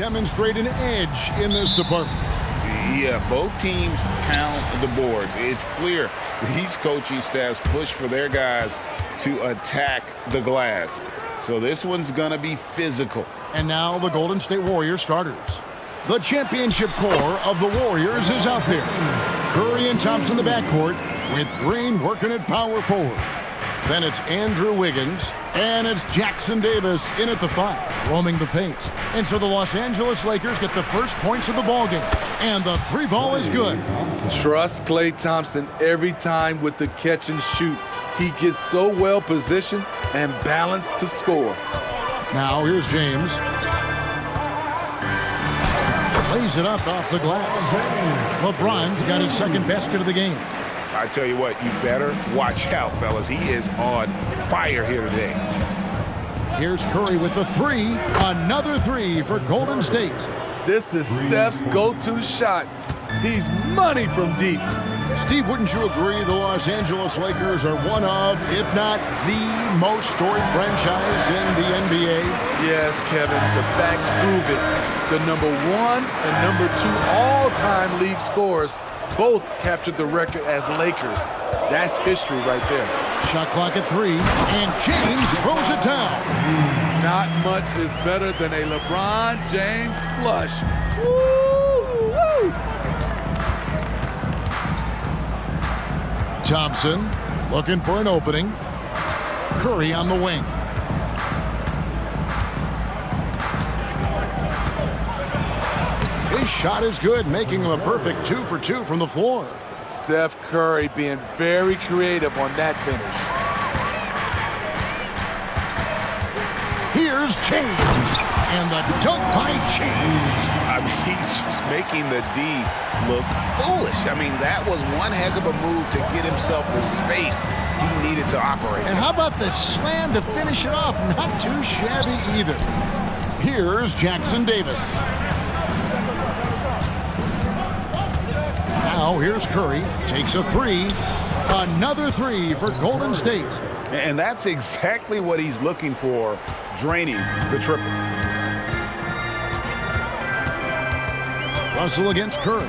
demonstrate an edge in this department. Yeah, both teams pound the boards. It's clear these coaching staffs push for their guys to attack the glass. So this one's gonna be physical. And now the Golden State Warriors starters. The championship core of the Warriors is out there. Curry and Thompson in the backcourt, with Green working at power forward. Then it's Andrew Wiggins, and it's Jackson Davis in at the 5, roaming the paint. And so the Los Angeles Lakers get the first points of the ballgame, and the 3 ball is good. Trust Klay Thompson every time with the catch and shoot. He gets so well positioned and balanced to score. Now here's James. Lays it up off the glass. LeBron's got his second basket of the game. I tell you what, you better watch out, fellas. He is on fire here today. Here's Curry with the 3. Another 3 for Golden State. This is Steph's go-to shot. He's money from deep. Steve, wouldn't you agree the Los Angeles Lakers are one of, if not the most storied franchise in the NBA? Yes, Kevin, the facts prove it. The #1 and #2 all-time league scorers both captured the record as Lakers. That's history right there. Shot clock at 3, and James throws it down. Not much is better than a LeBron James flush. Woo! Woo! Thompson looking for an opening. Curry on the wing. His shot is good, making him a perfect 2 for 2 from the floor. Steph Curry being very creative on that finish. Here's James, and the dunk by James. I mean, he's just making the D look foolish. I mean, that was one heck of a move to get himself the space he needed to operate. And how about the slam to finish it off? Not too shabby either. Here's Jackson Davis. Now here's Curry, takes a 3. Another 3 for Golden State. And that's exactly what he's looking for, draining the triple. Russell against Curry.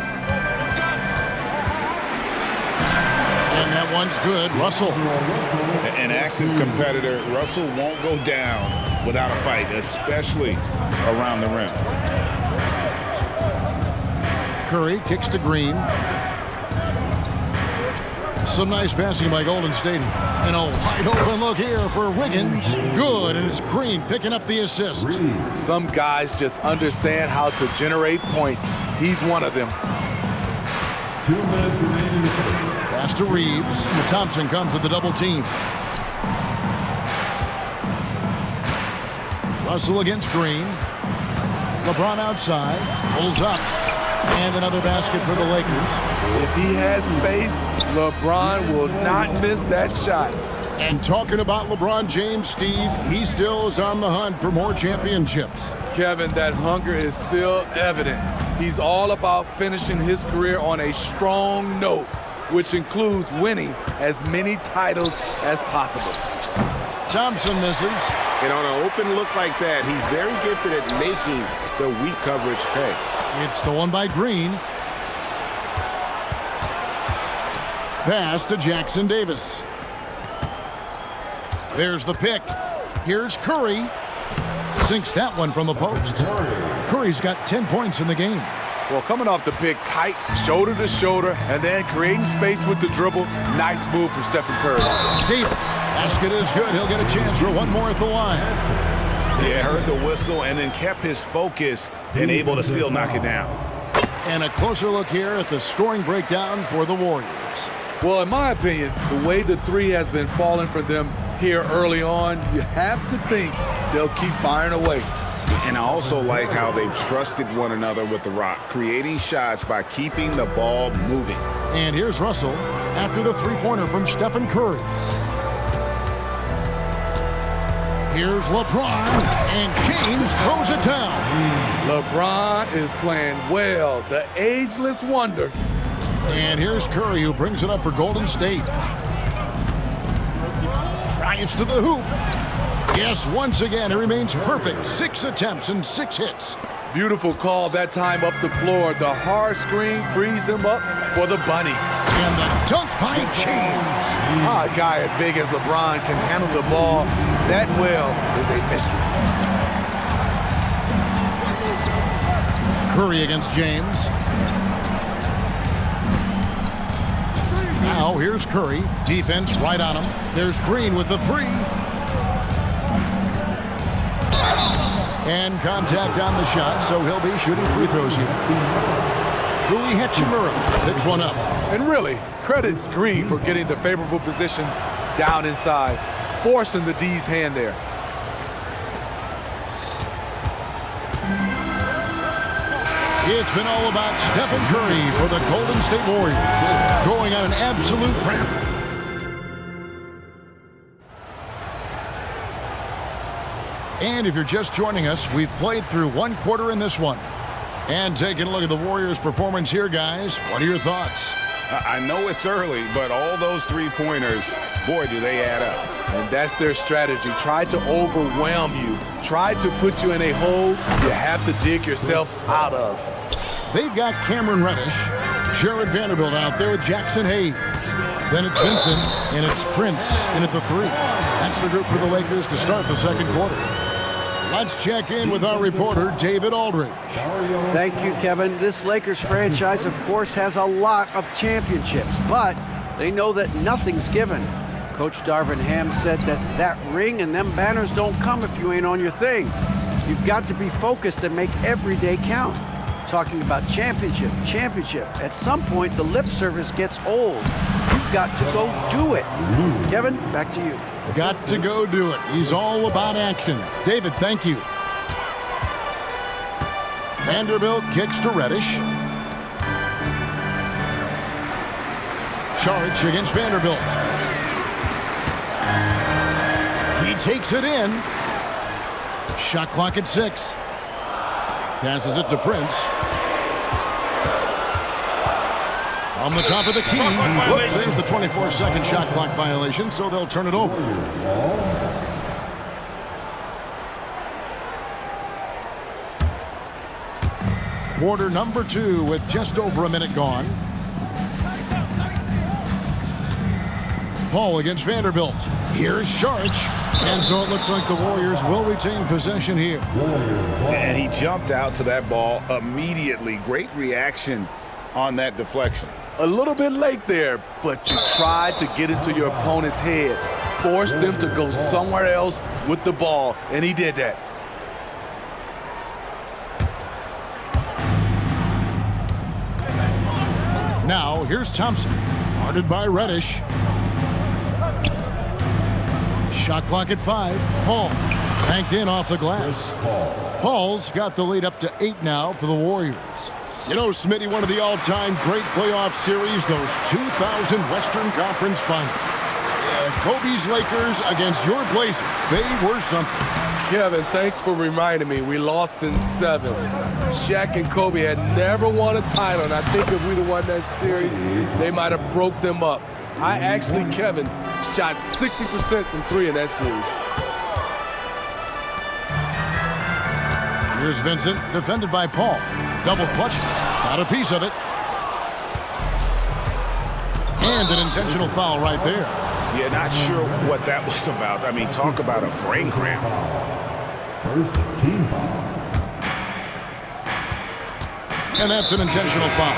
And that one's good. Russell. An active competitor. Russell won't go down without a fight, especially around the rim. Curry kicks to Green. Some nice passing by Golden State. And a wide open look here for Wiggins. Good, and it's Green picking up the assist. Some guys just understand how to generate points. He's one of them. Pass to Reeves. Thompson comes with the double team. Russell against Green. LeBron outside. Pulls up. And another basket for the Lakers. If he has space, LeBron will not miss that shot. And talking about LeBron James, Steve, he still is on the hunt for more championships. Kevin, that hunger is still evident. He's all about finishing his career on a strong note, which includes winning as many titles as possible. Thompson misses. And on an open look like that, he's very gifted at making the weak coverage pay. It's stolen by Green. Pass to Jackson Davis. There's the pick. Here's Curry. Sinks that one from the post. Curry's got 10 points in the game. Well, coming off the pick tight, shoulder to shoulder, and then creating space with the dribble, nice move from Stephen Curry. Davis, basket is good. He'll get a chance for one more at the line. Yeah, heard the whistle and then kept his focus and able to still knock it down. And a closer look here at the scoring breakdown for the Warriors. Well, in my opinion, the way the 3 has been falling for them here early on, you have to think they'll keep firing away. And I also like how they've trusted one another with the rock, creating shots by keeping the ball moving. And here's Russell after the three-pointer from Stephen Curry. Here's LeBron, and James throws it down. LeBron is playing well, the ageless wonder. And here's Curry, who brings it up for Golden State. Drives to the hoop. Yes, once again, it remains perfect. 6 attempts and 6 hits. Beautiful call that time up the floor. The hard screen frees him up for the bunny. And the dunk by James. A guy as big as LeBron can handle the ball that well is a mystery. Curry against James. Now here's Curry. Defense right on him. There's Green with the three. And contact on the shot, so he'll be shooting free throws here. Rui Hachimura picks one up. And really, credit Green for getting the favorable position down inside, forcing the D's hand there. It's been all about Stephen Curry for the Golden State Warriors, going on an absolute ramp. And if you're just joining us, we've played through one quarter in this one. And taking a look at the Warriors' performance here, guys, what are your thoughts? I know it's early, but all those three-pointers, boy, do they add up. And that's their strategy. Try to overwhelm you. Try to put you in a hole you have to dig yourself out of. They've got Cameron Reddish, Jared Vanderbilt out there with Jackson Hayes. Then it's Vincent, and it's Prince in at the three. That's the group for the Lakers to start the second quarter. Let's check in with our reporter, David Aldridge. Thank you, Kevin. This Lakers franchise, of course, has a lot of championships, but they know that nothing's given. Coach Darvin Ham said that ring and them banners don't come if you ain't on your thing. You've got to be focused and make every day count. Talking about championship. At some point, the lip service gets old. You've got to go do it. Kevin, back to you. Got to go do it. He's all about action. David, thank you. Vanderbilt kicks to Reddish. Saric against Vanderbilt. He takes it in. Shot clock at 6. Passes it to Prince. From the top of the key. Whoops, there's the 24-second shot clock violation, so they'll turn it over. Quarter number 2 with just over a minute gone. Paul against Vanderbilt. Here's Saric. And so it looks like the Warriors will retain possession here. And he jumped out to that ball immediately. Great reaction on that deflection. A little bit late there, but you tried to get into your opponent's head. Force them to go somewhere else with the ball, and he did that. Now, here's Thompson. Guarded by Reddish. Shot clock at 5. Paul banked in off the glass. Paul's got the lead up to 8 now for the Warriors. You know, Smitty, one of the all-time great playoff series, those 2000 Western Conference Finals. Kobe's Lakers against your Blazers. They were something. Kevin, thanks for reminding me. We lost in 7. Shaq and Kobe had never won a title, and I think if we'd have won that series, they might have broke them up. I actually, Kevin, shot 60% from 3 in that series. Here's Vincent, defended by Paul. Double clutches, got a piece of it. And an intentional foul right there. Yeah, not sure what that was about. I mean, talk about a brain cramp. First team foul. And that's an intentional foul.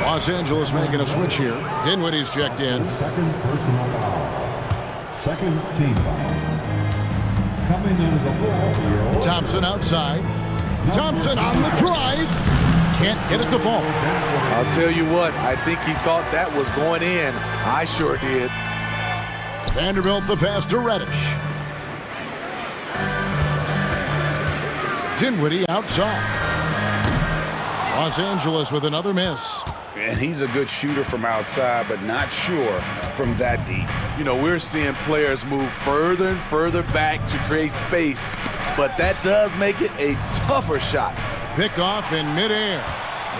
Los Angeles making a switch here. Dinwiddie's checked in. Second personal foul. Second team foul. Coming into the floor. Thompson outside. Thompson on the drive. Can't get it to fall. I'll tell you what, I think he thought that was going in. I sure did. Vanderbilt the pass to Reddish. Dinwiddie outside. Los Angeles with another miss. And he's a good shooter from outside, but not sure from that deep. You know, we're seeing players move further and further back to create space, but that does make it a tougher shot. Pick off in midair.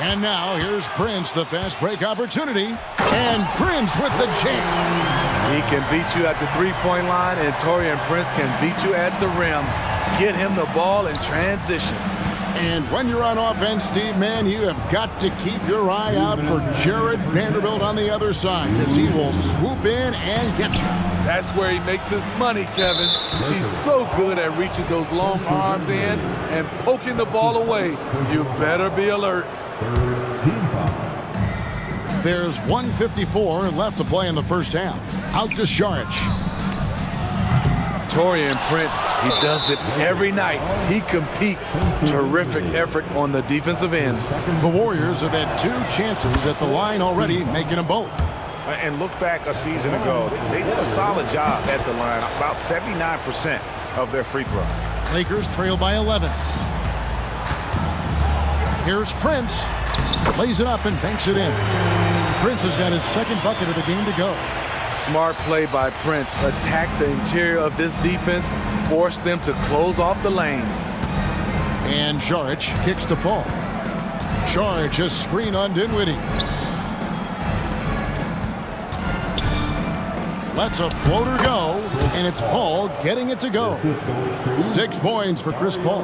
And now here's Prince, the fast break opportunity. And Prince with the jam. He can beat you at the three-point line, and Taurean Prince can beat you at the rim. Get him the ball in transition. And when you're on offense, Steve, man, you have got to keep your eye out for Jared Vanderbilt on the other side, because he will swoop in and get you. That's where he makes his money, Kevin. He's so good at reaching those long arms in and poking the ball away. You better be alert. Team foul. There's 1:54 left to play in the first half. Out to Saric. Torian Prince, he does it every night. He competes. Terrific effort on the defensive end. The Warriors have had 2 chances at the line already, making them both. And look back a season ago, they did a solid job at the line, about 79% of their free throw. Lakers trail by 11. Here's Prince. Lays it up and banks it in. Prince has got his second bucket of the game to go. Smart play by Prince. Attack the interior of this defense, force them to close off the lane. And Saric kicks to Paul. Saric just screen on Dinwiddie. Lets a floater go, and it's Paul getting it to go. 6 points for Chris Paul.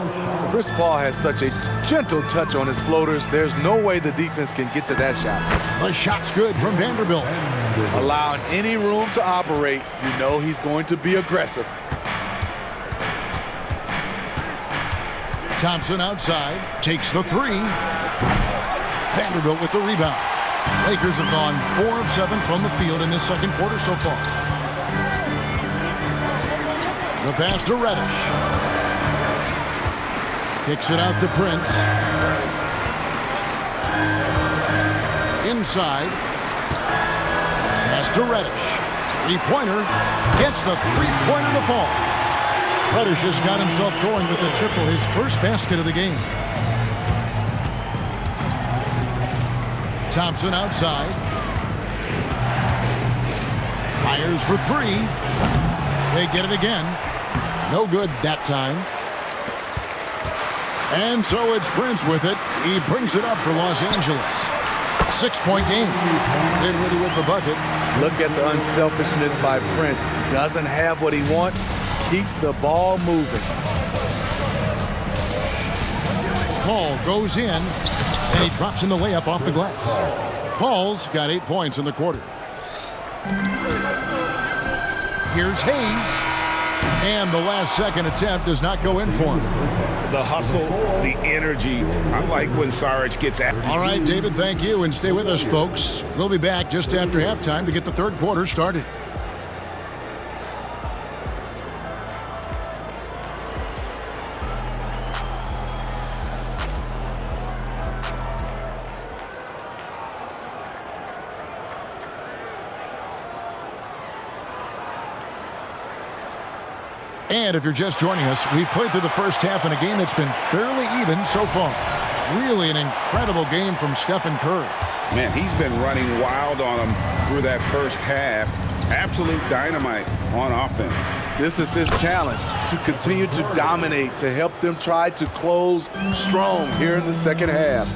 Chris Paul has such a gentle touch on his floaters. There's no way the defense can get to that shot. The shot's good from Vanderbilt. Allowing any room to operate, you know he's going to be aggressive. Thompson outside, takes the 3. Vanderbilt with the rebound. Lakers have gone 4 of 7 from the field in this second quarter so far. The pass to Reddish. Kicks it out to Prince. Inside. Pass to Reddish. 3-pointer. Gets the 3-pointer to fall. Reddish has got himself going with the triple, his first basket of the game. Thompson outside. Fires for 3. They get it again. No good that time. And so it's Prince with it. He brings it up for Los Angeles. 6-point game. Dinwiddie with the bucket. Look at the unselfishness by Prince. Doesn't have what he wants. Keeps the ball moving. Paul goes in, and he drops in the layup off the glass. Paul's got 8 points in the quarter. Here's Hayes. And the last second attempt does not go in for him. The hustle, the energy. I like when Saric gets at. All right, David, thank you. And stay with us, folks. We'll be back just after halftime to get the third quarter started. And if you're just joining us, we've played through the first half in a game that's been fairly even so far. Really an incredible game from Stephen Curry. Man, he's been running wild on them through that first half. Absolute dynamite on offense. This is his challenge, to continue to dominate, to help them try to close strong here in the second half.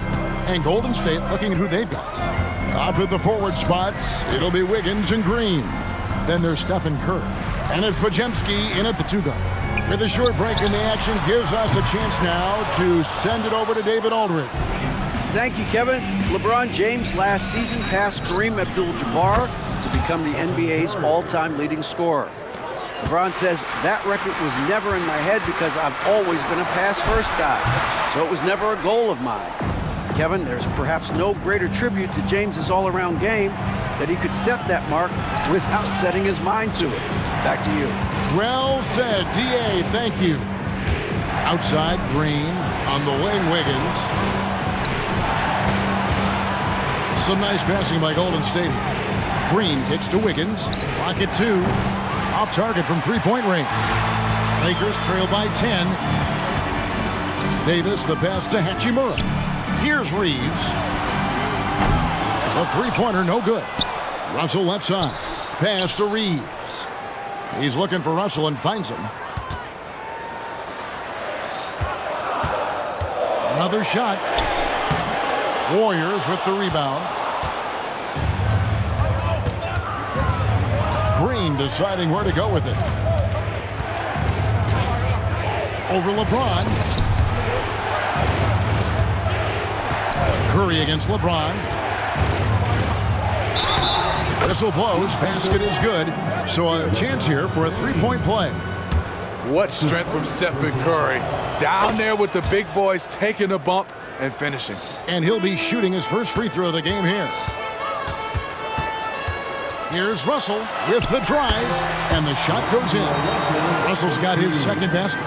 And Golden State looking at who they've got. Up at the forward spots, it'll be Wiggins and Green. Then there's Stephen Curry. And it's Podziemski in at the 2-guard. With a short break in the action, gives us a chance now to send it over to David Aldridge. Thank you, Kevin. LeBron James last season passed Kareem Abdul-Jabbar to become the NBA's all-time leading scorer. LeBron says that record was never in my head because I've always been a pass-first guy, so it was never a goal of mine. Kevin, there's perhaps no greater tribute to James's all-around game that he could set that mark without setting his mind to it. Back to you. Well said, D.A., thank you. Outside, Green. On the wing, Wiggins. Some nice passing by Golden State here. Green kicks to Wiggins. Clock at 2. Off target from three-point range. Lakers trail by 10. Davis, the pass to Hachimura. Here's Reeves. The three-pointer, no good. Russell left side. Pass to Reeves. He's looking for Russell and finds him. Another shot. Warriors with the rebound. Green deciding where to go with it. Over LeBron. Curry against LeBron. Whistle blows, basket is good. So a chance here for a three-point play. What strength from Stephen Curry. Down there with the big boys, taking a bump and finishing. And he'll be shooting his first free throw of the game here. Here's Russell with the drive, and the shot goes in. Russell's got his second basket.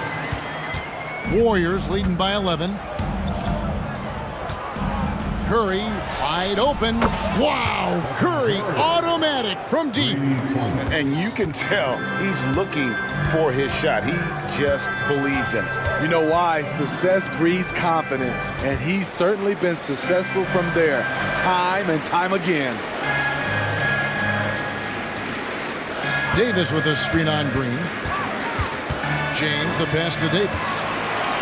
Warriors leading by 11. Curry wide open. Wow! Curry automatic from deep. And you can tell he's looking for his shot. He just believes in it. You know why? Success breeds confidence, and he's certainly been successful from there, time and time again. Davis with a screen on Green. James the pass to Davis.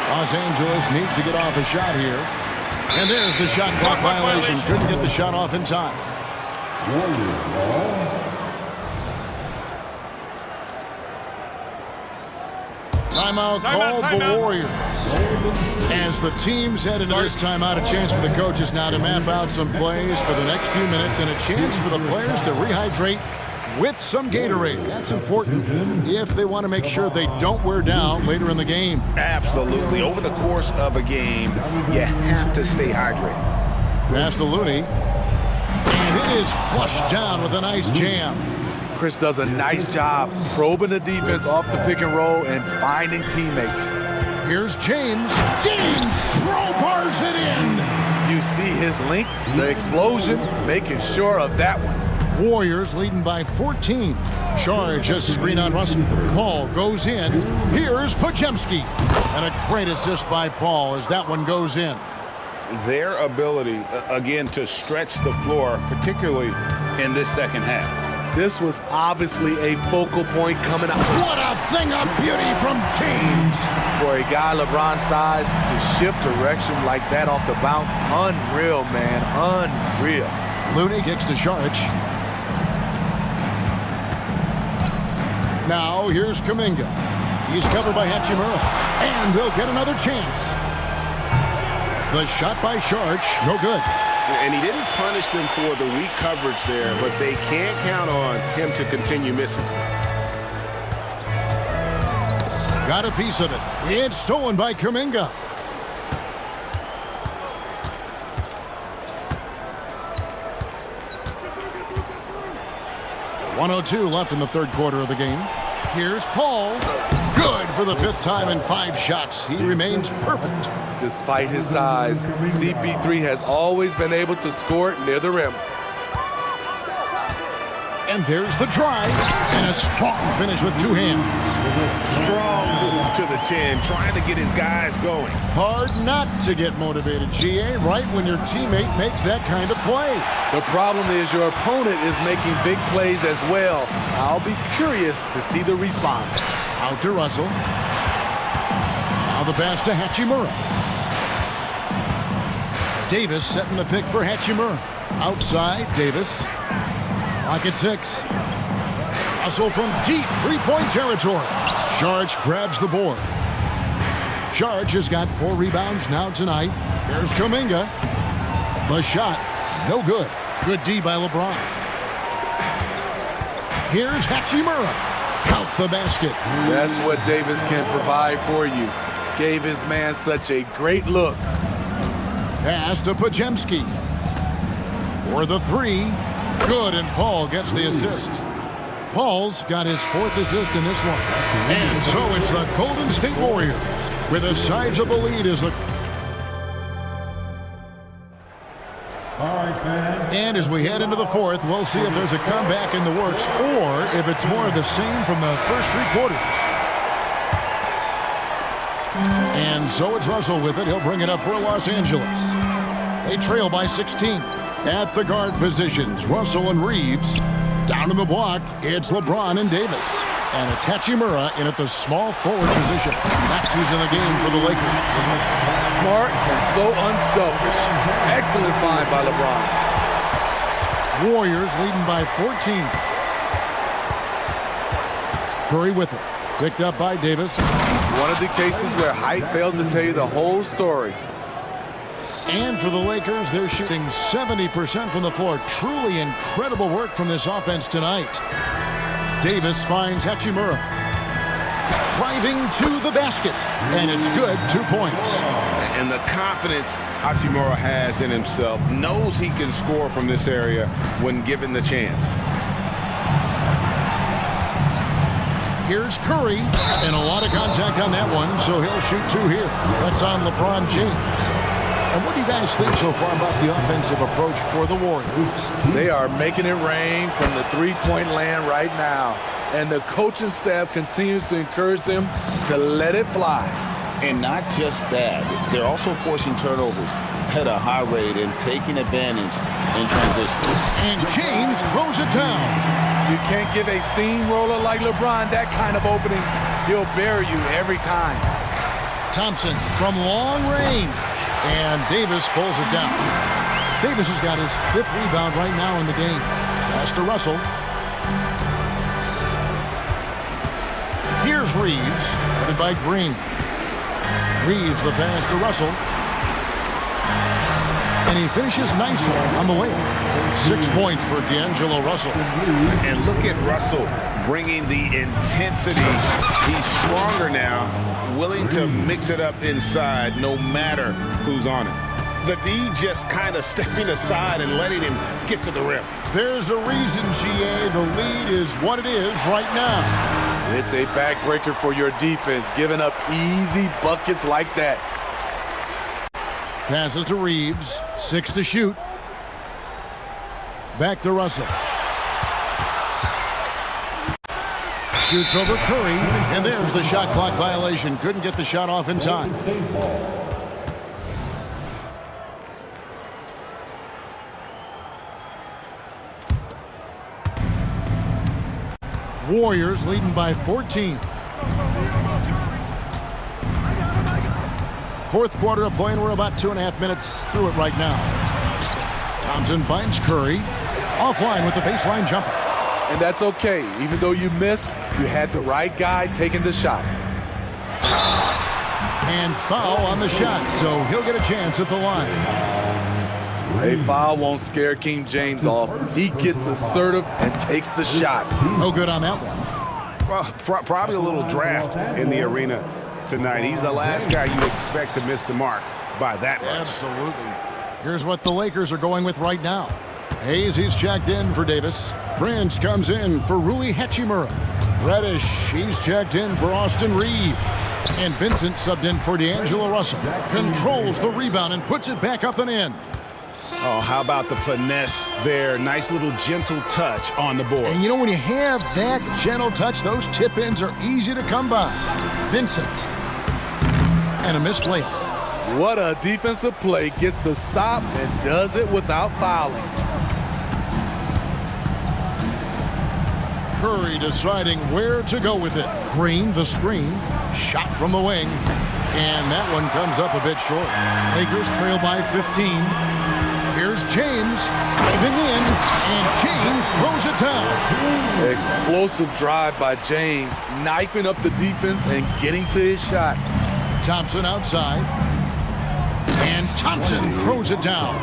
Los Angeles needs to get off a shot here. And there's the shot clock violation. Couldn't get the shot off in time. Timeout called the Warriors. As the teams head into this timeout, a chance for the coaches now to map out some plays for the next few minutes and a chance for the players to rehydrate with some Gatorade. That's important if they want to make sure they don't wear down later in the game. Absolutely. Over the course of a game, you have to stay hydrated. Pass to Looney. And it is flushed down with a nice jam. Chris does a nice job probing the defense off the pick and roll and finding teammates. Here's James. James crowbars it in. You see his length, the explosion, making sure of that one. Warriors leading by 14. Charge just screen on Russell. Paul goes in. Here's Podziemski. And a great assist by Paul as that one goes in. Their ability, again, to stretch the floor, particularly in this second half. This was obviously a focal point coming out. What a thing of beauty from James. For a guy LeBron's size to shift direction like that off the bounce, unreal, man, unreal. Looney kicks to Sharch. Now here's Kuminga. He's covered by Hachimura. And they'll get another chance. The shot by Sharch, no good. And he didn't punish them for the weak coverage there, but they can't count on him to continue missing. Got a piece of it. It's stolen by Kuminga. .102 left in the third quarter of the game. Here's Paul. Good for the fifth time in 5 shots. He remains perfect. Despite his size, CP3 has always been able to score it near the rim. And there's the drive. And a strong finish with 2 hands. Strong to the 10, trying to get his guys going. Hard not to get motivated, GA, right when your teammate makes that kind of play. The problem is your opponent is making big plays as well. I'll be curious to see the response. Out to Russell. Now the pass to Hachimura. Davis setting the pick for Hachimura. Outside, Davis. Lock at 6. Russell from deep 3-point territory. Sharch grabs the board. Sharch has got 4 rebounds now tonight. Here's Kuminga. The shot, no good. Good D by LeBron. Here's Hachimura. Count the basket. That's what Davis can provide for you. Gave his man such a great look. Pass to Podziemski. For the 3. Good, and Paul gets the assist. Paul's got his 4th assist in this one. And so it's the Golden State Warriors with a sizable lead as the... All right, fans. And as we head into the 4th, we'll see if there's a comeback in the works or if it's more of the same from the first 3 quarters. And so it's Russell with it. He'll bring it up for Los Angeles. They trail by 16. At the guard positions, Russell and Reeves. Down in the block, it's LeBron and Davis. And it's Hachimura in at the small forward position. That's who's in the game for the Lakers. Smart and so unselfish. Excellent find by LeBron. Warriors leading by 14. Curry with it. Picked up by Davis. One of the cases where height fails to tell you the whole story. And for the Lakers, they're shooting 70% from the floor. Truly incredible work from this offense tonight. Davis finds Hachimura. Driving to the basket. And it's good, 2 points. And the confidence Hachimura has in himself, knows he can score from this area when given the chance. Here's Curry, and a lot of contact on that one, so he'll shoot 2 here. That's on LeBron James. And what do you guys think so far about the offensive approach for the Warriors? They are making it rain from the three-point land right now. And the coaching staff continues to encourage them to let it fly. And not just that, they're also forcing turnovers at a high rate and taking advantage in transition. And James throws it down. You can't give a steamroller like LeBron that kind of opening. He'll bury you every time. Thompson from long range. And Davis pulls it down. Davis has got his 5th rebound right now in the game. Pass to Russell. Here's Reeves, headed by Green. Reeves the pass to Russell. And he finishes nicely on the way. 6 points for D'Angelo Russell. And look at Russell bringing the intensity. He's stronger now, willing to mix it up inside no matter who's on it. The D just kind of stepping aside and letting him get to the rim. There's a reason, GA, the lead is what it is right now. It's a backbreaker for your defense, giving up easy buckets like that. Passes to Reeves. 6 to shoot. Back to Russell. Shoots over Curry. And there's the shot clock violation. Couldn't get the shot off in time. Warriors leading by 14. 4th quarter of play, and we're about 2.5 minutes through it right now. Thompson finds Curry. Offline with the baseline jumper. And that's okay. Even though you missed, you had the right guy taking the shot. And foul on the shot, so he'll get a chance at the line. A foul won't scare King James off. He gets assertive and takes the shot. No good on that one. Well, probably a little draft in the arena tonight. He's the last guy you expect to miss the mark by that much. Absolutely. Here's what the Lakers are going with right now. Hayes, he's checked in for Davis. Prince comes in for Rui Hachimura. Reddish, he's checked in for Austin Reeves. And Vincent subbed in for D'Angelo Russell. Controls the rebound and puts it back up and in. Oh, how about the finesse there? Nice little gentle touch on the board. And you know, when you have that gentle touch, those tip-ins are easy to come by. Vincent. And a missed layup. What a defensive play. Gets the stop and does it without fouling. Curry deciding where to go with it. Green, the screen. Shot from the wing. And that one comes up a bit short. Lakers trail by 15. Here's James driving in, and James throws it down. Explosive drive by James, knifing up the defense and getting to his shot. Thompson outside, and Thompson throws it down.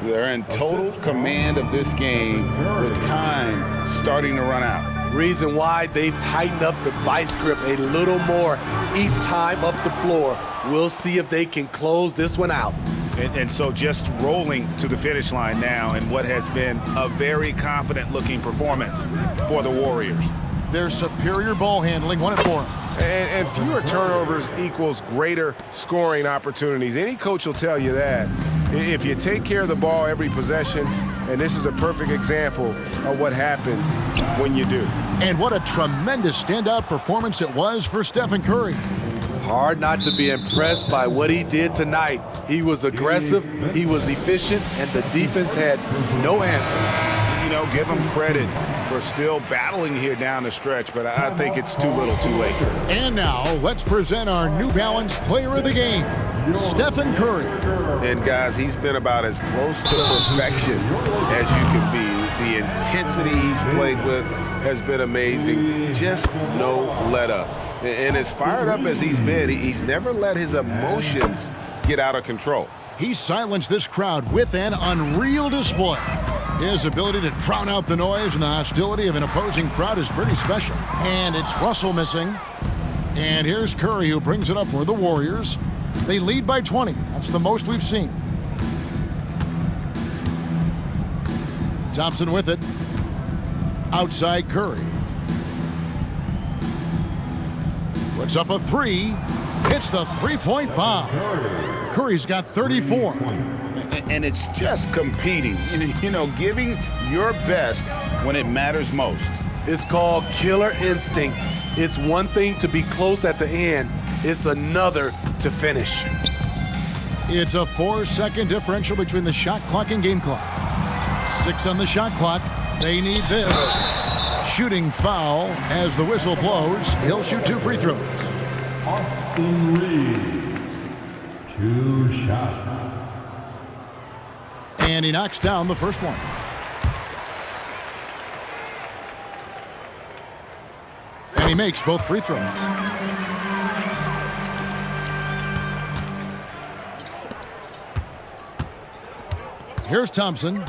They're in total command of this game with time starting to run out. Reason why they've tightened up the vice grip a little more each time up the floor. We'll see if they can close this one out. And so just rolling to the finish line now in what has been a very confident-looking performance for the Warriors. Their superior ball handling won it for them. And fewer turnovers equals greater scoring opportunities. Any coach will tell you that. If you take care of the ball every possession, and this is a perfect example of what happens when you do. And what a tremendous standout performance it was for Stephen Curry. Hard not to be impressed by what he did tonight. He was aggressive, he was efficient, and the defense had no answer. You know, give him credit for still battling here down the stretch, but I think it's too little too late. And now, let's present our New Balance Player of the Game, Stephen Curry. And guys, he's been about as close to perfection as you can be. The intensity he's played with has been amazing. Just no let up. And as fired up as he's been, he's never let his emotions get out of control. He silenced this crowd with an unreal display. His ability to drown out the noise and the hostility of an opposing crowd is pretty special. And it's Russell missing. And here's Curry, who brings it up for the Warriors. They lead by 20. That's the most we've seen. Thompson with it. Outside Curry. Puts up a three. Hits the three-point bomb. Curry's got 34. And it's just competing, you know, giving your best when it matters most. It's called killer instinct. It's one thing to be close at the end. It's another to finish. It's a 4-second differential between the shot clock and game clock. 6 on the shot clock. They need this. Shooting foul as the whistle blows. He'll shoot 2 free throws. Austin Reed, 2 shots. And he knocks down the first one. And he makes both free throws. Here's Thompson.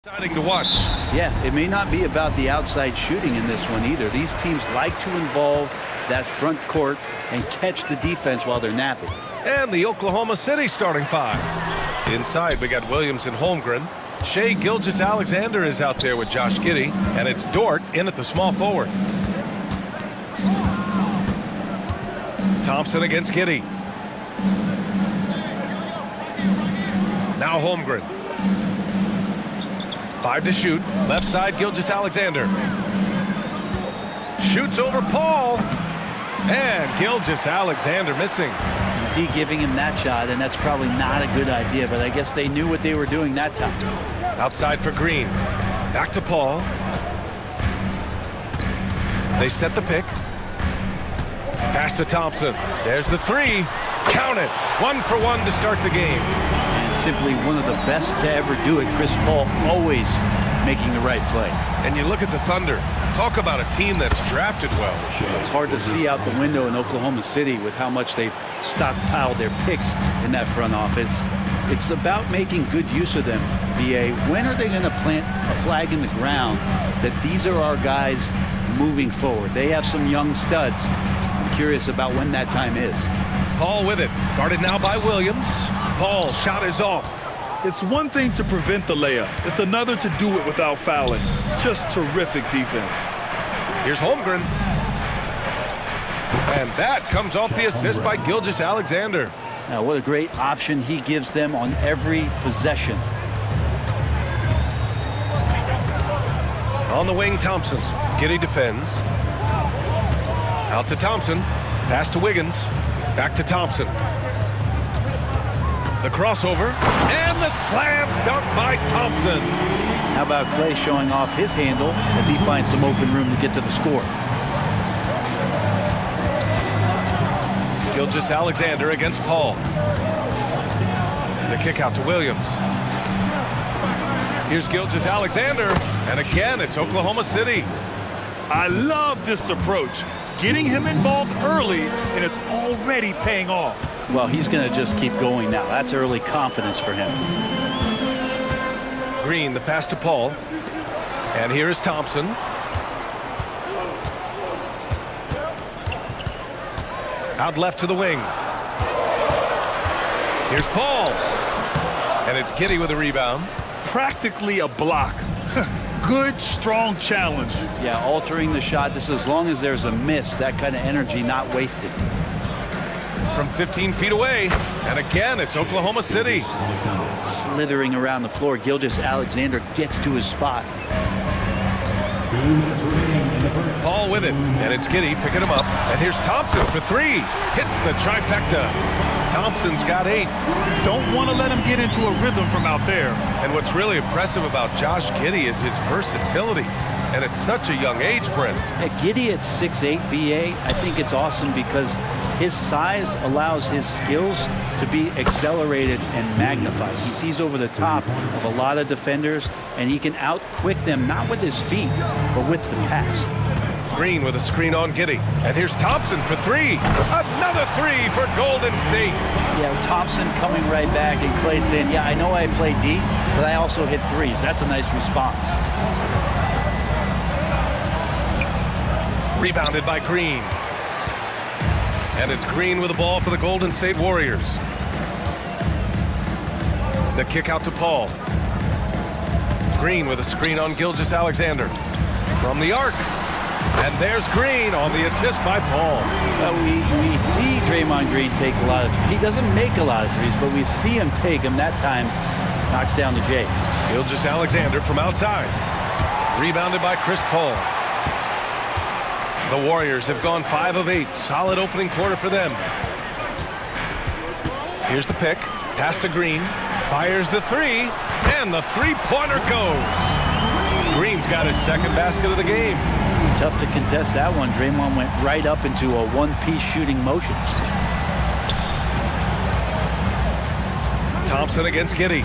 Exciting to watch. Yeah, it may not be about the outside shooting in this one either. These teams like to involve that front court and catch the defense while they're napping. And the Oklahoma City starting five. Inside, we got Williams and Holmgren. Shea Gilgeous-Alexander is out there with Josh Giddey, and it's Dort in at the small forward. Thompson against Giddey. Now Holmgren. 5 to shoot. Left side, Gilgeous-Alexander. Shoots over Paul. And Gilgeous-Alexander missing. D giving him that shot, and that's probably not a good idea, but I guess they knew what they were doing that time. Outside for Green. Back to Paul. They set the pick. Pass to Thompson. There's the three. Count it. 1 for 1 to start the game. And simply one of the best to ever do it. Chris Paul always making the right play. And you look at the Thunder. Talk about a team that's drafted well. It's hard to see out the window in Oklahoma City with how much they've stockpiled their picks in that front office. It's about making good use of them. BA, when are they going to plant a flag in the ground that these are our guys moving forward? They have some young studs. I'm curious about when that time is. Paul with it. Guarded now by Williams. Paul, shot is off. It's one thing to prevent the layup. It's another to do it without fouling. Just terrific defense. Here's Holmgren. And that comes off the assist by Gilgeous-Alexander. Now, what a great option he gives them on every possession. On the wing, Thompson. Giddey defends. Out to Thompson. Pass to Wiggins. Back to Thompson. The crossover, and the slam dunk by Thompson. How about Clay showing off his handle as he finds some open room to get to the score? Gilgeous-Alexander against Paul. The kick out to Williams. Here's Gilgeous-Alexander, and again, it's Oklahoma City. I love this approach. Getting him involved early, and it's already paying off. Well, he's going to just keep going now. That's early confidence for him. Green, the pass to Paul. And here is Thompson. Out left to the wing. Here's Paul. And it's Giddey with a rebound. Practically a block. Good, strong challenge. Yeah, altering the shot just as long as there's a miss. That kind of energy not wasted. From 15 feet away, and again, it's Oklahoma City. Slithering around the floor, Gilgeous-Alexander gets to his spot. Paul with it, and it's Giddey picking him up. And here's Thompson for three. Hits the trifecta. Thompson's got 8. Don't want to let him get into a rhythm from out there. And what's really impressive about Josh Giddey is his versatility. And at such a young age, Brent. Yeah, Giddey at 6'8", BA, I think it's awesome because his size allows his skills to be accelerated and magnified. He sees over the top of a lot of defenders, and he can out-quick them, not with his feet, but with the pass. Green with a screen on Giddey. And here's Thompson for 3. Another 3 for Golden State. Yeah, Thompson coming right back, and Clay saying, yeah, I know I play deep, but I also hit threes. That's a nice response. Rebounded by Green. And it's Green with the ball for the Golden State Warriors. The kick out to Paul. Green with a screen on Gilgeous-Alexander. From the arc. And there's Green on the assist by Paul. We see Draymond Green take a lot of, he doesn't make a lot of threes, but we see him take them. That time, knocks down the J. Gilgeous-Alexander from outside. Rebounded by Chris Paul. The Warriors have gone 5 of 8. Solid opening quarter for them. Here's the pick. Pass to Green. Fires the 3. And the three-pointer goes. Green's got his second basket of the game. Tough to contest that one. Draymond went right up into a one-piece shooting motion. Thompson against Giddey.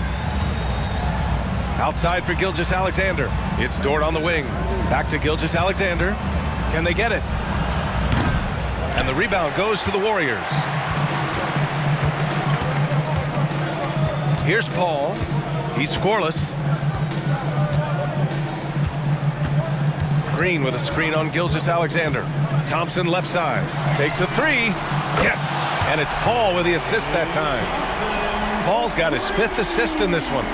Outside for Gilgeous-Alexander. It's Dort on the wing. Back to Gilgeous-Alexander. Can they get it? And the rebound goes to the Warriors. Here's Paul. He's scoreless. Green with a screen on Gilgeous-Alexander. Thompson left side. Takes a three. Yes! And it's Paul with the assist that time. Paul's got his 5th assist in this one.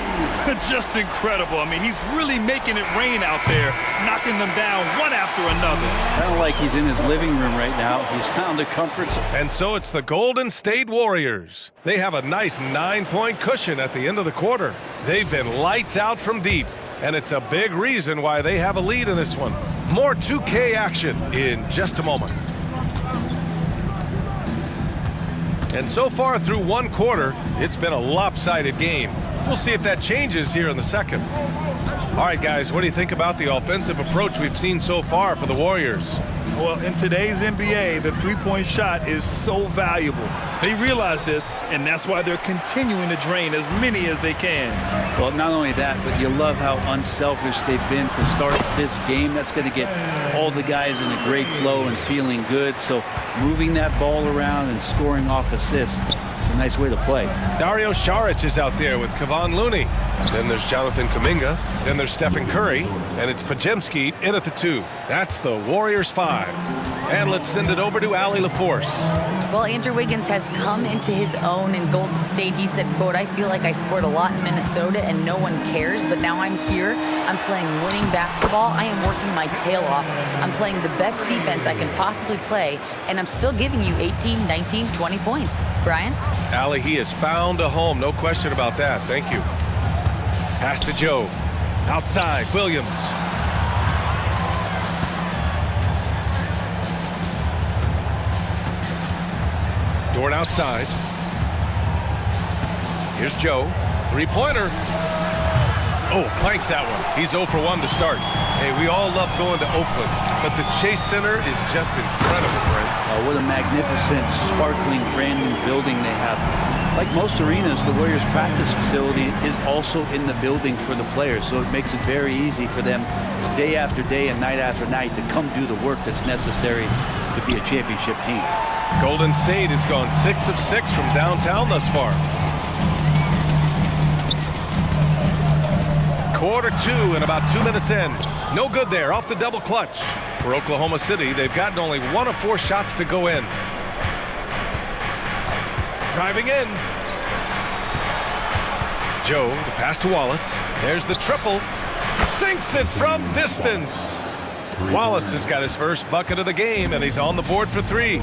Just incredible. I mean, he's really making it rain out there, knocking them down one after another. Kind of like he's in his living room right now. He's found a comfort zone. And so it's the Golden State Warriors. They have a nice 9-point cushion at the end of the quarter. They've been lights out from deep, and it's a big reason why they have a lead in this one. More 2K action in just a moment. And so far through one quarter, it's been a lopsided game. We'll see if that changes here in the second. All right, guys, what do you think about the offensive approach we've seen so far for the Warriors? Well, in today's NBA, the three-point shot is so valuable. They realize this, and that's why they're continuing to drain as many as they can. Well, not only that, but you love how unselfish they've been to start this game. That's going to get all the guys in a great flow and feeling good. So moving that ball around and scoring off assists, it's a nice way to play. Dario Saric is out there with Kevon Looney. Then there's Jonathan Kuminga. Then there's Stephen Curry. And it's Podziemski in at the 2. That's the Warriors 5. And let's send it over to Allie LaForce. Well, Andrew Wiggins has come into his own in Golden State. He said, quote, "I feel like I scored a lot in Minnesota and no one cares, but now I'm here. I'm playing winning basketball. I am working my tail off. I'm playing the best defense I can possibly play, and I'm still giving you 18, 19, 20 points. Brian? Allie, he has found a home. No question about that. Thank you. Pass to Joe. Outside, Williams. Dort outside. Here's Joe. Three-pointer. Oh, clanks that one. He's 0 for 1 to start. Hey, we all love going to Oakland, but the Chase Center is just incredible, Brent. Oh, what a magnificent, sparkling, brand new building they have. Like most arenas, the Warriors practice facility is also in the building for the players, so it makes it very easy for them day after day and night after night to come do the work that's necessary to be a championship team. Golden State has gone 6 of 6 from downtown thus far. Quarter 2 and about 2 minutes in. No good there, off the double clutch. For Oklahoma City, they've gotten only 1 of 4 shots to go in. Driving in. Joe, the pass to Wallace. There's the triple. Sinks it from distance. Wallace has got his first bucket of the game, and he's on the board for 3.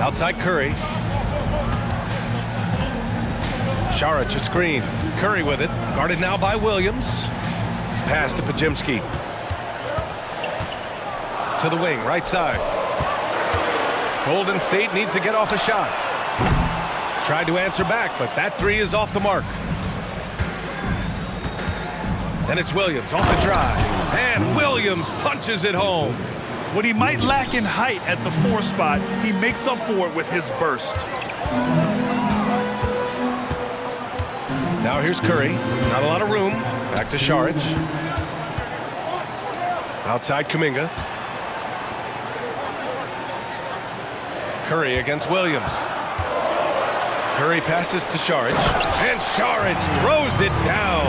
Outside Curry. Saric a screen. Curry with it. Guarded now by Williams. Pass to Podziemski. To the wing, right side. Golden State needs to get off a shot. Tried to answer back, but that 3 is off the mark. And it's Williams off the drive. And Williams punches it home. What he might lack in height at the 4 spot, he makes up for it with his burst. Now here's Curry. Not a lot of room. Back to Saric. Outside Kuminga. Curry against Williams. Curry passes to Saric. And Saric throws it down.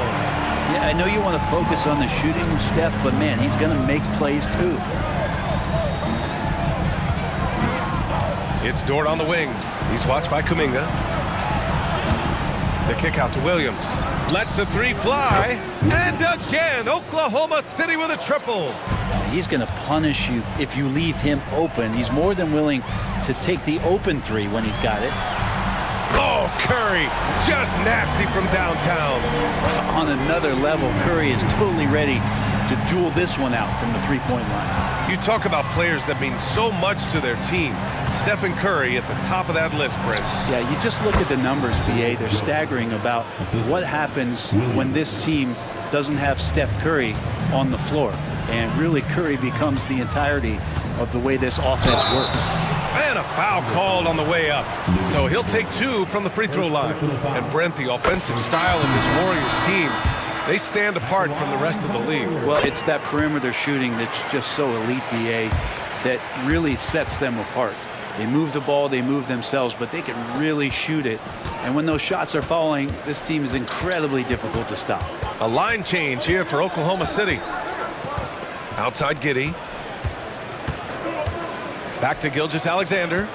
Yeah, I know you want to focus on the shooting, Steph, but man, he's going to make plays too. It's Dort on the wing. He's watched by Kuminga. The kick out to Williams. Lets the 3 fly. And again, Oklahoma City with a triple. He's going to punish you if you leave him open. He's more than willing to take the open 3 when he's got it. Oh, Curry, just nasty from downtown. On another level, Curry is totally ready to duel this one out from the 3-point line. You talk about players that mean so much to their team. Stephen Curry at the top of that list, Brent. Yeah, you just look at the numbers, BA. They're staggering about what happens when this team doesn't have Steph Curry on the floor. And really, Curry becomes the entirety of the way this offense works. And a foul called on the way up. So he'll take 2 from the free throw line. And Brent, the offensive style of this Warriors team, they stand apart from the rest of the league. Well, it's that perimeter shooting that's just so elite, BA, that really sets them apart. They move the ball, they move themselves, but they can really shoot it. And when those shots are falling, this team is incredibly difficult to stop. A line change here for Oklahoma City. Outside Giddey. Back to Gilgeous-Alexander.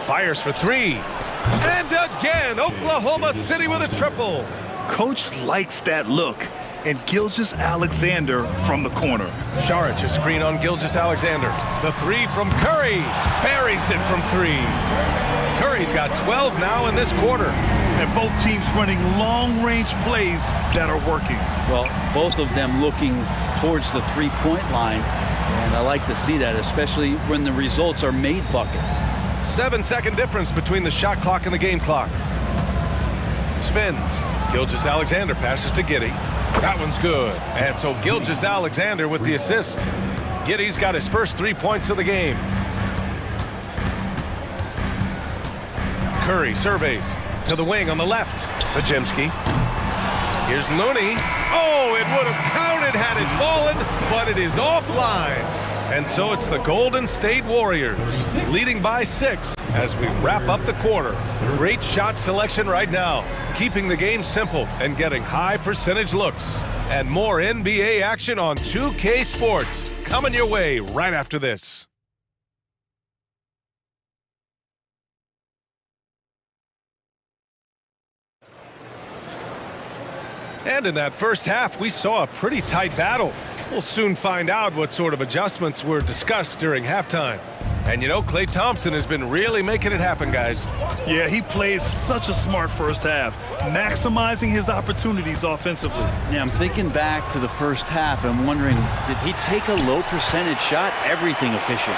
Fires for three. And again, Oklahoma City with a triple. Coach likes that look. And Gilgeous-Alexander from the corner. Šarić, a screen on Gilgeous-Alexander. The three from Curry. Buries it from three. Curry's got 12 now in this quarter. And both teams running long-range plays that are working. Well, both of them looking towards the three-point line. And I like to see that, especially when the results are made buckets. 7-second difference between the shot clock and the game clock. Spins. Gilgeous-Alexander passes to Giddey. That one's good. And so Gilgeous-Alexander with the assist. Giddey's got his first 3 points of the game. Curry surveys to the wing on the left. Podziemski. Here's Looney. Oh, it would have counted had it fallen, but it is offline. And so it's the Golden State Warriors leading by 6 as we wrap up the quarter. Great shot selection right now, keeping the game simple and getting high percentage looks. And more NBA action on 2K Sports coming your way right after this. And in that first half, we saw a pretty tight battle. We'll soon find out what sort of adjustments were discussed during halftime. And you know, Klay Thompson has been really making it happen, guys. Yeah, he played such a smart first half, maximizing his opportunities offensively. Yeah, I'm thinking back to the first half and wondering, did he take a low percentage shot? Everything efficient.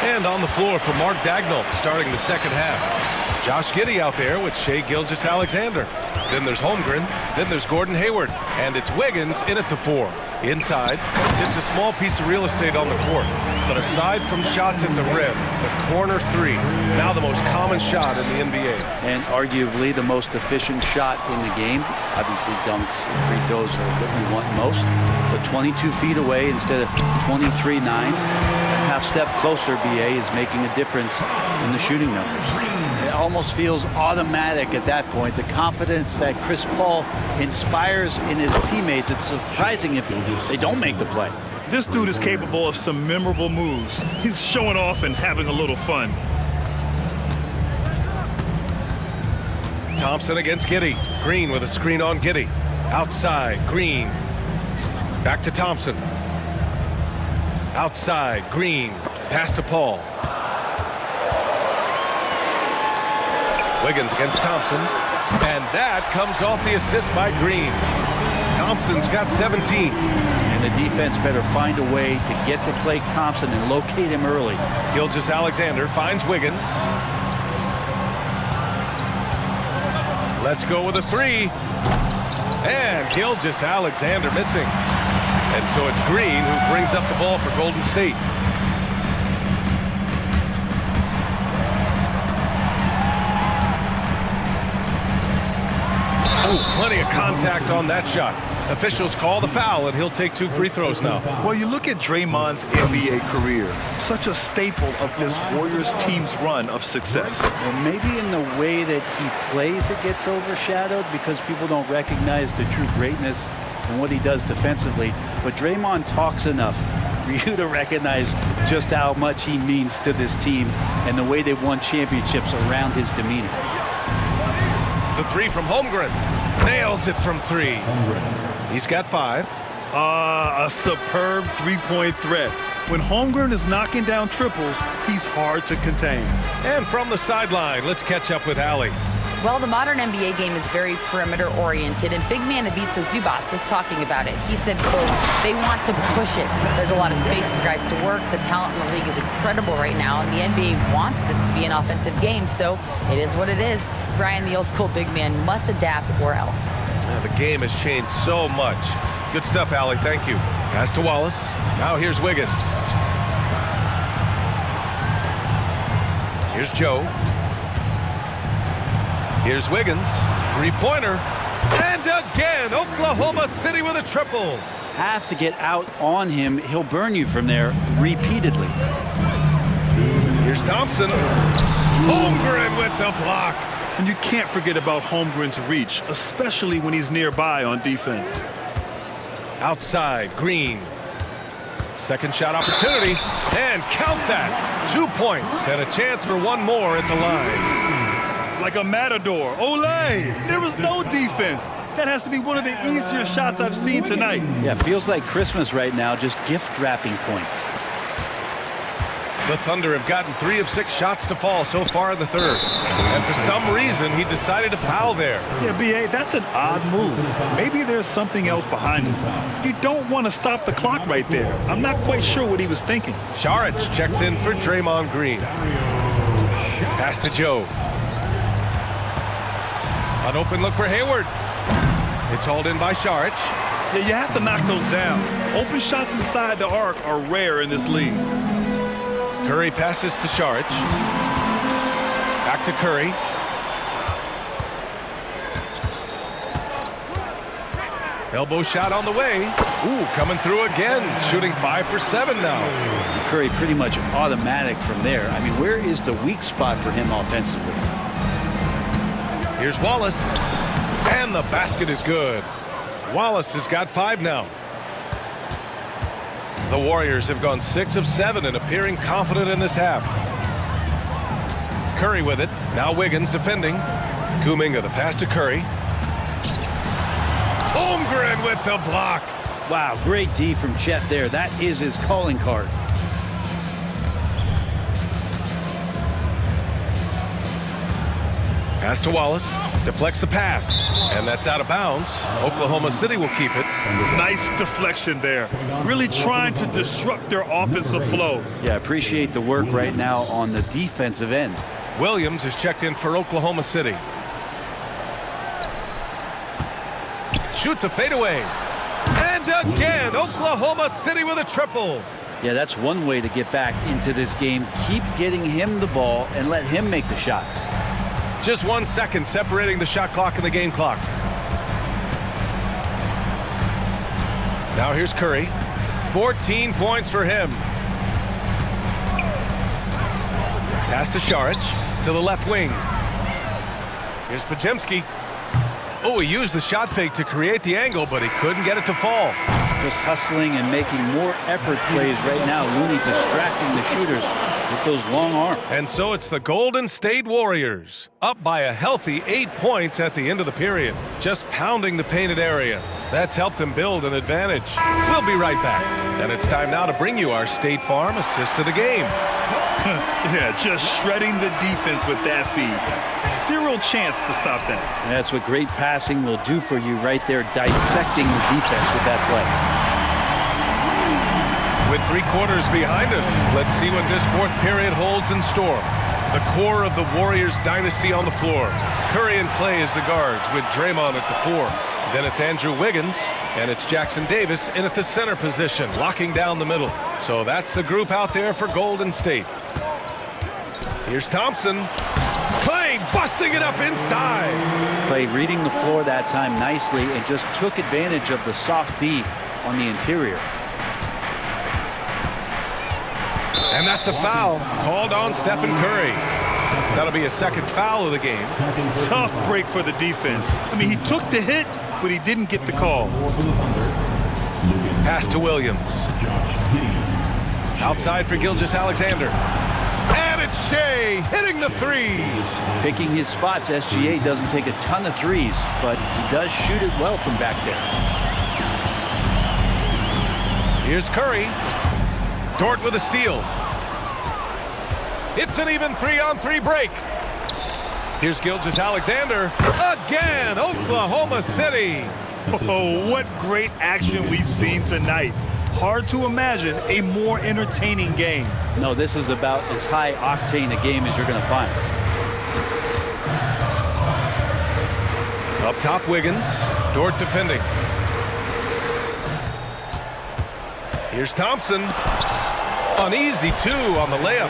And on the floor for Mark Daigneault starting the second half. Josh Giddey out there with Shai Gilgeous-Alexander. Then there's Holmgren. Then there's Gordon Hayward. And it's Wiggins in at the 4. Inside, it's a small piece of real estate on the court. But aside from shots at the rim, the corner 3, now the most common shot in the NBA. And arguably the most efficient shot in the game. Obviously dunks and free throws are what we want most. But 22 feet away instead of 23-9. A half step closer, BA is making a difference in the shooting numbers. It almost feels automatic at that point. The confidence that Chris Paul inspires in his teammates, it's surprising if they don't make the play. This dude is capable of some memorable moves. He's showing off and having a little fun. Thompson against Giddey. Green with a screen on Giddey. Outside, Green. Back to Thompson. Outside, Green. Pass to Paul. Wiggins against Thompson. And that comes off the assist by Green. Thompson's got 17. And the defense better find a way to get to Klay Thompson and locate him early. Gilgeous-Alexander finds Wiggins. Let's go with a 3. And Gilgeous-Alexander missing. And so it's Green who brings up the ball for Golden State. Oh, plenty of contact on that shot. Officials call the foul, and he'll take 2 free throws now. Well, you look at Draymond's NBA career, such a staple of this Warriors team's run of success. Well, maybe in the way that he plays it gets overshadowed because people don't recognize the true greatness and what he does defensively. But Draymond talks enough for you to recognize just how much he means to this team and the way they've won championships around his demeanor. The 3 from Holmgren. Nails it from 3. He's got 5. A superb three-point threat. When Holmgren is knocking down triples, he's hard to contain. And from the sideline, let's catch up with Allie. Well, the modern NBA game is very perimeter-oriented, and big man Ivica Zubac was talking about it. He said, quote, they want to push it. There's a lot of space for guys to work. The talent in the league is incredible right now, and the NBA wants this to be an offensive game, so it is what it is. Brian, the old-school big man, must adapt or else. Yeah, the game has changed so much. Good stuff, Allie. Thank you. Pass to Wallace. Now here's Wiggins. Here's Joe. Here's Wiggins. Three-pointer. And again, Oklahoma City with a triple. Have to get out on him. He'll burn you from there repeatedly. Here's Thompson. Holmgren with the block. And you can't forget about Holmgren's reach, especially when he's nearby on defense. Outside, Green. Second shot opportunity, and count that. 2 points and a chance for one more at the line. Like a matador. Olay! There was no defense. That has to be one of the easier shots I've seen tonight. Yeah, feels like Christmas right now, just gift wrapping points. The Thunder have gotten 3 of 6 shots to fall so far in the third. And for some reason, he decided to foul there. Yeah, B.A., that's an odd move. Maybe there's something else behind it. You don't want to stop the clock right there. I'm not quite sure what he was thinking. Šarić checks in for Draymond Green. Pass to Joe. An open look for Hayward. It's hauled in by Šarić. Yeah, you have to knock those down. Open shots inside the arc are rare in this league. Curry passes to Šarić. Back to Curry. Elbow shot on the way. Ooh, coming through again. Shooting 5 for 7 now. Curry pretty much automatic from there. I mean, where is the weak spot for him offensively? Here's Wallace. And the basket is good. Wallace has got 5 now. The Warriors have gone 6 of 7 and appearing confident in this half. Curry with it. Now Wiggins defending. Kuminga the pass to Curry. Holmgren with the block. Wow, great D from Chet there. That is his calling card. Pass to Wallace. Deflects the pass. And that's out of bounds. Oklahoma City will keep it. Nice deflection there. Really trying to disrupt their offensive flow. Yeah, appreciate the work right now on the defensive end. Williams is checked in for Oklahoma City. Shoots a fadeaway. And again, Oklahoma City with a triple. Yeah, that's one way to get back into this game. Keep getting him the ball and let him make the shots. Just 1 second separating the shot clock and the game clock. Now here's Curry. 14 points for him. Pass to Šarić to the left wing. Here's Podziemski. Oh, he used the shot fake to create the angle, but he couldn't get it to fall. Just hustling and making more effort plays right now. Looney distracting the shooters with those long arms. And so it's the Golden State Warriors, up by a healthy 8 points at the end of the period, just pounding the painted area. That's helped them build an advantage. We'll be right back. And it's time now to bring you our State Farm assist to the game. Yeah, just shredding the defense with that feed. Zero chance to stop that. And that's what great passing will do for you right there, dissecting the defense with that play. With 3 quarters behind us, let's see what this fourth period holds in store. The core of the Warriors dynasty on the floor. Curry and Clay as the guards with Draymond at the 4. Then it's Andrew Wiggins, and it's Jackson Davis in at the center position, locking down the middle. So that's the group out there for Golden State. Here's Thompson. Clay busting it up inside. Clay reading the floor that time nicely and just took advantage of the soft D on the interior. And that's a foul called on Stephen Curry. That'll be a second foul of the game. Tough break for the defense. I mean, he took the hit, but he didn't get the call. Pass to Williams. Outside for Gilgeous-Alexander. And it's Shea hitting the 3. Picking his spots, SGA doesn't take a ton of threes, but he does shoot it well from back there. Here's Curry. Dort with a steal. It's an even 3-on-3 break. Here's Gilgeous-Alexander. Again, Oklahoma City. Oh, what great action we've seen tonight. Hard to imagine a more entertaining game. No, this is about as high octane a game as you're going to find. Up top, Wiggins. Dort defending. Here's Thompson. An easy 2 on the layup.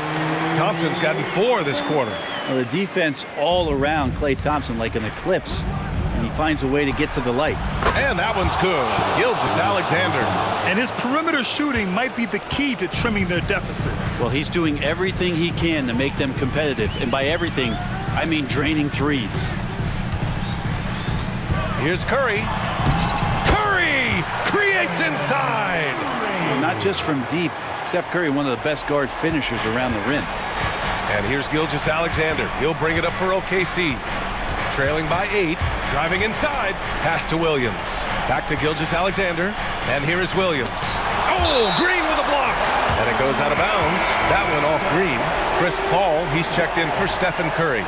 Thompson's gotten 4 this quarter. Well, the defense all around Klay Thompson like an eclipse, and he finds a way to get to the light. And that one's good. Gilgeous-Alexander. And his perimeter shooting might be the key to trimming their deficit. Well, he's doing everything he can to make them competitive, and by everything, I mean draining threes. Here's Curry. Curry creates inside. Well, not just from deep. Steph Curry, one of the best guard finishers around the rim. And here's Gilgeous-Alexander. He'll bring it up for OKC. Trailing by 8, driving inside, pass to Williams. Back to Gilgeous-Alexander, and here is Williams. Oh, Green with a block! And it goes out of bounds. That one off Green. Chris Paul, he's checked in for Stephen Curry.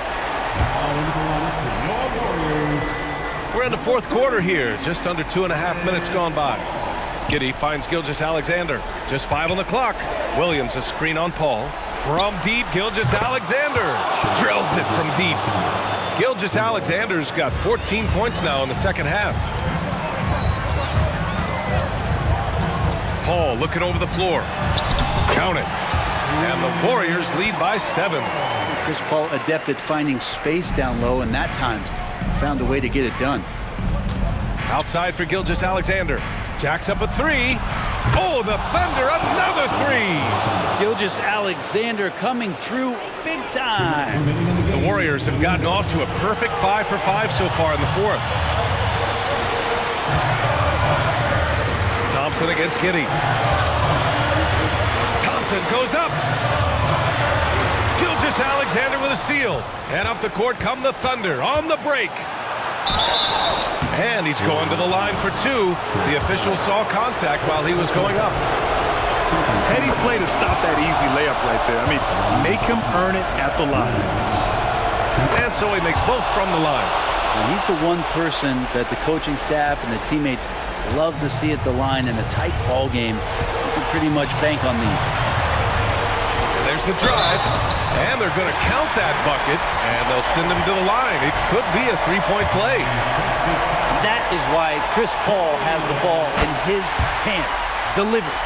We're in the fourth quarter here, just under 2.5 minutes gone by. Giddey finds Gilgeous-Alexander. Just 5 on the clock. Williams a screen on Paul. From deep, Gilgeous-Alexander drills it from deep. Gilgeous-Alexander's got 14 points now in the second half. Paul looking over the floor. Count it. And the Warriors lead by 7. Chris Paul adept at finding space down low, and that time found a way to get it done. Outside for Gilgeous-Alexander. Jacks up a 3. Oh, the Thunder, another 3. Gilgeous-Alexander coming through big time. The Warriors have gotten off to a perfect 5 for 5 so far in the fourth. Thompson against Giddey. Thompson goes up. Gilgeous-Alexander with a steal. And up the court come the Thunder on the break. And he's going to the line for 2. The official saw contact while he was going up. Heady play to stop that easy layup right there. I mean, make him earn it at the line. And so he makes both from the line. And he's the one person that the coaching staff and the teammates love to see at the line in a tight ball game. You can pretty much bank on these. And there's the drive. And they're going to count that bucket. And they'll send him to the line. It could be a 3-point play. That is why Chris Paul has the ball in his hands. Delivered.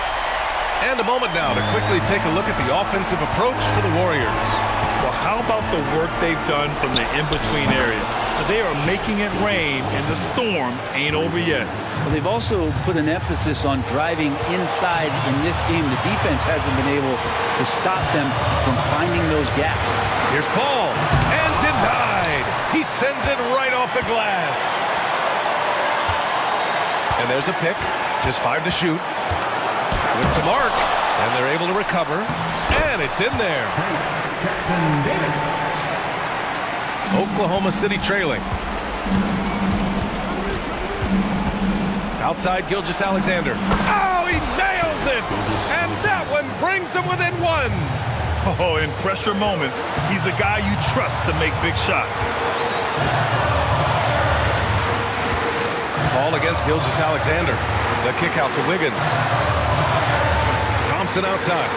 And a moment now to quickly take a look at the offensive approach for the Warriors. Well, how about the work they've done from the in-between area? They are making it rain, and the storm ain't over yet. Well, they've also put an emphasis on driving inside in this game. The defense hasn't been able to stop them from finding those gaps. Here's Paul, and denied. He sends it right off the glass. And there's a pick, just 5 to shoot. With some arc, and they're able to recover, and it's in there. Oklahoma City trailing. Outside Gilgeous-Alexander. Oh, he nails it! And that one brings him within 1. Oh, in pressure moments, he's a guy you trust to make big shots. Ball against Gilgeous-Alexander. The kick out to Wiggins. Thompson outside.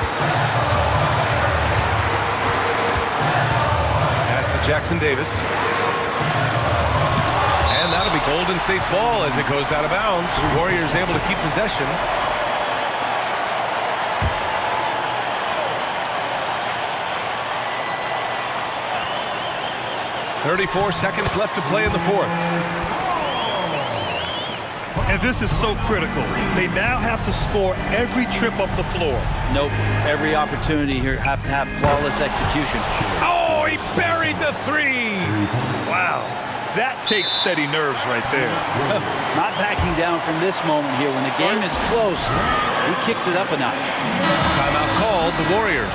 Pass to Jackson Davis. And that'll be Golden State's ball as it goes out of bounds. The Warriors able to keep possession. .34 seconds left to play in the fourth. And this is so critical. They now have to score every trip up the floor. Nope. Every opportunity here have to have flawless execution. Oh, he buried the 3. Wow. That takes steady nerves right there. Not backing down from this moment here. When the game is close, he kicks it up a notch. Timeout called, the Warriors.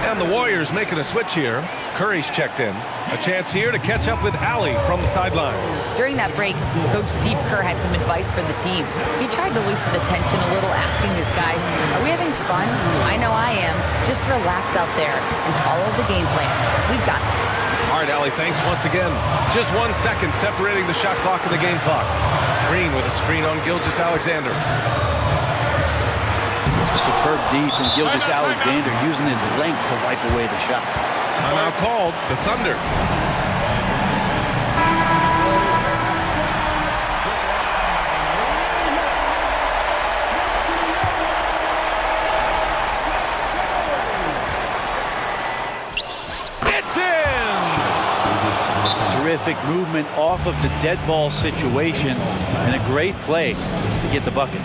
And the Warriors making a switch here. Curry's checked in. A chance here to catch up with Allie from the sideline. During that break, Coach Steve Kerr had some advice for the team. He tried to loosen the tension a little, asking his guys, are we having fun? I know I am. Just relax out there and follow the game plan. We've got this. All right, Allie, thanks once again. Just 1 second separating the shot clock and the game clock. Green with a screen on Gilgeous-Alexander. Superb D from Gilgeous-Alexander, using his length to wipe away the shot. Timeout called, the Thunder. It's in! Terrific movement off of the dead ball situation, and a great play to get the bucket.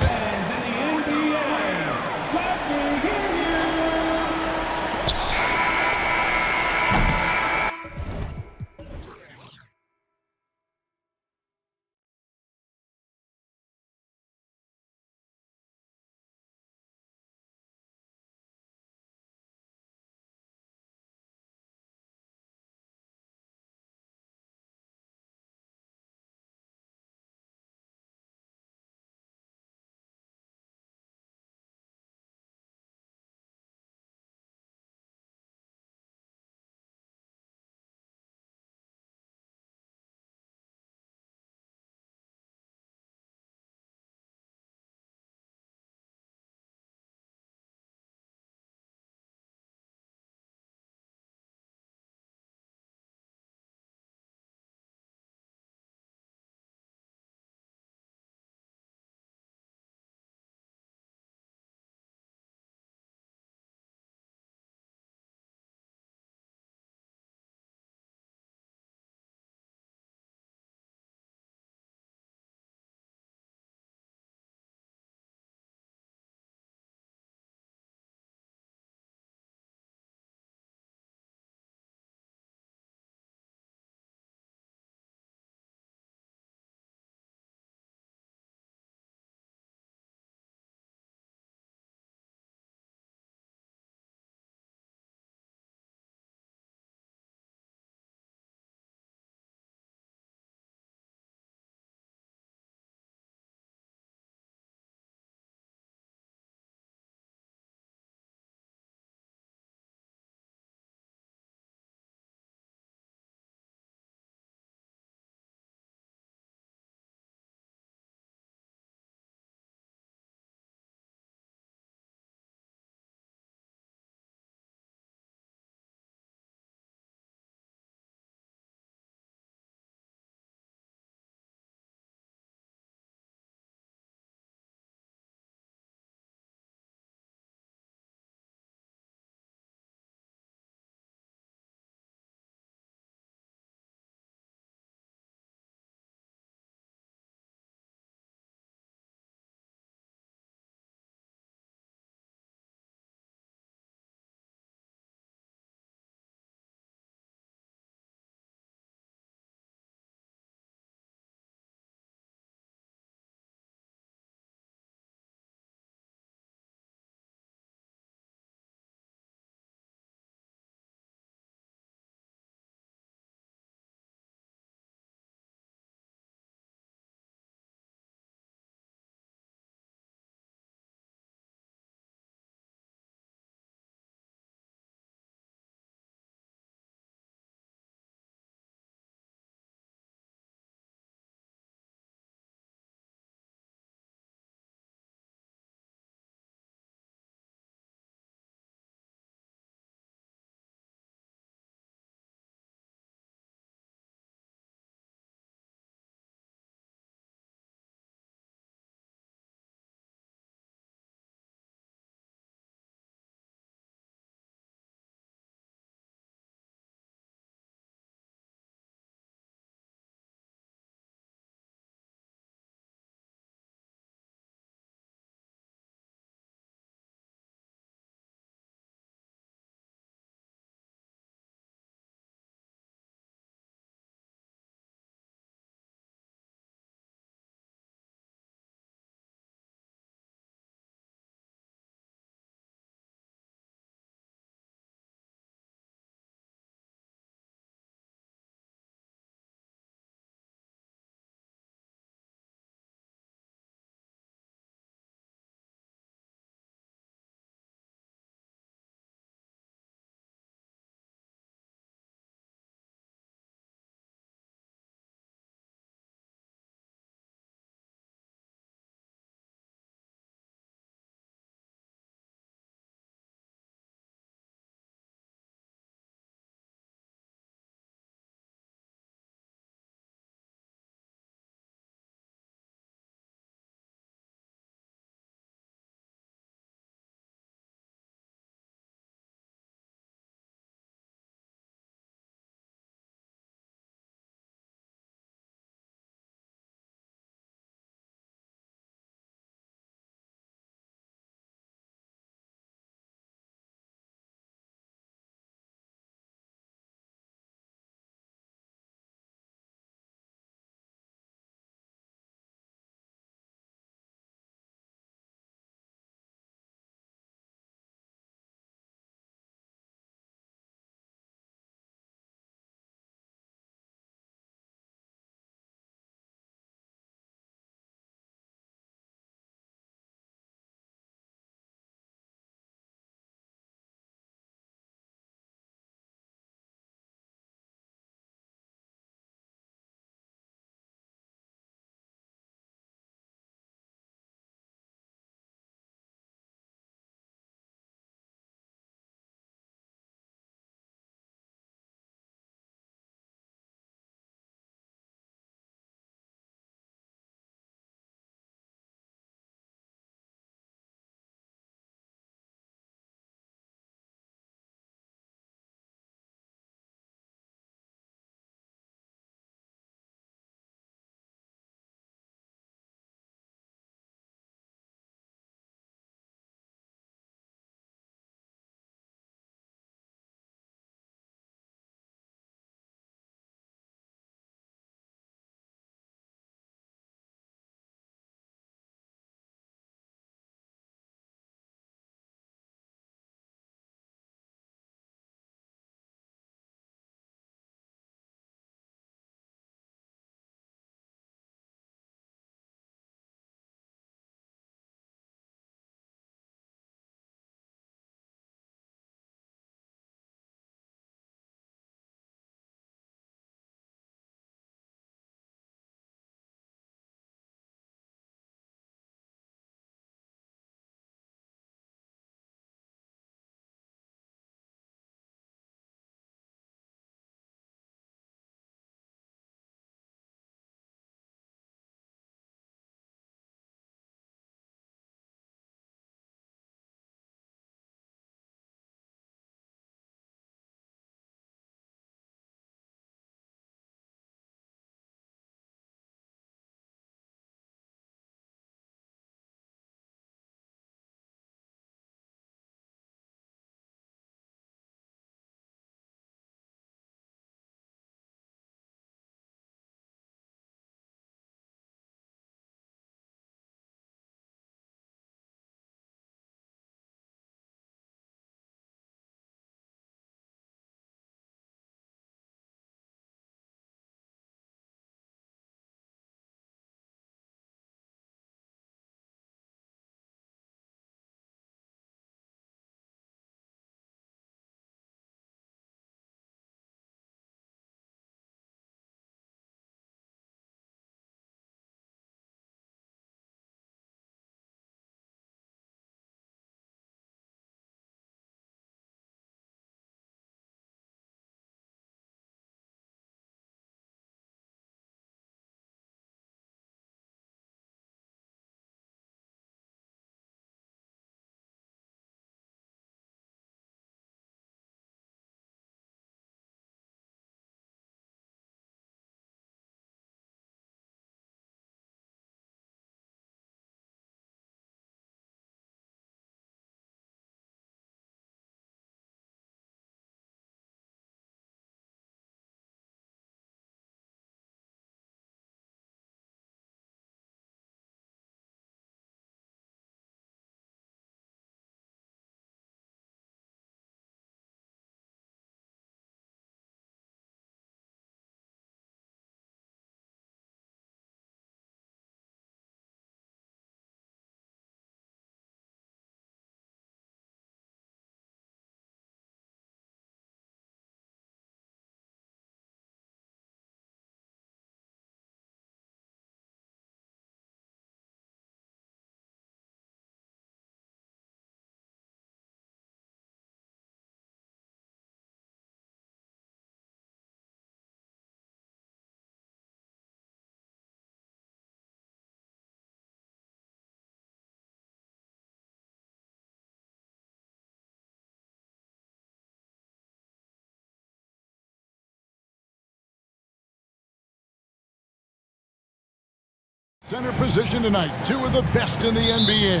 Center position tonight, two of the best in the NBA.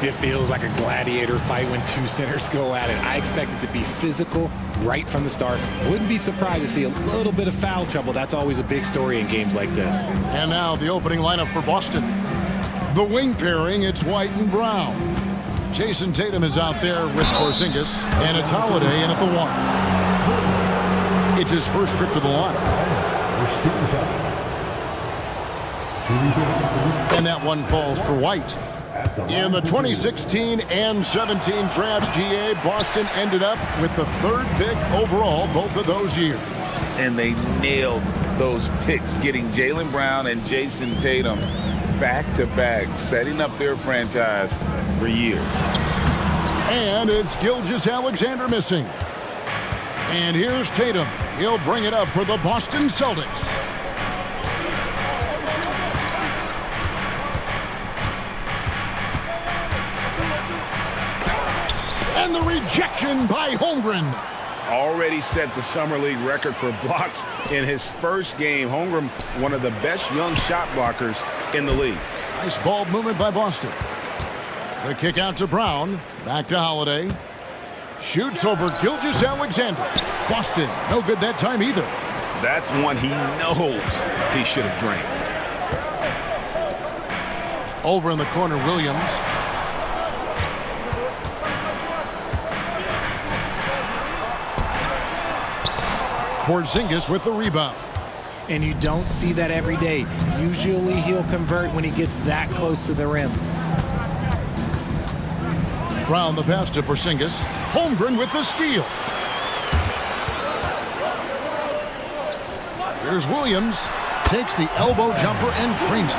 It feels like a gladiator fight when two centers go at it. I expect it to be physical right from the start. Wouldn't be surprised to see a little bit of foul trouble. That's always a big story in games like this. And now the opening lineup for Boston. The wing pairing, it's White and Brown. Jason Tatum is out there with Porzingis, and it's Holiday in at the 1. It's his first trip to the line. And that one falls for White. In the 2016 and 17 drafts, GA, Boston ended up with the 3rd pick overall both of those years. And they nailed those picks, getting Jaylen Brown and Jason Tatum back-to-back, setting up their franchise for years. And it's Gilgeous-Alexander missing. And here's Tatum. He'll bring it up for the Boston Celtics. And the rejection by Holmgren. Already set the Summer League record for blocks in his first game. Holmgren, one of the best young shot blockers in the league. Nice ball movement by Boston. The kick out to Brown. Back to Holiday. Shoots over Gilgeous-Alexander. Boston, no good that time either. That's one he knows he should have drained. Over in the corner, Williams. Porzingis with the rebound. And you don't see that every day. Usually he'll convert when he gets that close to the rim. Brown the pass to Porzingis. Holmgren with the steal. Here's Williams. Takes the elbow jumper and drains it.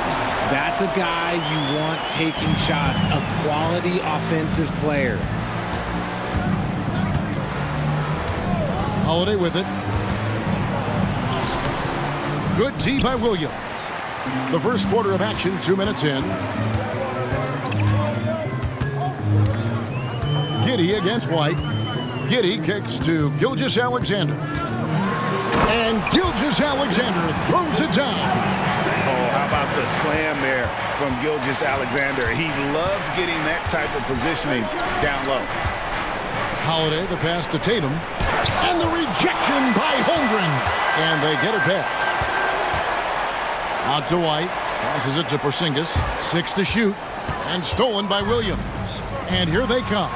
That's a guy you want taking shots. A quality offensive player. Holiday with it. Good tee by Williams. The first quarter of action, 2 minutes in. Giddey against White. Giddey kicks to Gilgeous-Alexander. And Gilgeous-Alexander throws it down. Oh, how about the slam there from Gilgeous-Alexander? He loves getting that type of positioning down low. Holiday, the pass to Tatum. And the rejection by Holmgren. And they get it back. Out to White. Passes it to Porzingis. 6 to shoot. And stolen by Williams. And here they come.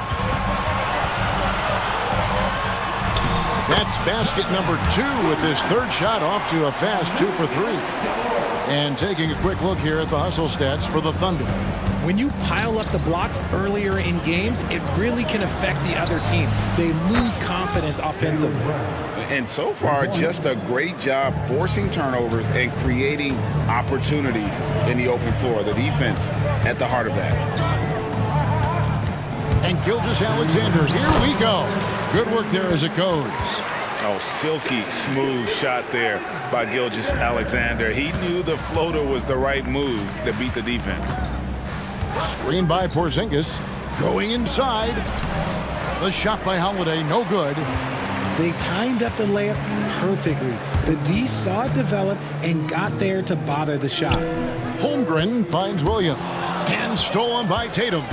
That's basket number 2 with his 3rd shot off to a fast 2 for 3. And taking a quick look here at the hustle stats for the Thunder. When you pile up the blocks earlier in games, it really can affect the other team. They lose confidence offensively. And so far, just a great job forcing turnovers and creating opportunities in the open floor. The defense at the heart of that. And Gilgeous-Alexander, here we go. Good work there as it goes. Oh, silky smooth shot there by Gilgeous-Alexander. He knew the floater was the right move to beat the defense. Screen by Porzingis. Going inside. The shot by Holiday, no good. They timed up the layup perfectly. The D saw it develop and got there to bother the shot. Holmgren finds Williams. And stolen by Tatum.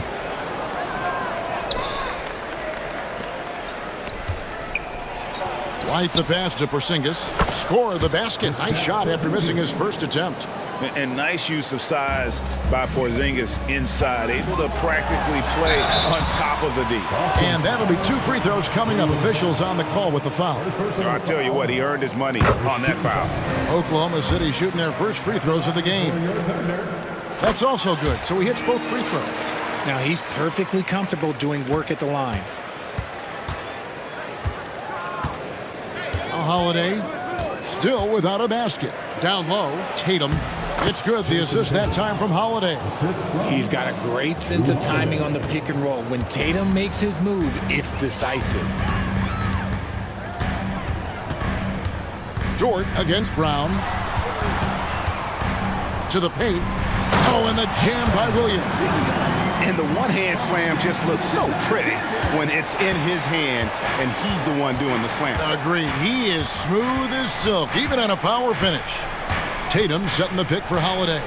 White the pass to Porzingis. Score the basket. Nice shot after missing his first attempt. And nice use of size by Porzingis inside. Able to practically play on top of the D. And that'll be 2 free throws coming up. Officials on the call with the foul. I'll tell you what, he earned his money on that foul. Oklahoma City shooting their first free throws of the game. That's also good. So he hits both free throws. Now he's perfectly comfortable doing work at the line. Holiday still without a basket. Down low, Tatum. It's good. The assist that time from Holiday. He's got a great sense of timing on the pick and roll. When Tatum makes his move, it's decisive. Dort against Brown. To the paint. Oh, and the jam by Williams. And the one-hand slam just looks so pretty when it's in his hand and he's the one doing the slam. Agreed. He is smooth as silk, even on a power finish. Tatum setting the pick for Holiday.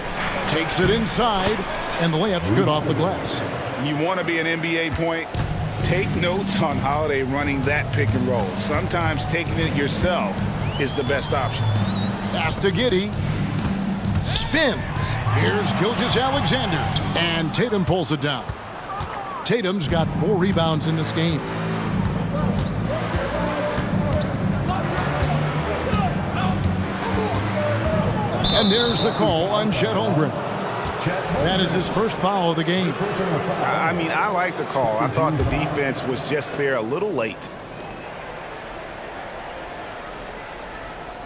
Takes it inside, and the layup's good off the glass. You want to be an NBA point? Take notes on Holiday running that pick and roll. Sometimes taking it yourself is the best option. Pass to Giddey. Spins. Here's Gilgeous-Alexander. And Tatum pulls it down. Tatum's got 4 rebounds in this game. And there's the call on Chet Holmgren. That is his first foul of the game. I mean, I like the call. I thought the defense was just there a little late.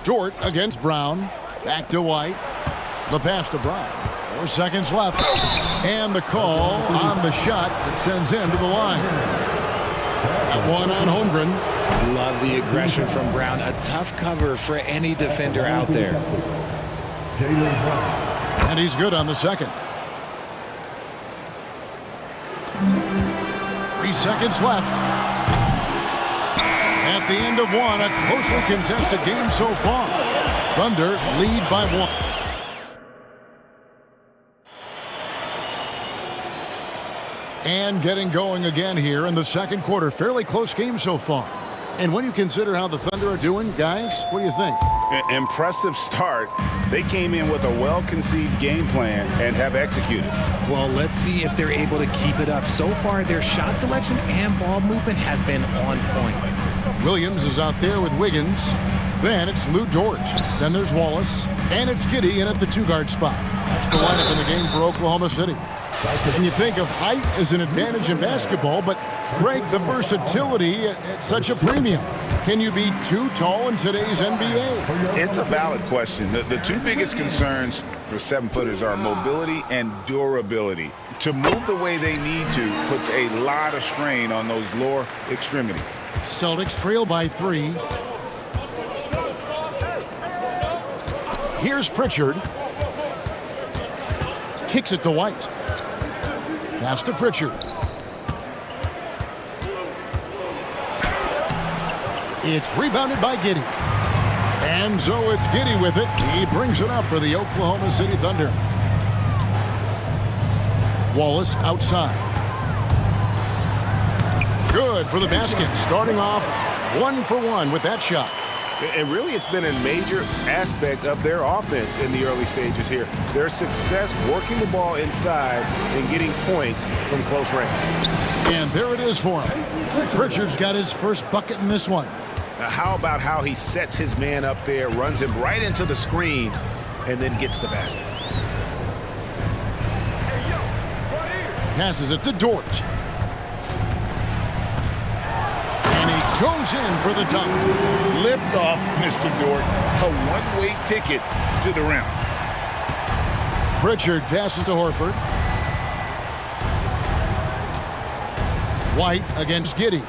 Dort against Brown. Back to White. The pass to Brown. 4 seconds left. And the call on the shot that sends him to the line. That one on Holmgren. Love the aggression from Brown. A tough cover for any defender out there. And he's good on the second. 3 seconds left. At the end of one, a closely contested game so far. Thunder lead by 1. And getting going again here in the second quarter. Fairly close game so far. And when you consider how the Thunder are doing, guys, what do you think? Impressive start. They came in with a well-conceived game plan and have executed. Well, let's see if they're able to keep it up. So far, their shot selection and ball movement has been on point. Williams is out there with Wiggins. Then it's Lou Dort. Then there's Wallace. And it's Giddey in at the 2-guard spot. That's the lineup in the game for Oklahoma City. And you think of height as an advantage in basketball, but Greg, the versatility at such a premium. Can you be too tall in today's NBA? It's a valid question. The 2 biggest concerns for 7-footers are mobility and durability. To move the way they need to puts a lot of strain on those lower extremities. Celtics trail by 3. Here's Pritchard. Kicks it to White. Pass to Pritchard. It's rebounded by Giddey. And so it's Giddey with it. He brings it up for the Oklahoma City Thunder. Wallace outside. Good for the basket. Starting off 1 for 1 with that shot. And really, it's been a major aspect of their offense in the early stages here. Their success working the ball inside and getting points from close range. And there it is for him. Pritchard's got his first bucket in this one. Now, how about how he sets his man up there, runs him right into the screen, and then gets the basket. Passes it to Dort. And he goes in for the dunk. Lift off, Mr. Dort. A one-way ticket to the rim. Pritchard passes to Horford. White against Giddey.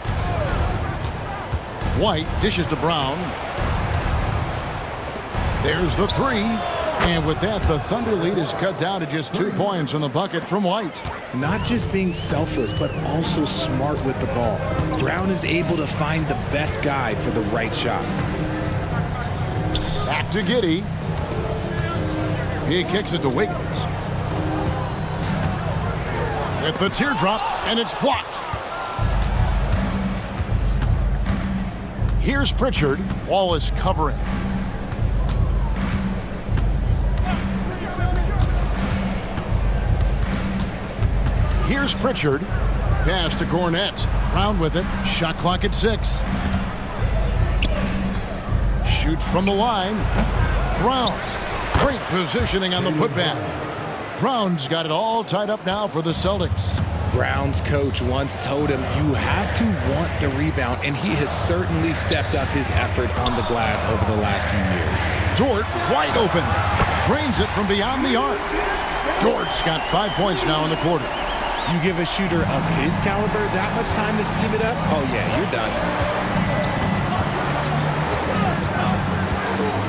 White dishes to Brown. There's the 3. And with that, the Thunder lead is cut down to just 2 points on the bucket from White. Not just being selfless, but also smart with the ball. Brown is able to find the best guy for the right shot. Back to Giddey. He kicks it to Wiggins. With the teardrop, and it's blocked. Here's Pritchard. Wallace covering. Here's Pritchard. Pass to Cornette. Brown with it. Shot clock at 6. Shoots from the line. Brown. Great positioning on the putback. Brown's got it all tied up now for the Celtics. Brown's coach once told him, you have to want the rebound, and he has certainly stepped up his effort on the glass over the last few years. Dort wide open. Drains it from beyond the arc. Dort's got 5 points now in the quarter. You give a shooter of his caliber that much time to seam it up? Oh, yeah, you're done.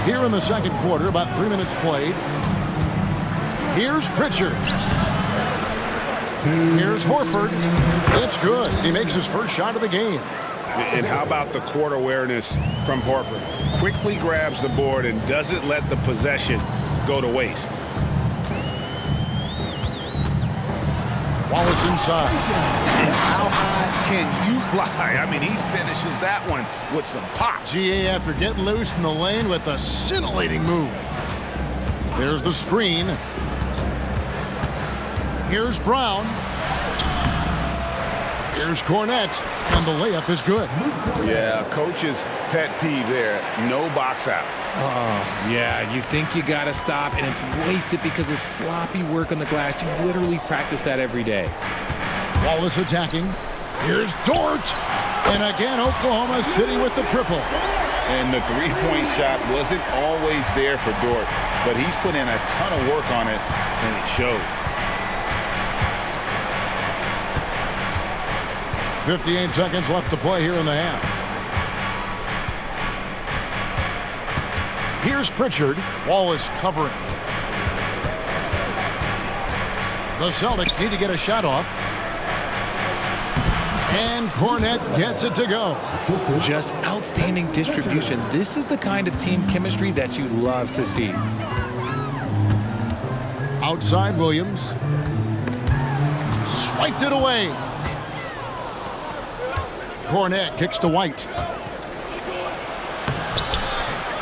Here in the second quarter, about 3 minutes played. Here's Pritchard. Here's Horford. It's good. He makes his first shot of the game. And how about the court awareness from Horford? Quickly grabs the board and doesn't let the possession go to waste. Wallace inside. And how high can you fly? I mean, he finishes that one with some pop. GA after getting loose in the lane with a scintillating move. There's the screen. Here's Brown. Here's Cornette, and the layup is good. Yeah, coach's pet peeve there, no box out. Oh, yeah, you think you got to stop, and it's wasted because of sloppy work on the glass. You literally practice that every day. Wallace attacking. Here's Dort. And again, Oklahoma City with the triple. And the three-point shot wasn't always there for Dort, but he's put in a ton of work on it, and it shows. 58 seconds left to play here in the half. Here's Pritchard. Wallace covering. The Celtics need to get a shot off. And Cornette gets it to go. Just outstanding distribution. This is the kind of team chemistry that you love to see. Outside Williams. Swiped it away. Cornette kicks to White.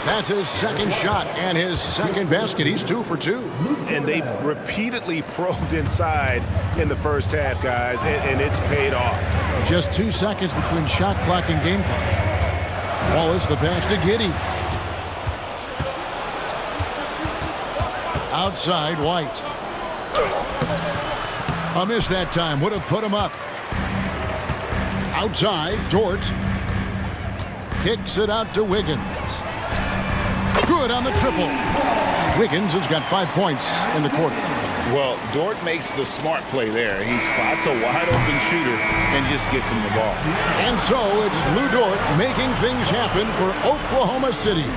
That's his second shot and his second basket. He's 2 for 2. And they've repeatedly probed inside in the first half, guys, and it's paid off. Just 2 seconds between shot clock and game clock. Wallace the pass to Giddey. Outside White. A miss that time. Would have put him up. Outside, Dort kicks it out to Wiggins. Good on the triple. Wiggins has got 5 points in the quarter. Well, Dort makes the smart play there. He spots a wide-open shooter and just gets him the ball. And so it's Lou Dort making things happen for Oklahoma City.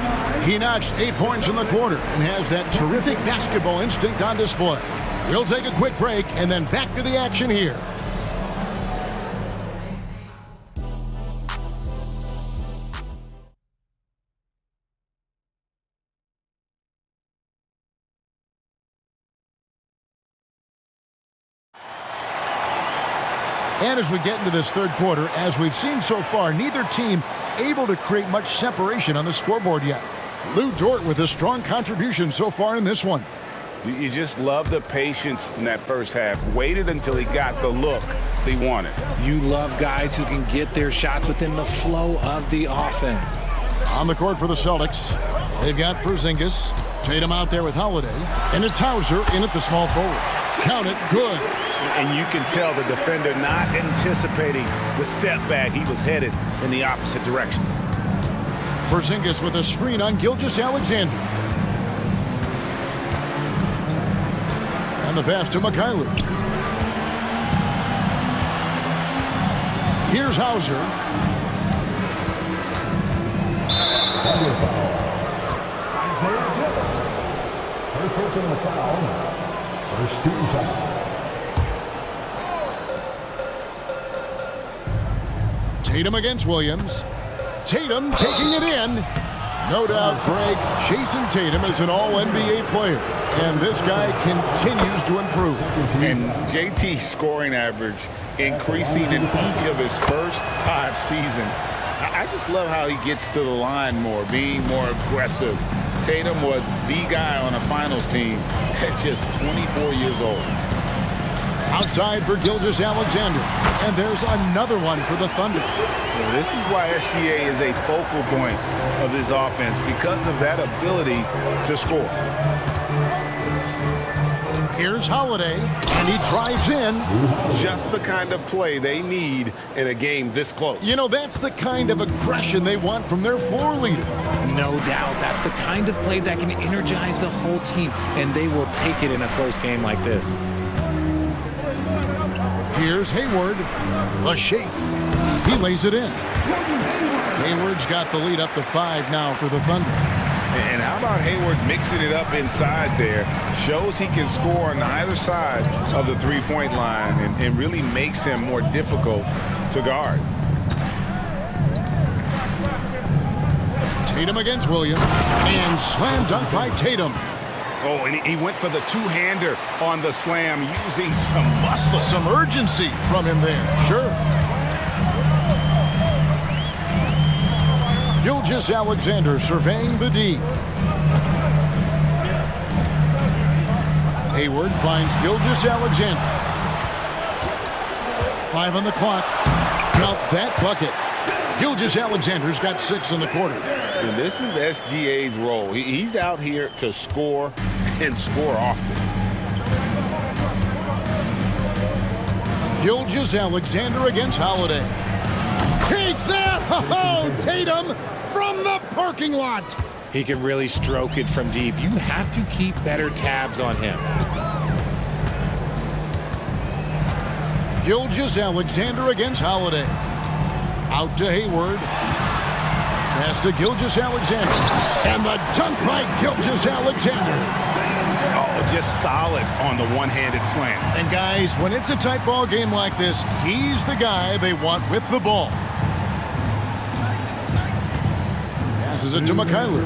He notched 8 points in the quarter and has that terrific basketball instinct on display. We'll take a quick break and then back to the action here. And as we get into this third quarter, as we've seen so far, neither team able to create much separation on the scoreboard yet. Lou Dort with a strong contribution so far in this one. You just love the patience in that first half. Waited until he got the look he wanted. You love guys who can get their shots within the flow of the offense. On the court for the Celtics, they've got Porzingis. Tatum out there with Holiday. And it's Hauser in at the small forward. Count it, good. And you can tell the defender not anticipating the step back. He was headed in the opposite direction. Porzingis with a screen on Gilgeous-Alexander. And the pass to Mikhailuk. Here's Hauser. First personal foul. First team foul. Tatum against Williams. Tatum taking it in. No doubt, Craig, Jason Tatum is an all-NBA player. And this guy continues to improve. And JT's scoring average increasing in each of his first 5 seasons. I just love how he gets to the line more, being more aggressive. Tatum was the guy on a finals team at just 24 years old. Outside for Gilgeous-Alexander. And there's another one for the Thunder. Well, this is why SGA is a focal point of this offense, because of that ability to score. Here's Holiday, and he drives in. Just the kind of play they need in a game this close. You know, that's the kind of aggression they want from their floor leader. No doubt. That's the kind of play that can energize the whole team, and they will take it in a close game like this. Here's Hayward. A shake. He lays it in. Hayward's got the lead up to 5 now for the Thunder. And how about Hayward mixing it up inside there? Shows he can score on either side of the three-point line and really makes him more difficult to guard. Tatum against Williams. And slam dunk by Tatum. Oh, and he went for the two-hander on the slam using some muscle. Some urgency from him there. Sure. Gilgeous-Alexander surveying the D. Hayward finds Gilgeous-Alexander. 5 on the clock. Got that bucket. Gilgeous-Alexander's got 6 in the quarter. And this is SGA's role. He's out here to score and score often. Gilgeous-Alexander against Holiday. Take that! Oh, Tatum from the parking lot. He can really stroke it from deep. You have to keep better tabs on him. Gilgeous-Alexander against Holiday. Out to Hayward. Pass to Gilgeous-Alexander. And the dunk by Gilgeous-Alexander. Oh, just solid on the one-handed slam. And guys, when it's a tight ball game like this, he's the guy they want with the ball. Passes it to Mikhailuk.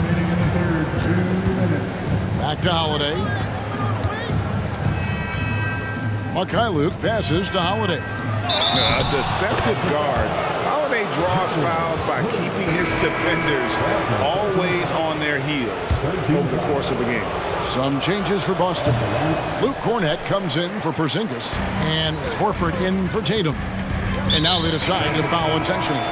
Back to Holiday. Mikhailuk passes to Holiday. A deceptive guard. Holiday draws fouls by keeping his defenders always on their heels over the course of the game. Some changes for Boston. Luke Cornett comes in for Porzingis, and it's Horford in for Tatum. And now they decide to foul intentionally.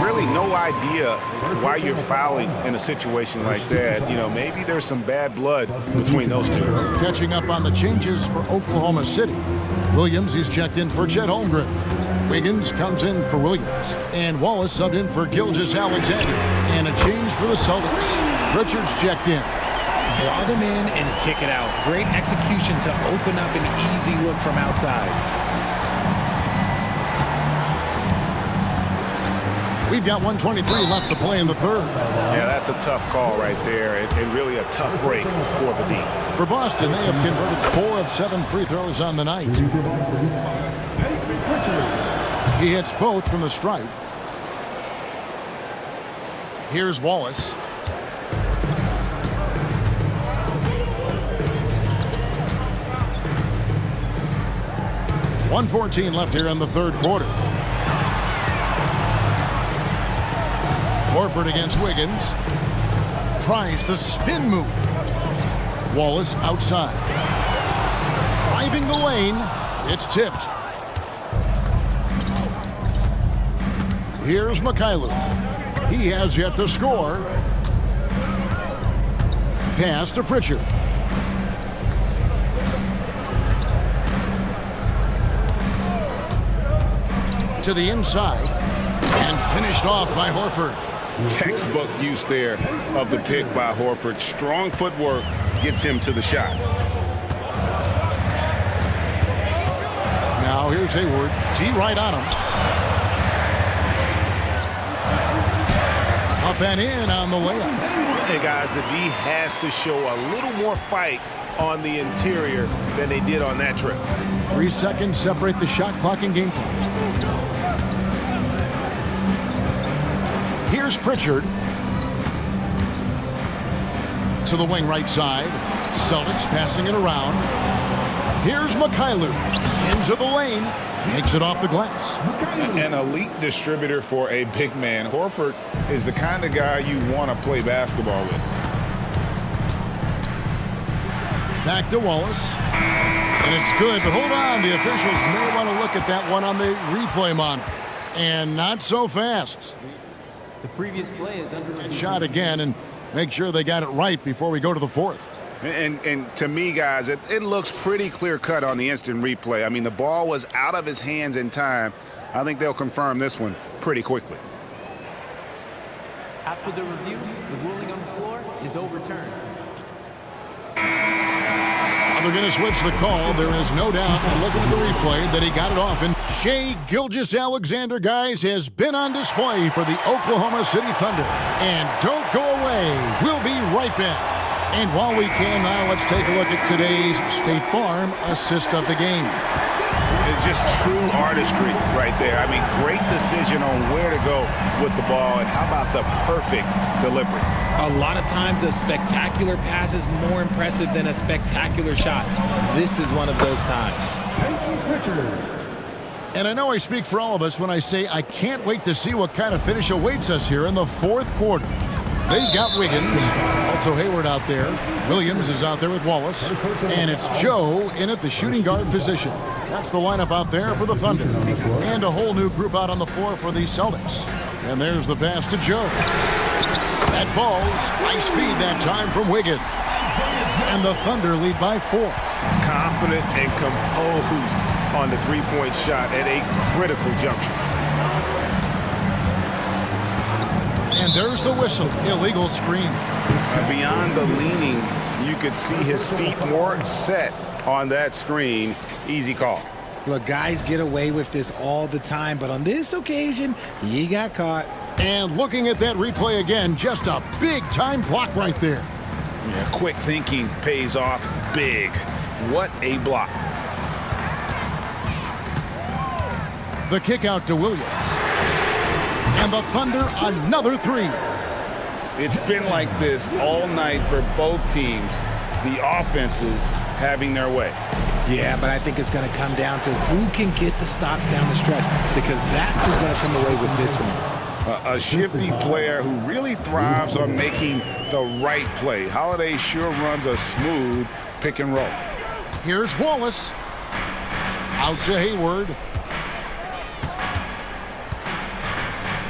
Really no idea why you're fouling in a situation like that. You know, maybe there's some bad blood between those two. Catching up on the changes for Oklahoma City. Williams, he's checked in for Chet Holmgren. Wiggins comes in for Williams. And Wallace subbed in for Gilgeous-Alexander. And a change for the Celtics. Richards checked in. Draw them in and kick it out. Great execution to open up an easy look from outside. We've got 1:23 left to play in the third. Yeah, that's a tough call right there, and really a tough break for the D. For Boston, they have converted 4 of 7 free throws on the night. He hits both from the stripe. Here's Wallace. .114 left here in the third quarter. Horford against Wiggins. Tries the spin move. Wallace outside. Driving the lane. It's tipped. Here's Mikhailuk. He has yet to score. Pass to Pritchard. To the inside. And finished off by Horford. Textbook use there of the pick by Horford. Strong footwork gets him to the shot. Now here's Hayward. D right on him. Up and in on the layup. Hey guys, the D has to show a little more fight on the interior than they did on that trip. 3 seconds separate the shot clock and game clock. Here's Pritchard. To the wing right side. Celtics passing it around. Here's Mikhailuk. Into the lane. Makes it off the glass. An elite distributor for a big man. Horford is the kind of guy you want to play basketball with. Back to Wallace. And it's good, but hold on. The officials may want to look at that one on the replay monitor. And not so fast. The previous play is under shot again and make sure they got it right before we go to the fourth. And to me, guys, it looks pretty clear-cut on the instant replay. I mean, the ball was out of his hands in time. I think they'll confirm this one pretty quickly. After the review, the ruling on the floor is overturned. They're going to switch the call. There is no doubt, looking at the replay, that he got it off. And Shai Gilgeous-Alexander, guys, has been on display for the Oklahoma City Thunder. And don't go away. We'll be right back. And while we can now, let's take a look at today's State Farm assist of the game. Just true artistry right there. I mean, great decision on where to go with the ball, and how about the perfect delivery? A lot of times a spectacular pass is more impressive than a spectacular shot. This is one of those times. And I know I speak for all of us when I say I can't wait to see what kind of finish awaits us here in the fourth quarter. They've got Wiggins, also Hayward out there. Williams is out there with Wallace. And it's Joe in at the shooting guard position. That's the lineup out there for the Thunder. And a whole new group out on the floor for the Celtics. And there's the pass to Joe. That ball's nice feed that time from Wiggins. And the Thunder lead by 4. Confident and composed on the three-point shot at a critical juncture. And there's the whistle. Illegal screen. Beyond the leaning, you could see his feet weren't set on that screen. Easy call. Look, guys get away with this all the time, but on this occasion, he got caught. And looking at that replay again, just a big-time block right there. Yeah, quick thinking pays off big. What a block. The kick out to Williams. And the Thunder, another 3. It's been like this all night for both teams. The offenses having their way. Yeah, but I think it's going to come down to who can get the stops down the stretch, because that's who's going to come away with this one. A shifty player who really thrives on making the right play. Holiday sure runs a smooth pick and roll. Here's Wallace. Out to Hayward.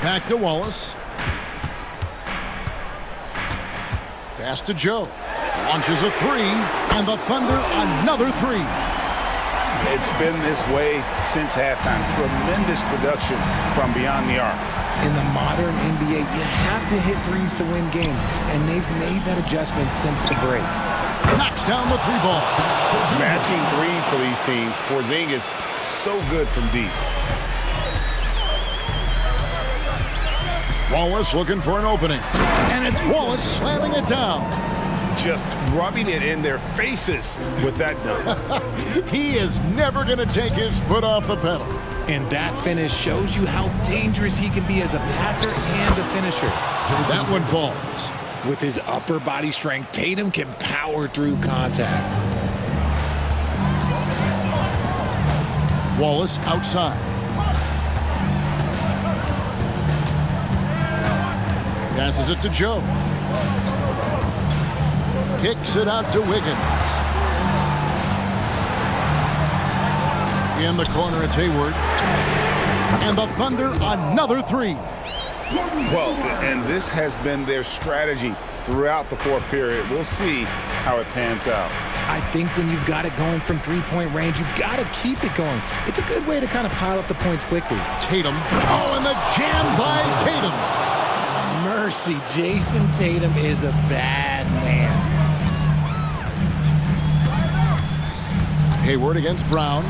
Back to Wallace. Pass to Joe. Launches a 3, and the Thunder another 3. It's been this way since halftime. Tremendous production from beyond the arc. In the modern NBA, you have to hit threes to win games, and they've made that adjustment since the break. Knocks down the 3-ball. Matching threes for these teams. Porzingis so good from deep. Wallace looking for an opening. And it's Wallace slamming it down. Just rubbing it in their faces with that dunk. He is never going to take his foot off the pedal. And that finish shows you how dangerous he can be as a passer and a finisher. That one falls. With his upper body strength, Tatum can power through contact. Wallace outside. Passes it to Joe. Kicks it out to Wiggins. In the corner, it's Hayward. And the Thunder, another 3. Well, and this has been their strategy throughout the fourth period. We'll see how it pans out. I think when you've got it going from three-point range, you've got to keep it going. It's a good way to kind of pile up the points quickly. Tatum. Oh, and the jam by Tatum. Mercy, Jason Tatum is a bad man. Hayward against Brown.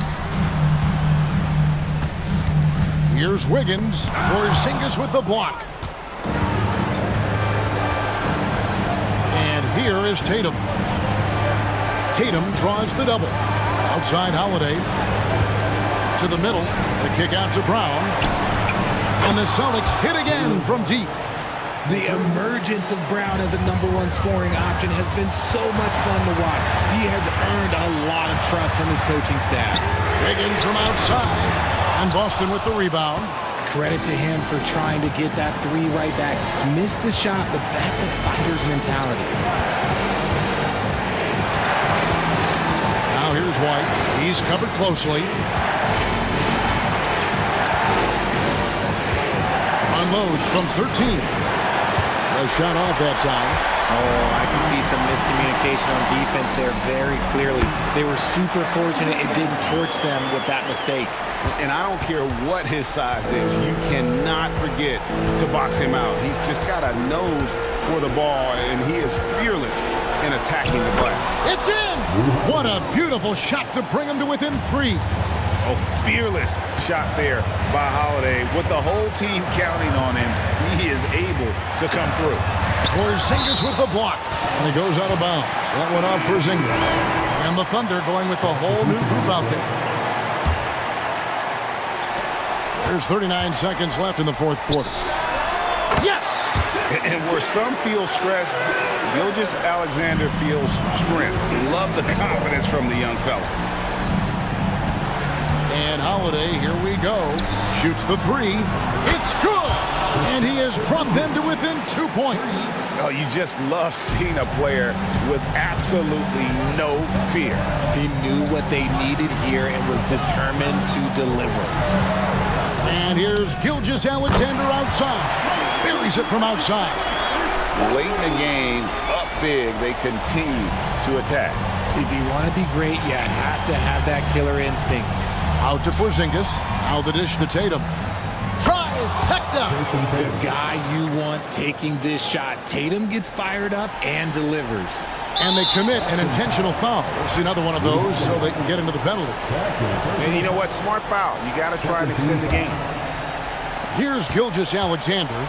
Here's Wiggins. Porzingis with the block. And here is Tatum. Tatum draws the double. Outside Holiday. To the middle. The kick out to Brown. And the Celtics hit again from deep. The emergence of Brown as a #1 scoring option has been so much fun to watch. He has earned a lot of trust from his coaching staff. Wiggins from outside, and Boston with the rebound. Credit to him for trying to get that 3 right back. Missed the shot, but that's a fighter's mentality. Now here's White. He's covered closely. Unloads from 13. A shot off that time. Oh, I can see some miscommunication on defense there very clearly. They were super fortunate it didn't torch them with that mistake. And I don't care what his size is, you cannot forget to box him out. He's just got a nose for the ball, and he is fearless in attacking the glass. It's in! What a beautiful shot to bring him to within 3. A fearless shot there by Holiday. With the whole team counting on him, he is able to come through. Porzingis with the block. And he goes out of bounds. That went off Porzingis. And the Thunder going with the whole new group out there. There's 39 seconds left in the fourth quarter. Yes! And where some feel stressed, Gilgeous-Alexander feels strength. Love the confidence from the young fella. And Holiday, here we go. Shoots the three. It's good! And he has brought them to within 2 points. Oh, you just love seeing a player with absolutely no fear. He knew what they needed here and was determined to deliver. And here's Gilgeous-Alexander outside. Buries it from outside. Late in the game, up big, they continue to attack. If you want to be great, you have to have that killer instinct. Out to Porzingis. Now the dish to Tatum. Trifecta! The guy you want taking this shot. Tatum gets fired up and delivers. And they commit an intentional foul. We'll see another one of those so they can get into the penalty. And you know what? Smart foul. You got to try and extend the game. Here's Gilgeous-Alexander.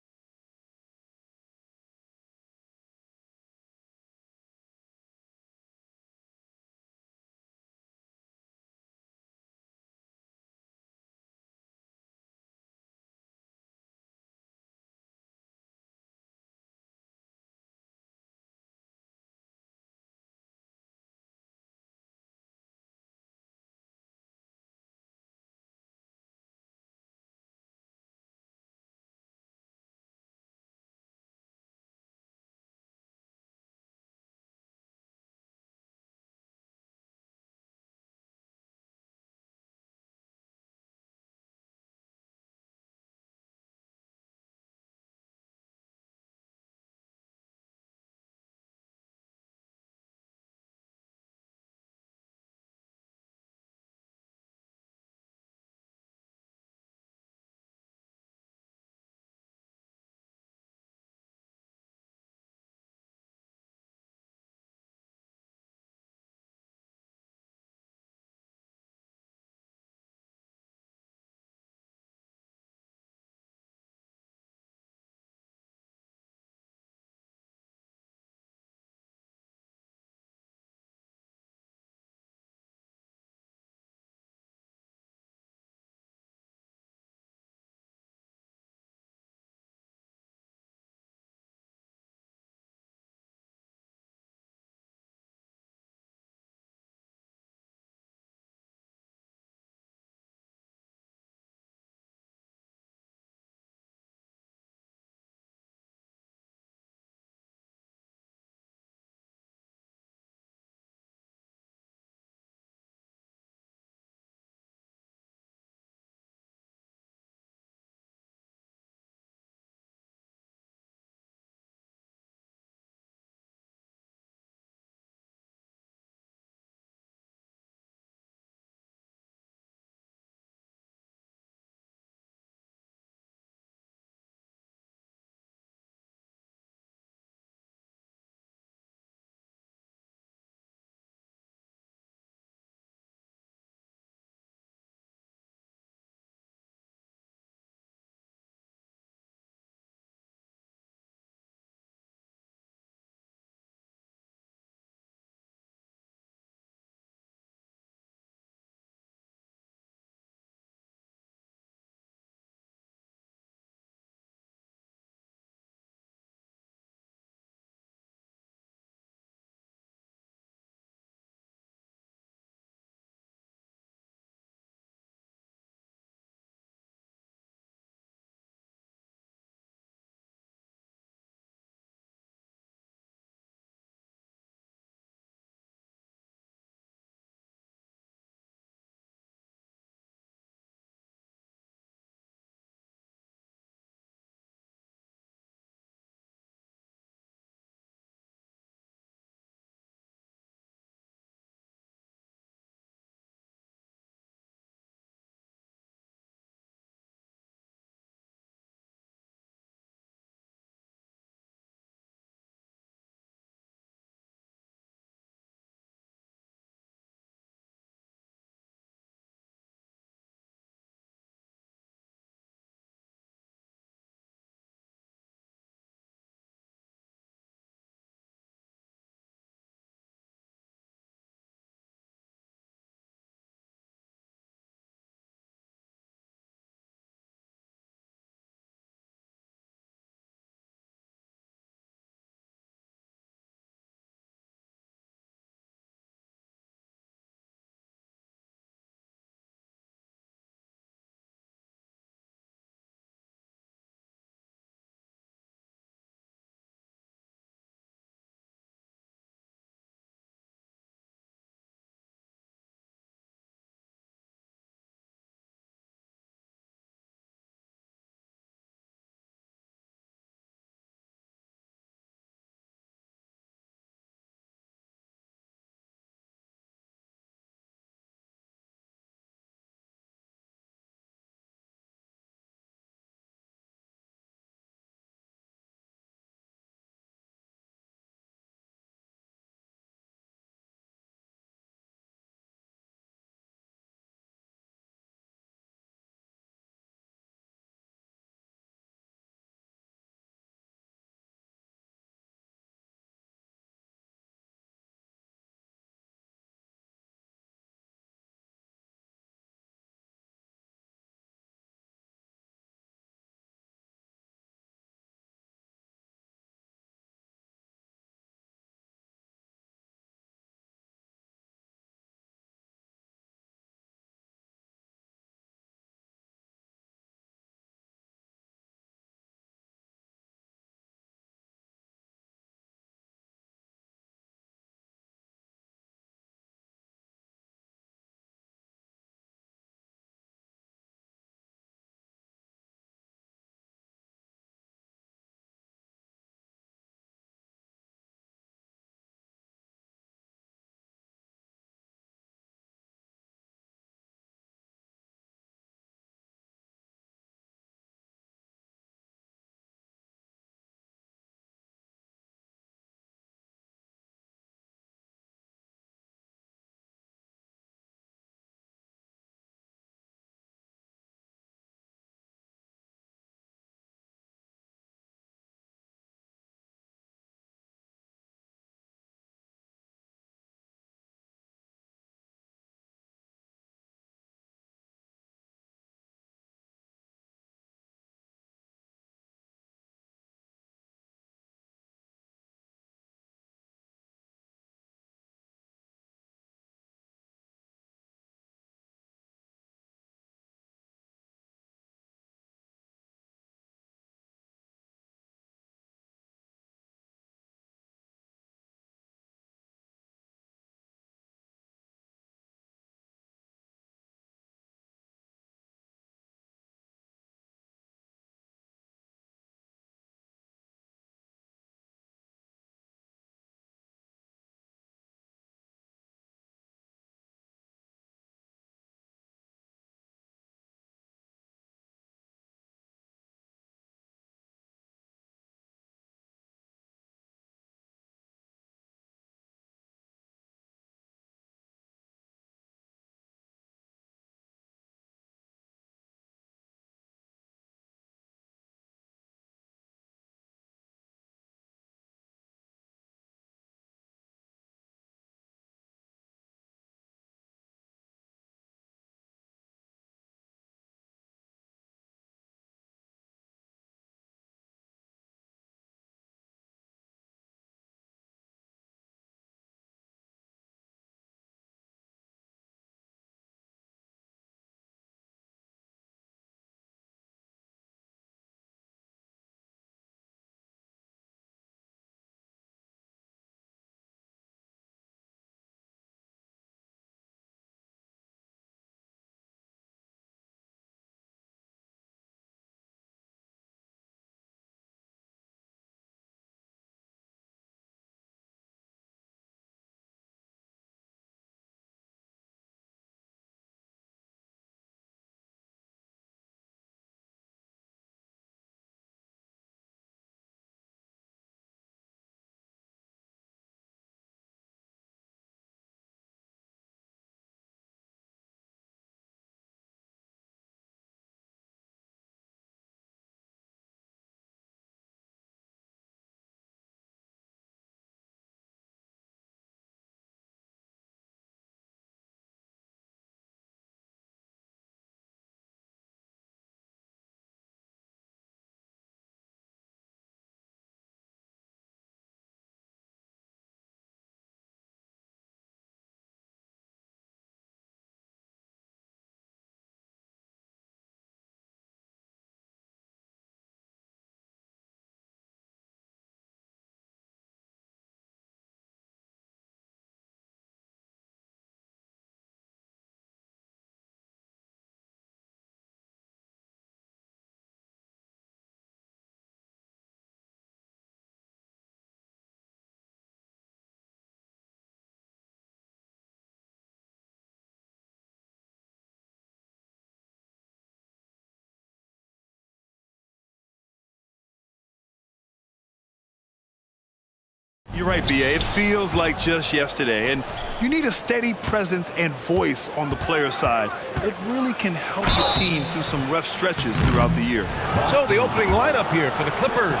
You're right, B.A. It feels like just yesterday, and you need a steady presence and voice on the player side. It really can help your team through some rough stretches throughout the year. So the opening lineup here for the Clippers.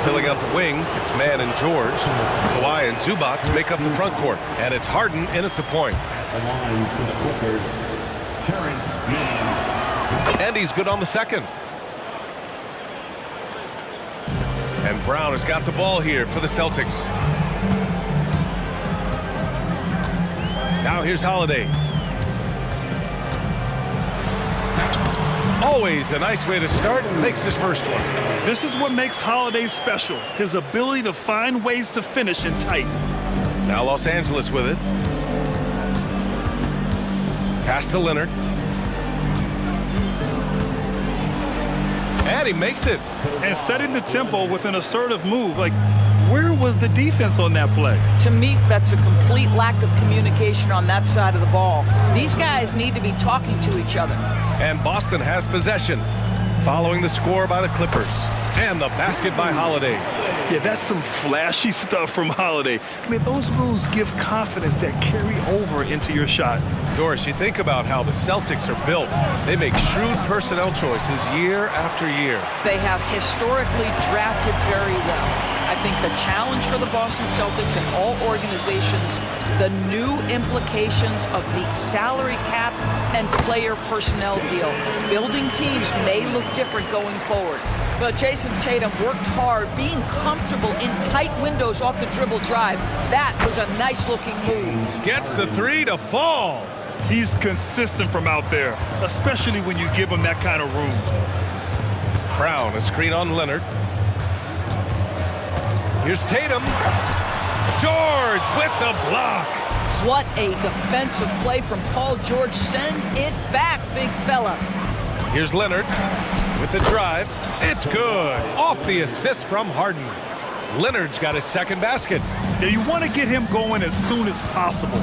Filling out the wings, it's Mann and George. Kawhi and Zubac make up the front court, and it's Harden in at the point. And he's good on the second. And Brown has got the ball here for the Celtics. Now here's Holiday. Always a nice way to start. Makes his first one. This is what makes Holiday special. His ability to find ways to finish in tight. Now Los Angeles with it. Pass to Leonard. And he makes it. And setting the tempo with an assertive move. Like, where was the defense on that play? To me, that's a complete lack of communication on that side of the ball. These guys need to be talking to each other. And Boston has possession, following the score by the Clippers. And the basket by Holiday. Yeah, that's some flashy stuff from Holiday. I mean, those moves give confidence that carry over into your shot. Doris, you think about how the Celtics are built. They make shrewd personnel choices year after year. They have historically drafted very well. I think the challenge for the Boston Celtics and all organizations, the new implications of the salary cap and player personnel deal. Building teams may look different going forward. But Jason Tatum worked hard, being comfortable in tight windows off the dribble drive. That was a nice-looking move. Gets the three to fall. He's consistent from out there, especially when you give him that kind of room. Brown, a screen on Leonard. Here's Tatum. George with the block. What a defensive play from Paul George. Send it back, big fella. Here's Leonard with the drive. It's good. Off the assist from Harden. Leonard's got his second basket. Yeah, you want to get him going as soon as possible.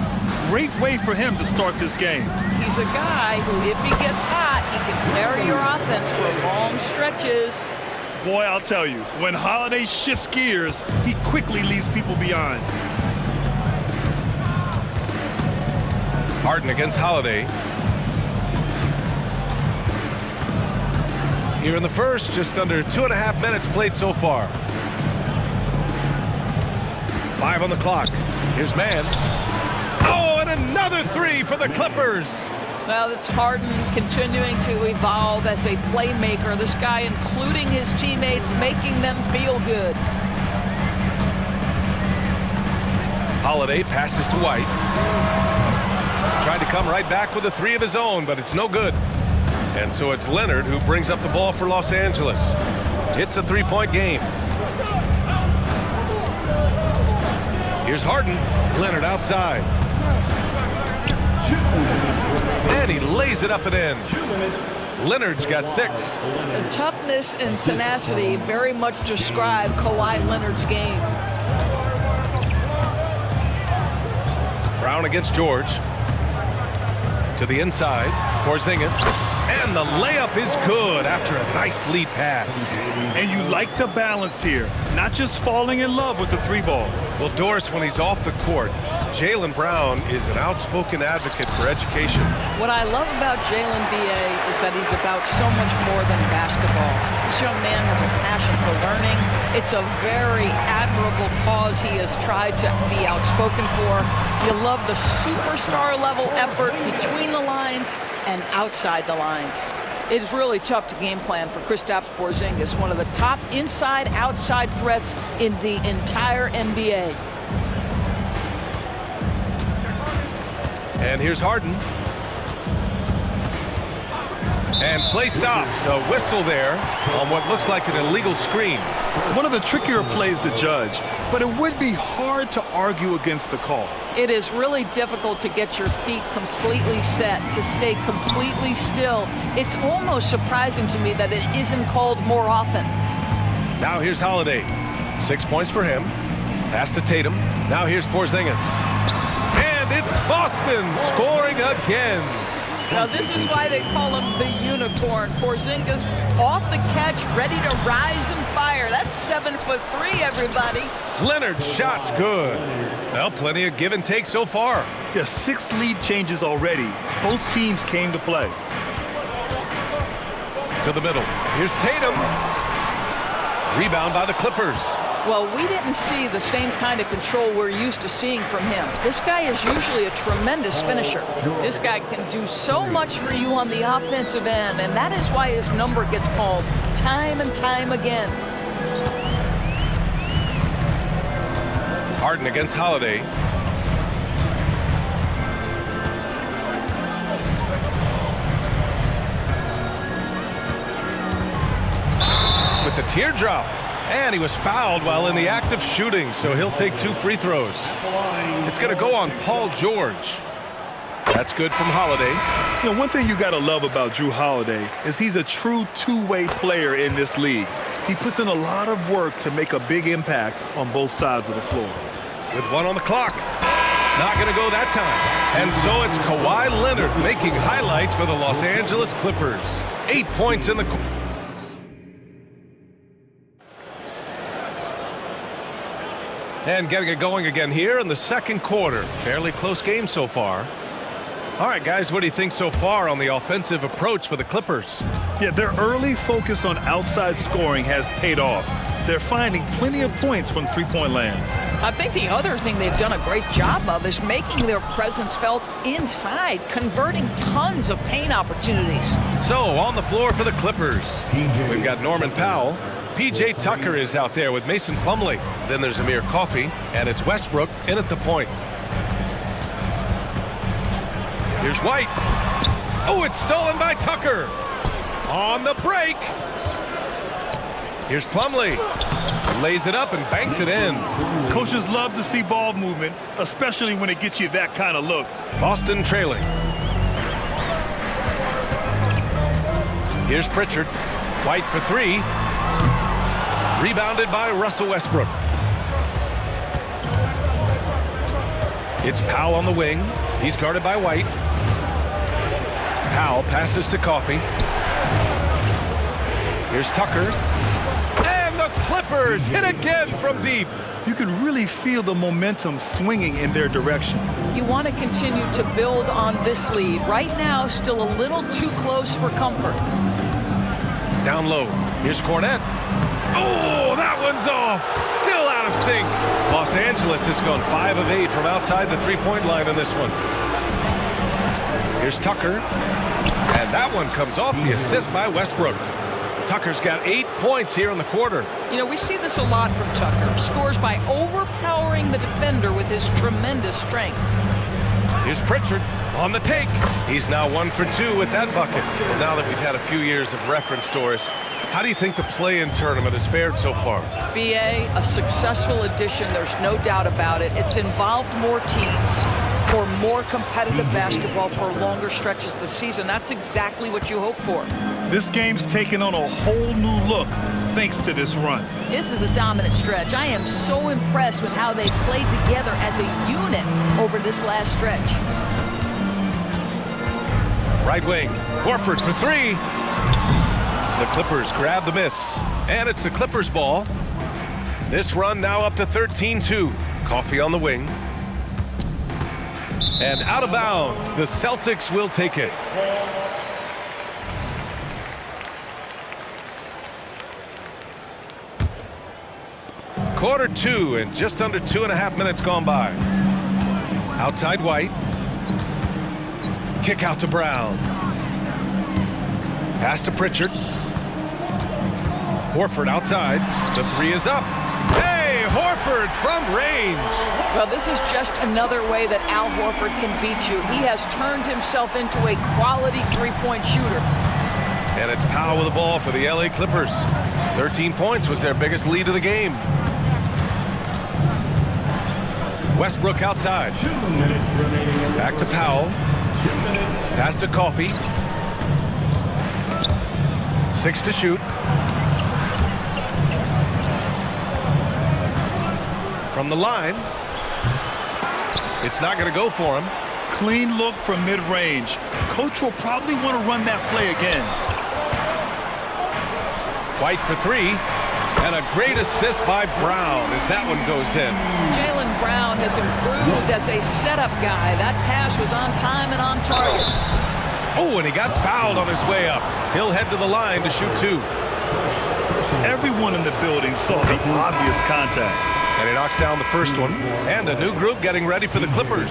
Great way for him to start this game. He's a guy who, if he gets hot, he can carry your offense for long stretches. Boy, I'll tell you, when Holiday shifts gears, he quickly leaves people behind. Harden against Holiday. Here in the first, just under 2.5 minutes played so far. 5 on the clock. Here's Mann. Oh, and another three for the Clippers. Well, it's Harden continuing to evolve as a playmaker. This guy, including his teammates, making them feel good. Holiday passes to White. Tried to come right back with a three of his own, but it's no good. And so it's Leonard who brings up the ball for Los Angeles. It's a three-point game. Here's Harden. Leonard outside. And he lays it up and in. Leonard's got 6. The toughness and tenacity very much describe Kawhi Leonard's game. Brown against George. To the inside. Porzingis. And the layup is good after a nice lead pass. And you like the balance here, not just falling in love with the three ball. Well, Doris, when he's off the court, Jaylen Brown is an outspoken advocate for education. What I love about Jaylen, B.A., is that he's about so much more than basketball. This young man has a passion for learning. It's a very admirable cause he has tried to be outspoken for. You love the superstar level effort between the lines and outside the lines. It's really tough to game plan for Kristaps Porzingis, one of the top inside-outside threats in the entire NBA. And here's Harden. And play stops. A whistle there on what looks like an illegal screen. One of the trickier plays to judge, but it would be hard to argue against the call. It is really difficult to get your feet completely set, to stay completely still. It's almost surprising to me that it isn't called more often. Now here's Holiday. 6 points for him. Pass to Tatum. Now here's Porzingis. And it's Boston scoring again. Now, this is why they call him the unicorn. Porzingis off the catch, ready to rise and fire. That's 7'3", everybody. Leonard's shot's good. Well, plenty of give and take so far. Yeah, 6 lead changes already. Both teams came to play. To the middle. Here's Tatum. Rebound by the Clippers. Well, we didn't see the same kind of control we're used to seeing from him. This guy is usually a tremendous finisher. This guy can do so much for you on the offensive end, and that is why his number gets called time and time again. Harden against Holiday. With the teardrop. And he was fouled while in the act of shooting, so he'll take 2 free throws. It's going to go on Paul George. That's good from Holiday. You know, one thing you got to love about Jrue Holiday is he's a true two-way player in this league. He puts in a lot of work to make a big impact on both sides of the floor. With 1 on the clock. Not going to go that time. And so it's Kawhi Leonard making highlights for the Los Angeles Clippers. 8 points in the quarter. And getting it going again here in the second quarter. Fairly close game so far. All right, guys, what do you think so far on the offensive approach for the Clippers? Yeah, their early focus on outside scoring has paid off. They're finding plenty of points from three-point land. I think the other thing they've done a great job of is making their presence felt inside, converting tons of paint opportunities. So, on the floor for the Clippers, we've got Norman Powell. P.J. Tucker is out there with Mason Plumlee. Then there's Amir Coffey, and it's Westbrook in at the point. Here's White. Oh, it's stolen by Tucker. On the break. Here's Plumlee. Lays it up and banks it in. Coaches love to see ball movement, especially when it gets you that kind of look. Boston trailing. Here's Pritchard. White for 3. Rebounded by Russell Westbrook. It's Powell on the wing. He's guarded by White. Powell passes to Coffey. Here's Tucker. And the Clippers hit again from deep. You can really feel the momentum swinging in their direction. You want to continue to build on this lead. Right now, still a little too close for comfort. Down low. Here's Cornette. Oh, that one's off. Still out of sync. Los Angeles has gone 5 of 8 from outside the three-point line in this one. Here's Tucker. And that one comes off the assist by Westbrook. Tucker's got 8 points here in the quarter. You know, we see this a lot from Tucker. Scores by overpowering the defender with his tremendous strength. Here's Pritchard on the take. He's now 1 for 2 with that bucket. Well, now that we've had a few years of reference, Doris, how do you think the play-in tournament has fared so far? BA, a successful addition, there's no doubt about it. It's involved more teams for more competitive basketball for longer stretches of the season. That's exactly what you hope for. This game's taken on a whole new look thanks to this run. This is a dominant stretch. I am so impressed with how they played together as a unit over this last stretch. Right wing, Horford for 3. The Clippers grab the miss, and it's the Clippers' ball. This run now up to 13-2. Coffey on the wing. And out of bounds, the Celtics will take it. Quarter 2 and just under 2.5 minutes gone by. Outside White. Kick out to Brown. Pass to Pritchard. Horford outside. The 3 is up. Hey, Horford from range. Well, this is just another way that Al Horford can beat you. He has turned himself into a quality three-point shooter. And it's Powell with the ball for the LA Clippers. 13 points was their biggest lead of the game. Westbrook outside. Back to Powell. Pass to Coffey. 6 to shoot. From the line. It's not going to go for him. Clean look from mid-range. Coach will probably want to run that play again. White for three. And a great assist by Brown as that one goes in. Jaylen Brown has improved as a setup guy. That pass was on time and on target. Oh, and he got fouled on his way up. He'll head to the line to shoot two. Everyone in the building saw the obvious contact. And he knocks down the first one. And a new group getting ready for the Clippers.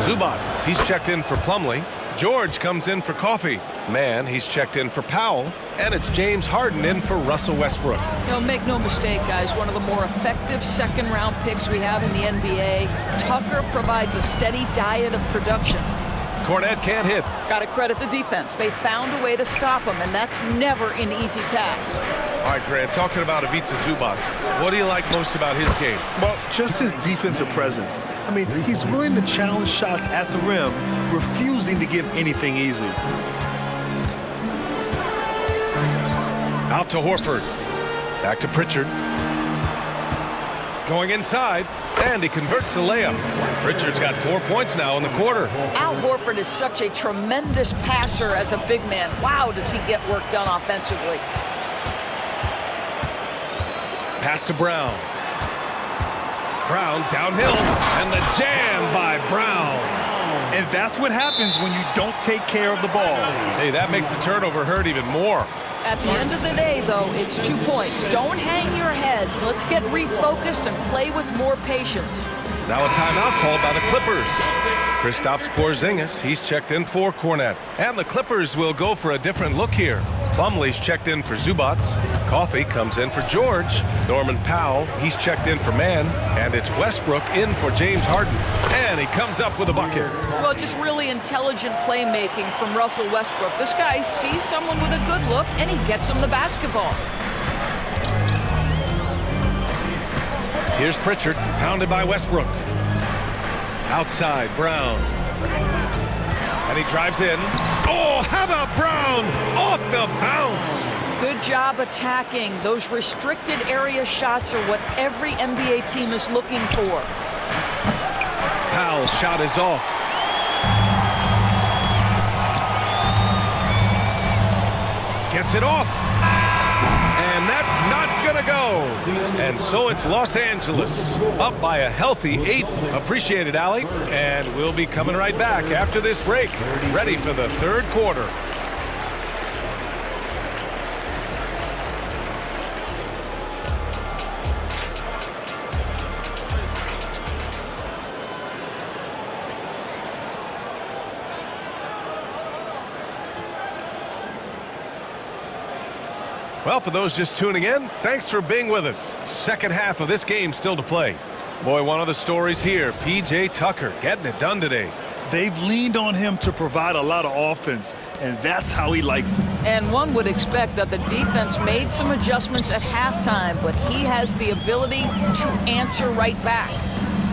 Zubats, he's checked in for Plumlee. George comes in for Coffee. Man, he's checked in for Powell. And it's James Harden in for Russell Westbrook. Make no mistake, guys, one of the more effective second-round picks we have in the NBA. Tucker provides a steady diet of production. Cornette can't hit. Got to credit the defense. They found a way to stop him, and that's never an easy task. All right, Grant, talking about Ivica Zubac, what do you like most about his game? Well, just his defensive presence. I mean, he's willing to challenge shots at the rim, refusing to give anything easy. Out to Horford. Back to Pritchard. Going inside, and he converts the layup. Pritchard's got 4 points now in the quarter. Al Horford is such a tremendous passer as a big man. Wow, does he get work done offensively. Pass to Brown. Brown downhill, and the jam by Brown. And that's what happens when you don't take care of the ball. Hey, that makes the turnover hurt even more. At the end of the day, though, it's 2 points. Don't hang your heads. Let's get refocused and play with more patience. Now a timeout called by the Clippers. Kristaps Porzingis, he's checked in for Cornette. And the Clippers will go for a different look here. Plumlee's checked in for Zubac. Coffee comes in for George. Norman Powell, he's checked in for Mann. And it's Westbrook in for James Harden. And he comes up with a bucket. Well, just really intelligent playmaking from Russell Westbrook. This guy sees someone with a good look, and he gets him the basketball. Here's Pritchard, pounded by Westbrook. Outside, Brown. And he drives in. Oh, how about Brown? Off the bounce. Good job attacking. Those restricted area shots are what every NBA team is looking for. Powell's shot is off. Gets it off. And that's not gonna go. And so it's Los Angeles up by a healthy 8. Appreciate it, Allie. And we'll be coming right back after this break, ready for the third quarter. Well, for those just tuning in, thanks for being with us. Second half of this game still to play. Boy, one of the stories here, P.J. Tucker getting it done today. They've leaned on him to provide a lot of offense, and that's how he likes it. And one would expect that the defense made some adjustments at halftime, but he has the ability to answer right back.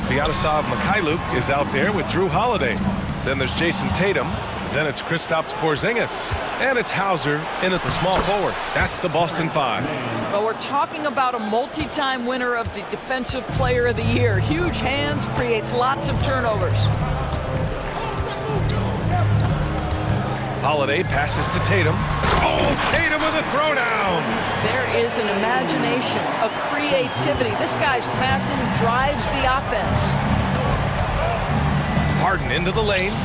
Vyacheslav Mikhailuk is out there with Drew Holiday. Then there's Jason Tatum. Then it's Kristaps Porzingis. And it's Hauser in at the small forward. That's the Boston Five. But we're talking about a multi-time winner of the Defensive Player of the Year. Huge hands, creates lots of turnovers. Holiday passes to Tatum. Oh, Tatum with a throwdown. There is an imagination, a creativity. This guy's passing drives the offense. Harden into the lane.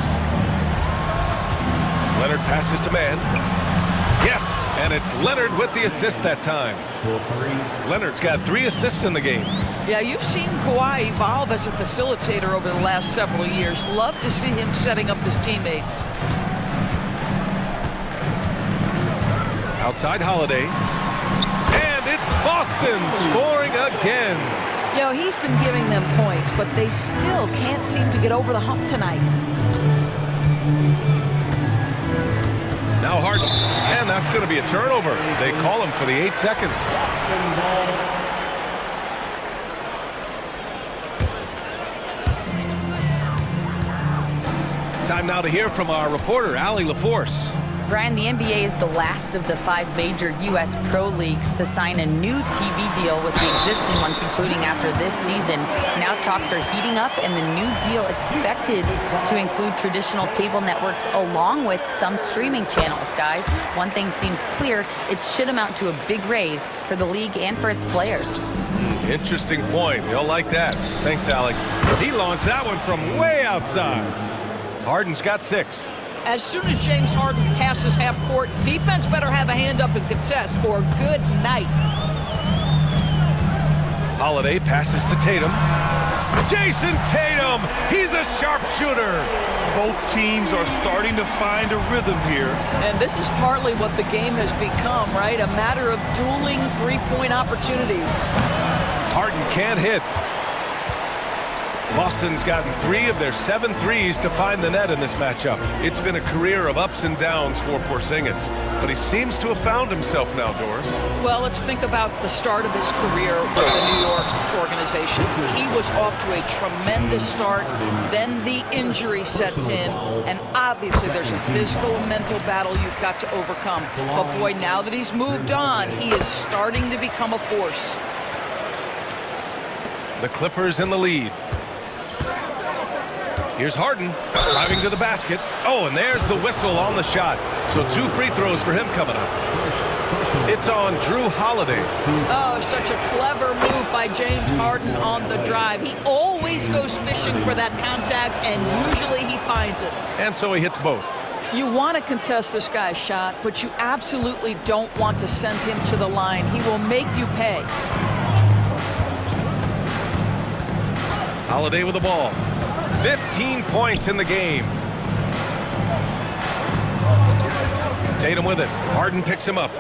Leonard passes to Mann. Yes, and it's Leonard with the assist that time. Leonard's got 3 assists in the game. Yeah, you've seen Kawhi evolve as a facilitator over the last several years. Love to see him setting up his teammates. Outside Holiday. And it's Boston scoring again. You know, he's been giving them points, but they still can't seem to get over the hump tonight. Now Harden, and that's going to be a turnover. They call him for the 8 seconds. Time now to hear from our reporter, Allie LaForce. Brian, the NBA is the last of the 5 major U.S. pro leagues to sign a new TV deal, with the existing one concluding after this season. Now talks are heating up, and the new deal expected to include traditional cable networks along with some streaming channels, guys. One thing seems clear: it should amount to a big raise for the league and for its players. Interesting point. You'll like that. Thanks, Alec. He launched that one from way outside. Harden's got 6. As soon as James Harden passes half court, defense better have a hand up and contest, or good night. Holiday passes to Tatum. Jason Tatum! He's a sharpshooter! Both teams are starting to find a rhythm here. And this is partly what the game has become, right? A matter of dueling three-point opportunities. Harden can't hit. Boston's gotten 3 of their 7 threes to find the net in this matchup. It's been a career of ups and downs for Porzingis, but he seems to have found himself now, Doris. Well, let's think about the start of his career with the New York organization. He was off to a tremendous start, then the injury sets in, and obviously there's a physical and mental battle you've got to overcome. But boy, now that he's moved on, he is starting to become a force. The Clippers in the lead. Here's Harden, driving to the basket. Oh, and there's the whistle on the shot. So 2 free throws for him coming up. It's on Drew Holiday. Oh, such a clever move by James Harden on the drive. He always goes fishing for that contact, and usually he finds it. And so he hits both. You want to contest this guy's shot, but you absolutely don't want to send him to the line. He will make you pay. Holiday with the ball. 15 points in the game. Tatum with it. Harden picks him up.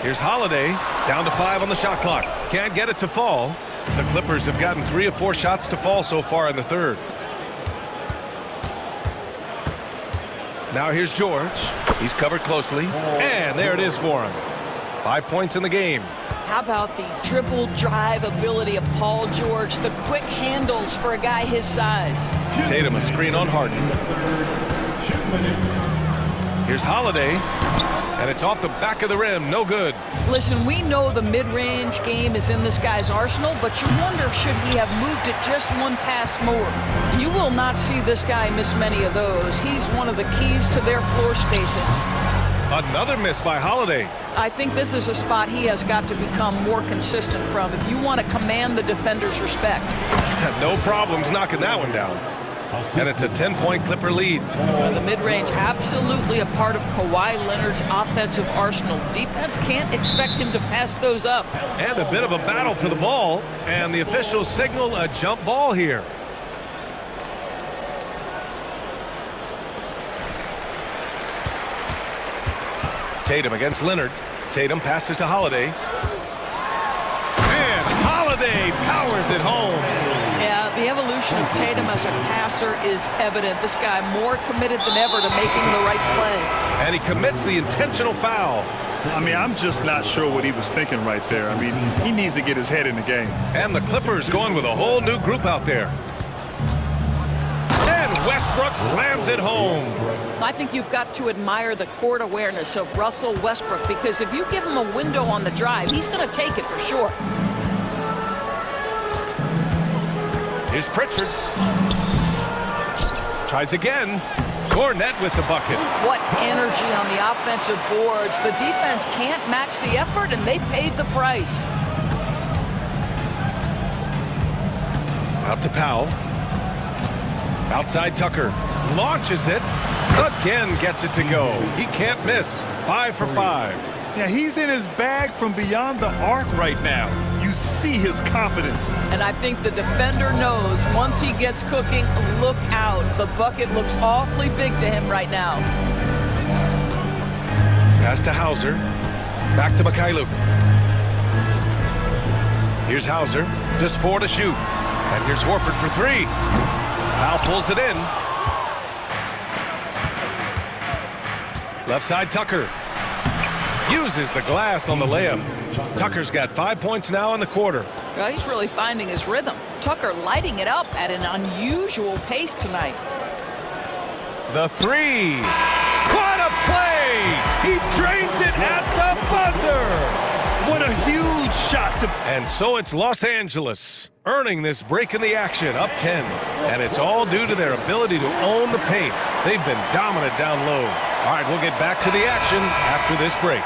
Here's Holiday, down to 5 on the shot clock. Can't get it to fall. The Clippers have gotten 3 of 4 shots to fall so far in the third. Now here's George. He's covered closely. And there it is for him. 5 points in the game. How about the dribble drive ability of Paul George, the quick handles for a guy his size. Tatum a screen on Harden. Here's Holiday, and it's off the back of the rim, no good. Listen, we know the mid-range game is in this guy's arsenal, but you wonder, should he have moved it just one pass more? You will not see this guy miss many of those. He's one of the keys to their floor spacing. Another miss by Holiday. I think this is a spot he has got to become more consistent from if you want to command the defender's respect. No problems knocking that one down. And it's a 10-point Clipper lead. The mid-range absolutely a part of Kawhi Leonard's offensive arsenal. Defense can't expect him to pass those up. And a bit of a battle for the ball, and the officials signal a jump ball here. Tatum against Leonard. Tatum passes to Holiday. And Holiday powers it home. Yeah, the evolution of Tatum as a passer is evident. This guy more committed than ever to making the right play. And he commits the intentional foul. I mean, I'm just not sure what he was thinking right there. I mean, he needs to get his head in the game. And the Clippers going with a whole new group out there. And Westbrook slams it home. I think you've got to admire the court awareness of Russell Westbrook, because if you give him a window on the drive, he's going to take it for sure. Here's Pritchard. Tries again. Cornette with the bucket. What energy on the offensive boards. The defense can't match the effort, and they paid the price. Out to Powell. Outside Tucker. Launches it. Again gets it to go. He can't miss. 5 for 5. Yeah, he's in his bag from beyond the arc right now. You see his confidence. And I think the defender knows once he gets cooking, look out. The bucket looks awfully big to him right now. Pass to Hauser. Back to Mikhailuk. Here's Hauser. Just 4 to shoot. And here's Horford for 3. Powell pulls it in. Left side Tucker. Uses the glass on the layup. Tucker's got 5 points now in the quarter. Well, he's really finding his rhythm. Tucker lighting it up at an unusual pace tonight. The 3. What a play! He drains it at the buzzer! What a huge shot to... And so it's Los Angeles earning this break in the action, up 10. And it's all due to their ability to own the paint. They've been dominant down low. All right, we'll get back to the action after this break.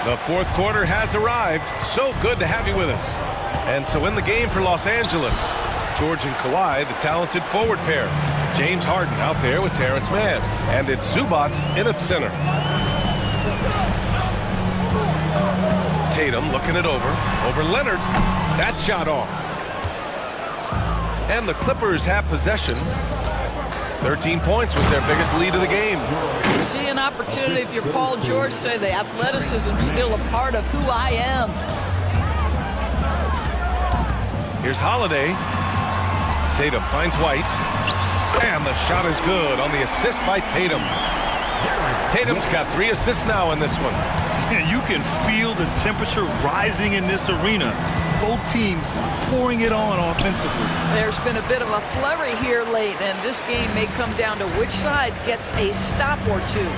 The fourth quarter has arrived. So good to have you with us. And so in the game for Los Angeles, George and Kawhi, the talented forward pair. James Harden out there with Terrence Mann. And it's Zubac in at center. Tatum looking it over Leonard. That shot off. And the Clippers have possession. 13 points was their biggest lead of the game. You see an opportunity if you're Paul George, say the athleticism is still a part of who I am. Here's Holiday. Tatum finds White. And the shot is good on the assist by Tatum. Tatum's got 3 assists now in this one. You can feel the temperature rising in this arena. Both teams pouring it on offensively. There's been a bit of a flurry here late, and this game may come down to which side gets a stop or two.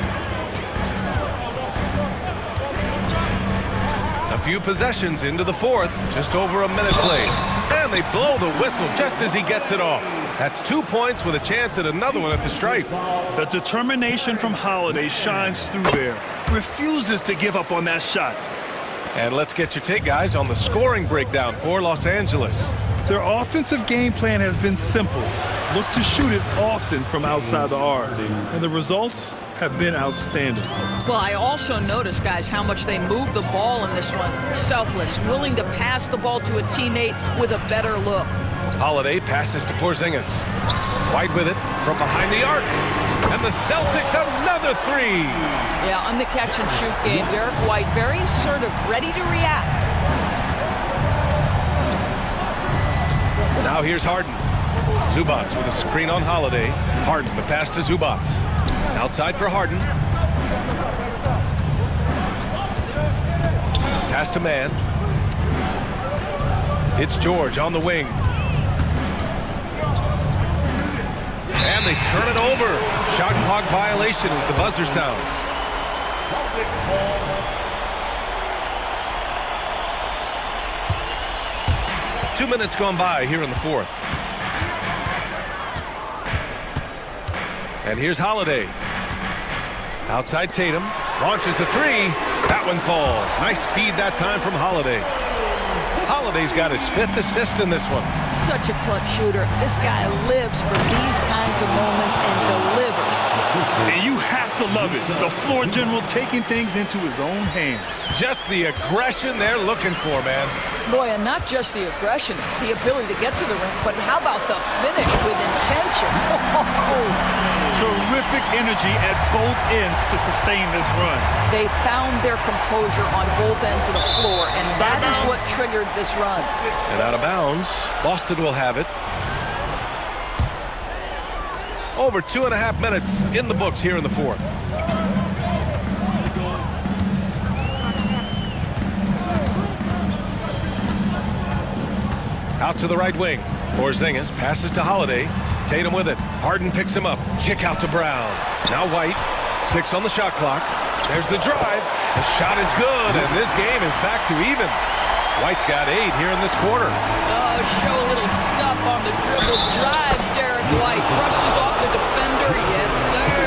A few possessions into the fourth, just over a minute played. And they blow the whistle just as he gets it off. That's 2 points with a chance at another one at the stripe. The determination from Holiday shines through there. Refuses to give up on that shot. And let's get your take, guys, on the scoring breakdown for Los Angeles. Their offensive game plan has been simple. Look to shoot it often from outside the arc. And the results have been outstanding. Well, I also noticed, guys, how much they move the ball in this one. Selfless, willing to pass the ball to a teammate with a better look. Holiday passes to Porzingis. White with it from behind the arc. And the Celtics another 3. Yeah, on the catch-and-shoot game, Derek White very assertive, ready to react. Now here's Harden. Zubac with a screen on Holiday. Harden, the pass to Zubac. Outside for Harden. Pass to Mann. It's George on the wing. And they turn it over. Shot clock violation as the buzzer sounds. 2 minutes gone by here in the fourth. And here's Holiday. Outside Tatum. Launches a 3. That one falls. Nice feed that time from Holiday. Holiday's got his 5th assist in this one. Such a clutch shooter. This guy lives for these kinds of moments and delivers. And you have to love it. The floor general taking things into his own hands. Just the aggression they're looking for, man. Boy, and not just the aggression, the ability to get to the rim, but how about the finish with intention? Terrific energy at both ends to sustain this run. They found their composure on both ends of the floor, and that is what triggered this run. And out of bounds, Boston will have it. Over 2.5 minutes in the books here in the fourth. Out to the right wing. Porzingis passes to Holiday. Tatum with it. Harden picks him up. Kick out to Brown. Now White. 6 on the shot clock. There's the drive. The shot is good, and this game is back to even. White's got 8 here in this quarter. Oh, show a little stuff on the dribble drive. Derek White brushes off the defender. Yes, sir.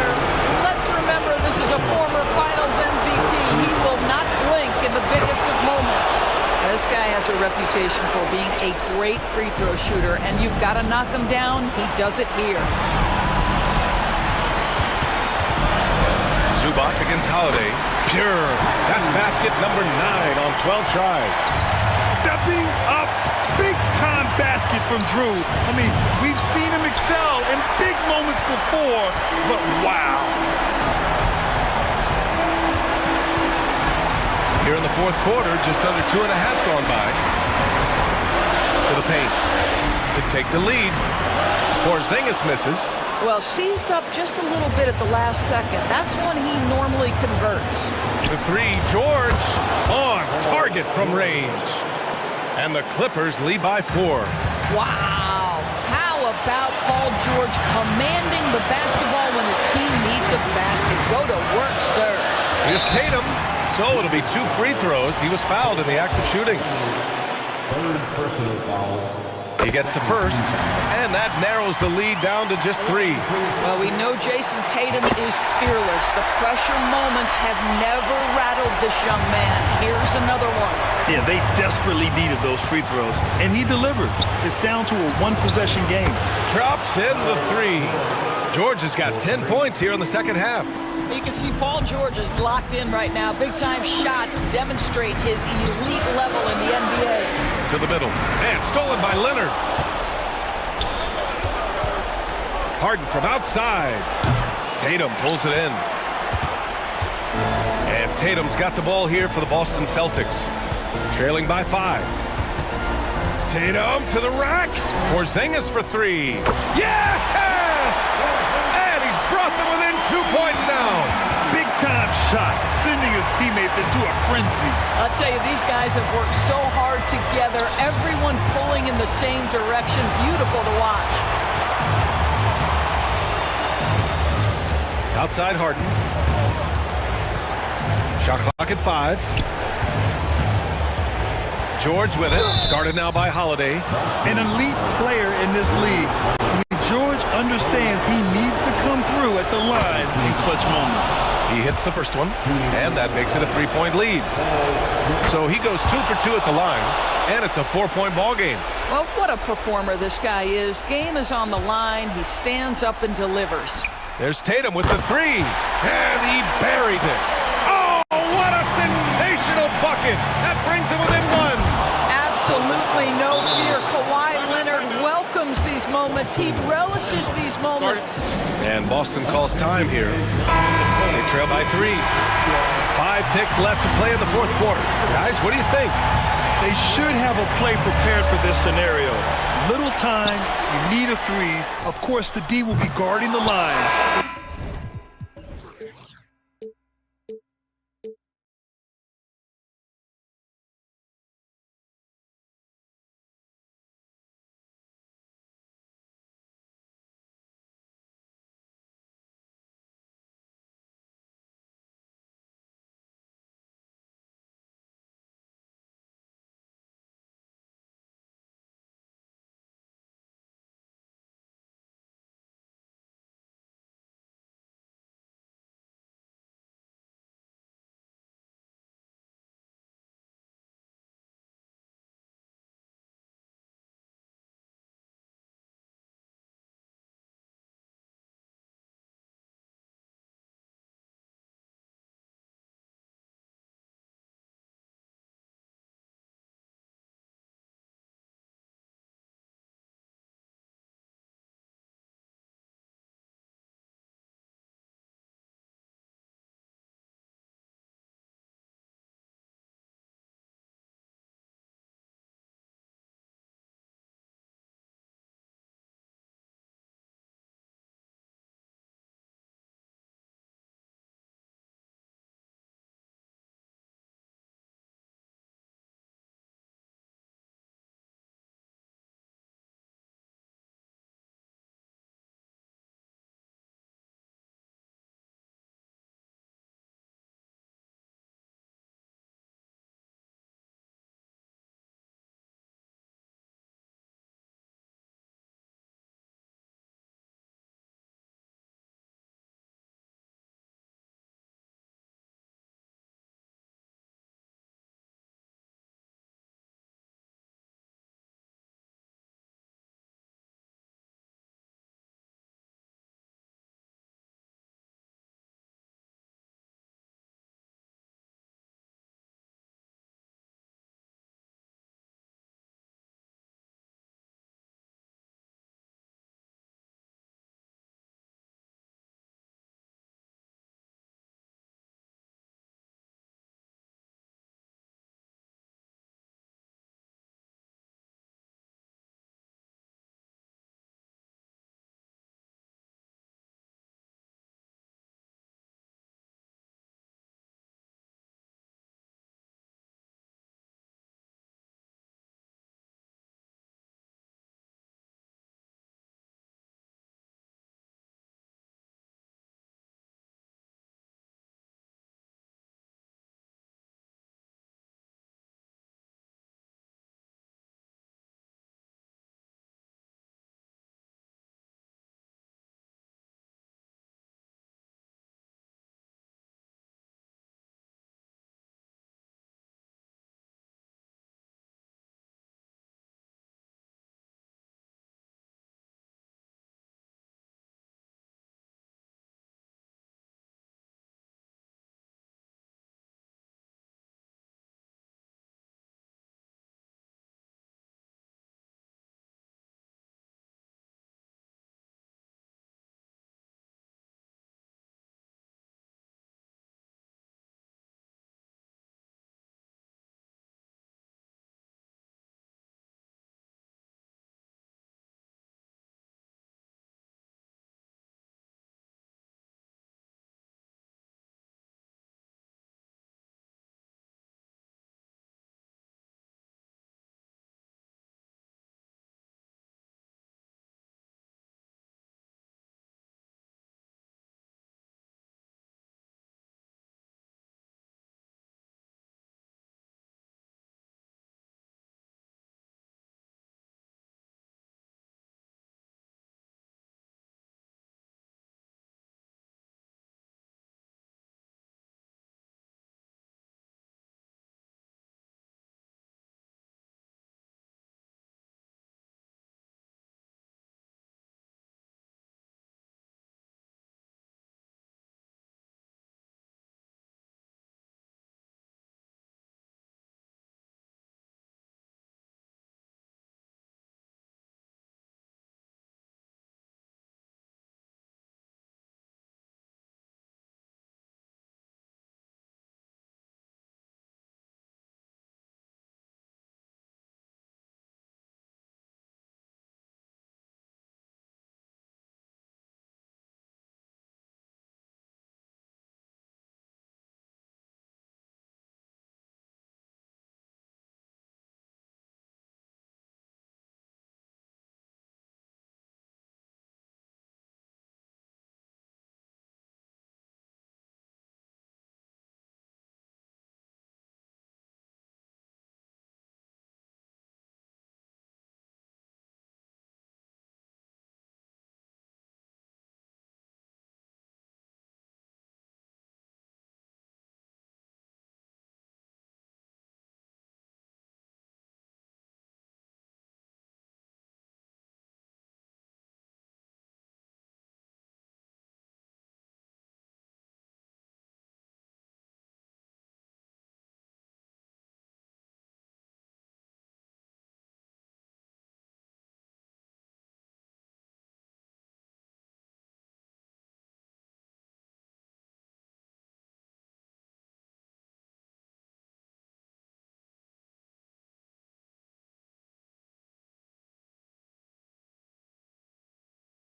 Let's remember this is a former Finals MVP. He will not blink in the biggest of moments. This guy has a reputation for being a great free throw shooter, and you've got to knock him down. He does it here. Zubac against Holiday. Pure. That's basket number 9 on 12 tries. Stepping up, big-time basket from Drew. I mean, we've seen him excel in big moments before, but wow. Here in the fourth quarter, just under 2.5 gone by. To the paint. To take the lead. Porzingis misses. Well, seized up just a little bit at the last second. That's when he normally converts. The 3, George on target from range. And the Clippers lead by 4. Wow. How about Paul George commanding the basketball when his team needs a basket. Go to work, sir. Here's Tatum. So it'll be 2 free throws. He was fouled in the act of shooting. Third personal foul. He gets the first, and that narrows the lead down to just 3. Well, we know Jason Tatum is fearless. The pressure moments have never rattled this young man. Here's another one. Yeah, they desperately needed those free throws, and he delivered. It's down to a 1-possession game. Drops in the 3. George has got 10 points here in the second half. You can see Paul George is locked in right now. Big-time shots demonstrate his elite level in the NBA. To the middle, and stolen by Leonard. Harden from outside. Tatum pulls it in. And Tatum's got the ball here for the Boston Celtics. Trailing by 5. Tatum to the rack. Porzingis for 3. Yes! And he's brought them within 2 points now. Big-time shot, sending his teammates into a frenzy. I'll tell you, these guys have worked so hard together. Everyone pulling in the same direction. Beautiful to watch. Outside Harden. Shot clock at 5. George with it. Guarded now by Holiday. An elite player in this league. George understands he needs to come through at the line in clutch moments. He hits the first one, and that makes it a 3-point lead. So he goes 2 for 2 at the line, and it's a 4-point ball game. Well, what a performer this guy is. Game is on the line. He stands up and delivers. There's Tatum with the 3, and he buries it. Oh, what a sensational bucket. That brings him within 1. Absolutely no fear. Kawhi Leonard welcomes these moments. He relishes these moments. And Boston calls time here. They trail by 3. 5 ticks left to play in the fourth quarter. Guys, what do you think? They should have a play prepared for this scenario. Little time, you need a 3. Of course, the D will be guarding the line.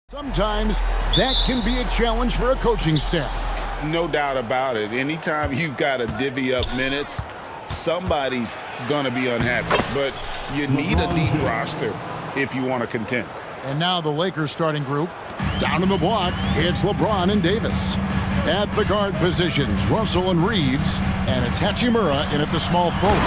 Sometimes that can be a challenge for a coaching staff. No doubt about it. Anytime you've got to divvy up minutes, somebody's going to be unhappy. But you need a deep roster if you want to contend. And now the Lakers starting group. Down in the block, it's LeBron and Davis. At the guard positions, Russell and Reeves. And it's Hachimura in at the small forward.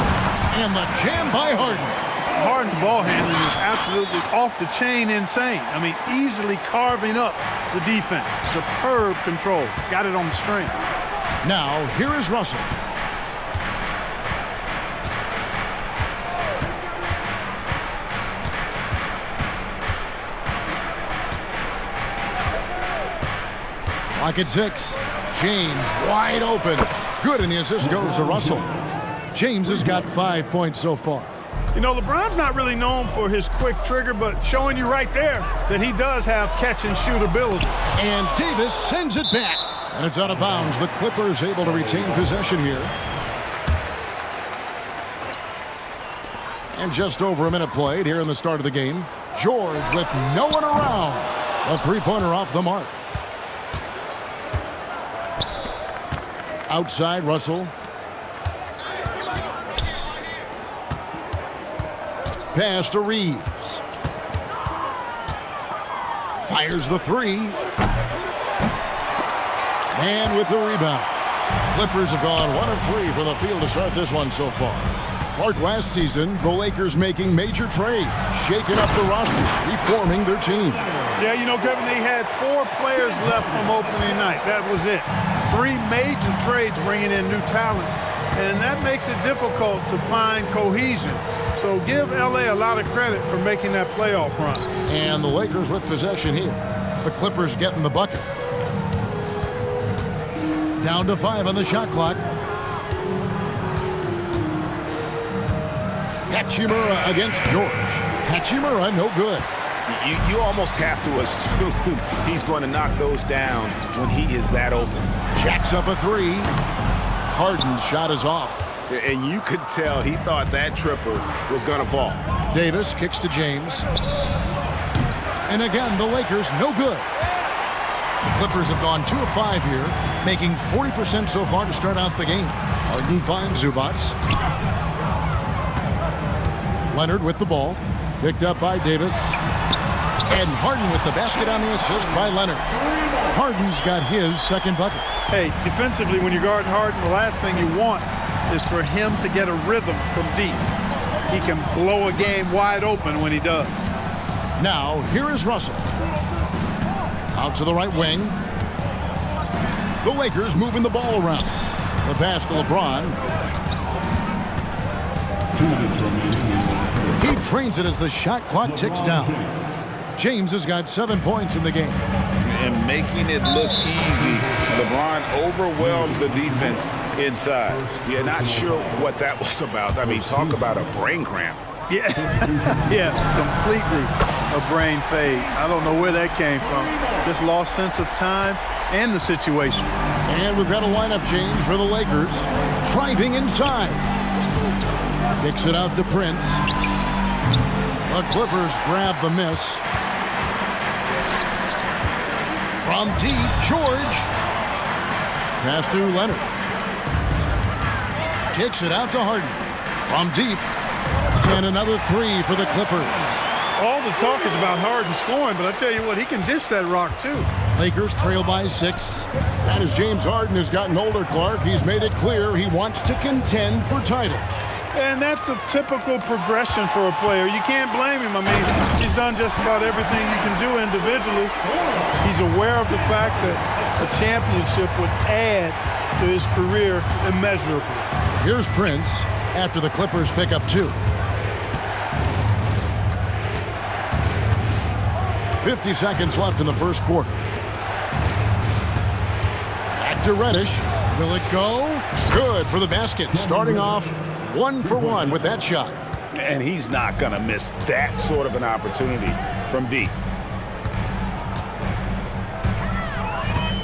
And the jam by Harden. Harden's ball handling is absolutely off the chain insane. I mean, easily carving up the defense. Superb control. Got it on the string. Now, here is Russell. Clock at 6. James wide open. Good, and the assist goes to Russell. James has got 5 points so far. You know, LeBron's not really known for his quick trigger, but showing you right there that he does have catch-and-shoot ability. And Davis sends it back. And it's out of bounds. The Clippers able to retain possession here. And just over a minute played here in the start of the game. George with no one around. A three-pointer off the mark. Outside, Russell. Pass to Reeves. Fires the three. And with the rebound. Clippers have gone 1 of 3 from the field to start this one so far. Clark, last season, the Lakers making major trades, shaking up the roster, reforming their team. Yeah, you know, Kevin, they had 4 players left from opening night. That was it. 3 major trades bringing in new talent. And that makes it difficult to find cohesion. So give LA a lot of credit for making that playoff run. And the Lakers with possession here. The Clippers getting the bucket. Down to 5 on the shot clock. Hachimura against George. Hachimura no good. You almost have to assume he's going to knock those down when he is that open. Jacks up a 3. Harden's shot is off. And you could tell he thought that triple was going to fall. Davis kicks to James. And again, the Lakers no good. The Clippers have gone 2 of 5 here, making 40% so far to start out the game. Harden finds Zubac. Leonard with the ball. Picked up by Davis. And Harden with the basket on the assist by Leonard. Harden's got his second bucket. Hey, defensively, when you're guarding Harden, the last thing you want is for him to get a rhythm from deep. He can blow a game wide open when he does. Now, here is Russell. Out to the right wing. The Lakers moving the ball around. The pass to LeBron. He trains it as the shot clock ticks down. James has got 7 points in the game. And making it look easy. LeBron overwhelms the defense inside. You're not sure what that was about. I mean, talk about a brain cramp. Yeah, yeah, completely a brain fade. I don't know where that came from. Just lost sense of time and the situation. And we've got a lineup change for the Lakers. Driving inside. Kicks it out to Prince. The Clippers grab the miss. From deep, George. Pass to Leonard. Kicks it out to Harden. From deep. And another 3 for the Clippers. All the talk is about Harden scoring, but I tell you what, he can dish that rock too. Lakers trail by 6. And as James Harden has gotten older, Clark, he's made it clear he wants to contend for titles. And that's a typical progression for a player. You can't blame him. I mean, he's done just about everything you can do individually. He's aware of the fact that a championship would add to his career immeasurably. Here's Prince after the Clippers pick up 2. 50 seconds left in the first quarter. Back to Reddish. Will it go? Good for the basket. Starting off 1 for 1 with that shot. And he's not going to miss that sort of an opportunity from deep.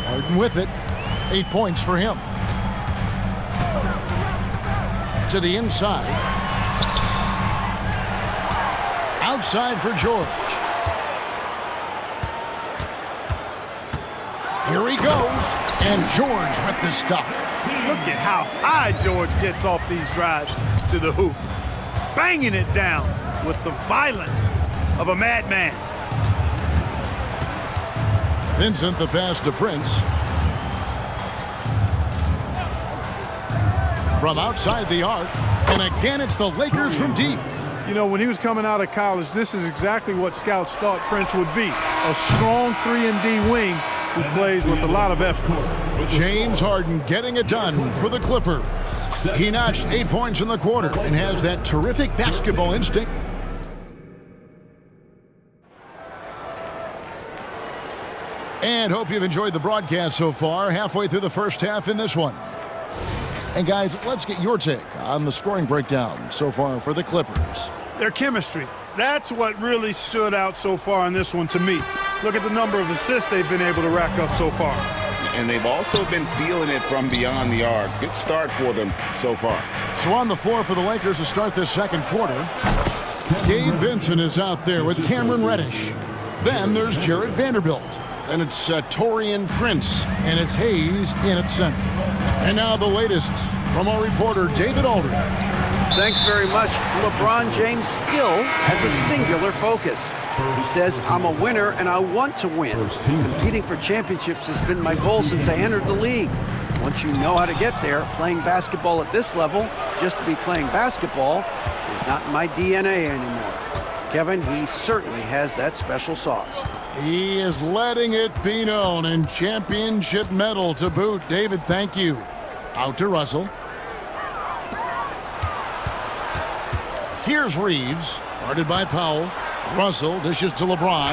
Harden with it. 8 points for him. To the inside. Outside for George. Here he goes. And George with the stuff. Look at how high George gets off these drives to the hoop. Banging it down with the violence of a madman. Vincent the pass to Prince. From outside the arc. And again, it's the Lakers from deep. You know, when he was coming out of college, this is exactly what scouts thought Prince would be. A strong 3-and-D wing who plays with a lot of effort. James Harden getting it done for the Clippers. He notched 8 points in the quarter and has that terrific basketball instinct. And hope you've enjoyed the broadcast so far. Halfway through the first half in this one. And guys, let's get your take on the scoring breakdown so far for the Clippers. Their chemistry. That's what really stood out so far in this one to me. Look at the number of assists they've been able to rack up so far. And they've also been feeling it from beyond the arc. Good start for them so far. So on the floor for the Lakers to start this second quarter, Gabe Vincent is out there with Cameron Reddish. Then there's Jared Vanderbilt. Then it's Taurean Prince, and it's Hayes in at center. And now the latest from our reporter, David Aldridge. Thanks very much. LeBron James still has a singular focus. He says, I'm a winner and I want to win. Competing for championships has been my goal since I entered the league. Once you know how to get there, playing basketball at this level, just to be playing basketball, is not in my DNA anymore. Kevin, he certainly has that special sauce. He is letting it be known, and championship medal to boot. David, thank you. Out to Russell. Here's Reeves, guarded by Powell. Russell dishes to LeBron.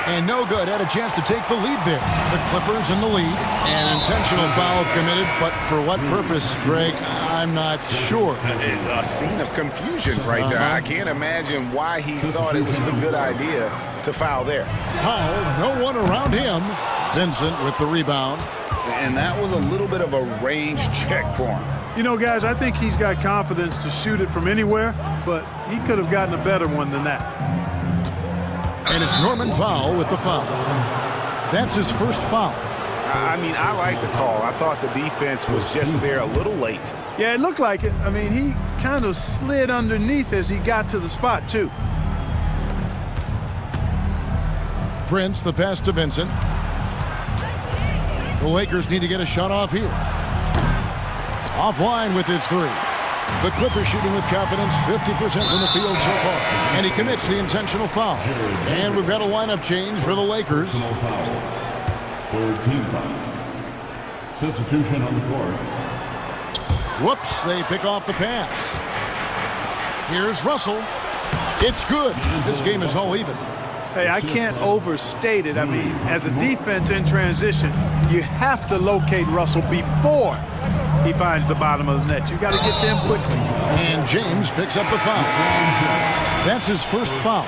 And no good, had a chance to take the lead there. The Clippers in the lead. An intentional foul committed, but for what purpose, Greg, I'm not sure. A scene of confusion right there. I can't imagine why he thought it was a good idea to foul there. Powell, no one around him. Vincent with the rebound. And that was a little bit of a range check for him. You know, guys, I think he's got confidence to shoot it from anywhere, but he could have gotten a better one than that. And it's Norman Powell with the foul. That's his first foul. I mean, I like the call. I thought the defense was just there a little late. Yeah, it looked like it. I mean, he kind of slid underneath as he got to the spot, too. Prince, the pass to Vincent. The Lakers need to get a shot off here. Offline with his three. The Clippers shooting with confidence, 50% from the field so far. And he commits the intentional foul. And we've got a lineup change for the Lakers. For team foul. Substitution on the court. Whoops, they pick off the pass. Here's Russell. It's good. This game is all even. Hey, I can't overstate it. I mean, as a defense in transition, you have to locate Russell before he finds the bottom of the net. You got to get to him quickly. And James picks up the foul. That's his first foul.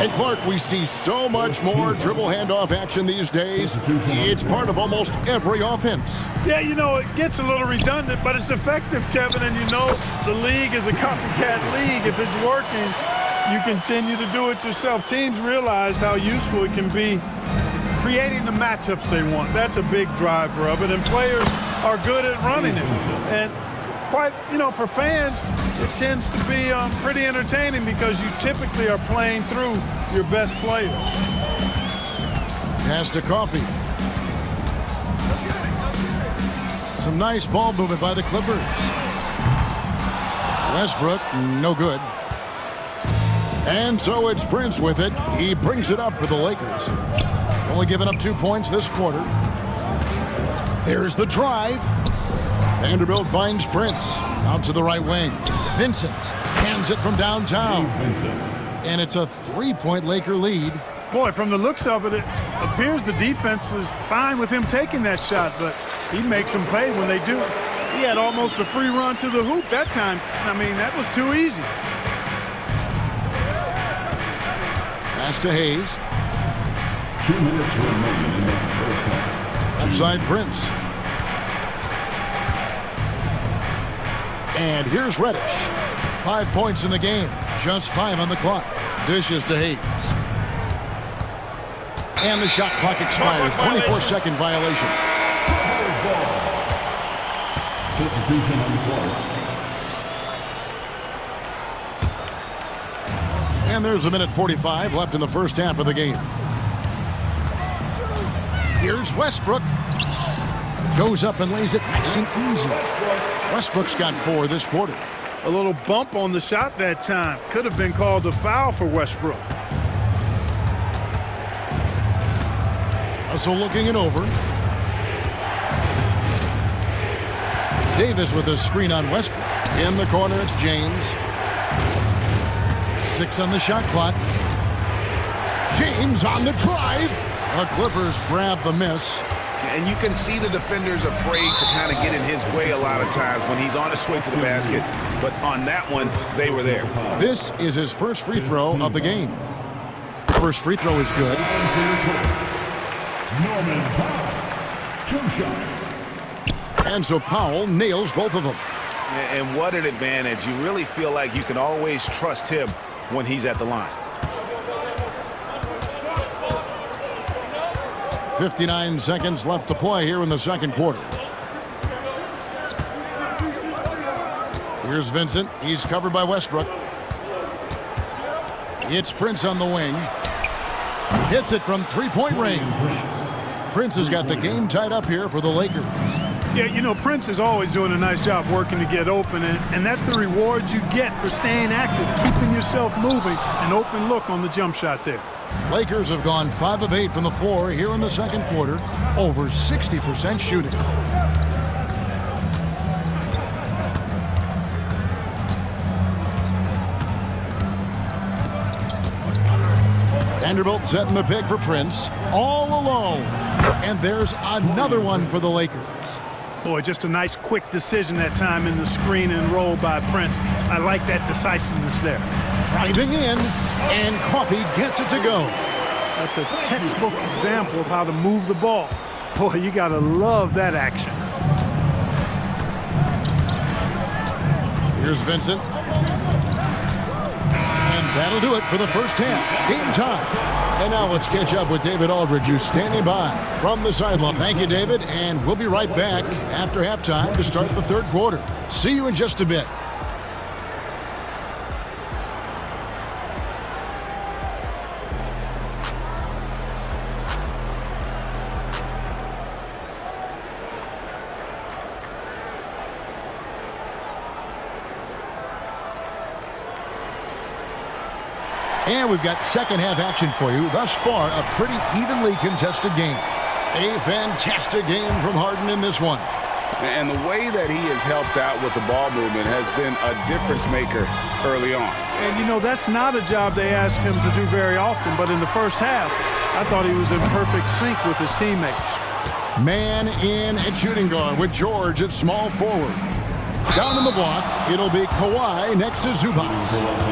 And Clark, we see so much more dribble handoff action these days. It's part of almost every offense. Yeah, you know, it gets a little redundant, but it's effective, Kevin. And you know, the league is a copycat league. If it's working, you continue to do it yourself. Teams realized how useful it can be creating the matchups they want. That's a big driver of it, and players are good at running it. And quite, you know, for fans, it tends to be pretty entertaining because you typically are playing through your best players. Pass to Coffee. Some nice ball movement by the Clippers. Westbrook, no good. And so it's Prince with it. He brings it up for the Lakers. Only giving up 2 points this quarter. There's the drive. Vanderbilt finds Prince. Out to the right wing. Vincent hands it from downtown. And it's a 3-point Laker lead. Boy, from the looks of it, it appears the defense is fine with him taking that shot, but he makes them pay when they do. He had almost a free run to the hoop that time. I mean, that was too easy. Pass to Hayes. 2 minutes remaining in the first half. Outside Prince. And here's Reddish. 5 points in the game. Just 5 on the clock. Dishes to Hayes. And the shot clock expires. 24-second violation. Substitution on the court. And there's a minute 45 left in the first half of the game. Here's Westbrook. Goes up and lays it nice and easy. Westbrook's got 4 this quarter. A little bump on the shot that time. Could have been called a foul for Westbrook. Russell looking it over. Davis with a screen on Westbrook. In the corner, it's James. 6 on the shot clock. James on the drive. The Clippers grab the miss. And you can see the defenders afraid to kind of get in his way a lot of times when he's on his way to the basket. But on that one, they were there. This is his first free throw of the game. The first free throw is good. Norman Powell. 2 shots. And so Powell nails both of them. And what an advantage. You really feel like you can always trust him when he's at the line. 59 seconds left to play here in the second quarter. Here's Vincent. He's covered by Westbrook. It's Prince on the wing. Hits it from three-point range. Prince has got the game tied up here for the Lakers. Yeah, you know, Prince is always doing a nice job working to get open, and that's the reward you get for staying active, keeping yourself moving, an open look on the jump shot there. Lakers have gone 5 of 8 from the floor here in the second quarter, over 60% shooting. Vanderbilt setting the pick for Prince, all alone. And there's another one for the Lakers. Boy, just a nice quick decision that time in the screen and roll by Prince. I like that decisiveness there. Driving in, and Coffee gets it to go. That's a textbook example of how to move the ball. Boy, you gotta love that action. Here's Vincent. And that'll do it for the first half. Game time. And now let's catch up with David Aldridge, who's standing by from the sideline. Thank you, David, and we'll be right back after halftime to start the third quarter. See you in just a bit. And we've got second half action for you. Thus far, a pretty evenly contested game. A fantastic game from Harden in this one. And the way that he has helped out with the ball movement has been a difference maker early on. And, you know, that's not a job they ask him to do very often. But in the first half, I thought he was in perfect sync with his teammates. Man in at shooting guard with George at small forward. Down in the block, it'll be Kawhi next to Zubac.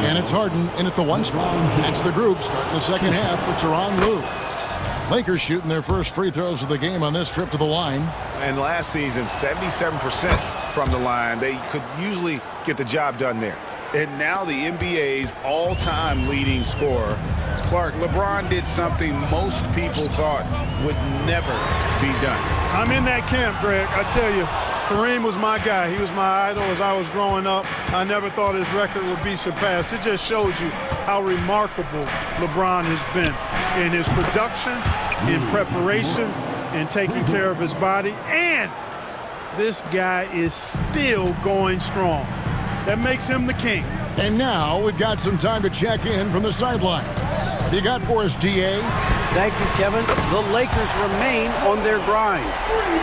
And it's Harden in at the 1 spot. That's the group starting the second half for Tyronn Lue. Lakers shooting their first free throws of the game on this trip to the line. And last season, 77% from the line. They could usually get the job done there. And now the NBA's all-time leading scorer. Clark, LeBron did something most people thought would never be done. I'm in that camp, Greg. I tell you, Kareem was my guy. He was my idol as I was growing up. I never thought his record would be surpassed. It just shows you how remarkable LeBron has been in his production, in preparation, in taking care of his body. And this guy is still going strong. That makes him the king. And now we've got some time to check in from the sidelines. What do you got for us, DA? Thank you, Kevin. The Lakers remain on their grind.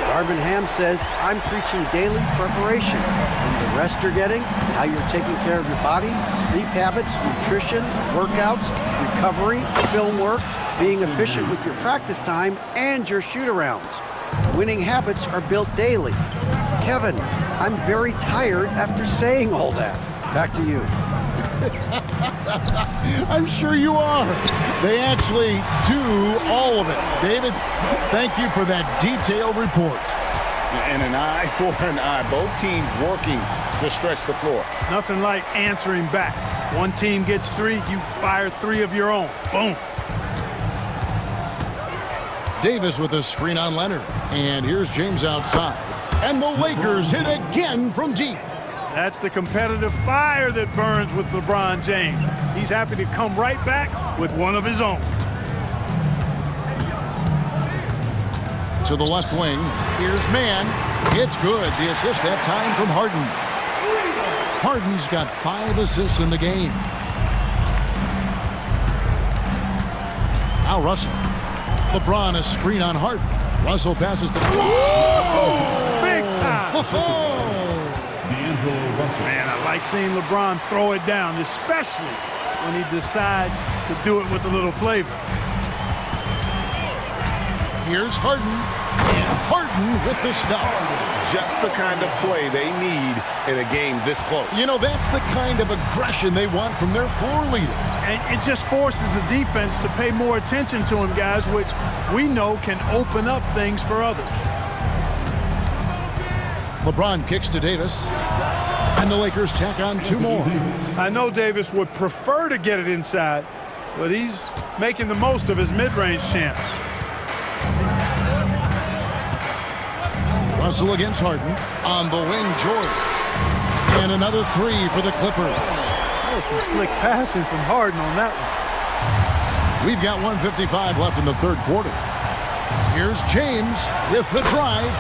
Darvin Ham says, I'm preaching daily preparation. From the rest you're getting, how you're taking care of your body, sleep habits, nutrition, workouts, recovery, film work, being efficient with your practice time, and your shoot-arounds. Winning habits are built daily. Kevin, I'm very tired after saying all that. Back to you. I'm sure you are. They actually do all of it. David, thank you for that detailed report. And an eye for an eye. Both teams working to stretch the floor. Nothing like answering back. One team gets 3, you fire 3 of your own. Boom. Davis with a screen on Leonard. And here's James outside. And the Lakers hit again from deep. That's the competitive fire that burns with LeBron James. He's happy to come right back with one of his own. To the left wing, here's Mann. It's good. The assist that time from Harden. Harden's got 5 assists in the game. Now Russell. LeBron a screen on Harden. Russell passes to... Whoa! Big time! Man, I like seeing LeBron throw it down, especially when he decides to do it with a little flavor. Here's Harden, and Harden with the stuff. Just the kind of play they need in a game this close. You know, that's the kind of aggression they want from their floor leader. And it just forces the defense to pay more attention to him, guys, which we know can open up things for others. LeBron kicks to Davis, and the Lakers tack on 2 more. I know Davis would prefer to get it inside, but he's making the most of his mid-range chance. Russell against Harden. On the wing, George. And another 3 for the Clippers. That was some slick passing from Harden on that one. We've got 1:55 left in the third quarter. Here's James with the drive.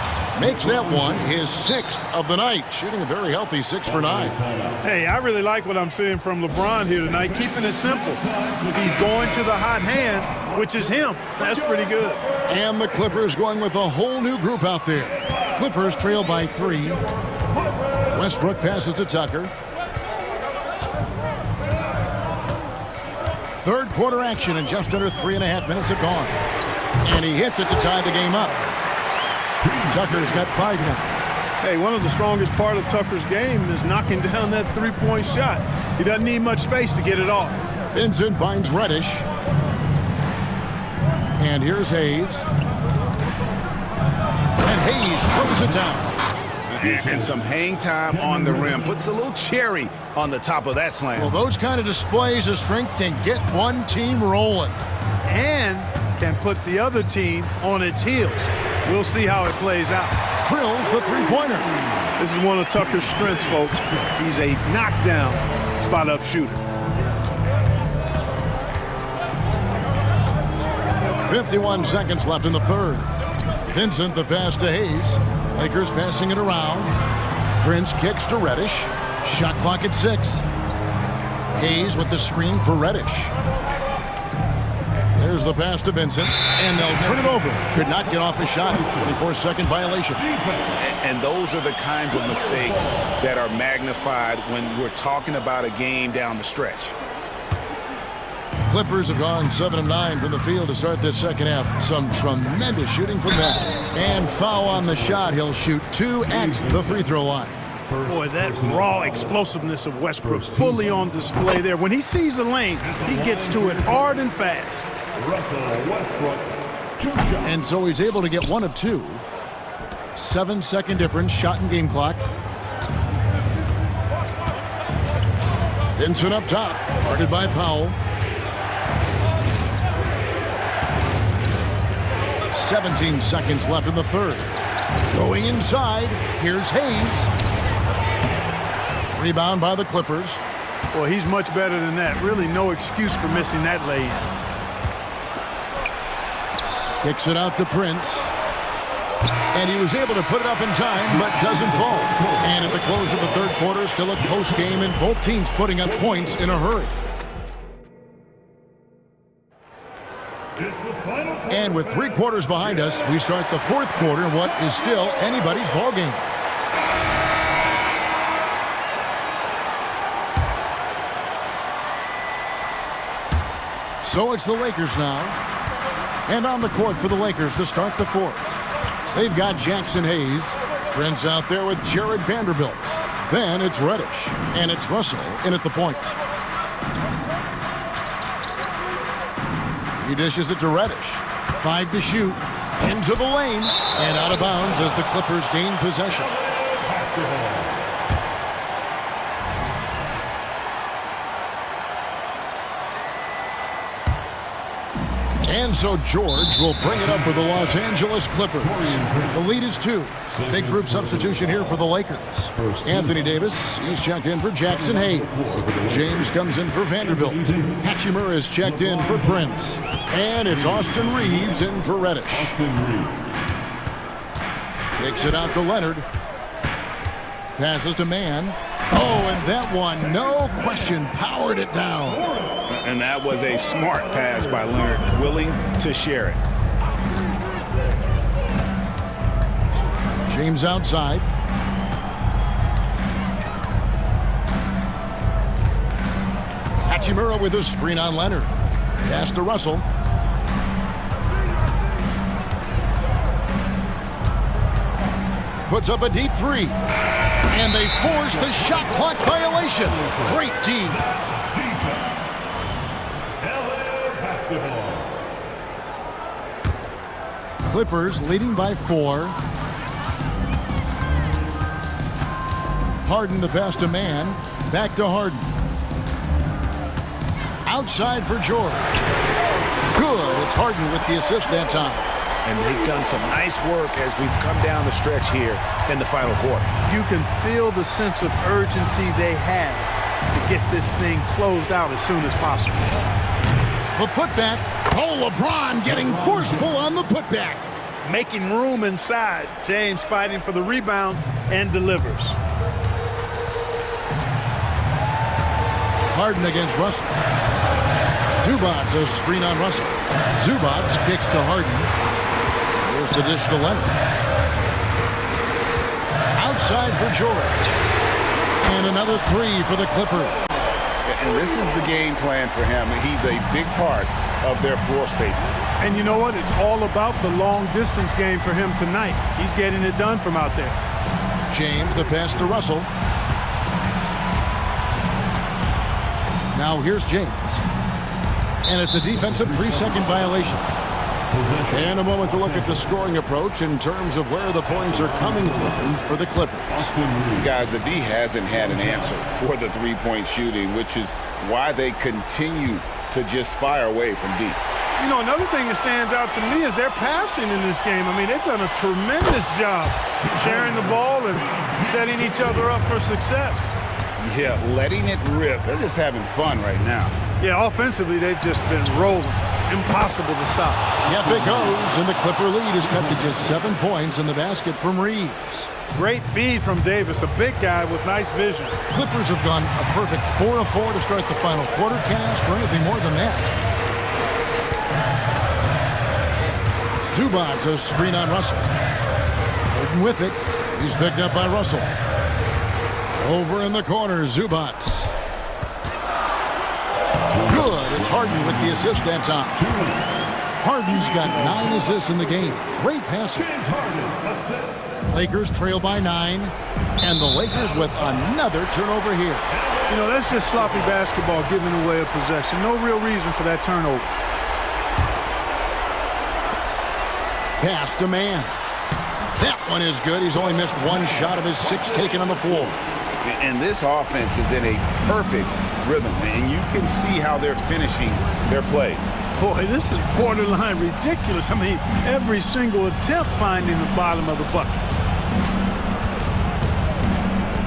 Makes that one his 6th of the night. Shooting a very healthy 6 for 9. Hey, I really like what I'm seeing from LeBron here tonight. Keeping it simple. If he's going to the hot hand, which is him, that's pretty good. And the Clippers going with a whole new group out there. Clippers trail by 3. Westbrook passes to Tucker. Third quarter action, and just under 3.5 minutes have gone. And he hits it to tie the game up. Tucker's got 5 now. Hey, one of the strongest part of Tucker's game is knocking down that 3-point shot. He doesn't need much space to get it off. Vincent finds Reddish. And here's Hayes. And Hayes throws it down. And some hang time on the rim. Puts a little cherry on the top of that slam. Well, those kind of displays of strength can get one team rolling. And can put the other team on its heels. We'll see how it plays out. Drills the 3-pointer. This is one of Tucker's strengths, folks. He's a knockdown spot-up shooter. 51 seconds left in the third. Vincent the pass to Hayes. Lakers passing it around. Prince kicks to Reddish. Shot clock at 6. Hayes with the screen for Reddish. There's the pass to Vincent, and they'll turn it over. Could not get off a shot. 24-second violation. And those are the kinds of mistakes that are magnified when we're talking about a game down the stretch. Clippers have gone 7 of 9 from the field to start this second half. Some tremendous shooting from that. And foul on the shot. He'll shoot 2 at the free throw line. Boy, that raw explosiveness of Westbrook fully on display there. When he sees a lane, he gets to it hard and fast. And so he's able to get 1 of 2. 7-second difference, shot and game clock. Vincent up top, guarded by Powell. 17 seconds left in the third. Going inside, here's Hayes. Rebound by the Clippers. Well, he's much better than that. Really no excuse for missing that lay-in. Kicks it out to Prince. And he was able to put it up in time, but doesn't fall. And at the close of the third quarter, still a close game, and both teams putting up points in a hurry. And with 3 quarters behind us, we start the fourth quarter in what is still anybody's ball game. So it's the Lakers now. And on the court for the Lakers to start the fourth. They've got Jackson Hayes. Prince out there with Jared Vanderbilt. Then it's Reddish. And it's Russell in at the point. He dishes it to Reddish. 5 to shoot. Into the lane. And out of bounds as the Clippers gain possession. And so George will bring it up for the Los Angeles Clippers. The lead is 2. Big group substitution here for the Lakers. Anthony Davis, he's checked in for Jackson Hayes. James comes in for Vanderbilt. Hachimura is checked in for Prince. And it's Austin Reeves in for Reddish. Takes it out to Leonard. Passes to Mann. Oh, and that one, no question, powered it down. And that was a smart pass by Leonard, willing to share it. James outside. Hachimura with a screen on Leonard. Pass to Russell. Puts up a deep 3. And they force the shot clock violation. Great team. Clippers leading by 4. Harden the pass to Mann. Back to Harden. Outside for George. Good. It's Harden with the assist that time. And they've done some nice work as we've come down the stretch here in the final quarter. You can feel the sense of urgency they have to get this thing closed out as soon as possible. The putback. Oh, LeBron getting forceful on the putback. Making room inside. James fighting for the rebound and delivers. Harden against Russell. Zubac a screen on Russell. Zubac kicks to Harden. Here's the dish to Leonard. Outside for George. And another 3 for the Clippers. And this is the game plan for him. He's a big part of their floor spacing. And you know what? It's all about the long distance game for him tonight. He's getting it done from out there. James, the pass to Russell. Now here's James. And it's a defensive 3-second violation. And a moment to look at the scoring approach in terms of where the points are coming from for the Clippers. Guys, the D hasn't had an answer for the three-point shooting, which is why they continue to just fire away from deep. You know, another thing that stands out to me is their passing in this game. I mean, they've done a tremendous job sharing the ball and setting each other up for success. Yeah, letting it rip. They're just having fun right now. Yeah, offensively, they've just been rolling. Impossible to stop. Yep, it goes, and the Clipper lead is cut to just 7 points in the basket from Reeves. Great feed from Davis, a big guy with nice vision. Clippers have gone a perfect 4 of 4 to start the final quarter cast, or anything more than that. Zubac a screen on Russell. Harden with it. He's picked up by Russell. Over in the corner, Zubac. Good. It's Harden with the assist that time. Harden's got 9 assists in the game. Great passing. Lakers trail by 9. And the Lakers with another turnover here. You know, that's just sloppy basketball, giving away a possession. No real reason for that turnover. Pass to Mann. That one is good. He's only missed 1 shot of his 6 taken on the floor. And this offense is in a perfect rhythm, and you can see how they're finishing their plays. Boy, this is borderline ridiculous. I mean, every single attempt finding the bottom of the bucket.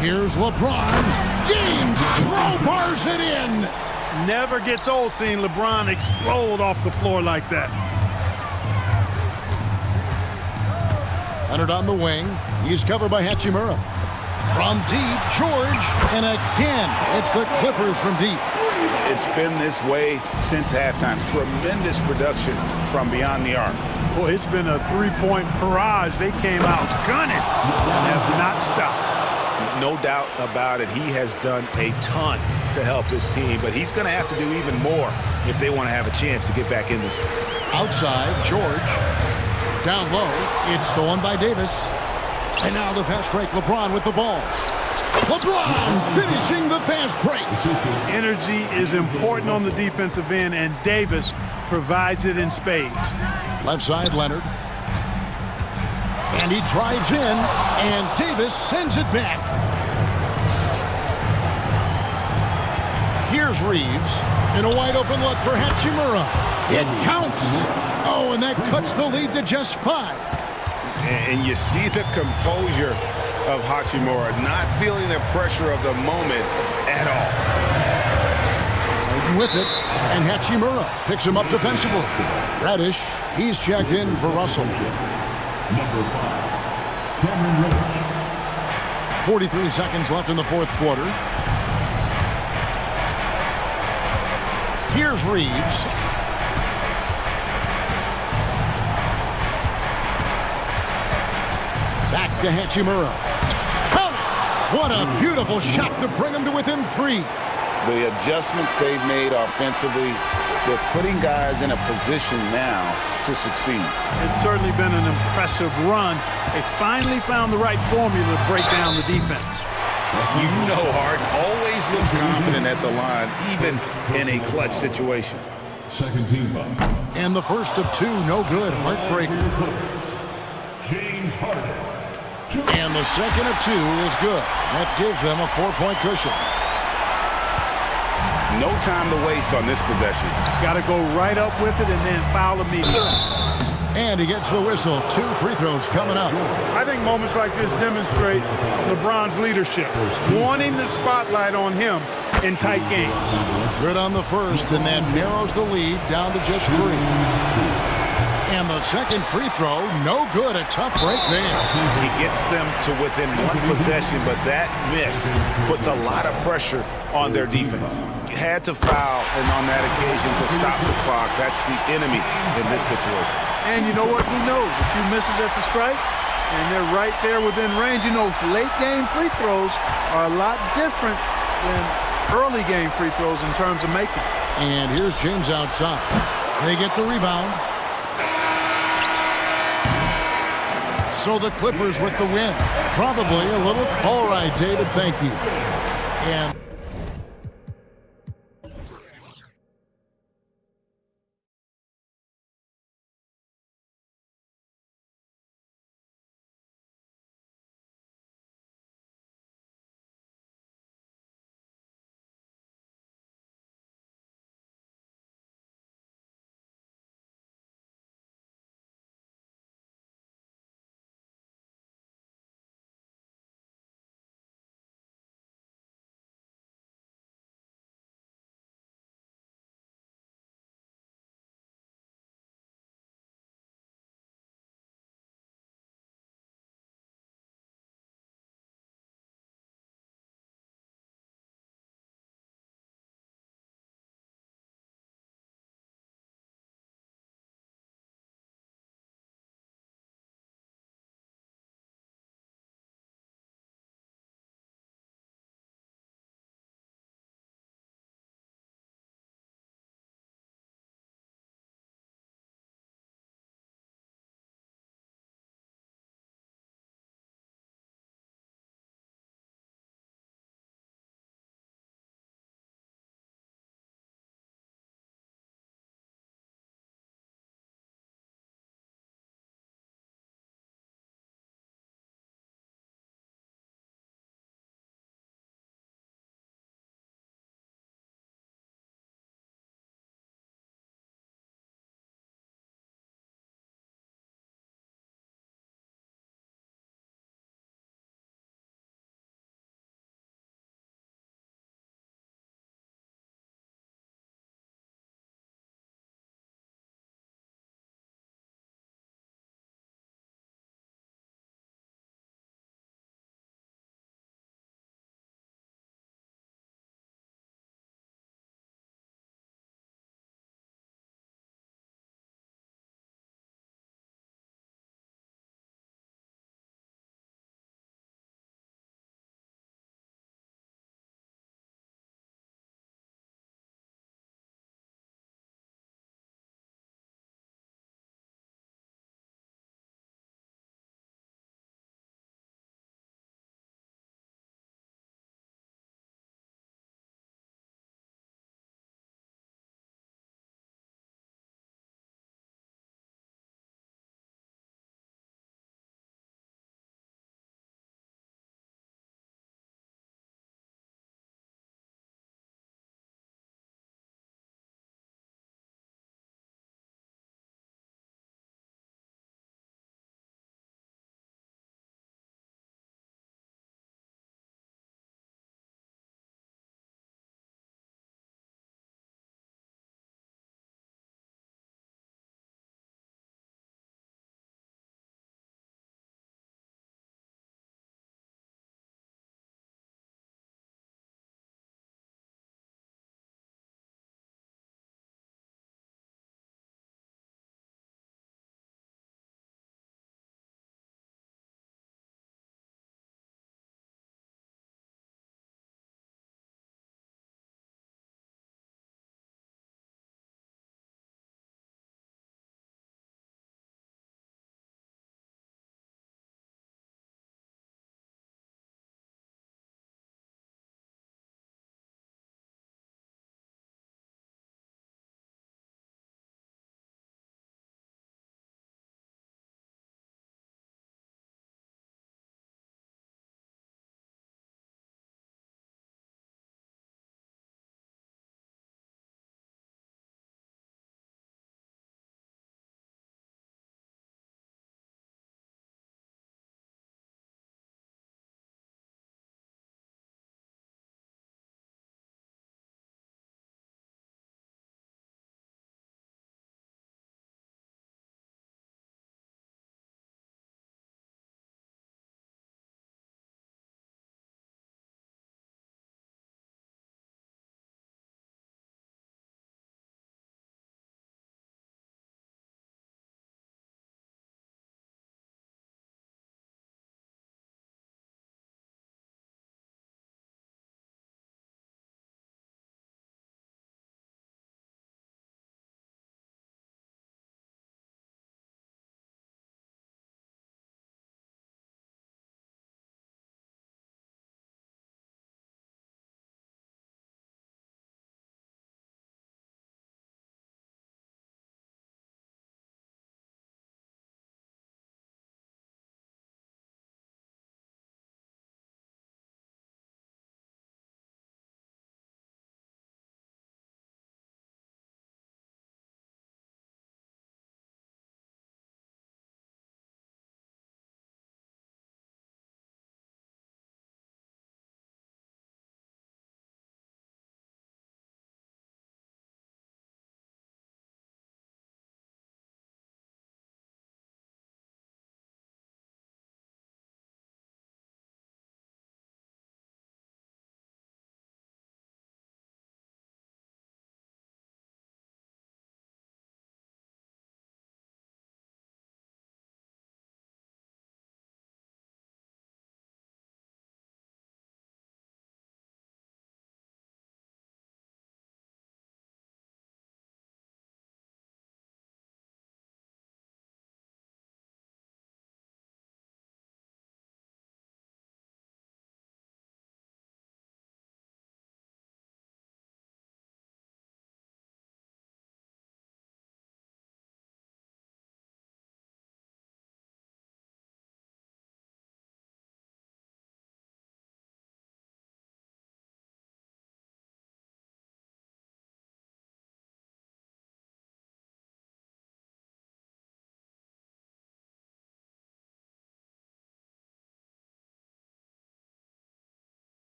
Here's LeBron. James crowbars it in. Never gets old seeing LeBron explode off the floor like that. Leonard on the wing. He's covered by Hachimura. From deep, George, and again, it's the Clippers from deep. It's been this way since halftime. Tremendous production from beyond the arc. Boy, it's been a 3-point barrage. They came out gunning and have not stopped. No doubt about it. He has done a ton to help this team, but he's going to have to do even more if they want to have a chance to get back in this one. Outside, George. Down low, it's stolen by Davis. And now the fast break, LeBron with the ball. LeBron finishing the fast break. Energy is important on the defensive end, and Davis provides it in spades. Left side, Leonard. And he drives in, and Davis sends it back. Here's Reeves in a wide open look for Hachimura. It counts. Oh, and that cuts the lead to just 5. And you see the composure of Hachimura, not feeling the pressure of the moment at all. With it, and Hachimura picks him up defensively. Radish, he's checked in for Russell. Number 5, Cameron Reddish. 43 seconds left in the fourth quarter. Here's Reeves. Back to Hachimura. Count it! What a beautiful shot to bring him to within 3. The adjustments they've made offensively, they're putting guys in a position now to succeed. It's certainly been an impressive run. They finally found the right formula to break down the defense. You know Harden always looks confident at the line, even in a clutch situation. Second team foul. And the first of 2, no good. Heartbreaker. James Harden. And the second of 2 is good. That gives them a 4-point cushion. No time to waste on this possession. Got to go right up with it and then foul immediately. And he gets the whistle. 2 free throws coming up. I think moments like this demonstrate LeBron's leadership, wanting the spotlight on him in tight games. Good on the first, and that narrows the lead down to just 3. And the second free throw, no good. A tough break there. He gets them to within 1 possession, but that miss puts a lot of pressure on their defense. He had to foul, and on that occasion to stop the clock. That's the enemy in this situation. And you know what we know? A few misses at the stripe, and they're right there within range. You know, late game free throws are a lot different than early game free throws in terms of making. And here's James outside. They get the rebound. So the Clippers with the win. Probably a little, all right, David, thank you. And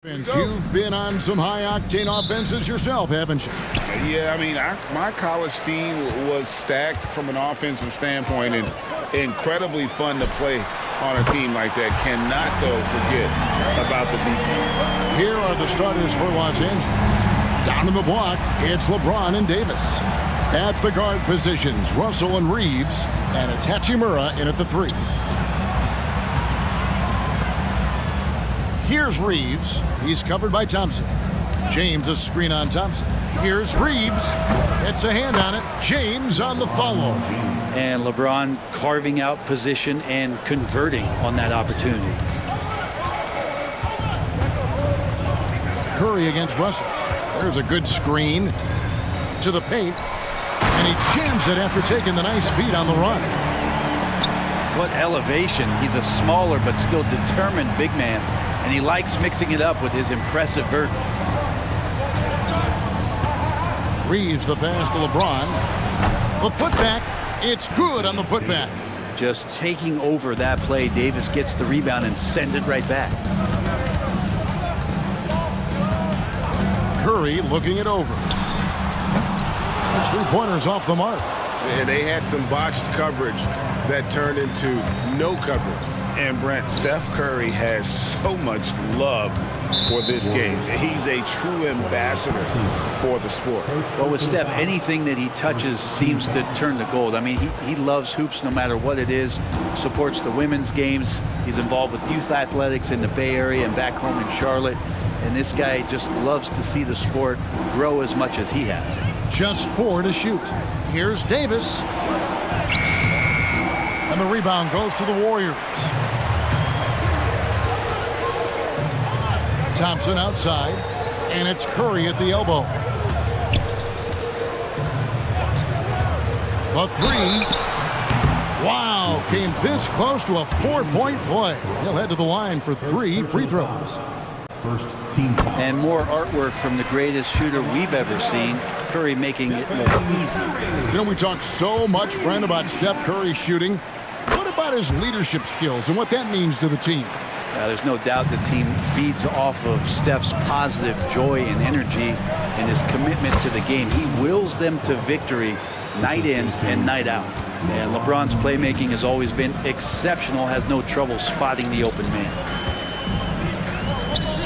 You've been on some high-octane offenses yourself, haven't you? Yeah, I mean, my college team was stacked from an offensive standpoint and incredibly fun to play on a team like that. Cannot, though, forget about the defense. Here are the starters for Los Angeles. Down in the block, it's LeBron and Davis. At the guard positions, Russell and Reeves, and it's Hachimura in at the 3. Here's Reeves. He's covered by Thompson. James a screen on Thompson. Here's Reeves. It's a hand on it. James on the follow. And LeBron carving out position and converting on that opportunity. Curry against Russell. There's a good screen to the paint. And he jams it after taking the nice feed on the run. What elevation. He's a smaller but still determined big man. And he likes mixing it up with his impressive vert. Reeves the pass to LeBron. The putback. It's good on the putback. Just taking over that play. Davis gets the rebound and sends it right back. Curry looking it over. Those three-pointers off the mark. And they had some botched coverage that turned into no coverage. And Brent, Steph Curry has so much love for this game. He's a true ambassador for the sport. Well, with Steph, anything that he touches seems to turn to gold. I mean, he loves hoops no matter what it is, supports the women's games. He's involved with youth athletics in the Bay Area and back home in Charlotte. And this guy just loves to see the sport grow as much as he has. Just 4 to shoot. Here's Davis. And the rebound goes to the Warriors. Thompson outside, and it's Curry at the elbow. The 3. Wow, came this close to a 4-point play. He'll head to the line for 3 free throws. First team foul. And more artwork from the greatest shooter we've ever seen. Curry making it more easy. You know, we talk so much, Brent, about Steph Curry shooting. What about his leadership skills and what that means to the team? There's no doubt the team feeds off of Steph's positive joy and energy and his commitment to the game. He wills them to victory night in and night out. And LeBron's playmaking has always been exceptional, has no trouble spotting the open man.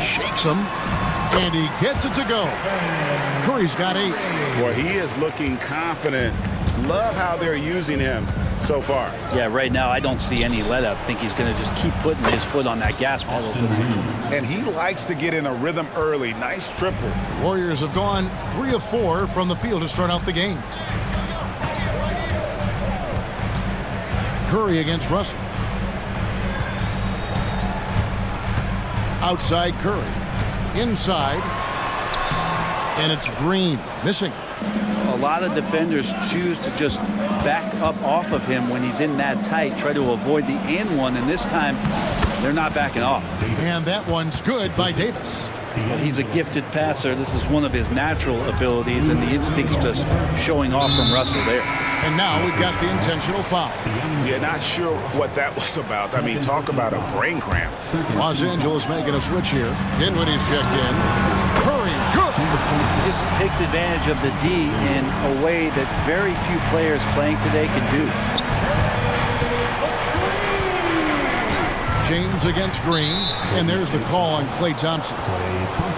Shakes him, and he gets it to go. Curry's got 8. Well, he is looking confident. Love how they're using him so far. Yeah, right now I don't see any let up. I think he's going to just keep putting his foot on that gas pedal tonight. And he likes to get in a rhythm early. Nice triple. Warriors have gone 3 of 4 from the field to start out the game. Curry against Russell. Outside Curry. Inside. And it's Green missing. A lot of defenders choose to just back up off of him when he's in that tight, try to avoid the and one, and this time they're not backing off. And that one's good by Davis. Well, he's a gifted passer. This is one of his natural abilities, and the instinct's just showing off from Russell there. And now we've got the intentional foul. Yeah, not sure what that was about. I mean, talk about a brain cramp. Los Angeles making a switch here. Dinwiddie's checked in. Curry, good. Just takes advantage of the D in a way that very few players playing today can do. James against Green, and there's the call on Klay Thompson.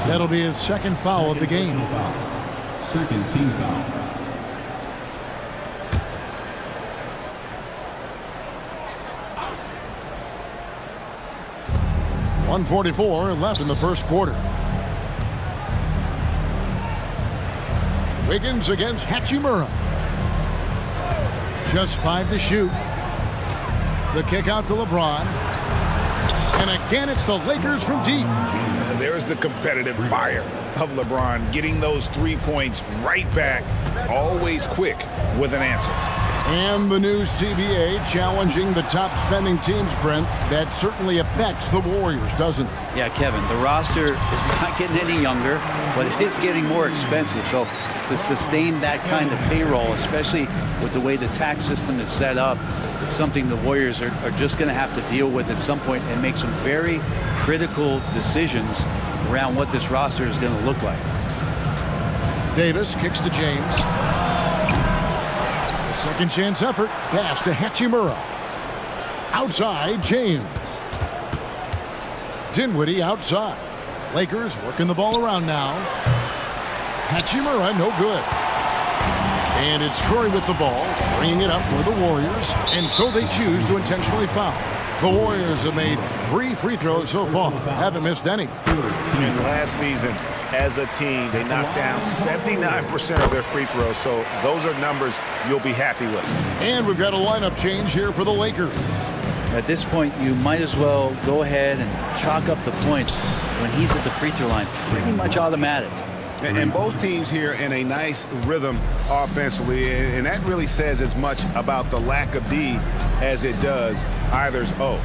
That'll be his second foul of the game. Second team foul. .144 left in the first quarter. Wiggins against Hachimura. Just 5 to shoot. The kick out to LeBron. And again, it's the Lakers from deep. There's the competitive fire of LeBron, getting those 3 points right back, always quick with an answer. And the new CBA challenging the top spending teams, Brent. That certainly affects the Warriors, doesn't it? Yeah, Kevin, the roster is not getting any younger, but it is getting more expensive. So to sustain that kind of payroll, especially with the way the tax system is set up, it's something the Warriors are just going to have to deal with at some point and make some very critical decisions around what this roster is going to look like. Davis kicks to James. A second chance effort. Pass to Hachimura. Outside, James. Dinwiddie outside. Lakers working the ball around now. Hachimura, no good. And it's Curry with the ball, bringing it up for the Warriors. And so they choose to intentionally foul. The Warriors have made 3 free throws so far. Haven't missed any. And last season, as a team, they knocked down 79% of their free throws. So those are numbers you'll be happy with. And we've got a lineup change here for the Lakers. At this point, you might as well go ahead and chalk up the points when he's at the free throw line. Pretty much automatic. And both teams here in a nice rhythm offensively, and that really says as much about the lack of D as it does either's O.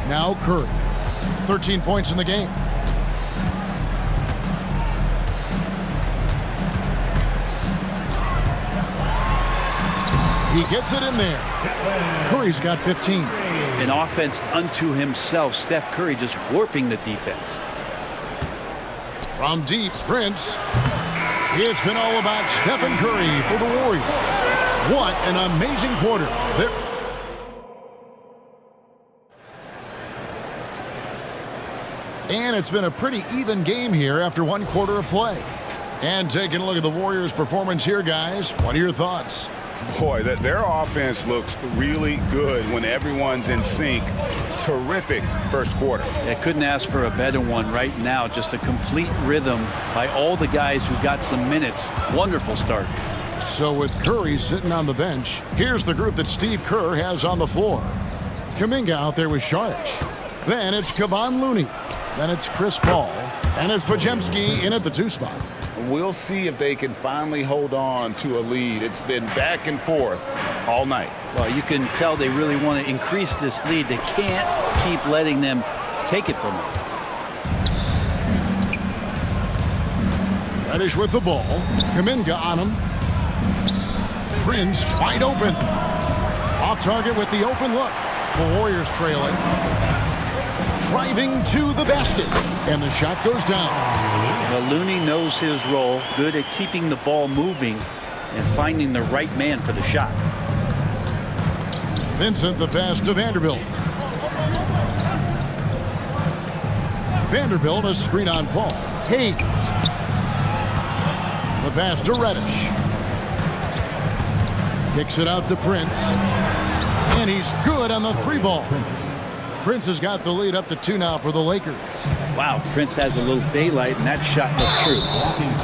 Now Curry, 13 points in the game. He gets it in there. Curry's got 15. An offense unto himself. Steph Curry just warping the defense. From deep, Prince. It's been all about Stephen Curry for the Warriors. What an amazing quarter. And it's been a pretty even game here after 1 quarter of play. And taking a look at the Warriors' performance here, guys, what are your thoughts? Boy, their offense looks really good when everyone's in sync. Terrific first quarter. I couldn't ask for a better one right now. Just a complete rhythm by all the guys who got some minutes. Wonderful start. So with Curry sitting on the bench, here's the group that Steve Kerr has on the floor. Kuminga out there with Sharch. Then it's Kevon Looney. Then it's Chris Paul. And it's Podziemski in at the 2 spot. We'll see if they can finally hold on to a lead. It's been back and forth all night. Well, you can tell they really want to increase this lead. They can't keep letting them take it from them. Reddish with the ball. Kuminga on him. Prince wide open. Off target with the open look. The Warriors trailing. Driving to the basket. And the shot goes down. Well, Looney knows his role. Good at keeping the ball moving and finding the right man for the shot. Vincent the pass to Vanderbilt. Vanderbilt a screen on Paul. Hayes. The pass to Reddish. Kicks it out to Prince. And he's good on the 3 ball. Prince has got the lead up to 2 now for the Lakers. Wow, Prince has a little daylight, and that shot looked true.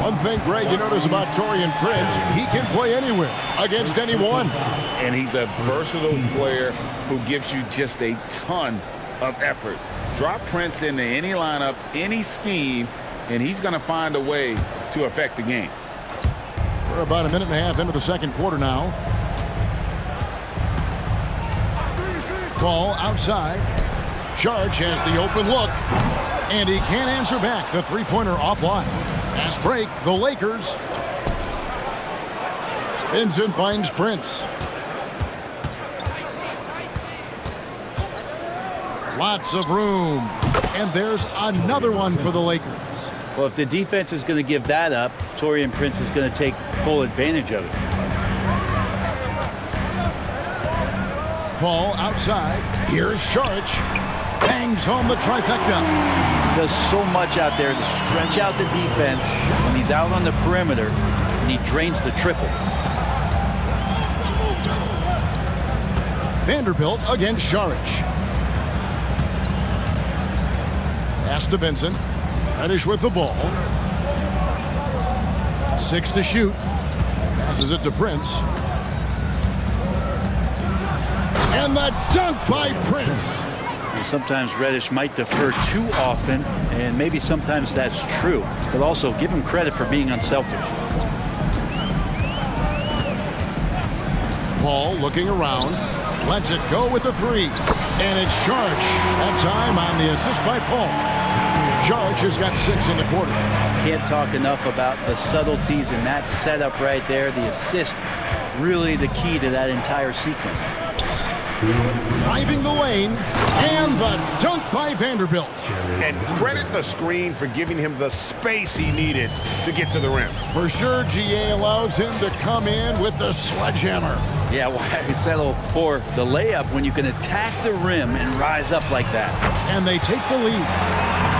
One thing, Greg, you notice about Taurean Prince, he can play anywhere against anyone. And he's a versatile player who gives you just a ton of effort. Drop Prince into any lineup, any scheme, and he's going to find a way to affect the game. We're about 1.5 minutes into the second quarter now. Ball outside. Sharch has the open look. And he can't answer back. The 3-pointer offline. Fast break. The Lakers. Vincent finds Prince. Lots of room. And there's another one for the Lakers. Well, if the defense is going to give that up, Taurean Prince is going to take full advantage of it. Paul outside. Here's Sharch. Bangs home the trifecta. Does so much out there to stretch out the defense when he's out on the perimeter, and he drains the triple. Vanderbilt against Sharch. Pass to Vincent. Reddish with the ball. 6 to shoot. Passes it to Prince. And the dunk by Prince. Sometimes Reddish might defer too often, and maybe sometimes that's true. But also give him credit for being unselfish. Paul looking around. Lets it go with the 3. And it's Sharch. That time on the assist by Paul. Sharch has got 6 in the quarter. Can't talk enough about the subtleties in that setup right there. The assist, really the key to that entire sequence. driving the lane, and the dunk by Vanderbilt. And credit the screen for giving him the space he needed to get to the rim. For sure, GA allows him to come in with the sledgehammer. Yeah, well, I settle for the layup when you can attack the rim and rise up like that. And they take the lead.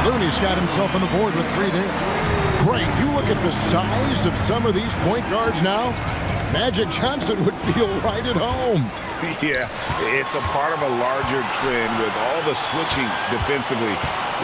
Looney's got himself on the board with 3 there. Great, you look at the size of some of these point guards now. Magic Johnson would feel right at home. Yeah, it's a part of a larger trend with all the switching defensively.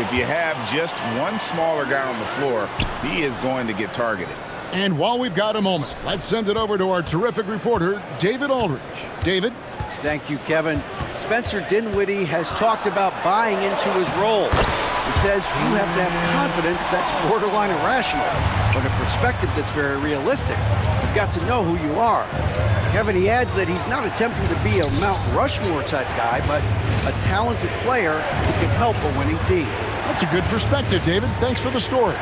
If you have just one smaller guy on the floor, he is going to get targeted. And while we've got a moment, let's send it over to our terrific reporter, David Aldridge. David? Thank you, Kevin. Spencer Dinwiddie has talked about buying into his role. He says you have to have confidence that's borderline irrational, but a perspective that's very realistic. You've got to know who you are. Kevin, he adds that he's not attempting to be a Mount Rushmore type guy, but a talented player who can help a winning team. That's a good perspective, David. Thanks for the story.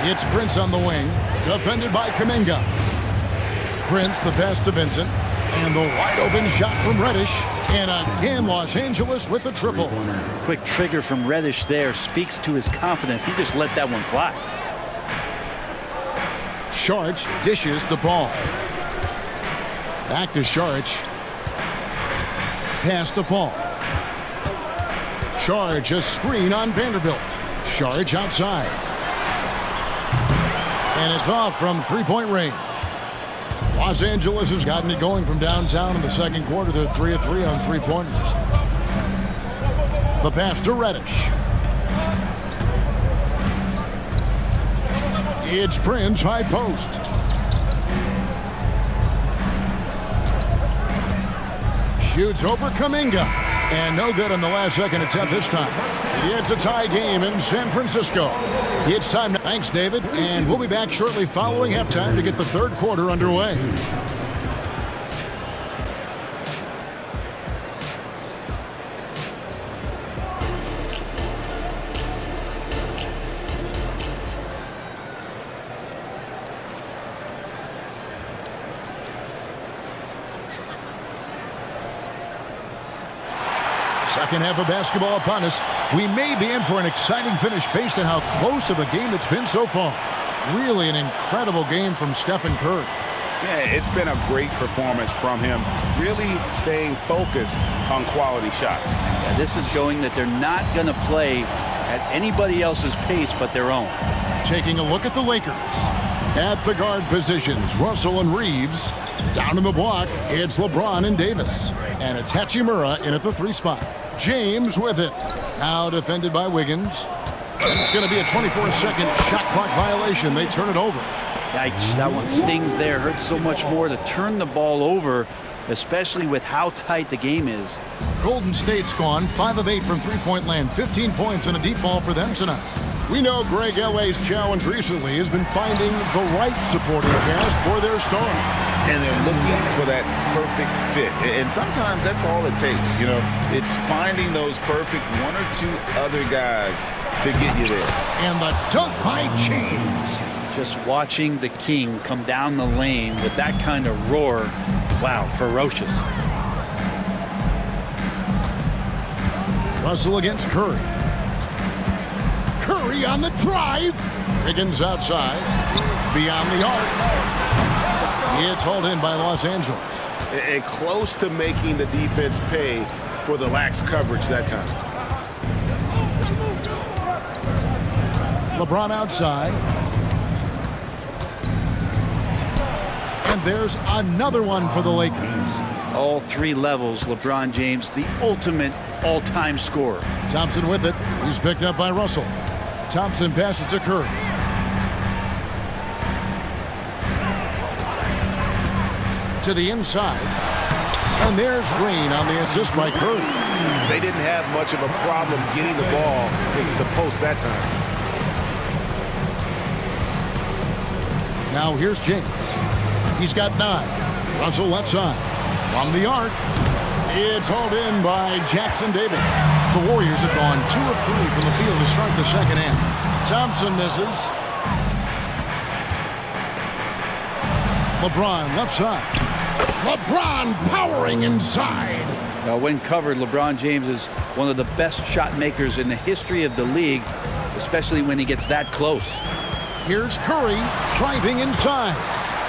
It's Prince on the wing, defended by Kuminga. Prince, the pass to Vincent, and the wide open shot from Reddish. And again, Los Angeles with the triple. Quick trigger from Reddish there speaks to his confidence. He just let that one fly. Sharch dishes the ball. Back to Sharch. Pass to Paul. Sharch, a screen on Vanderbilt. Sharch outside. And it's off from three-point range. Los Angeles has gotten it going from downtown in the second quarter. They're 3 of 3 on three-pointers. The pass to Reddish. It's Prince, high post. Shoots over Kuminga. And no good on the last second attempt this time. It's a tie game in San Francisco. It's time. Thanks, David. And we'll be back shortly following halftime to get the third quarter underway. Second half of basketball upon us. We may be in for an exciting finish based on how close of a game it's been so far. Really an incredible game from Stephen Curry. Yeah, it's been a great performance from him, really staying focused on quality shots. Yeah, this is showing that they're not going to play at anybody else's pace but their own. Taking a look at the Lakers. At the guard positions, Russell and Reeves. Down in the block, it's LeBron and Davis. And it's Hachimura in at the 3 spot. James with it. Now defended by Wiggins. And it's going to be a 24-second shot clock violation. They turn it over. Yikes, that one stings there. Hurts so much more to turn the ball over, especially with how tight the game is. Golden State's gone 5 of 8 from three-point land. 15 points and a deep ball for them tonight. We know Greg L.A.'s challenge recently has been finding the right supporting cast for their stars. And they're looking for that perfect fit. And sometimes that's all it takes. You know, it's finding those perfect 1 or 2 other guys to get you there. And the dunk by James. Just watching the King come down the lane with that kind of roar. Wow, ferocious. Russell against Curry. Curry on the drive. Wiggins outside. Beyond the arc. It's hauled in by Los Angeles. And close to making the defense pay for the lax coverage that time. LeBron outside. And there's another one for the Lakers. All 3 levels, LeBron James, the ultimate all-time scorer. Thompson with it. He's picked up by Russell. Thompson passes to Curry. To the inside. And there's Green on the assist by Curry. They didn't have much of a problem getting the ball into the post that time. Now here's James. He's got 9. Russell left side. From the arc. It's hauled in by Jackson Davis. The Warriors have gone 2 of 3 from the field to start the second half. Thompson misses. LeBron left side. LeBron powering inside. Now, when covered, LeBron James is one of the best shot makers in the history of the league, especially when he gets that close. Here's Curry driving inside.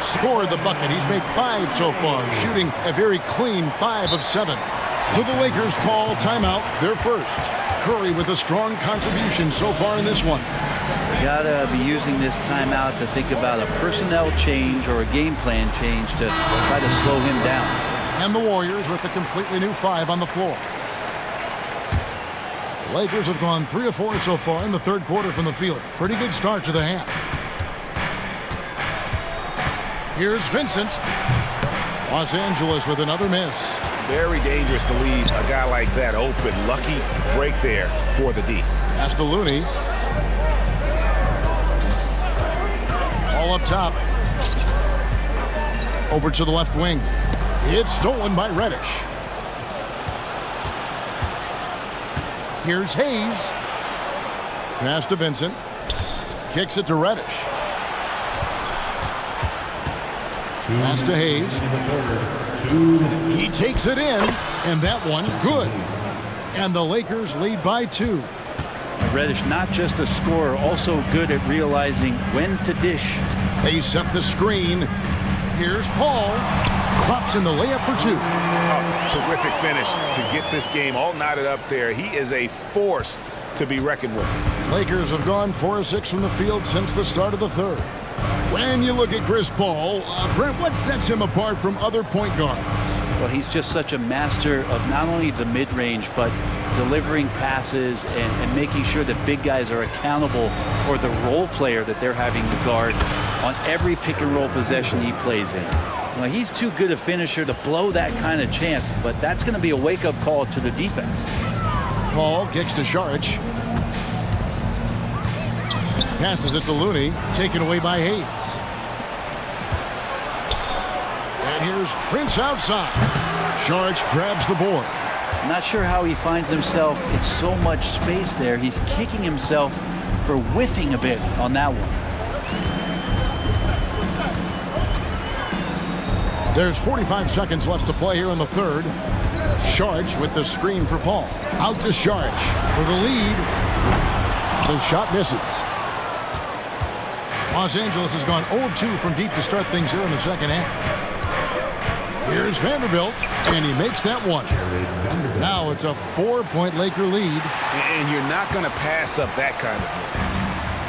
Scored the bucket. He's made 5 so far, shooting a very clean 5 of 7. So the Lakers call timeout, their first. Curry with a strong contribution so far in this one. You gotta be using this timeout to think about a personnel change or a game plan change to try to slow him down. And the Warriors with a completely new 5 on the floor. The Lakers have gone 3 of 4 so far in the third quarter from the field. Pretty good start to the half. Here's Vincent. Los Angeles with another miss. Very dangerous to leave a guy like that open. Lucky break there for the D. Pass to Looney. All up top. Over to the left wing. It's stolen by Reddish. Here's Hayes. Pass to Vincent. Kicks it to Reddish. Pass to Hayes. He takes it in, and that one good. And the Lakers lead by 2. Reddish, not just a scorer, also good at realizing when to dish. They set the screen. Here's Paul. Drops in the layup for 2. Oh, terrific finish to get this game all knotted up there. He is a force to be reckoned with. Lakers have gone 4 of 6 from the field since the start of the third. When you look at Chris Paul, Brent, what sets him apart from other point guards? Well, he's just such a master of not only the mid-range, but delivering passes and making sure that big guys are accountable for the role player that they're having to guard on every pick-and-roll possession he plays in. Well, he's too good a finisher to blow that kind of chance, but that's going to be a wake-up call to the defense. Paul kicks to Saric. Passes it to Looney, taken away by Hayes. And here's Prince outside. Saric grabs the board. I'm not sure how he finds himself in so much space there. He's kicking himself for whiffing a bit on that one. There's 45 seconds left to play here in the third. Saric with the screen for Paul. Out to Saric for the lead. The shot misses. Los Angeles has gone 0 of 2 from deep to start things here in the second half. Here's Vanderbilt, and he makes that one. Now it's a 4-point Laker lead. And you're not going to pass up that kind of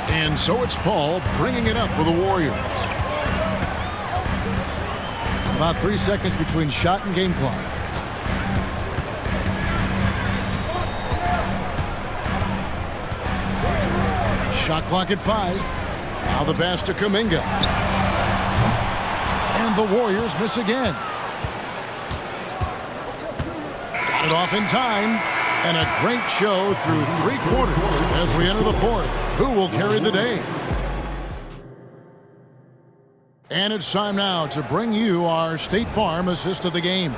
play. And so it's Paul bringing it up for the Warriors. About 3 seconds between shot and game clock. Shot clock at 5. Now the pass to Kuminga. And the Warriors miss again. Got it off in time. And a great show through 3 quarters as we enter the fourth. Who will carry the day? And it's time now to bring you our State Farm assist of the game.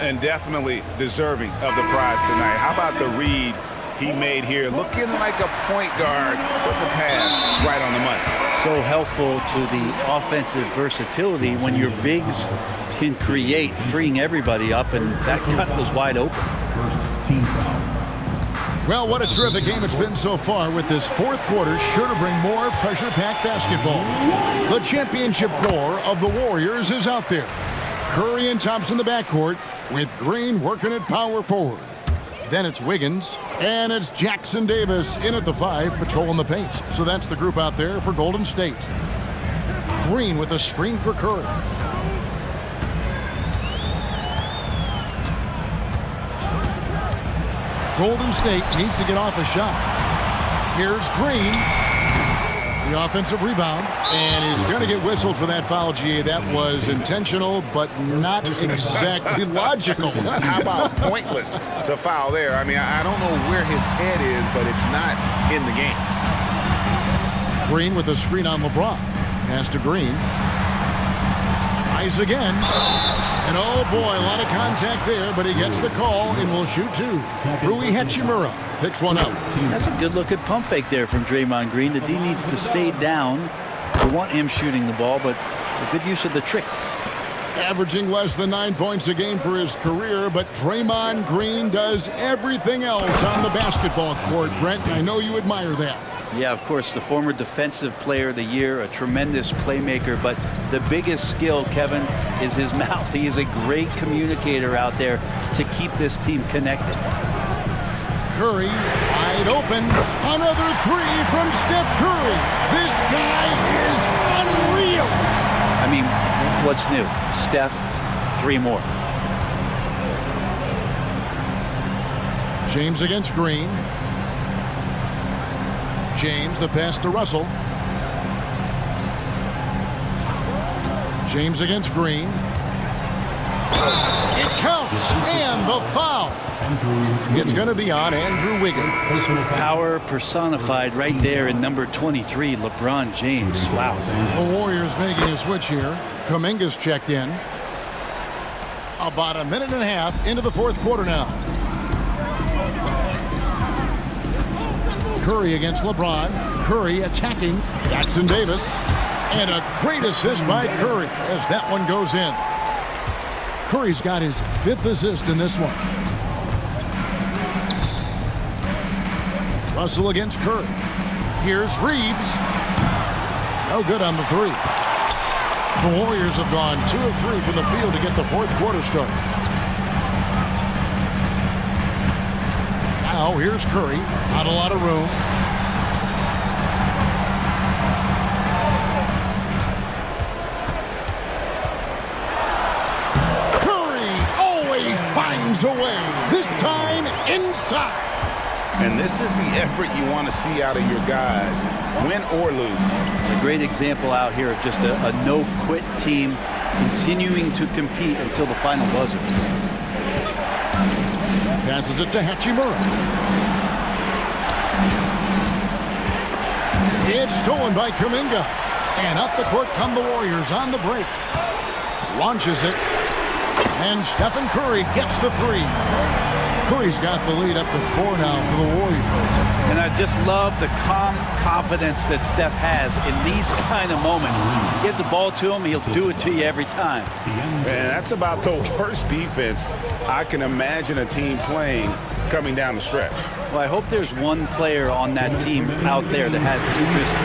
And definitely deserving of the prize tonight. How about the read he made here? Looking like a point guard, putting the pass right on the money. So helpful to the offensive versatility when your bigs can create, freeing everybody up, and that cut was wide open. First team foul. Well, what a terrific game it's been so far, with this fourth quarter sure to bring more pressure-packed basketball. The championship core of the Warriors is out there. Curry and Thompson in the backcourt, with Green working at power forward. Then it's Wiggins, and it's Jackson Davis in at the 5, patrolling the paint. So that's the group out there for Golden State. Green with a screen for Curry. Golden State needs to get off a shot. Here's Green. The offensive rebound. And he's going to get whistled for that foul, G. That was intentional, but not exactly logical. How about pointless to foul there? I mean, I don't know where his head is, but it's not in the game. Green with a screen on LeBron. Pass to Green. Tries again. And oh boy, a lot of contact there, but he gets the call and will shoot 2. Rui Hachimura picks one up. That's a good look at pump fake there from Draymond Green. The D needs to stay down. We want him shooting the ball, but a good use of the tricks. Averaging less than 9 points a game for his career, but Draymond Green does everything else on the basketball court. Brent, I know you admire that. Yeah, of course, the former Defensive Player of the Year, a tremendous playmaker, but the biggest skill, Kevin, is his mouth. He is a great communicator out there to keep this team connected. Curry, wide open. Another three from Steph Curry. This guy is unreal. I mean, what's new? Steph, 3 more. James against Green. James, the pass to Russell. James against Green. It counts, and the foul. It's going to be on Andrew Wiggins. Power personified right there in number 23, LeBron James. Wow. The Warriors making a switch here. Kuminga's checked in. About a minute and a half into the fourth quarter now. Curry against LeBron. Curry attacking Jackson Davis. And a great assist by Curry as that one goes in. Curry's got his 5th assist in this one. Russell against Curry. Here's Reeves. No good on the 3. The Warriors have gone 2 of 3 from the field to get the fourth quarter started. Now here's Curry. Not a lot of room. Curry always finds a way. This time inside. And this is the effort you want to see out of your guys, win or lose. A great example out here of just a no-quit team continuing to compete until the final buzzer. Passes it to Hachimura. It's stolen by Kuminga. And up the court come the Warriors on the break. Launches it. And Stephen Curry gets the 3. Curry's got the lead up to 4 now for the Warriors. And I just love the calm confidence that Steph has in these kind of moments. Give the ball to him, he'll do it to you every time. Man, that's about the worst defense I can imagine a team playing coming down the stretch. Well, I hope there's one player on that team out there that has interest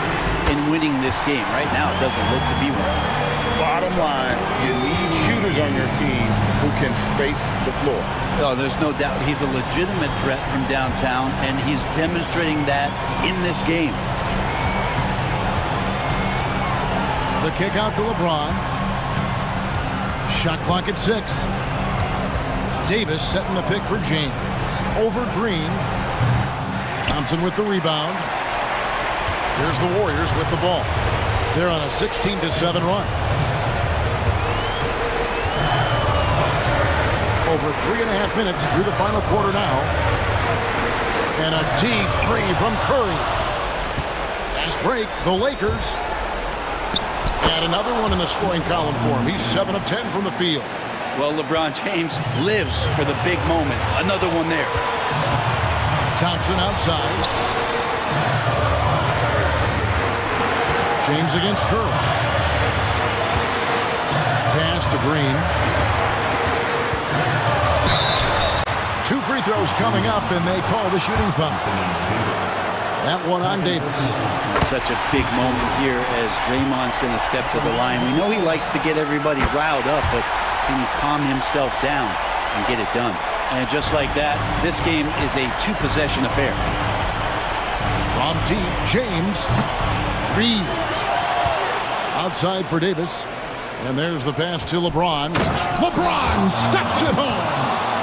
in winning this game. Right now, it doesn't look to be one. Bottom line, you need shooters on your team who can space the floor. Oh, there's no doubt he's a legitimate threat from downtown, and he's demonstrating that in this game. The kick out to LeBron. Shot clock at 6. Davis setting the pick for James. Over Green. Thompson with the rebound. Here's the Warriors with the ball. They're on a 16-7 run. Over 3.5 minutes through the final quarter now. And a deep 3 from Curry. Fast break, the Lakers. And another one in the scoring column for him. He's 7 of 10 from the field. Well, LeBron James lives for the big moment. Another one there. Thompson outside. James against Curry. Pass to Green. 2 free throws coming up, and they call the shooting foul. That one on Davis. Such a big moment here as Draymond's going to step to the line. We know he likes to get everybody riled up, but can he calm himself down and get it done? And just like that, this game is a 2-possession affair. From deep, James. Reeves. Outside for Davis. And there's the pass to LeBron. LeBron steps it home.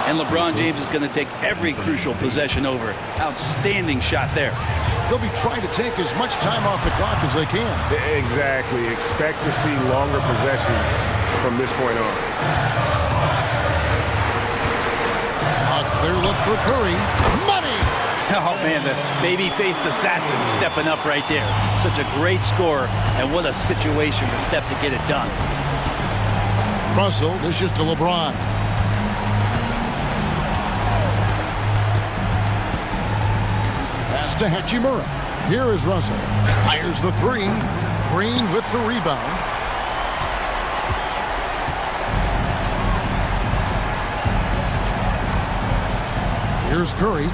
And LeBron James is going to take every crucial possession over. Outstanding shot there. They'll be trying to take as much time off the clock as they can. Exactly. Expect to see longer possessions from this point on. A clear look for Curry. Money! Oh, man, the baby-faced assassin stepping up right there. Such a great scorer, and what a situation for Steph to get it done. Russell dishes to LeBron. Pass to Hachimura. Here is Russell. Fires the 3. Green with the rebound. Here's Curry.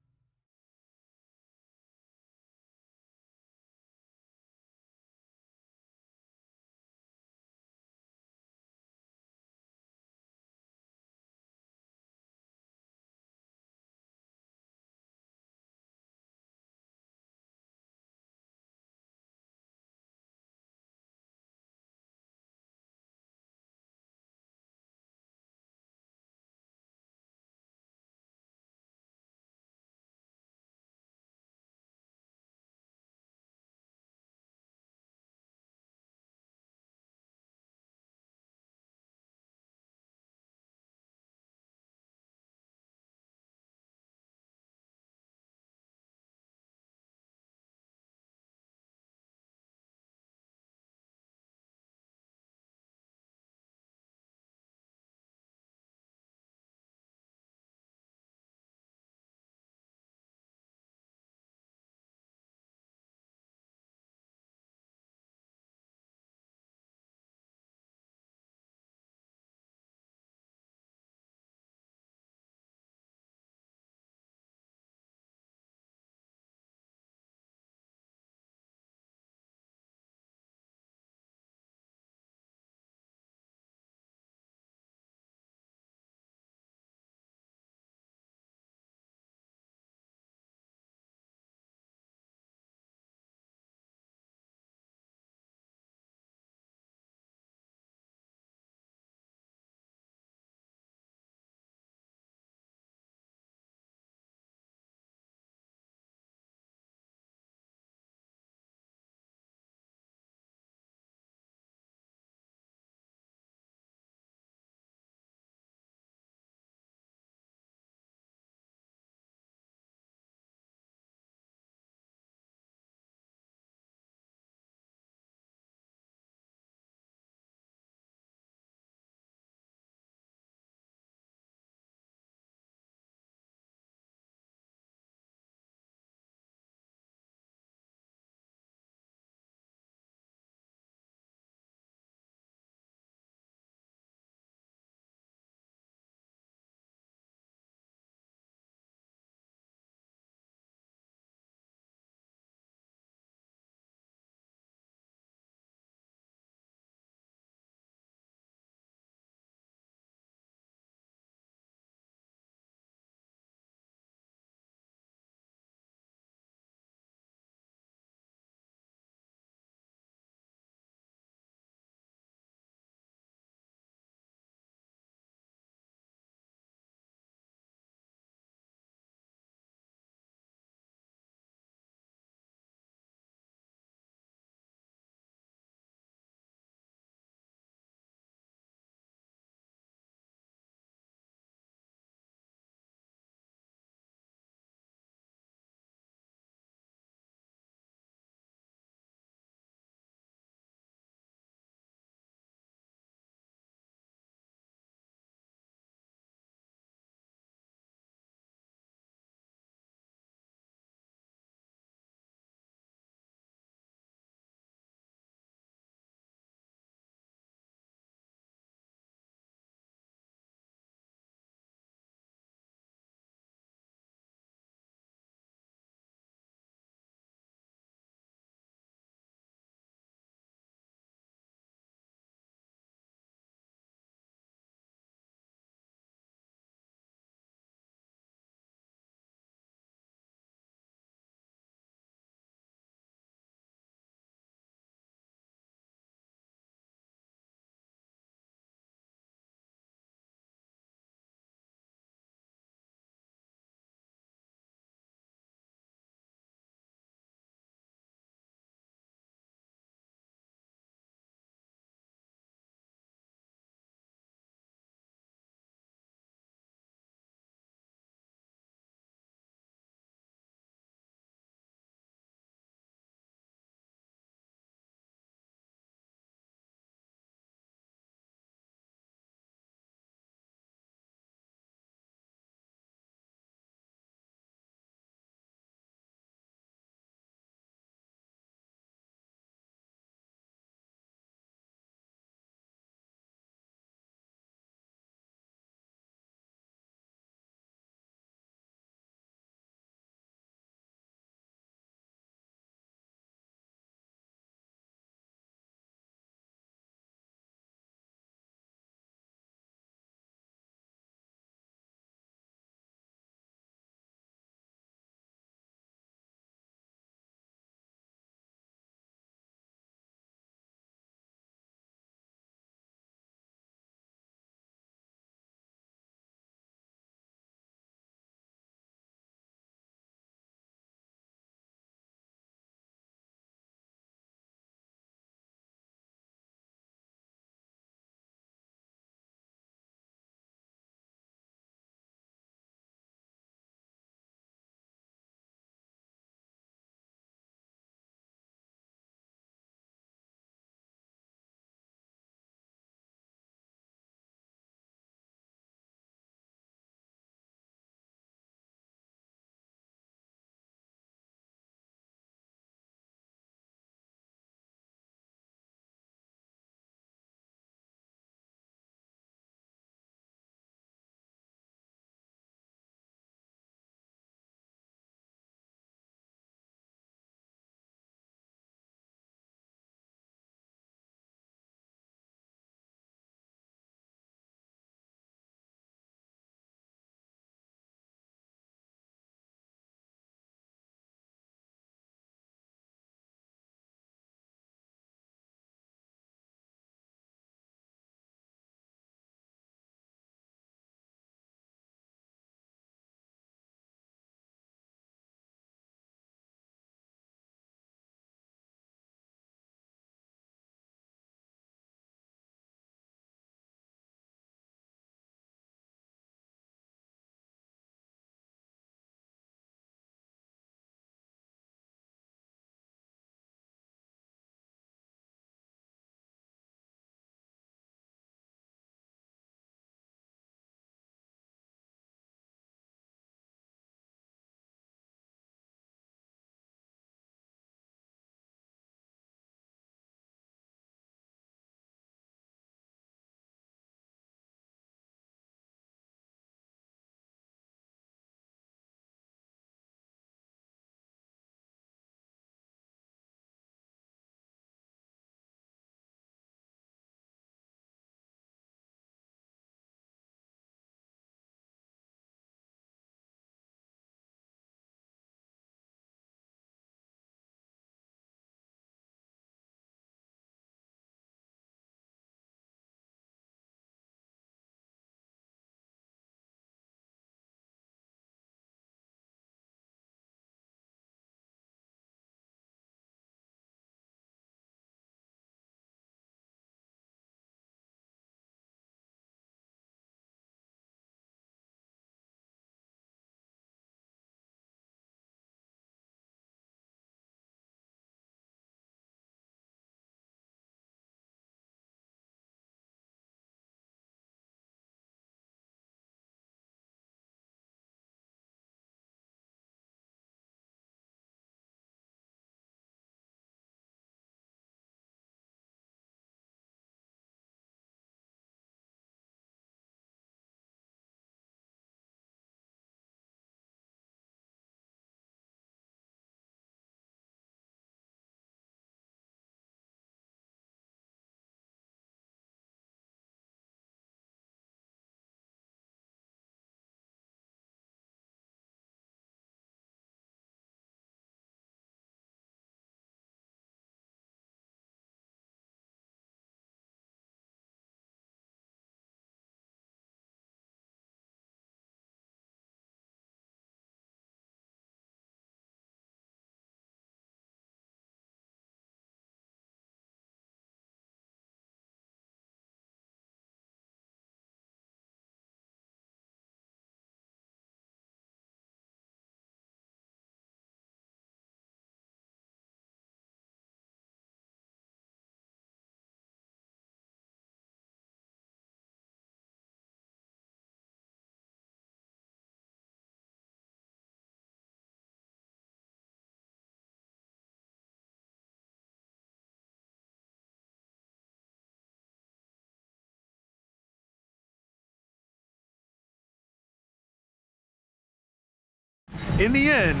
In the end,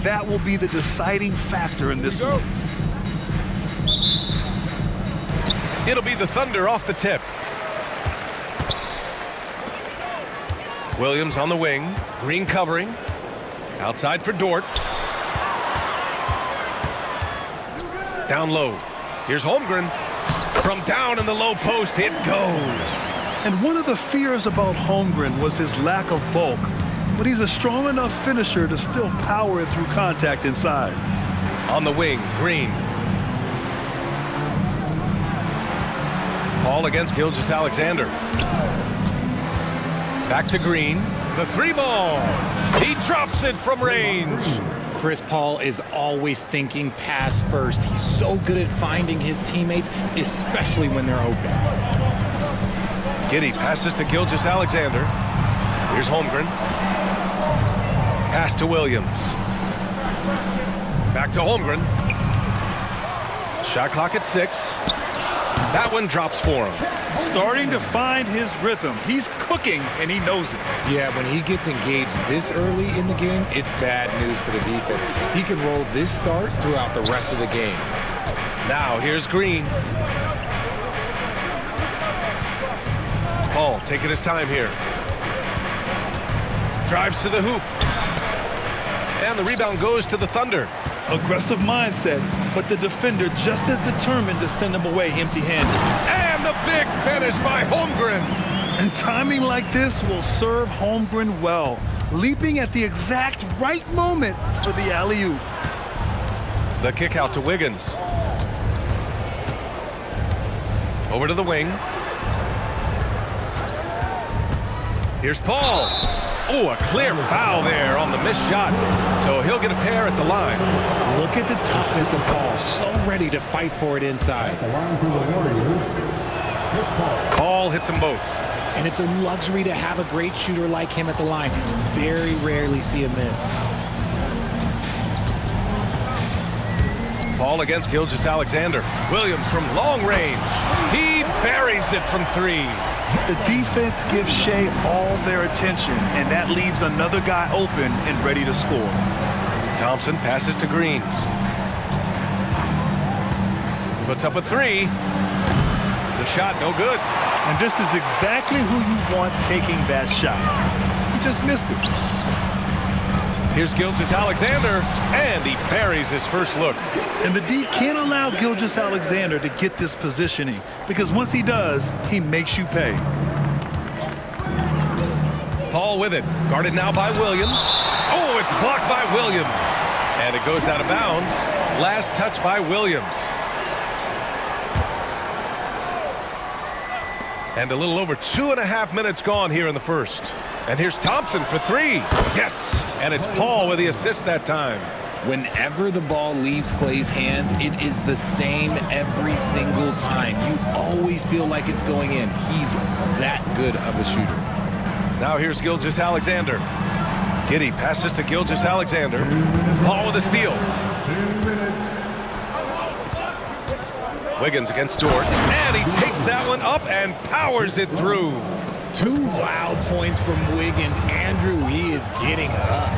that will be the deciding factor in this one. It'll be the Thunder off the tip. Williams on the wing. Green covering. Outside for Dort. Down low. Here's Holmgren. From down in the low post, it goes. And one of the fears about Holmgren was his lack of bulk. But he's a strong enough finisher to still power it through contact inside. On the wing, Green. Paul against Gilgeous-Alexander. Back to Green. The three ball. He drops it from range. Chris Paul is always thinking pass first. He's so good at finding his teammates, especially when they're open. Giddey passes to Gilgeous-Alexander. Here's Holmgren. Pass to Williams. Back to Holmgren. Shot clock at 6. That one drops for him. Starting to find his rhythm. He's cooking, and he knows it. Yeah, when he gets engaged this early in the game, it's bad news for the defense. He can roll this start throughout the rest of the game. Now here's Green. Paul taking his time here. Drives to the hoop. And the rebound goes to the Thunder. Aggressive mindset, but the defender just as determined to send him away empty-handed. And the big finish by Holmgren. And timing like this will serve Holmgren well, leaping at the exact right moment for the alley-oop. The kick out to Wiggins. Over to the wing. Here's Paul. Oh, a clear foul there on the missed shot. So he'll get a pair at the line. Look at the toughness of Paul. So ready to fight for it inside. The line for the Warriors. Chris Paul. Paul hits them both. And it's a luxury to have a great shooter like him at the line. Very rarely see him miss. Paul against Gilgeous-Alexander. Williams from long range. He buries it from 3. The defense gives Shea all their attention, and that leaves another guy open and ready to score. Thompson passes to Green. Puts up a 3. The shot no good. And this is exactly who you want taking that shot. He just missed it. Here's Gilgeous-Alexander, and he buries his first look. And the D can't allow Gilgeous-Alexander to get this positioning, because once he does, he makes you pay. Paul with it, guarded now by Williams. Oh, it's blocked by Williams. And it goes out of bounds. Last touch by Williams. And a little over 2.5 minutes gone here in the first. And here's Thompson for 3. Yes! And it's Paul with the assist that time. Whenever the ball leaves Clay's hands, it is the same every single time. You always feel like it's going in. He's that good of a shooter. Now here's Gilgeous-Alexander. Giddey passes to Gilgeous-Alexander. Paul with a steal. 2 minutes. Wiggins against Dort. And he takes that one up and powers it through. 2 loud points from Wiggins. Andrew, he is getting up.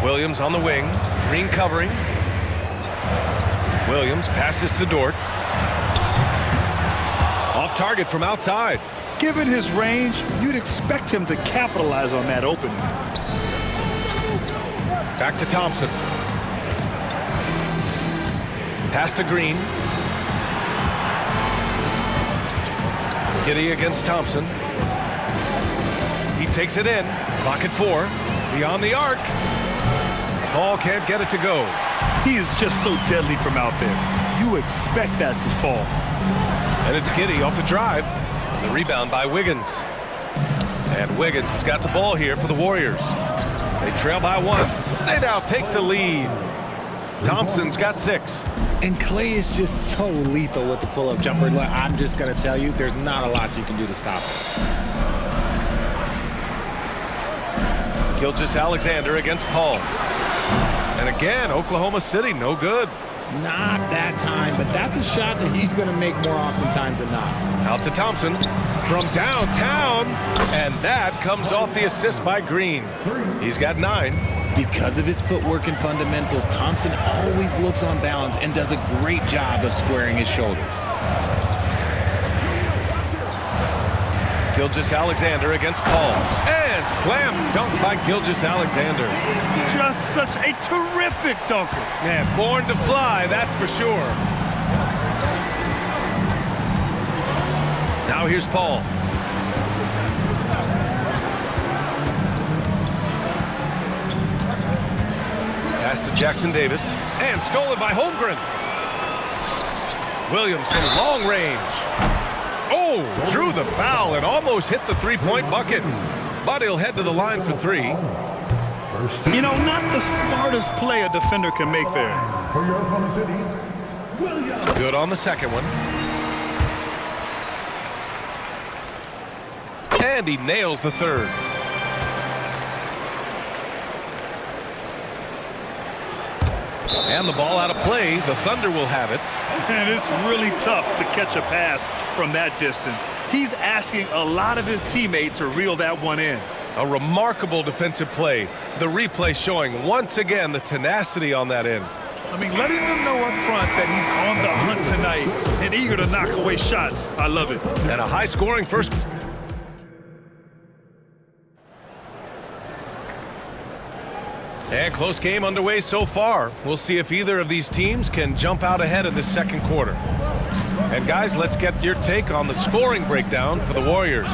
Williams on the wing. Green covering. Williams passes to Dort. Off target from outside. Given his range, you'd expect him to capitalize on that opening. Back to Thompson. Pass to Green. Giddey against Thompson. He takes it in. Clock at 4. Beyond the arc. Paul can't get it to go. He is just so deadly from out there. You expect that to fall. And it's Giddey off the drive. The rebound by Wiggins. And Wiggins has got the ball here for the Warriors. They trail by 1. They now take the lead. Thompson's got 6. And Clay is just so lethal with the pull-up jumper. I'm just going to tell you, there's not a lot you can do to stop him. Gilgeous-Alexander against Paul. And again, Oklahoma City, no good. Not that time, but that's a shot that he's going to make more oftentimes than not. Out to Thompson from downtown, and that comes off the assist by Green. He's got 9. Because of his footwork and fundamentals, Thompson always looks on balance and does a great job of squaring his shoulders. Gilgeous-Alexander against Paul. And slam dunk by Gilgeous-Alexander. Just such a terrific dunker. Man, born to fly, that's for sure. Now here's Paul. Pass to Jackson Davis. And stolen by Holmgren. Williams from long range. Oh, drew the foul and almost hit the three-point bucket. But he'll head to the line for 3. You know, not the smartest play a defender can make there. Good on the second one. And he nails the third. And the ball out of play. The Thunder will have it. And it's really tough to catch a pass from that distance. He's asking a lot of his teammates to reel that one in. A remarkable defensive play. The replay showing once again the tenacity on that end. I mean, letting them know up front that he's on the hunt tonight and eager to knock away shots. I love it. And a high-scoring first. And close game underway so far. We'll see if either of these teams can jump out ahead in this second quarter. And guys, let's get your take on the scoring breakdown for the Warriors.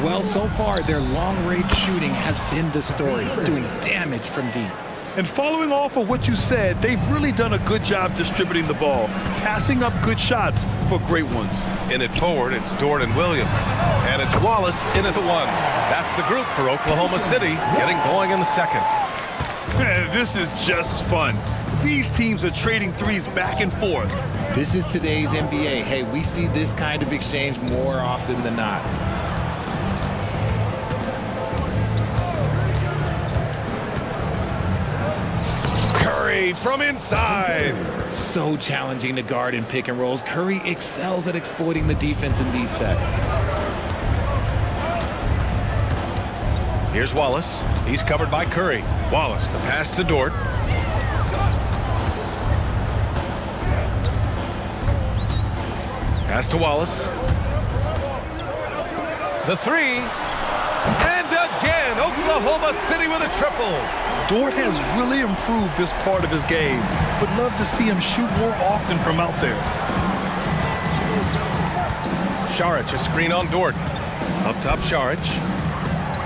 Well, so far, their long-range shooting has been the story, doing damage from deep. And following off of what you said, they've really done a good job distributing the ball, passing up good shots for great ones. In it forward, it's Dort and Williams. And it's Wallace in at the 1. That's the group for Oklahoma City, getting going in the second. This is just fun. These teams are trading threes back and forth. This is today's NBA. Hey, we see this kind of exchange more often than not. Curry from inside. So challenging to guard in pick and rolls. Curry excels at exploiting the defense in these sets. Here's Wallace. He's covered by Curry. Wallace, the pass to Dort. Pass to Wallace. The 3. And again, Oklahoma City with a triple. Dort has really improved this part of his game. Would love to see him shoot more often from out there. Šarić, a screen on Dort. Up top, Šarić.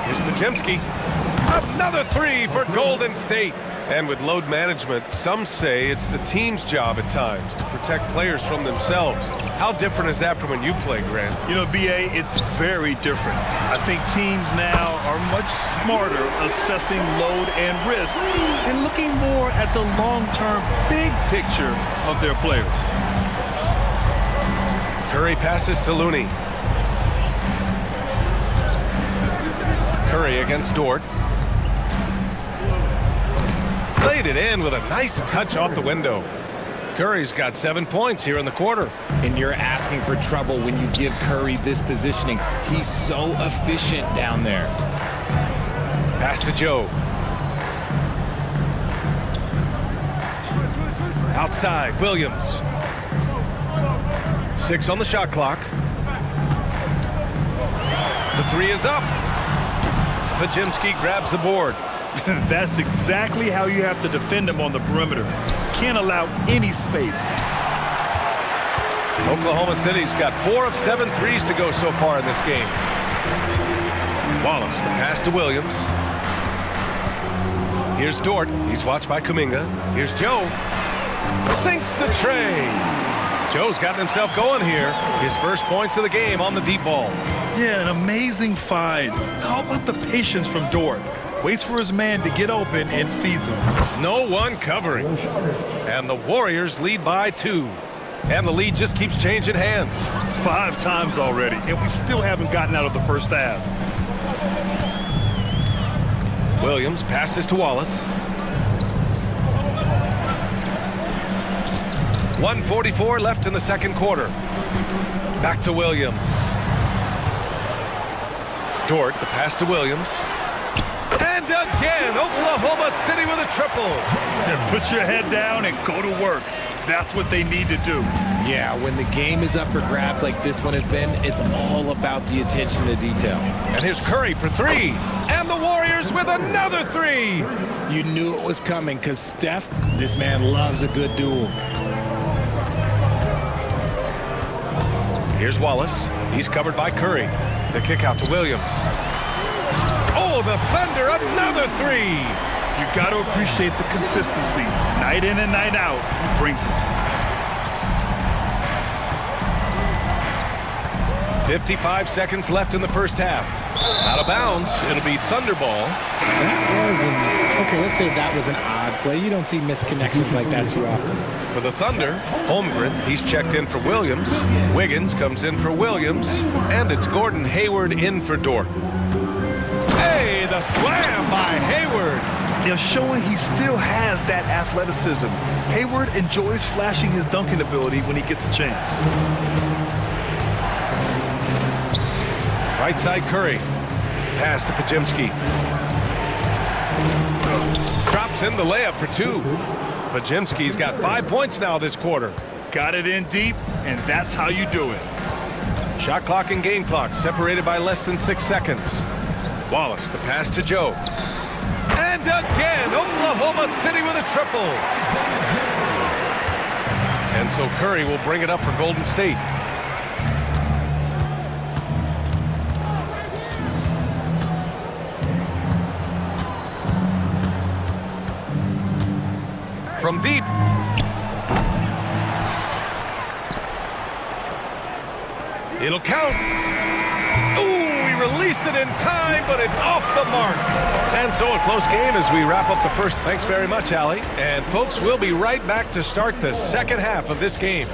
Here's Podziemski. Another 3 for Golden State. And with load management, some say it's the team's job at times to protect players from themselves. How different is that from when you play, Grant? You know, B.A., it's very different. I think teams now are much smarter assessing load and risk and looking more at the long-term big picture of their players. Curry passes to Looney. Curry against Dort. Played it in with a nice touch off the window. Curry's got 7 points here in the quarter. And you're asking for trouble when you give Curry this positioning. He's so efficient down there. Pass to Joe. Outside, Williams. 6 on the shot clock. The 3 is up. Podziemski grabs the board. That's exactly how you have to defend him on the perimeter. Can't allow any space. Oklahoma City's got 4 of 7 threes to go so far in this game. Wallace, the pass to Williams. Here's Dort. He's watched by Kuminga. Here's Joe. Sinks the tray. Joe's gotten himself going here. His first points of the game on the deep ball. Yeah, an amazing find. How about the patience from Dort? Waits for his man to get open and feeds him. No one covering. And the Warriors lead by 2. And the lead just keeps changing hands. 5 times already, and we still haven't gotten out of the first half. Williams passes to Wallace. 1:44 left in the second quarter. Back to Williams. Dort, the pass to Williams. And again, Oklahoma City with a triple. Yeah, put your head down and go to work. That's what they need to do. Yeah, when the game is up for grabs like this one has been, it's all about the attention to detail. And here's Curry for three. And the Warriors with another three. You knew it was coming because Steph, this man loves a good duel. Here's Wallace. He's covered by Curry. The kick out to Williams. Oh, the Thunder, another three. You got to appreciate the consistency. Night in and night out, he brings it. 55 seconds left in the first half. Out of bounds, it'll be Thunder ball. That was okay, let's say that was an odd play. You don't see misconnections like that too often. For the Thunder, Holmgren, he's checked in for Williams. Wiggins comes in for Williams. And it's Gordon Hayward in for Dort. Hey, the slam by Hayward. They're showing he still has that athleticism. Hayward enjoys flashing his dunking ability when he gets a chance. Right side Curry. Pass to Pajemski. Drops in the layup for two. Pajemski's got 5 points now this quarter. Got it in deep, and that's how you do it. Shot clock and game clock separated by less than 6 seconds. Wallace, the pass to Joe. And again, Oklahoma City with a triple. And so Curry will bring it up for Golden State. From deep. It'll count. Ooh, he released it in time, but it's off the mark. And so a close game as we wrap up the first. Thanks very much, Allie. And folks, we'll be right back to start the second half of this game.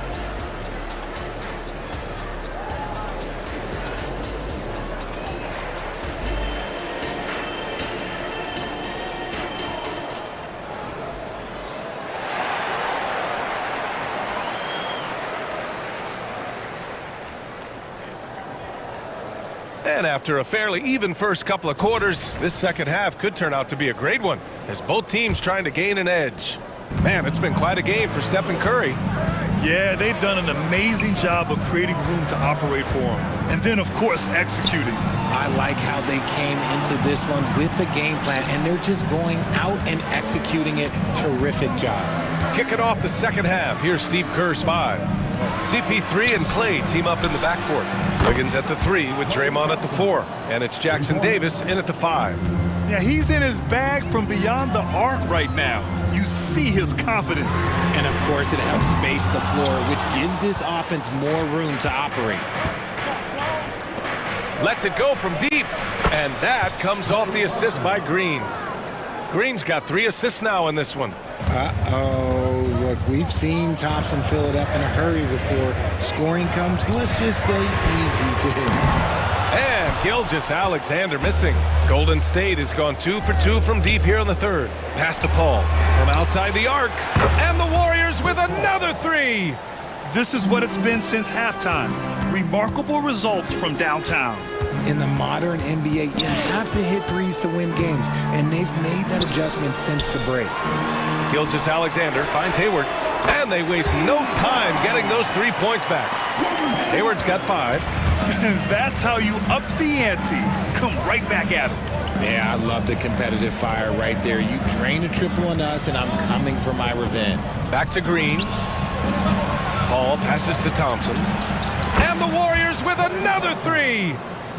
And after a fairly even first couple of quarters, this second half could turn out to be a great one as both teams trying to gain an edge. Man, it's been quite a game for Stephen Curry. Yeah, they've done an amazing job of creating room to operate for him. And then, of course, executing. I like how they came into this one with a game plan, and they're just going out and executing it. Terrific job. Kicking off the second half, here's Steve Kerr's 5. CP3 and Clay team up in the backcourt. Wiggins at the 3 with Draymond at the 4. And it's Jackson Davis in at the 5. Yeah, he's in his bag from beyond the arc right now. You see his confidence. And of course, it helps space the floor, which gives this offense more room to operate. Lets it go from deep. And that comes off the assist by Green. Green's got 3 assists now in this one. Uh-oh, look, we've seen Thompson fill it up in a hurry before scoring comes, let's just say, easy to him. And Gilgeous-Alexander missing. Golden State has gone 2 for 2 from deep here in the third. Pass to Paul from outside the arc. And the Warriors with another 3. This is what it's been since halftime. Remarkable results from downtown. In the modern NBA, you have to hit threes to win games, and they've made that adjustment since the break. Gilgeous-Alexander finds Hayward, and they waste no time getting those 3 points back. Hayward's got 5. That's how you up the ante. Come right back at him. Yeah, I love the competitive fire right there. You drain a triple on us, and I'm coming for my revenge. Back to Green. Paul passes to Thompson. And the Warriors with another 3.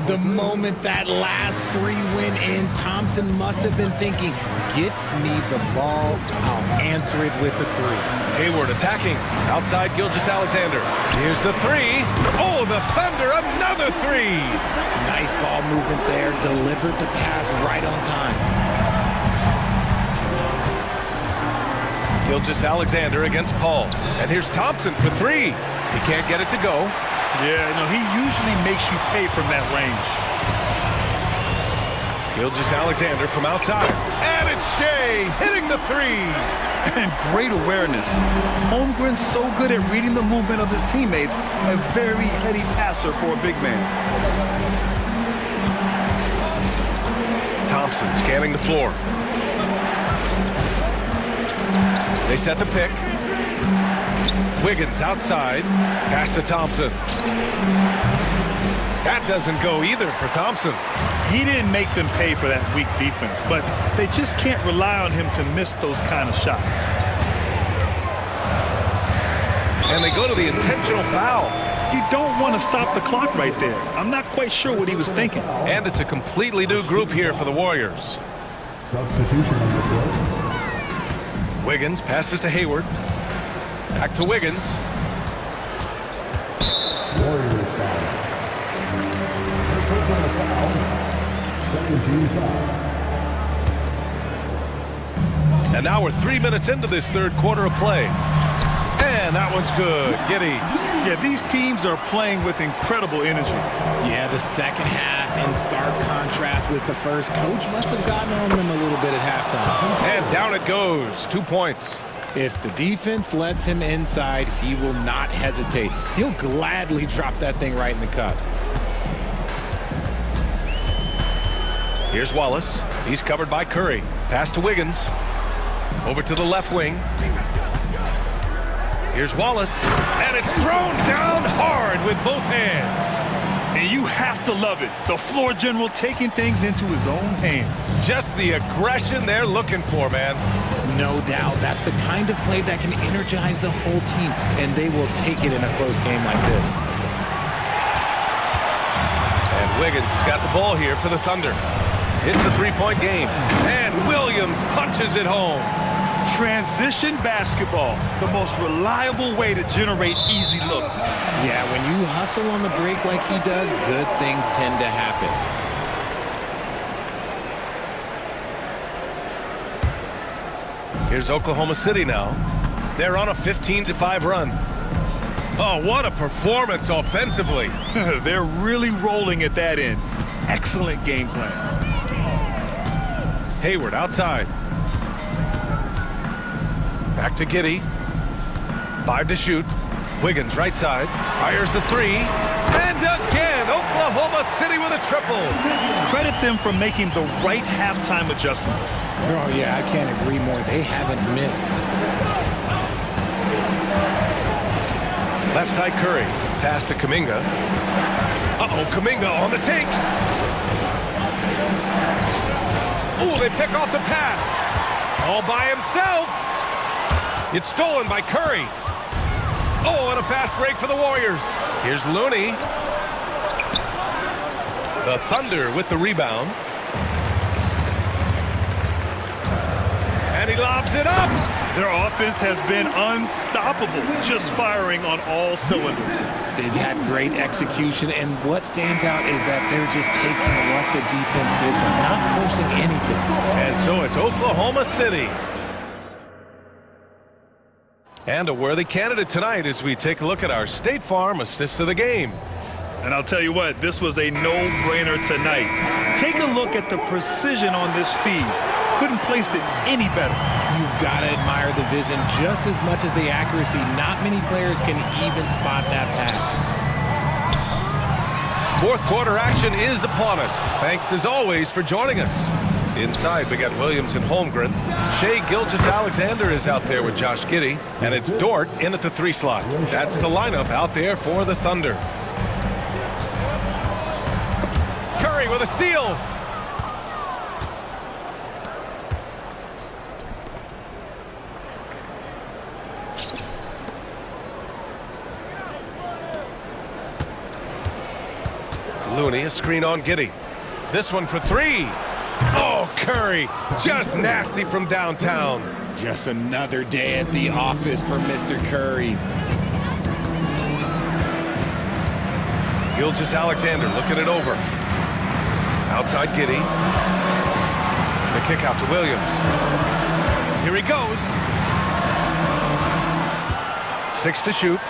The moment that last 3 went in, Thompson must have been thinking, get me the ball, I'll answer it with a 3. Hayward attacking, outside Gilgeous-Alexander. Here's the 3. Oh, the Thunder, another 3. Nice ball movement there, delivered the pass right on time. Gilgeous-Alexander against Paul. And here's Thompson for 3. He can't get it to go. Yeah, no, he usually makes you pay from that range. Gilgeous-Alexander from outside. And it's Shea hitting the 3. And great awareness. Holmgren's so good at reading the movement of his teammates. A very heady passer for a big man. Thompson scanning the floor. They set the pick. Wiggins outside. Pass to Thompson. That doesn't go either for Thompson. He didn't make them pay for that weak defense, but they just can't rely on him to miss those kind of shots. And they go to the intentional foul. You don't want to stop the clock right there. I'm not quite sure what he was thinking. And it's a completely new group here for the Warriors. Substitution on the court. Wiggins passes to Hayward. Back to Wiggins. Warriors foul. Personal foul. 17-5. And now we're 3 minutes into this third quarter of play. And that one's good. Giddey. Yeah, these teams are playing with incredible energy. Yeah, the second half in stark contrast with the first. Coach must have gotten on them a little bit at halftime. And down it goes. 2 points. If the defense lets him inside, he will not hesitate. He'll gladly drop that thing right in the cup. Here's Wallace. He's covered by Curry. Pass to Wiggins. Over to the left wing. Here's Wallace. And it's thrown down hard with both hands. And you have to love it. The floor general taking things into his own hands. Just the aggression they're looking for, man. No doubt. That's the kind of play that can energize the whole team, and they will take it in a close game like this. And Wiggins has got the ball here for the Thunder. It's a three-point game. And Williams punches it home. Transition basketball, the most reliable way to generate easy looks. Yeah, when you hustle on the break like he does, good things tend to happen. Here's Oklahoma City now. They're on a 15-5 run. Oh, what a performance offensively. They're really rolling at that end. Excellent game plan. Hayward outside. Back to Giddey. 5 to shoot. Wiggins right side. Fires the three. And again, Oklahoma City with a triple. Credit them for making the right halftime adjustments. Oh, yeah, I can't agree more. They haven't missed. Left side Curry. Pass to Kuminga. Uh-oh, Kuminga on the take. Oh, they pick off the pass. All by himself. It's stolen by Curry. Oh, and a fast break for the Warriors. Here's Looney. The Thunder with the rebound. And he lobs it up. Their offense has been unstoppable, just firing on all cylinders. They've had great execution, and what stands out is that they're just taking what the defense gives them, not forcing anything. And so it's Oklahoma City. And a worthy candidate tonight as we take a look at our State Farm assists of the game. And I'll tell you what, this was a no-brainer tonight. Take a look at the precision on this feed. Couldn't place it any better. You've got to admire the vision just as much as the accuracy. Not many players can even spot that pass. Fourth quarter action is upon us. Thanks as always for joining us. Inside, we got Williams and Holmgren. Shai Gilgeous-Alexander is out there with Josh Giddey. And it's Dort in at the 3 slot. That's the lineup out there for the Thunder. Curry with a steal. Looney, a screen on Giddey. This one for 3. Oh, Curry, just nasty from downtown. Just another day at the office for Mr. Curry. Gilgeous-Alexander looking it over. Outside Giddey. The kick out to Williams. Here he goes. 6 to shoot.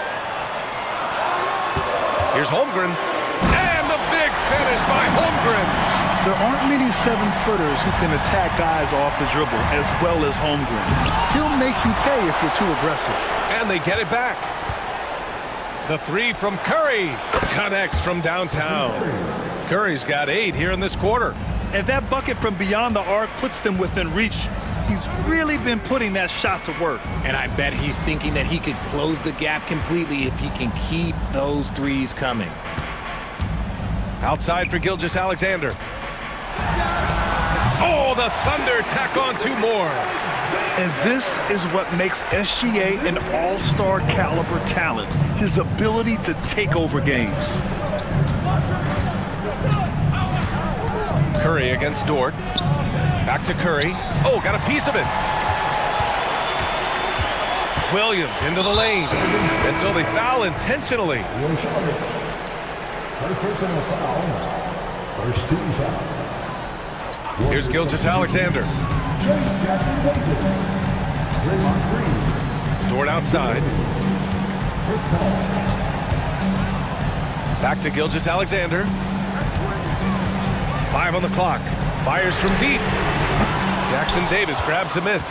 Here's Holmgren. And the big finish by Holmgren. There aren't many 7-footers who can attack guys off the dribble as well as Holmgren. He'll make you pay if you're too aggressive. And they get it back. The 3 from Curry connects from downtown. Curry's got 8 here in this quarter. And that bucket from beyond the arc puts them within reach. He's really been putting that shot to work. And I bet he's thinking that he could close the gap completely if he can keep those threes coming. Outside for Gilgeous-Alexander. Oh, the Thunder tack on 2 more. And this is what makes SGA an all-star caliber talent, his ability to take over games. Curry against Dort. Back to Curry. Oh, got a piece of it. Williams into the lane. And so they foul intentionally. First personal foul. First team foul. Here's Gilgeous-Alexander. Dort outside. Back to Gilgeous-Alexander. 5 on the clock. Fires from deep. Jackson Davis grabs a miss.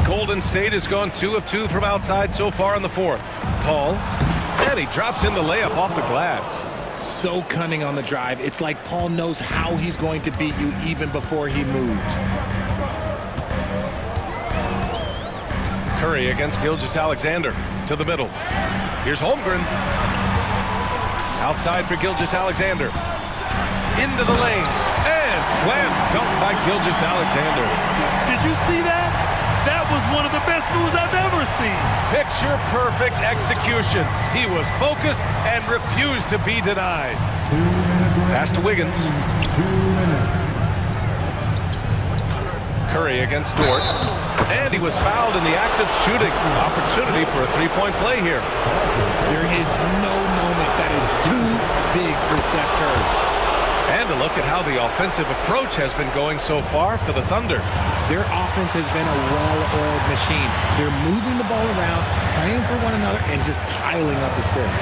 Golden State has gone 2 of 2 from outside so far in the 4th. Paul. And he drops in the layup off the glass. So cunning on the drive. It's like Paul knows how he's going to beat you even before he moves. Curry against Gilgeous-Alexander to the middle. Here's Holmgren. Outside for Gilgeous-Alexander. Into the lane. And slam dunk by Gilgeous-Alexander. Did you see that? That was one of the best moves I've ever seen. Picture perfect execution. He was focused and refused to be denied. Pass to Wiggins. 2 minutes. Curry against Dort. And he was fouled in the act of shooting. Opportunity for a 3-point play here. There is no moment that is too big for Steph Curry. And a look at how the offensive approach has been going so far for the Thunder. Their offense has been a well-oiled machine. They're moving the ball around, playing for one another, and just piling up assists.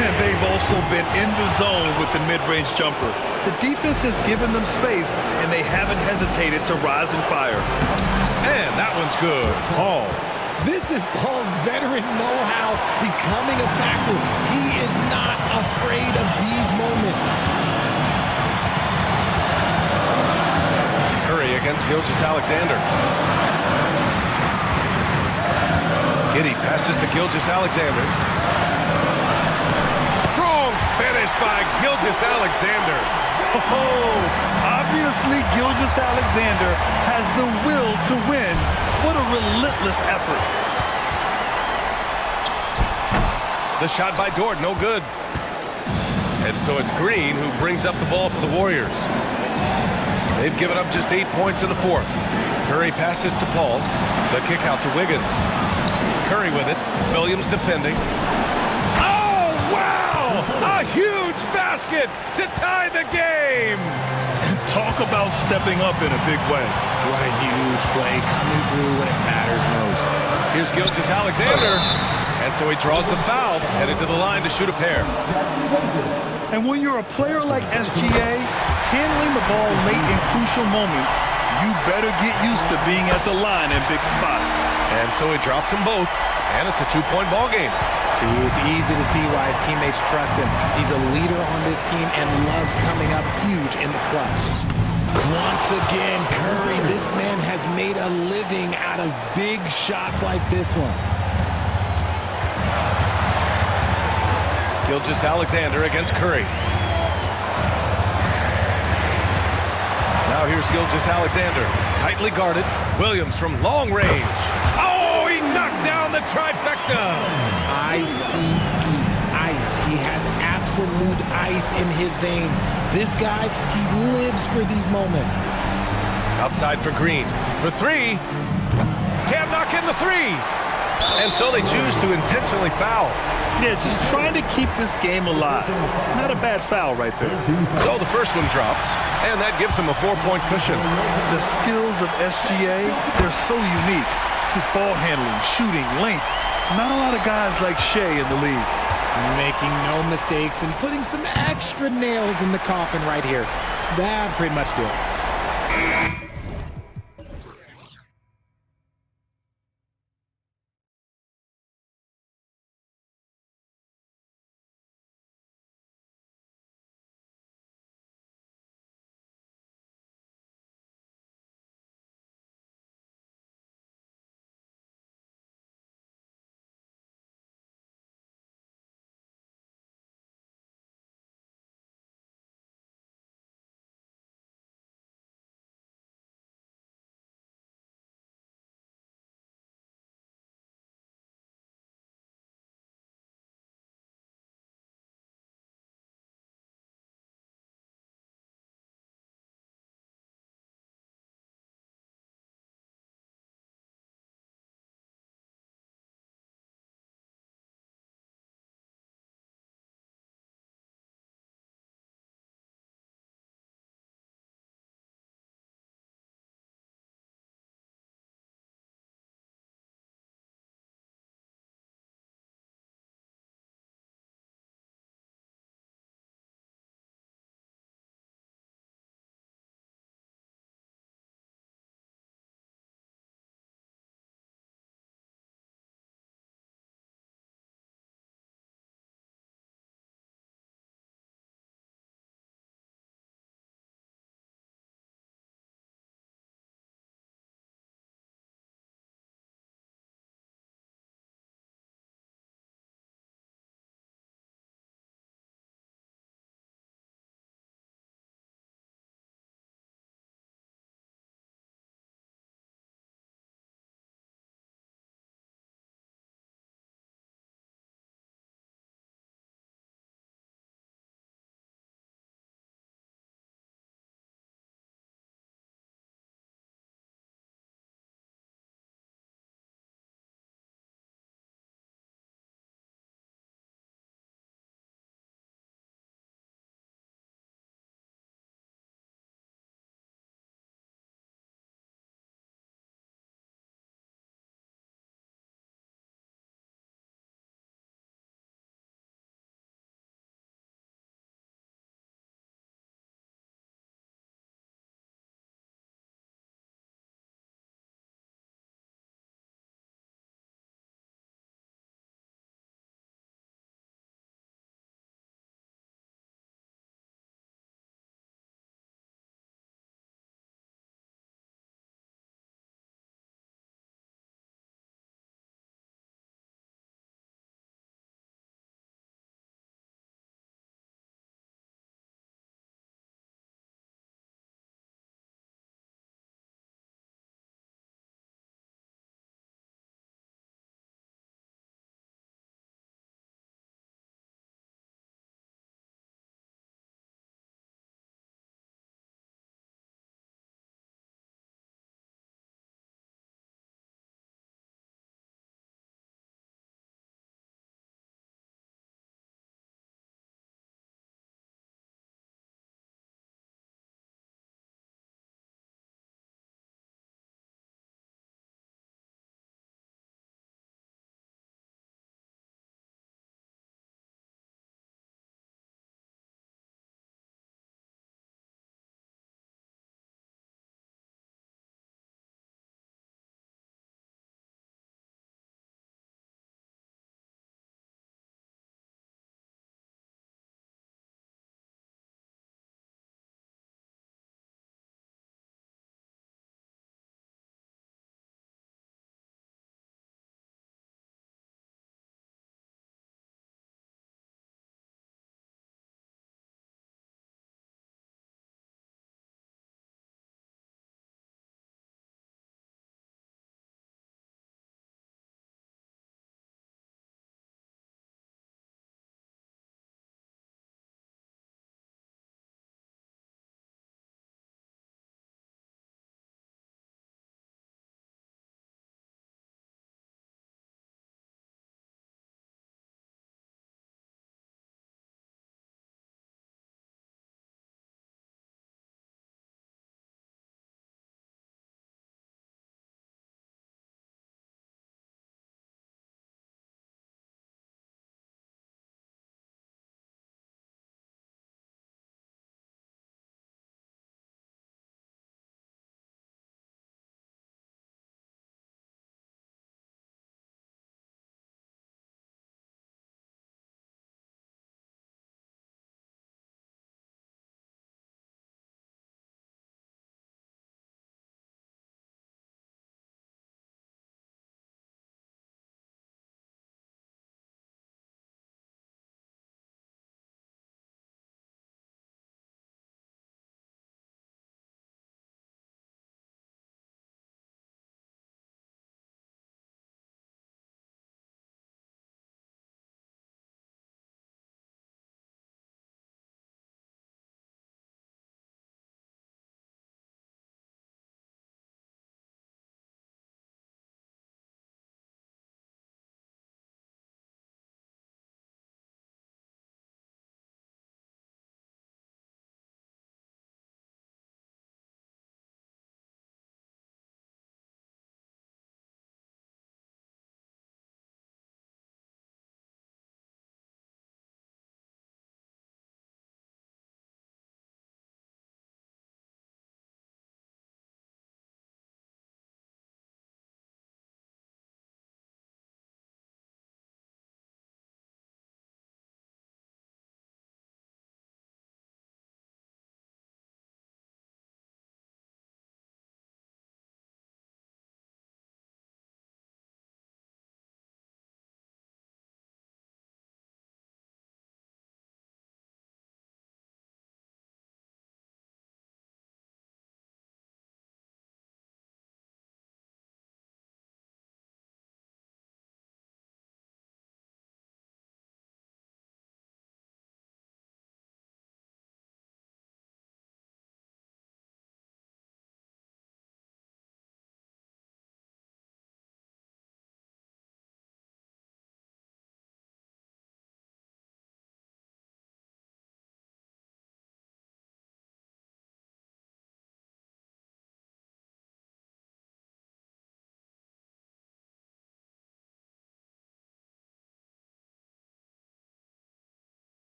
And they've also been in the zone with the mid-range jumper. The defense has given them space, and they haven't hesitated to rise and fire. And that one's good. Paul. This is Paul's veteran know-how becoming a factor. He is not afraid of these moments. Curry against Gilgeous-Alexander. Giddey passes to Gilgeous-Alexander. Strong finish by Gilgeous-Alexander. Oh, obviously Gilgeous-Alexander has the will to win. What a relentless effort. The shot by Dort, no good. And so it's Green who brings up the ball for the Warriors. They've given up just 8 points in the 4th. Curry passes to Paul. The kick out to Wiggins. Curry with it. Williams defending. Oh, wow! A huge basket to tie the game! Talk about stepping up in a big way. What a huge play coming through when it matters most. Here's Gilgeous-Alexander. And so he draws the foul, headed to the line to shoot a pair. And when you're a player like SGA, handling the ball late in crucial moments, you better get used to being at the line in big spots. And so he drops them both, and it's a 2-point ball game. See, it's easy to see why his teammates trust him. He's a leader on this team and loves coming up huge in the clutch. Once again, Curry, this man has made a living out of big shots like this one. Gilgeous-Alexander against Curry. Now here's Gilgeous-Alexander, tightly guarded. Williams from long range. Oh, he knocked down the trifecta. I-C-E, ice. He has absolute ice in his veins. This guy, he lives for these moments. Outside for Green. For 3. Can't knock in the 3. And so they choose to intentionally foul. Yeah, just trying to keep this game alive. Not a bad foul right there. So the first one drops, and that gives him a 4-point cushion. The skills of SGA, they're so unique. His ball handling, shooting, length. Not a lot of guys like Shea in the league. Making no mistakes and putting some extra nails in the coffin right here. That pretty much did it.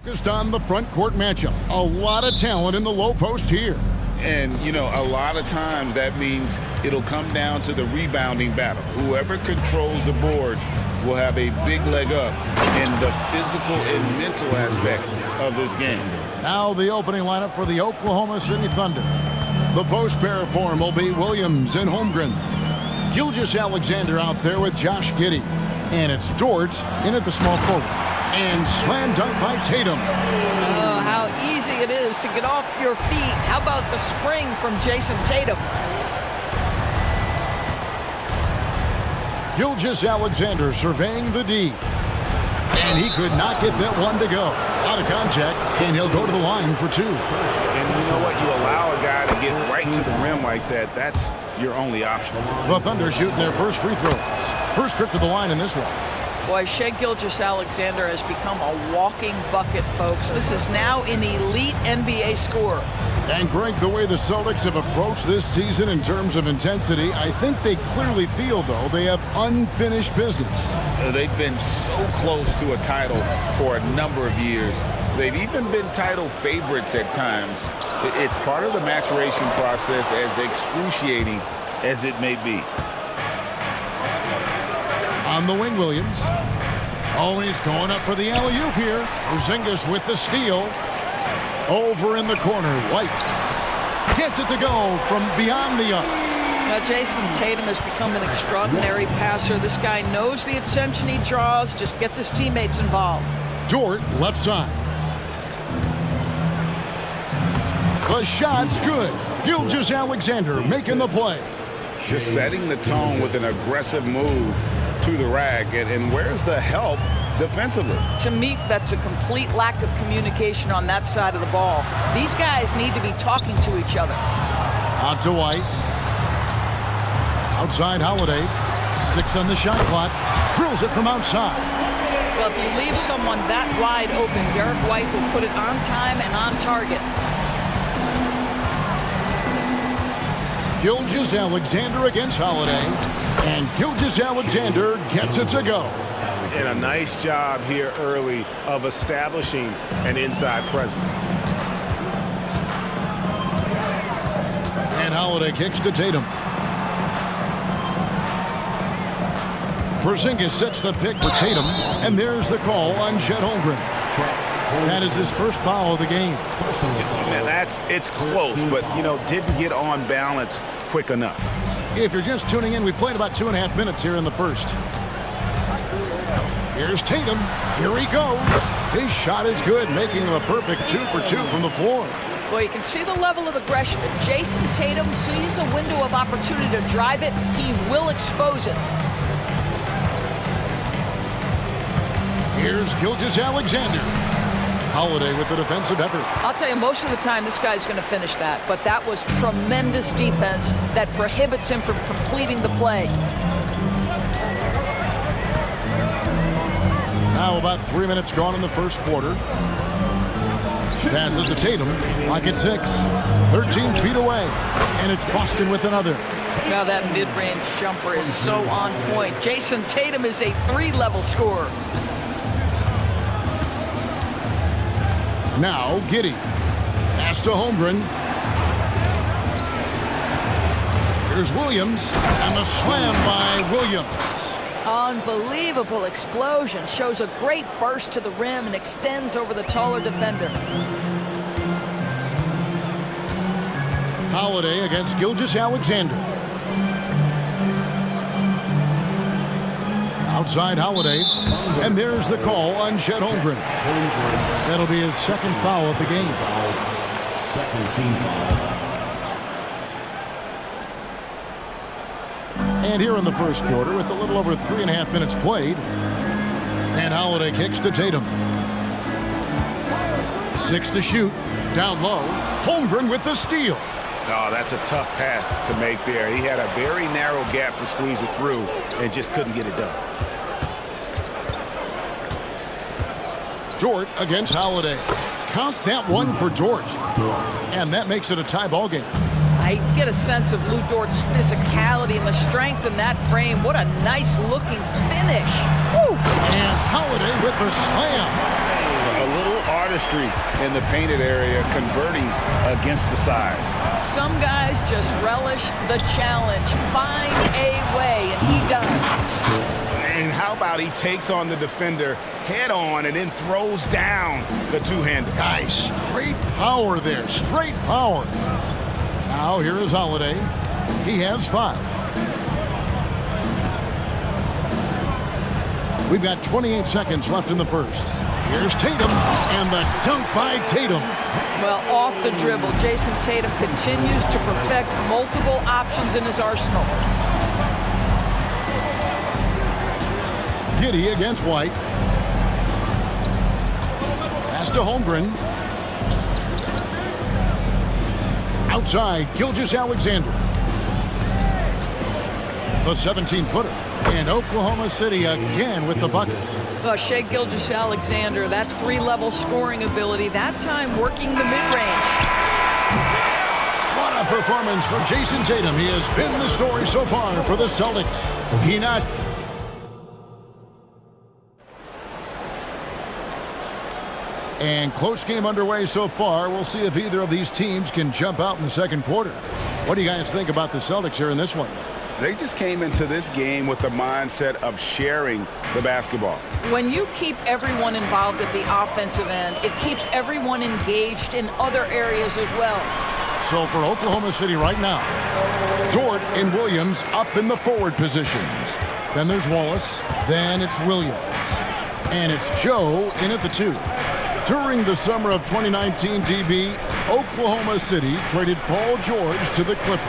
Focused on the front court matchup. A lot of talent in the low post here. And, you know, a lot of times that means it'll come down to the rebounding battle. Whoever controls the boards will have a big leg up in the physical and mental aspect of this game. Now the opening lineup for the Oklahoma City Thunder. The post pair form will be Williams and Holmgren. Gilgeous-Alexander out there with Josh Giddey. And it's Dort in at the small forward. And slam dunk by Tatum. Oh, how easy it is to get off your feet. How about the spring from Jason Tatum? Gilgeous-Alexander surveying the D. And he could not get that one to go. Out of contact, and he'll go to the line for two. And you know what? You allow a guy to get right to the rim like that, that's your only option. The Thunder shooting their first free throws. First trip to the line in this one. Boy, Shai Gilgeous-Alexander has become a walking bucket, folks. This is now an elite NBA scorer. And Greg, the way the Celtics have approached this season in terms of intensity, I think they clearly feel, though, they have unfinished business. They've been so close to a title for a number of years. They've even been title favorites at times. It's part of the maturation process, as excruciating as it may be. On the wing, Williams. Oh, he's going up for the alley-oop here. Porzingis with the steal. Over in the corner, White gets it to go from beyond the arc. Now, Jason Tatum has become an extraordinary passer. This guy knows the attention he draws, just gets his teammates involved. Dort, left side. The shot's good. Gilgeous-Alexander making the play. Just setting the tone with an aggressive move to the rack. And where's the help defensively? To me, that's a complete lack of communication on that side of the ball. These guys need to be talking to each other. Out to White. Outside Holiday. 6 on the shot clock. Drills it from outside. Well, if you leave someone that wide open, Derek White will put it on time and on target. Gilgeous-Alexander against Holiday. And Gilgeous-Alexander gets it to go. And a nice job here early of establishing an inside presence. And Holiday kicks to Tatum. Porzingis sets the pick for Tatum, and there's the call on Chet Holmgren. That is his first foul of the game. And it's close, but, you know, didn't get on balance quick enough. If you're just tuning in, we've played about 2.5 minutes here in the first. Here's Tatum. Here he goes. His shot is good, making him a perfect 2 for 2 from the floor. Well, you can see the level of aggression. If Jason Tatum sees a window of opportunity to drive it, he will expose it. Here's Gilgeous-Alexander. Holiday with the defensive effort. I'll tell you, most of the time this guy's going to finish that, but that was tremendous defense that prohibits him from completing the play. Now about 3 minutes gone in the first quarter. Passes to Tatum, like at 6. 13 feet away, and it's Boston with another. Now that mid-range jumper is so on point. Jason Tatum is a 3-level scorer. Now Giddey. Pass to Holmgren. Here's Williams, and the slam by Williams. Unbelievable explosion. Shows a great burst to the rim and extends over the taller defender. Holiday against Gilgeous-Alexander. Outside Holiday, and there's the call on Chet Holmgren. That'll be his second foul of the game. Second team foul. And here in the first quarter, with a little over 3.5 minutes played, and Holiday kicks to Tatum. 6 to shoot, down low. Holmgren with the steal. Oh, that's a tough pass to make there. He had a very narrow gap to squeeze it through and just couldn't get it done. Dort against Holiday. Count that one for Dort. And that makes it a tie ball game. I get a sense of Lou Dort's physicality and the strength in that frame. What a nice-looking finish. Woo! And Holiday with the slam. A little artistry in the painted area, converting against the size. Some guys just relish the challenge. Find a way, and he does. And how about he takes on the defender head on and then throws down the two-hander. Guys, straight power there, straight power. Now here is Holiday. He has 5. We've got 28 seconds left in the first. Here's Tatum, and the dunk by Tatum. Well, off the dribble, Jason Tatum continues to perfect multiple options in his arsenal. Giddey against White. Pass to Holmgren. Outside, Gilgeous-Alexander. The 17-footer. And Oklahoma City again with the bucket. Shai Gilgeous-Alexander, that 3-level scoring ability, that time working the mid-range. What a performance for Jason Tatum. He has been the story so far for the Celtics. And close game underway so far. We'll see if either of these teams can jump out in the second quarter. What do you guys think about the Celtics here in this one? They just came into this game with the mindset of sharing the basketball. When you keep everyone involved at the offensive end, it keeps everyone engaged in other areas as well. So for Oklahoma City right now, Dort and Williams up in the forward positions. Then there's Wallace. Then it's Williams. And it's Joe in at the 2. During the summer of 2019, DB, Oklahoma City traded Paul George to the Clippers.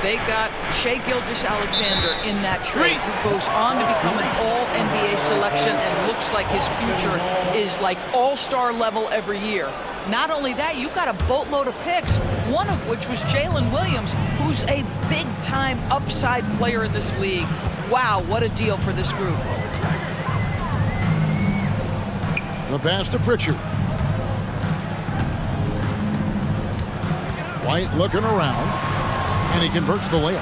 They got Shai Gilgeous-Alexander in that trade, who goes on to become an all-NBA selection and looks like his future is like all-star level every year. Not only that, you got a boatload of picks, one of which was Jalen Williams, who's a big-time upside player in this league. Wow, what a deal for this group. The pass to Pritchard. White looking around, and he converts the layup.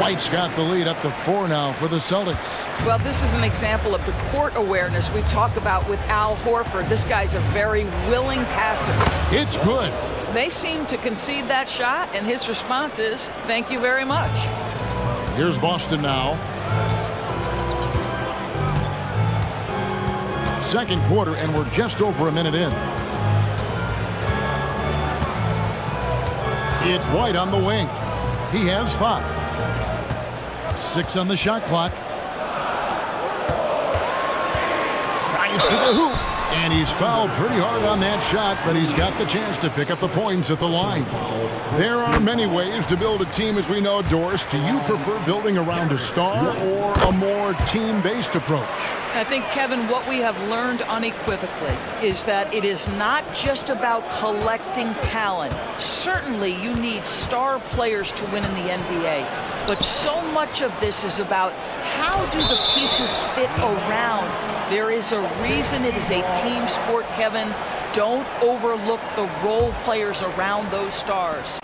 White's got the lead up to 4 now for the Celtics. Well, this is an example of the court awareness we talk about with Al Horford. This guy's a very willing passer. It's good. They seem to concede that shot, and his response is, thank you very much. Here's Boston now. Second quarter, and we're just over a minute in. It's White on the wing. He has 5. 6 on the shot clock. Drives to the hoop. And he's fouled pretty hard on that shot, but he's got the chance to pick up the points at the line. There are many ways to build a team, as we know, Doris. Do you prefer building around a star or a more team-based approach? I think, Kevin, what we have learned unequivocally is that it is not just about collecting talent. Certainly, you need star players to win in the NBA. But so much of this is about how do the pieces fit around. There is a reason it is a team sport, Kevin. Don't overlook the role players around those stars.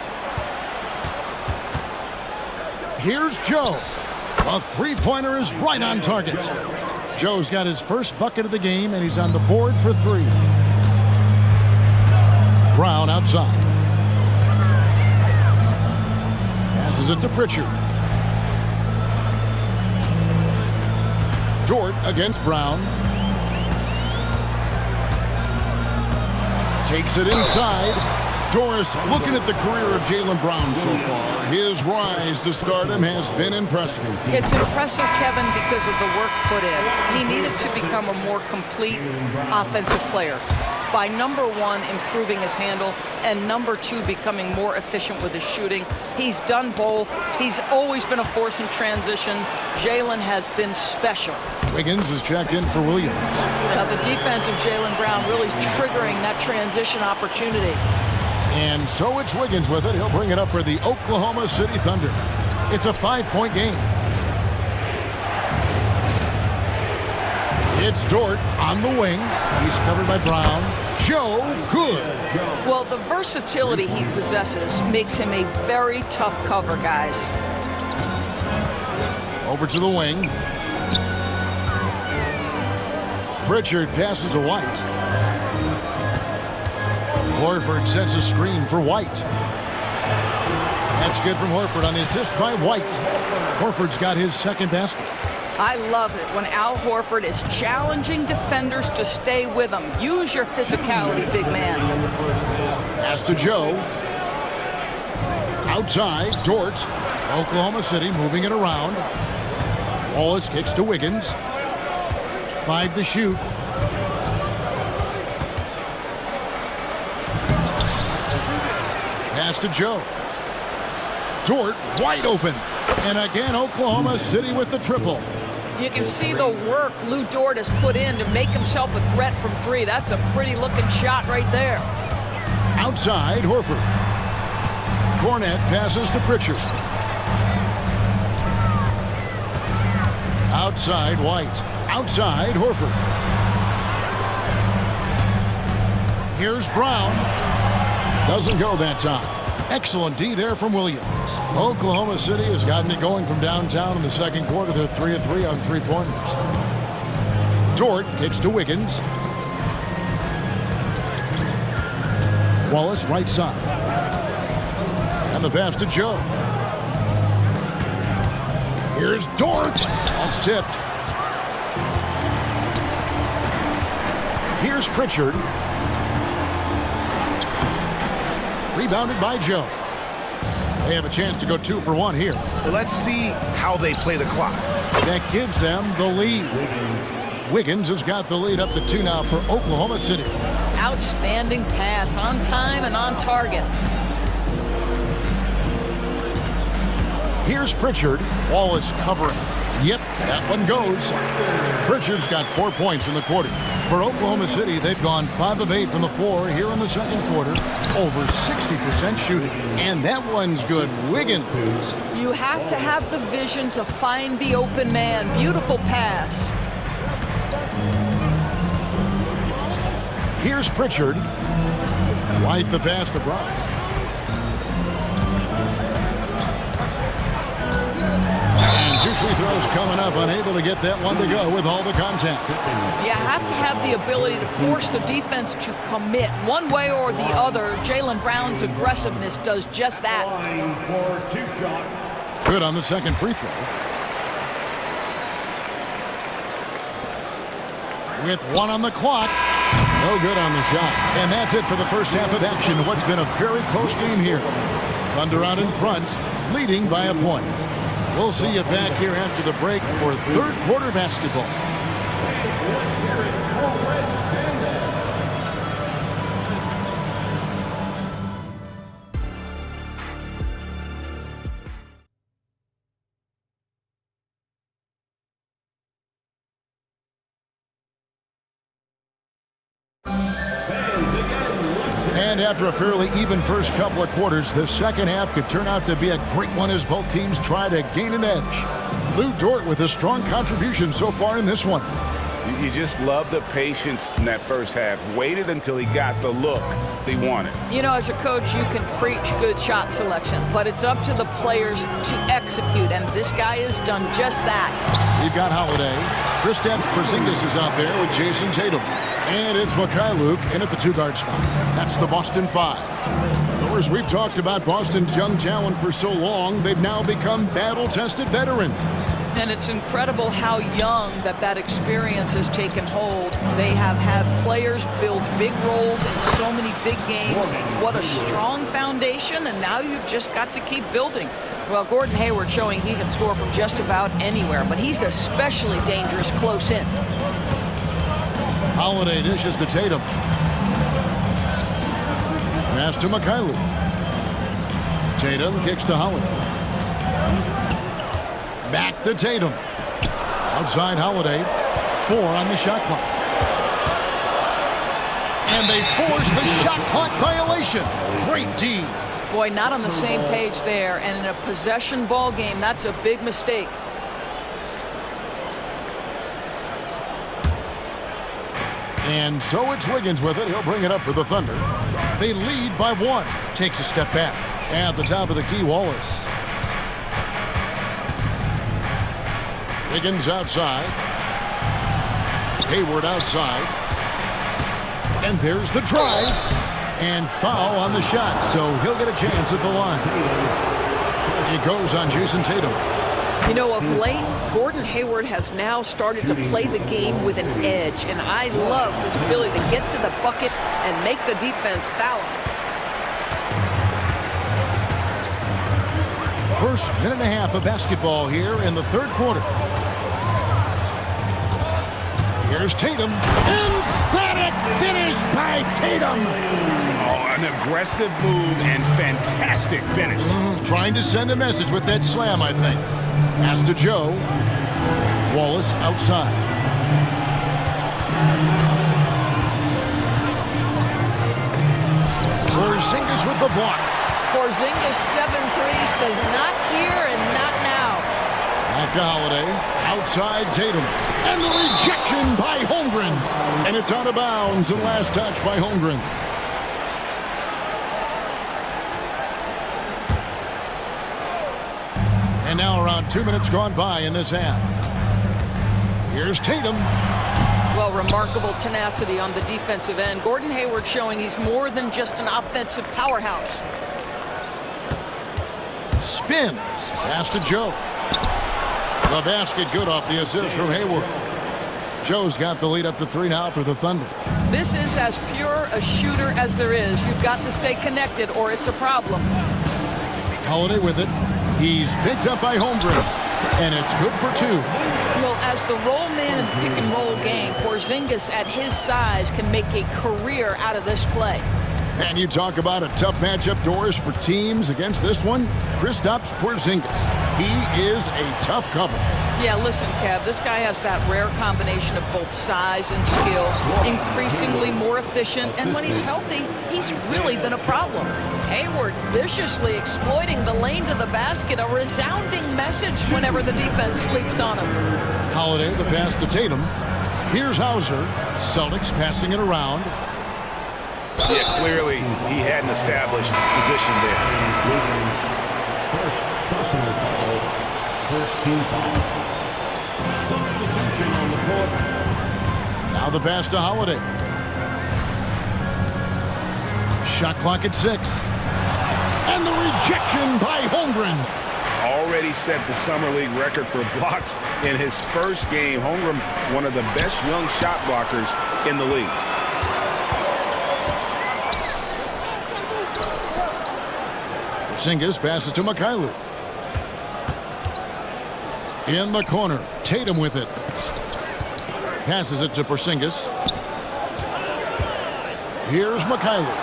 Here's Joe. A three-pointer is right on target. Joe's got his first bucket of the game, and he's on the board for 3. Brown outside. Passes it to Pritchard. Dort against Brown. Takes it inside. Doris, looking at the career of Jaylen Brown so far, his rise to stardom has been impressive. It's impressive, Kevin, because of the work put in. He needed to become a more complete offensive player. By number 1, improving his handle, and number 2, becoming more efficient with his shooting. He's done both. He's always been a force in transition. Jaylen has been special. Wiggins is checked in for Williams. The defense of Jaylen Brown really triggering that transition opportunity. And so it's Wiggins with it. He'll bring it up for the Oklahoma City Thunder. It's a 5-point game. It's Dort on the wing. He's covered by Brown. Joe, good. Well, the versatility he possesses makes him a very tough cover, guys. Over to the wing. Pritchard passes to White. Horford sets a screen for White. That's good from Horford on the assist by White. Horford's got his second basket. I love it when Al Horford is challenging defenders to stay with him. Use your physicality, big man. Pass to Joe. Outside, Dort. Oklahoma City moving it around. Wallace kicks to Wiggins. 5 to shoot. Pass to Joe. Dort wide open. And again, Oklahoma City with the triple. You can see the work Lou Dort has put in to make himself a threat from 3. That's a pretty looking shot right there. Outside, Horford. Cornette passes to Pritchard. Outside, White. Outside, Horford. Here's Brown. Doesn't go that time. Excellent D there from Williams. Oklahoma City has gotten it going from downtown in the second quarter. They're 3 of 3 on three-pointers. Dort kicks to Wiggins. Wallace right side. And the pass to Joe. Here's Dort. That's tipped. Here's Pritchard. Rebounded by Joe. They have a chance to go 2 for 1 here. Let's see how they play the clock. That gives them the lead. Wiggins has got the lead up to 2 now for Oklahoma City. Outstanding pass, on time and on target. Here's Pritchard. Wallace covering. Yep, that one goes. Pritchard's got 4 points in the quarter. For Oklahoma City, they've gone 5 of 8 from the floor here in the second quarter. Over 60% shooting. And that one's good. Wiggins. You have to have the vision to find the open man. Beautiful pass. Here's Pritchard. White the pass to Brown. And 2 free throws coming up. Unable to get that one to go with all the contact. You have to have the ability to force the defense to commit one way or the other. Jaylen Brown's aggressiveness does just that. Good on the second free throw. With 1 on the clock. No good on the shot. And that's it for the first half of action. What's been a very close game here. Thunder out in front, leading by a point. We'll see you back here after the break for third quarter basketball. And after a fairly even first couple of quarters, the second half could turn out to be a great one as both teams try to gain an edge. Lou Dort with a strong contribution so far in this one. You just love the patience in that first half. Waited until he got the look they wanted. You know, as a coach, you can preach good shot selection, but it's up to the players to execute, and this guy has done just that. You've got Holiday. Kristaps Porzingis is out there with Jason Tatum. And it's Mikhailuk in at the 2-guard spot. That's the Boston 5. Of course, we've talked about Boston's young talent for so long, they've now become battle-tested veterans. And it's incredible how young that experience has taken hold. They have had players build big roles in so many big games. What a strong foundation, and now you've just got to keep building. Well, Gordon Hayward showing he can score from just about anywhere, but he's especially dangerous close in. Holiday dishes to Tatum. Pass to Mikhailuk. Tatum kicks to Holiday. Back to Tatum. Outside Holiday. 4 on the shot clock. And they force the shot clock violation. Great D. Boy, not on the same page there. And in a possession ball game, that's a big mistake. And so it's Wiggins with it. He'll bring it up for the Thunder. They lead by 1. Takes a step back. At the top of the key, Wallace. Wiggins outside. Hayward outside. And there's the drive. And foul on the shot, so he'll get a chance at the line. It goes on Jason Tatum. You know, of late, Gordon Hayward has now started to play the game with an edge, and I love his ability to get to the bucket and make the defense foul him. First minute and a half of basketball here in the third quarter. Here's Tatum. Emphatic finish by Tatum. Oh, an aggressive move and fantastic finish. Trying to send a message with that slam, I think. Pass to Joe. Wallace outside. Porzingis with the block. Porzingis 7-3 says not here and not now. Back to Holiday. Outside Tatum. And the rejection by Holmgren. And it's out of bounds. And last touch by Holmgren. And now around 2 minutes gone by in this half. Here's Tatum. Well, remarkable tenacity on the defensive end. Gordon Hayward showing he's more than just an offensive powerhouse. Spins. Pass to Joe. The basket good off the assist from Hayward. Joe's got the lead up to 3 now for the Thunder. This is as pure a shooter as there is. You've got to stay connected or it's a problem. Holiday with it. He's picked up by Holmgren. And it's good for 2. Well, as the roll man in the pick-and-roll game, Porzingis at his size can make a career out of this play. And you talk about a tough matchup, Doris, for teams against this one. Kristaps Porzingis. He is a tough cover. Yeah, listen, Kev, this guy has that rare combination of both size and skill, increasingly more efficient, and when he's healthy, he's really been a problem. Hayward viciously exploiting the lane to the basket, a resounding message whenever the defense sleeps on him. Holiday, the pass to Tatum. Here's Hauser. Celtics passing it around. Yeah, clearly he had an established position there. First personal foul. First team foul. Substitution on the court. Now the pass to Holiday. Shot clock at 6. And the rejection by Holmgren. Already set the Summer League record for blocks in his first game. Holmgren, one of the best young shot blockers in the league. Porzingis passes to Mikhailuk. In the corner, Tatum with it. Passes it to Porzingis. Here's Mikhailuk.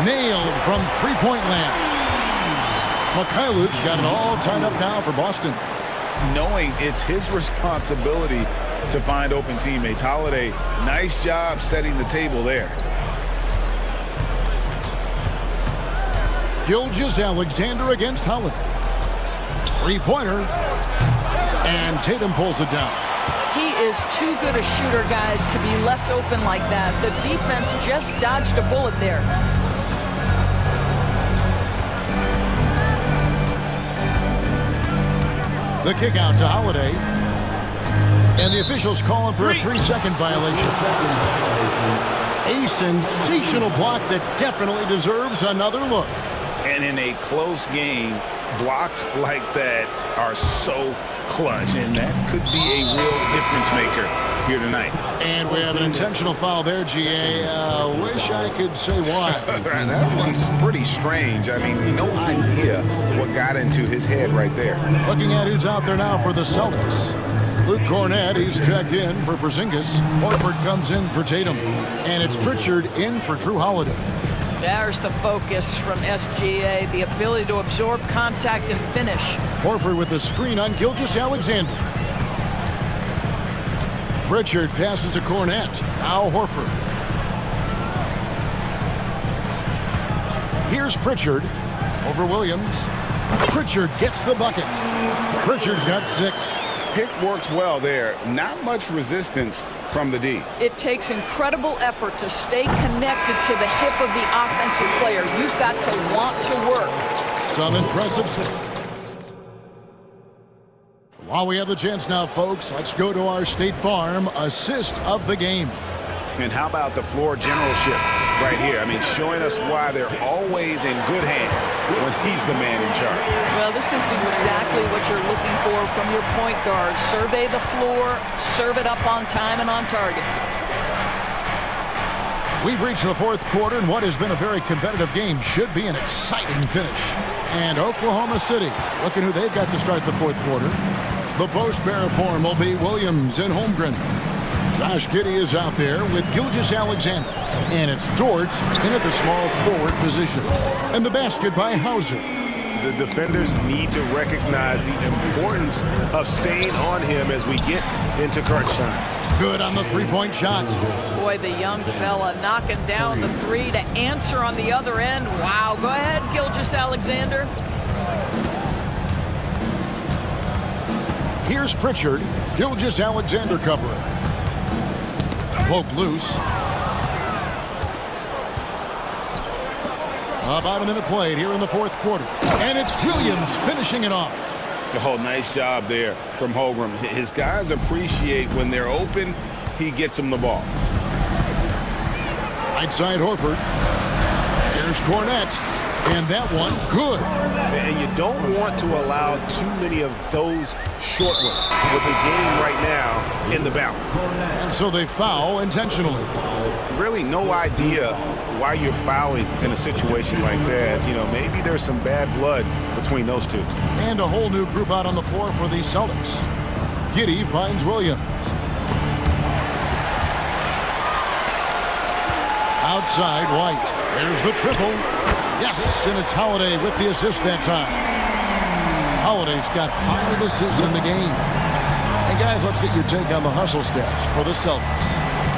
Nailed from three-point land. Mikhailuk's got it all tied up now for Boston. Knowing it's his responsibility to find open teammates. Holiday, nice job setting the table there. Gilgeous-Alexander against Holiday. Three-pointer. And Tatum pulls it down. He is too good a shooter, guys, to be left open like that. The defense just dodged a bullet there. The kick out to Holiday. And the officials calling for a 3-second violation. A sensational block that definitely deserves another look. And in a close game, blocks like that are so clutch, and that could be a real difference maker here tonight. And we have an intentional foul there, GA. Wish I could say why. That one's pretty strange. I mean, no idea what got into his head right there. Looking at who's out there now for the Celtics. Luke Cornett, he's checked in for Porzingis. Horford comes in for Tatum. And it's Pritchard in for Drew Holiday. There's the focus from SGA, the ability to absorb contact and finish. Horford with the screen on Gilgeous-Alexander. Pritchard passes to Cornett. Now Horford. Here's Pritchard over Williams. Pritchard gets the bucket. Pritchard's got 6. Pick works well there. Not much resistance from the D. It takes incredible effort to stay connected to the hip of the offensive player. You've got to want to work. Some impressive stuff. While we have the chance now, folks, let's go to our State Farm assist of the game. And how about the floor generalship right here? I mean, showing us why they're always in good hands when he's the man in charge. Well, this is exactly what you're looking for from your point guard. Survey the floor, serve it up on time and on target. We've reached the fourth quarter, and what has been a very competitive game should be an exciting finish. And Oklahoma City, looking who they've got to start the fourth quarter. The post-bearer form will be Williams and Holmgren. Josh Giddey is out there with Gilgeous-Alexander. And it's Dort in at the small forward position. And the basket by Hauser. The defenders need to recognize the importance of staying on him as we get into crunch time. Good on the three-point shot. Boy, the young fella knocking down the three to answer on the other end. Wow, go ahead, Gilgeous-Alexander. Here's Pritchard. Gilgeous-Alexander covering. Poke loose. About a minute played here in the fourth quarter. And it's Williams finishing it off. Oh, nice job there from Holmgren. His guys appreciate when they're open, he gets them the ball. Right side Horford. Here's Cornette. And that one, good. And you don't want to allow too many of those short ones with the game right now in the balance. And so they foul intentionally. Really no idea why you're fouling in a situation like that. You know, maybe there's some bad blood between those two. And a whole new group out on the floor for the Celtics. Giddey finds Williams. Outside, White. There's the triple. Yes, and it's Holiday with the assist that time. Holiday's got 5 assists in the game. Hey, guys, let's get your take on the hustle stats for the Celtics.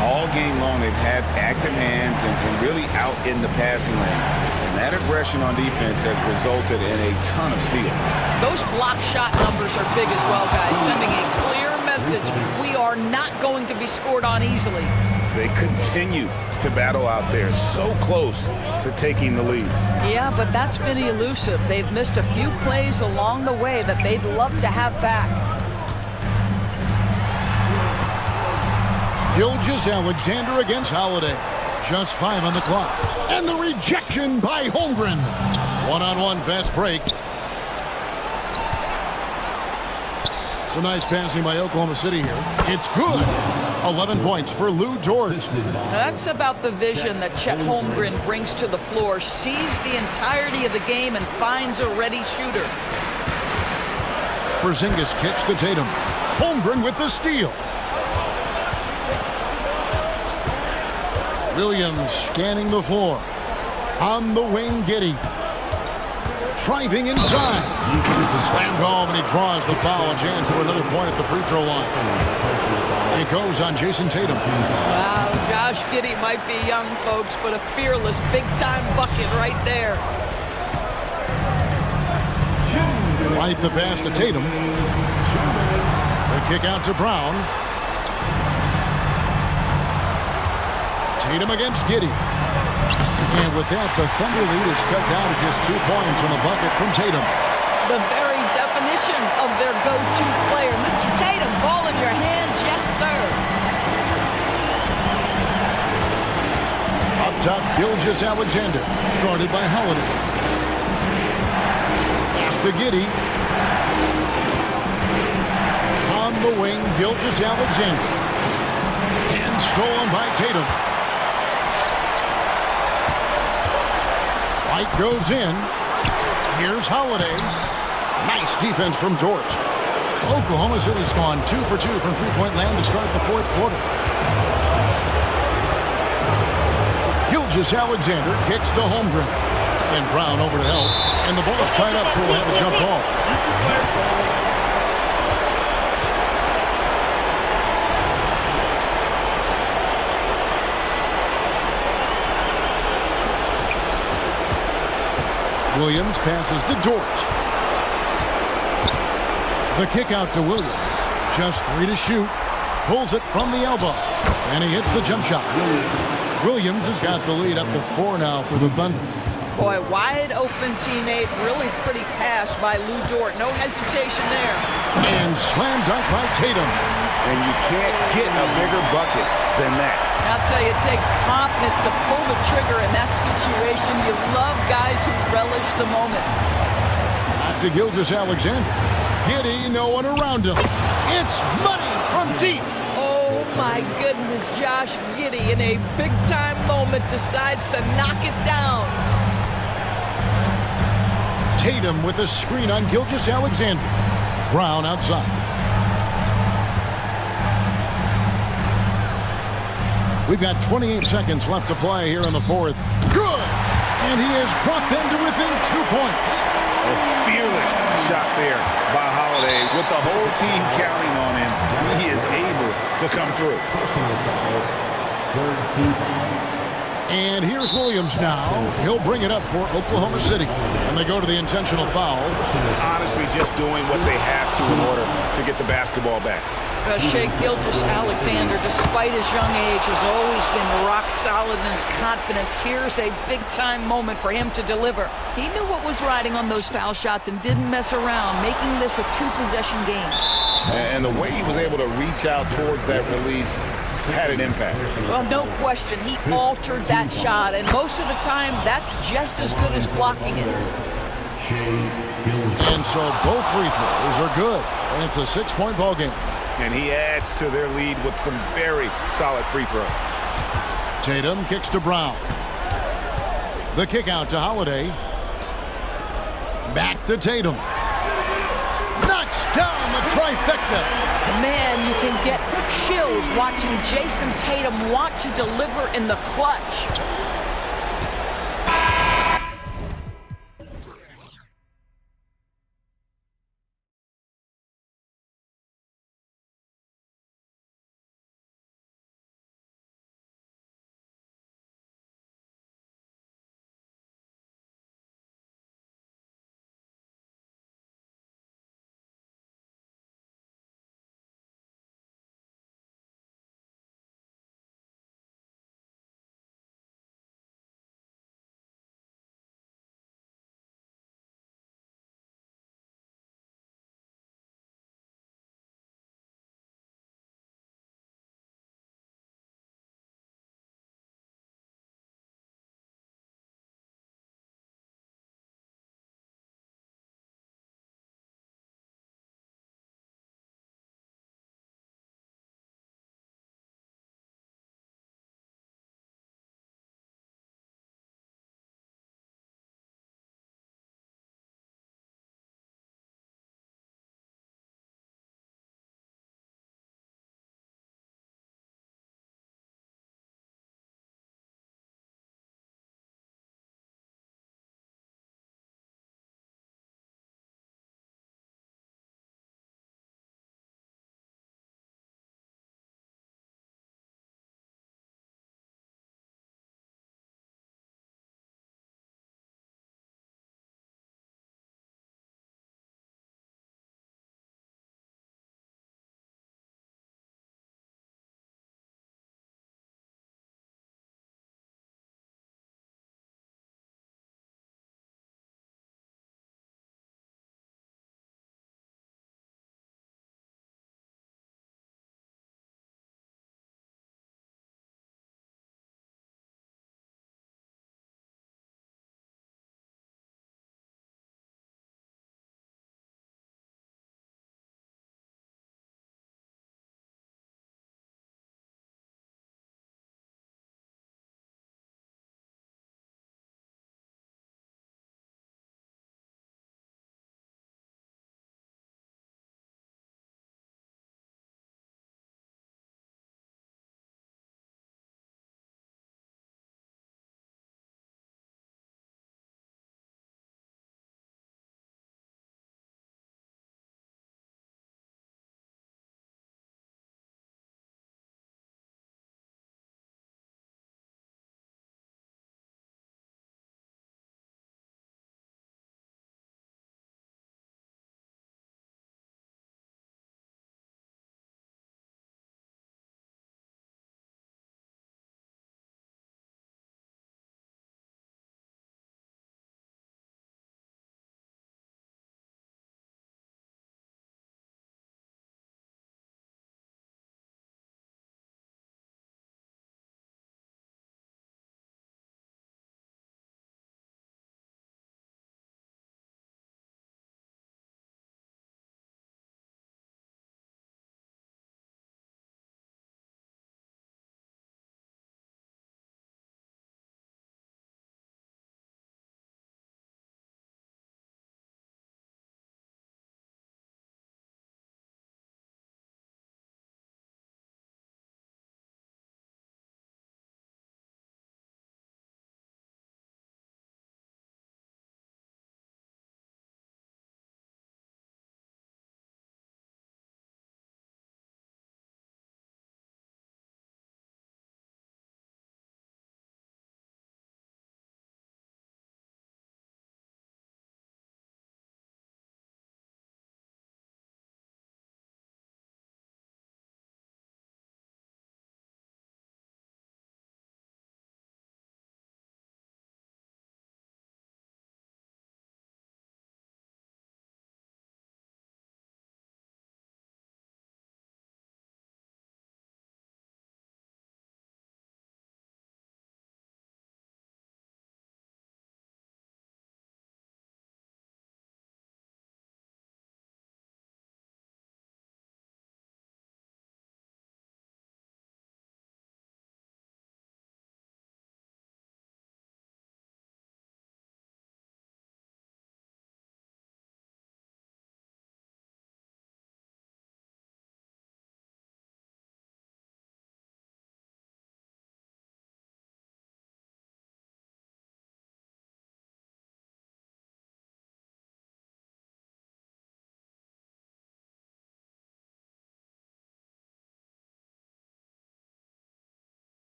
All game long, they've had active hands and really out in the passing lanes. And that aggression on defense has resulted in a ton of steals. Those block shot numbers are big as well, guys, sending a clear message. We are not going to be scored on easily. They continue to battle out there, so close to taking the lead. Yeah, but that's been elusive. They've missed a few plays along the way that they'd love to have back. Gilgeous-Alexander against Holiday. Just 5 on the clock. And the rejection by Holmgren. One-on-one fast break. Some nice passing by Oklahoma City here. It's good. 11 points for Lou Dort. That's about the vision that Chet Holmgren brings to the floor. Sees the entirety of the game and finds a ready shooter. Porzingis kicks to Tatum. Holmgren with the steal. Williams scanning the floor. On the wing, Giddey. Driving inside. Slammed home, and he draws the foul. A chance for another point at the free throw line. It goes on Jason Tatum. Wow, Josh Giddey might be young, folks, but a fearless, big-time bucket right there. Right the pass to Tatum. The kick out to Brown. Tatum against Giddey. And with that, the Thunder lead is cut down to just 2 points on the bucket from Tatum. The very definition of their go-to player. Mr. Tatum, ball in your hands, yes, sir. Up top, Gilgeous-Alexander, guarded by Holiday. Pass to Giddey. On the wing, Gilgeous-Alexander. And stolen by Tatum. White goes in. Here's Holiday. Nice defense from Dort. Oklahoma City's gone 2 for 2 from three-point land to start the fourth quarter. Gilgeous-Alexander kicks to Holmgren. And Brown over to help. And the ball's tied up, so we'll have a jump ball. Williams passes to Dort. The kick out to Williams. Just 3 to shoot. Pulls it from the elbow. And he hits the jump shot. Williams has got the lead up to 4 now for the Thunder. Boy, wide open teammate, really pretty pass by Lou Dort. No hesitation there. And slam dunk by Tatum. And you can't get a bigger bucket than that. I'll tell you, it takes confidence to pull the trigger in that situation. You love guys who relish the moment. Back to Gilgeous-Alexander. Giddey, no one around him. It's money from deep. Oh my goodness, Josh Giddey in a big-time moment decides to knock it down. Tatum with a screen on Gilgeous-Alexander. Brown outside. We've got 28 seconds left to play here in the fourth. Good! And he has brought them to within 2 points. A fearless shot there by Holiday. With the whole team counting on him, he is able to come through. And here's Williams now. He'll bring it up for Oklahoma City. And they go to the intentional foul. Honestly, just doing what they have to in order to get the basketball back. Shea Gilgeous-Alexander, despite his young age, has always been rock solid in his confidence. Here's a big-time moment for him to deliver. He knew what was riding on those foul shots and didn't mess around, making this a two-possession game. And the way he was able to reach out towards that release had an impact. Well, no question. He altered that shot, and most of the time, that's just as good as blocking it. And so both free throws are good, and it's a 6-point ball game. And he adds to their lead with some very solid free throws. Tatum kicks to Brown. The kick out to Holiday. Back to Tatum. Knocks down the trifecta. Man, you can get chills watching Jason Tatum want to deliver in the clutch.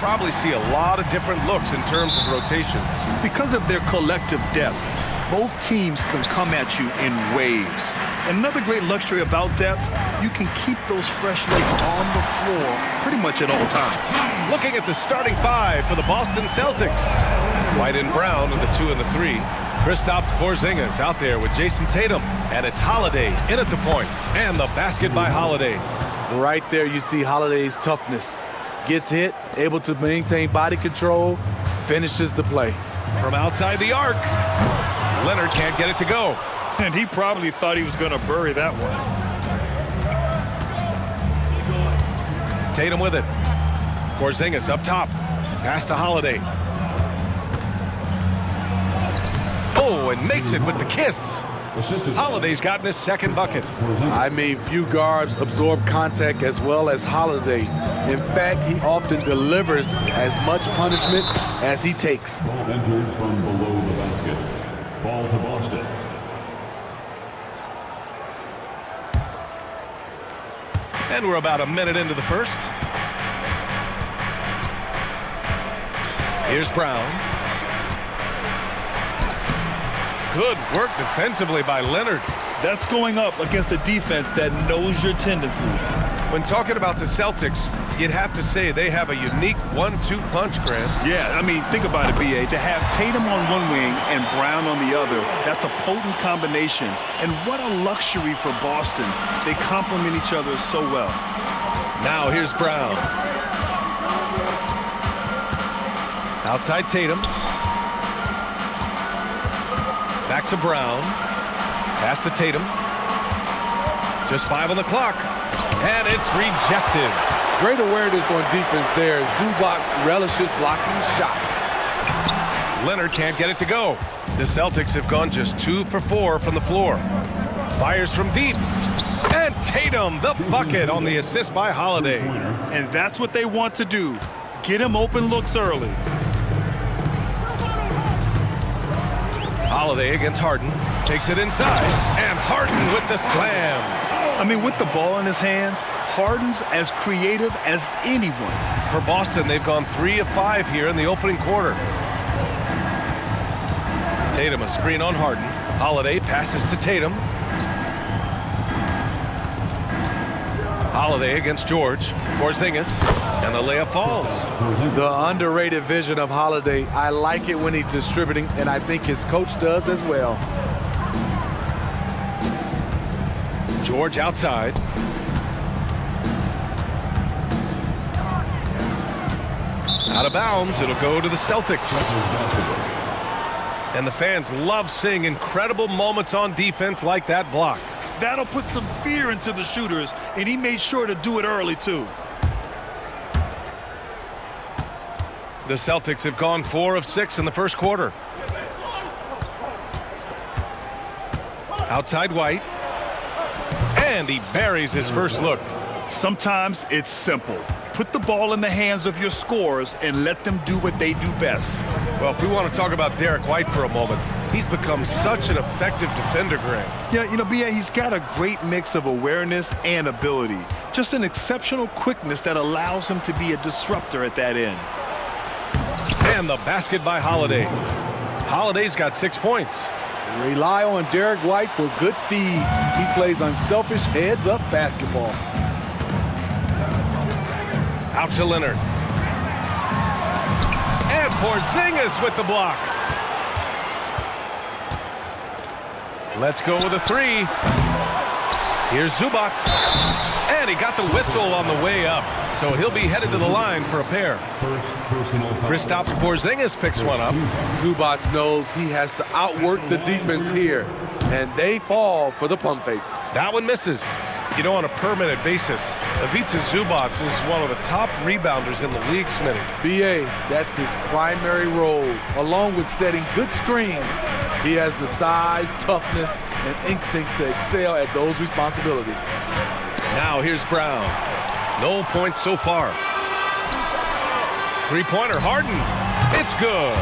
probably see a lot of different looks in terms of rotations. Because of their collective depth, both teams can come at you in waves. Another great luxury about depth, you can keep those fresh legs on the floor pretty much at all times. Looking at the starting five for the Boston Celtics. White and Brown in the 2 and the 3. Kristaps Porzingis out there with Jason Tatum. And it's Holiday in at the point. And the basket by Holiday. Right there you see Holiday's toughness. Gets hit, able to maintain body control, finishes the play. From outside the arc, Leonard can't get it to go. And he probably thought he was going to bury that one. Tatum with it. Porzingis up top. Pass to Holiday. Oh, and makes it with the kiss. Holiday's gotten his second bucket. I mean, few guards absorb contact as well as Holiday. In fact, he often delivers as much punishment as he takes. Ball entered from below the basket. Ball to Boston. And we're about a minute into the first. Here's Brown. Good work defensively by Leonard. That's going up against a defense that knows your tendencies. When talking about the Celtics, you'd have to say they have a unique 1-2 punch, Grant. Yeah, I mean, think about it, B.A. To have Tatum on one wing and Brown on the other, that's a potent combination. And what a luxury for Boston. They complement each other so well. Now here's Brown. Outside Tatum. Back to Brown. Pass to Tatum. Just 5 on the clock. And it's rejected. Great awareness on defense there as Zubac relishes blocking shots. Leonard can't get it to go. The Celtics have gone just 2 for 4 from the floor. Fires from deep. And Tatum, the bucket on the assist by Holiday. And that's what they want to do. Get him open looks early. Holiday against Harden. Takes it inside. And Harden with the slam. I mean, with the ball in his hands, Harden's as creative as anyone. For Boston, they've gone 3 of 5 here in the opening quarter. Tatum a screen on Harden. Holiday passes to Tatum. Holiday against George. Porzingis. And the layup falls. The underrated vision of Holiday. I like it when he's distributing, and I think his coach does as well. George outside. Out of bounds, it'll go to the Celtics. And the fans love seeing incredible moments on defense like that block. That'll put some fear into the shooters, and he made sure to do it early, too. The Celtics have gone 4 of 6 in the first quarter. Outside White. And he buries his first look. Sometimes it's simple. Put the ball in the hands of your scorers and let them do what they do best. Well, if we want to talk about Derek White for a moment, he's become such an effective defender, Grant. Yeah, you know, B.A., he's got a great mix of awareness and ability. Just an exceptional quickness that allows him to be a disruptor at that end. And the basket by Holiday. Holiday's got 6 points. Rely on Derek White for good feeds. He plays unselfish heads-up basketball. Out to Leonard. And Porzingis with the block. Let's go with a 3. Here's Zubac. And he got the whistle on the way up. So he'll be headed to the line for a pair. Kristaps Porzingis picks one up. Zubac knows he has to outwork the defense here. And they fall for the pump fake. That one misses. You know, on a per-minute basis, Ivica Zubac is one of the top rebounders in the league, Smitty. B.A., that's his primary role, along with setting good screens. He has the size, toughness, and instincts to excel at those responsibilities. Now here's Brown. No points so far. Three-pointer, Harden. It's good.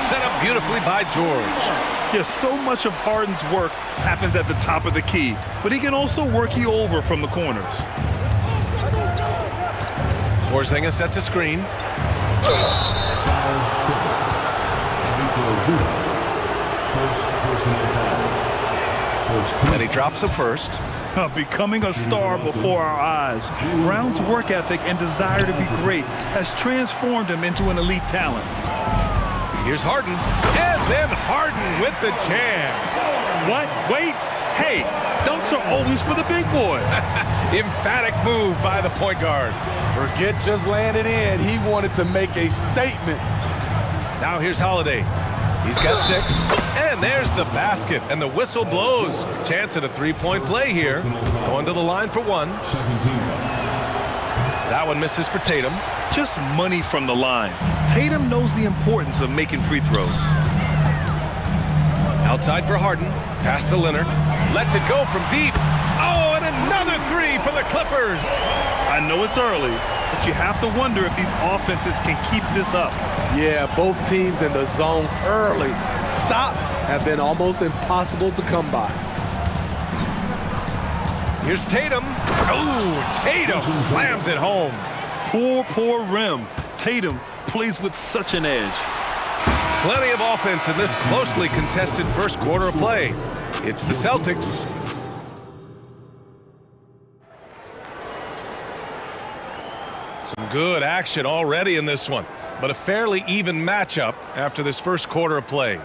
Set up beautifully by George. Yes, so much of Harden's work happens at the top of the key, but he can also work you over from the corners. Porzingis sets a screen. And he drops a first. Becoming a star before our eyes. Brown's work ethic and desire to be great has transformed him into an elite talent. Here's Harden. And then Harden with the jam. What? Wait. Hey, dunks are always for the big boys. Emphatic move by the point guard. Forget just laying it in. He wanted to make a statement. Now here's Holiday. He's got 6. And there's the basket. And the whistle blows. Chance at a three-point play here. Going to the line for 1. That one misses for Tatum. Just money from the line. Tatum knows the importance of making free throws. Outside for Harden. Pass to Leonard. Lets it go from deep. Oh, and another 3 for the Clippers. I know it's early, but you have to wonder if these offenses can keep this up. Yeah, both teams in the zone early. Stops have been almost impossible to come by. Here's Tatum. Oh, Tatum slams it home. Poor rim. Tatum plays with such an edge. Plenty of offense in this closely contested first quarter of play. It's the Celtics. Some good action already in this one, but a fairly even matchup after this first quarter of play.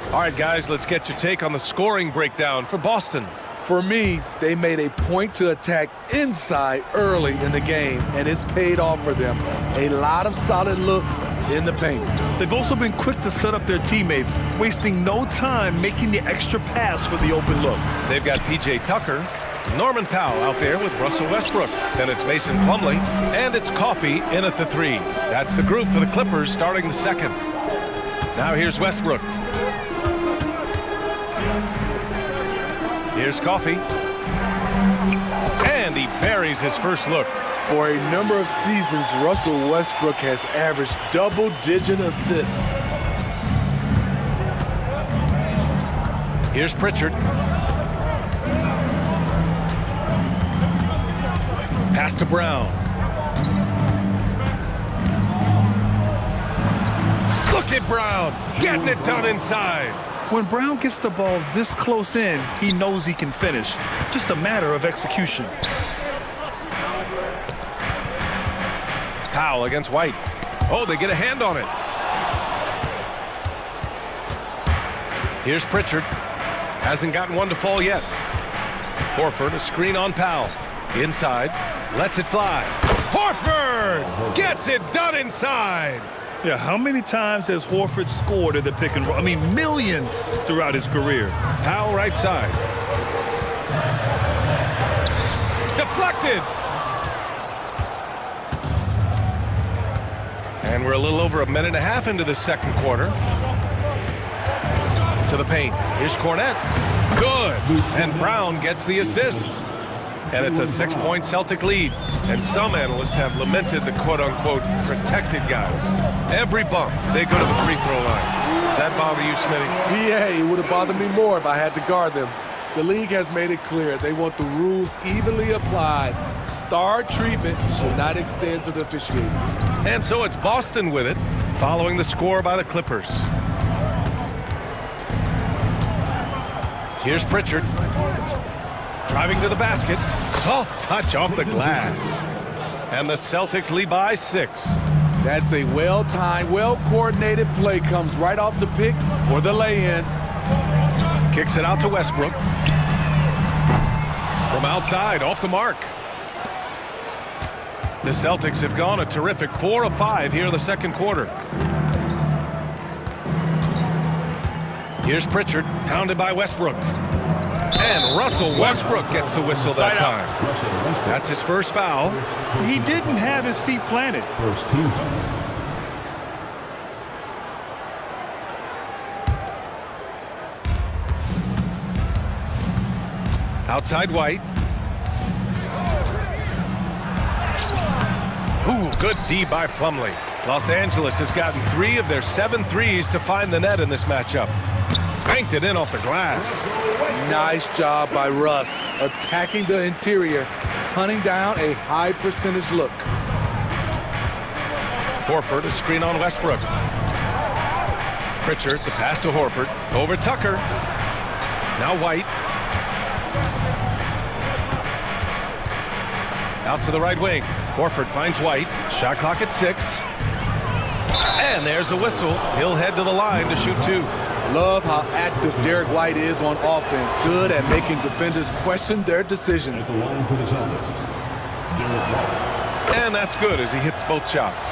All right, guys, let's get your take on the scoring breakdown for Boston. For me, they made a point to attack inside early in the game, and it's paid off for them. A lot of solid looks in the paint. They've also been quick to set up their teammates, wasting no time making the extra pass for the open look. They've got P.J. Tucker, Norman Powell out there with Russell Westbrook. Then it's Mason Plumlee, and it's Coffey in at the 3. That's the group for the Clippers starting the second. Now here's Westbrook. Here's Coffey. And he buries his first look. For a number of seasons, Russell Westbrook has averaged double-digit assists. Here's Pritchard. Pass to Brown. Look at Brown, getting it done inside. When Brown gets the ball this close in, he knows he can finish. Just a matter of execution. Powell against White. Oh, they get a hand on it. Here's Pritchard. Hasn't gotten one to fall yet. Horford, a screen on Powell. Inside, lets it fly. Horford gets it done inside. Yeah, how many times has Horford scored at the pick and roll? I mean, millions throughout his career. Powell right side. Deflected. And we're a little over a minute and a half into the second quarter. To the paint. Here's Cornette. Good. And Brown gets the assist. And it's a 6-point Celtic lead. And some analysts have lamented the quote-unquote protected guys. Every bump, they go to the free throw line. Does that bother you, Smitty? Yeah, it would have bothered me more if I had to guard them. The league has made it clear they want the rules evenly applied. Star treatment should not extend to the officiating. And so it's Boston with it, following the score by the Clippers. Here's Pritchard. Driving to the basket. Soft touch off the glass. And the Celtics lead by 6. That's a well-timed, well-coordinated play. Comes right off the pick for the lay-in. Kicks it out to Westbrook. From outside, off the mark. The Celtics have gone a terrific 4 of 5 here in the second quarter. Here's Pritchard, hounded by Westbrook. And Russell Westbrook gets the whistle that time. That's his first foul. He didn't have his feet planted. First team foul. Outside White. Ooh, good D by Plumlee. Los Angeles has gotten 3 of their 7 threes to find the net in this matchup. Banked it in off the glass. Nice job by Russ, attacking the interior, hunting down a high percentage look. Horford, a screen on Westbrook. Pritchard, the pass to Horford. Over Tucker. Now White. Out to the right wing. Horford finds White. Shot clock at 6. And there's a whistle. He'll head to the line to shoot 2. Love how active Derek White is on offense. Good at making defenders question their decisions. At the line for the Celtics, Derek White. And that's good as he hits both shots.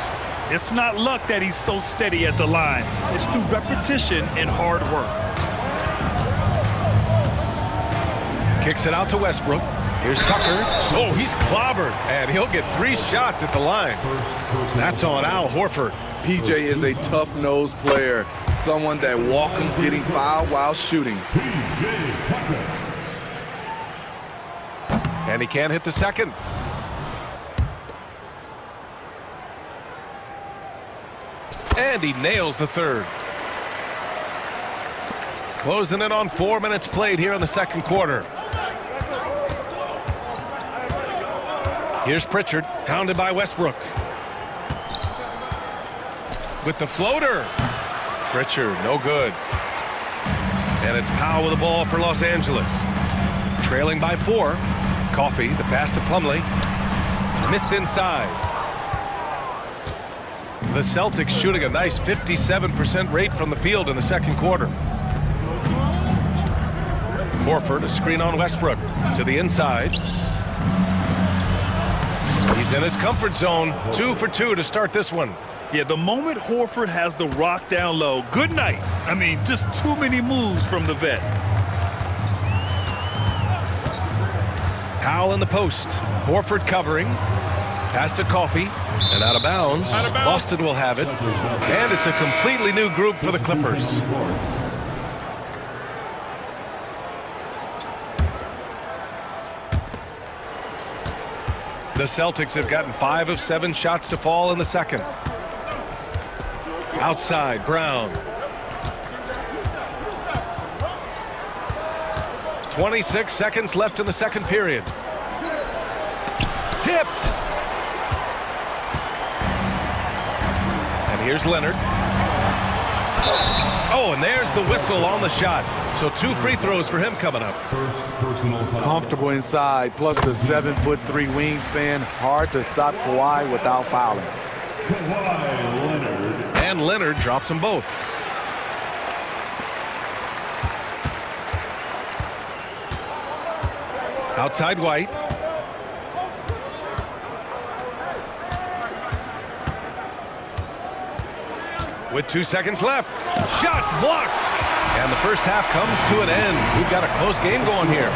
It's not luck that he's so steady at the line. It's through repetition and hard work. Kicks it out to Westbrook. Here's Tucker. Oh, he's clobbered. And he'll get 3 shots at the line. That's on Al Horford. PJ is a tough-nosed player. Someone that welcomes getting fouled while shooting. And he can't hit the second. And he nails the third. Closing in on 4 minutes played here in the second quarter. Here's Pritchard, hounded by Westbrook. With the floater. Pritchard, no good. And it's Powell with the ball for Los Angeles. Trailing by 4. Coffey, the pass to Plumlee. Missed inside. The Celtics shooting a nice 57% rate from the field in the second quarter. Horford, a screen on Westbrook. To the inside. He's in his comfort zone. 2 for 2 to start this one. Yeah, the moment Horford has the rock down low, good night. I mean, just too many moves from the vet. Powell in the post. Horford covering. Pass to Coffey. And out of bounds. Boston will have it. And it's a completely new group for the Clippers. The Celtics have gotten 5 of 7 shots to fall in the second. Outside, Brown. 26 seconds left in the second period. Tipped. And here's Leonard. Oh, and there's the whistle on the shot. So 2 free throws for him coming up. Comfortable inside, plus the 7'3" wingspan. Hard to stop Kawhi without fouling. And Leonard drops them both. Outside White. With 2 seconds left. Shots blocked. And the first half comes to an end. We've got a close game going here.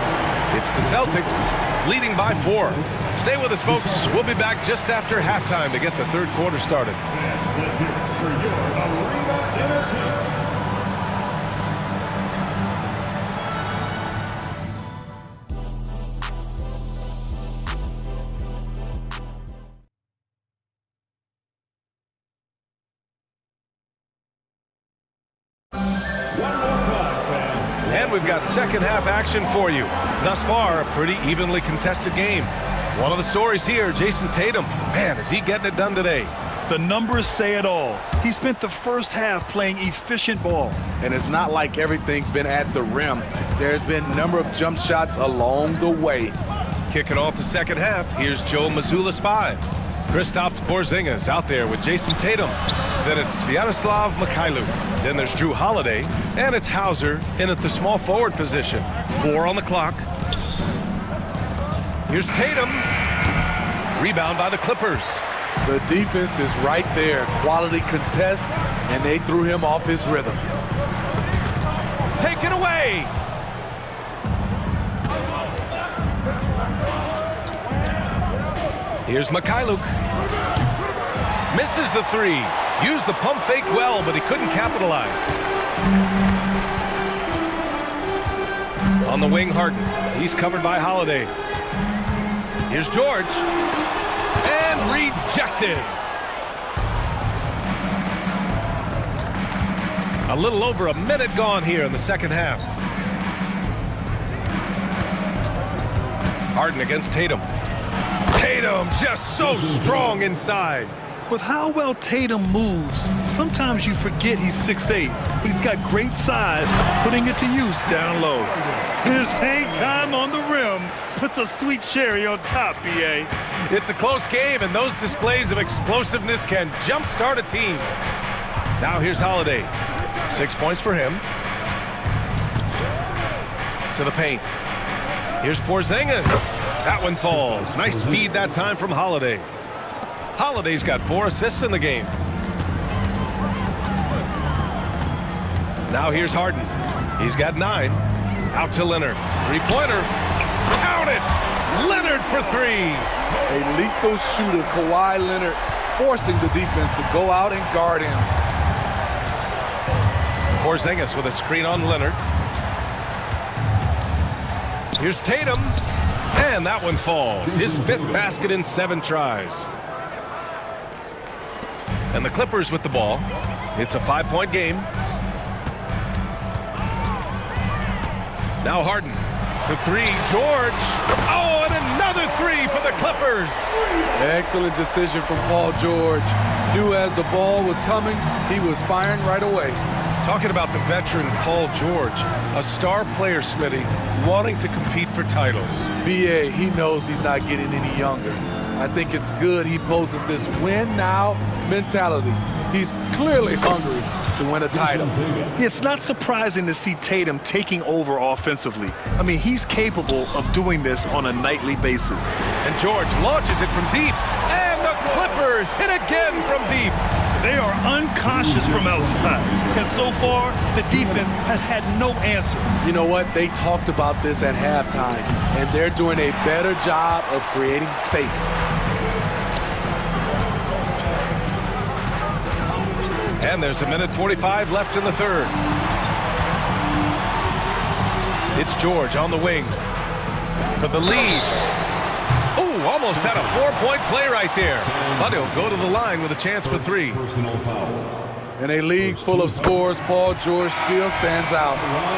It's the Celtics leading by 4. Stay with us, folks. We'll be back just after halftime to get the third quarter started. And we've got second half action for you. Thus far, a pretty evenly contested game. One of the stories here, Jason Tatum. Man, is he getting it done today. The numbers say it all. He spent the first half playing efficient ball. And it's not like everything's been at the rim. There's been a number of jump shots along the way. Kicking off the second half, here's Joe Mazzulla's 5. Kristaps Porzingis out there with Jason Tatum. Then it's Sviatoslav Mikhailuk. Then there's Drew Holiday. And it's Hauser in at the small forward position. 4 on the clock. Here's Tatum. Rebound by the Clippers. The defense is right there. Quality contest, and they threw him off his rhythm. Take it away. Here's Mikhailuk. Misses the 3. Used the pump fake well, but he couldn't capitalize. On the wing, Harden. He's covered by Holiday. Here's George. And rejected. A little over a minute gone here in the second half. Harden against Tatum. Tatum just so strong inside. With how well Tatum moves, sometimes you forget he's 6'8", but he's got great size, putting it to use down low. His hang time on the rim puts a sweet cherry on top, B.A. It's a close game, and those displays of explosiveness can jumpstart a team. Now here's Holiday. 6 points for him. To the paint. Here's Porzingis. That one falls. Nice feed that time from Holiday. Holiday's got 4 assists in the game. Now here's Harden. He's got 9. Out to Leonard. Three-pointer. Count it! Leonard for 3. A lethal shooter, Kawhi Leonard, forcing the defense to go out and guard him. Porzingis with a screen on Leonard. Here's Tatum. And that one falls. His 5th basket in 7 tries. And the Clippers with the ball. It's a 5-point game. Now Harden for 3. George. Oh, and another 3 for the Clippers. Excellent decision from Paul George. Knew as the ball was coming, he was firing right away. Talking about the veteran Paul George, a star player, Smitty, wanting to compete for titles. B.A., he knows he's not getting any younger. I think it's good he poses this win-now mentality. He's clearly hungry to win a title. It's not surprising to see Tatum taking over offensively. I mean, he's capable of doing this on a nightly basis. And George launches it from deep. And the Clippers hit again from deep. They are uncautious from outside. And so far, the defense has had no answer. You know what? They talked about this at halftime, and they're doing a better job of creating space. And there's 1:45 left in the third. It's George on the wing for the lead. Oh, almost had a 4-point play right there. But he'll go to the line with a chance for 3. In a league full of scores, Paul George still stands out.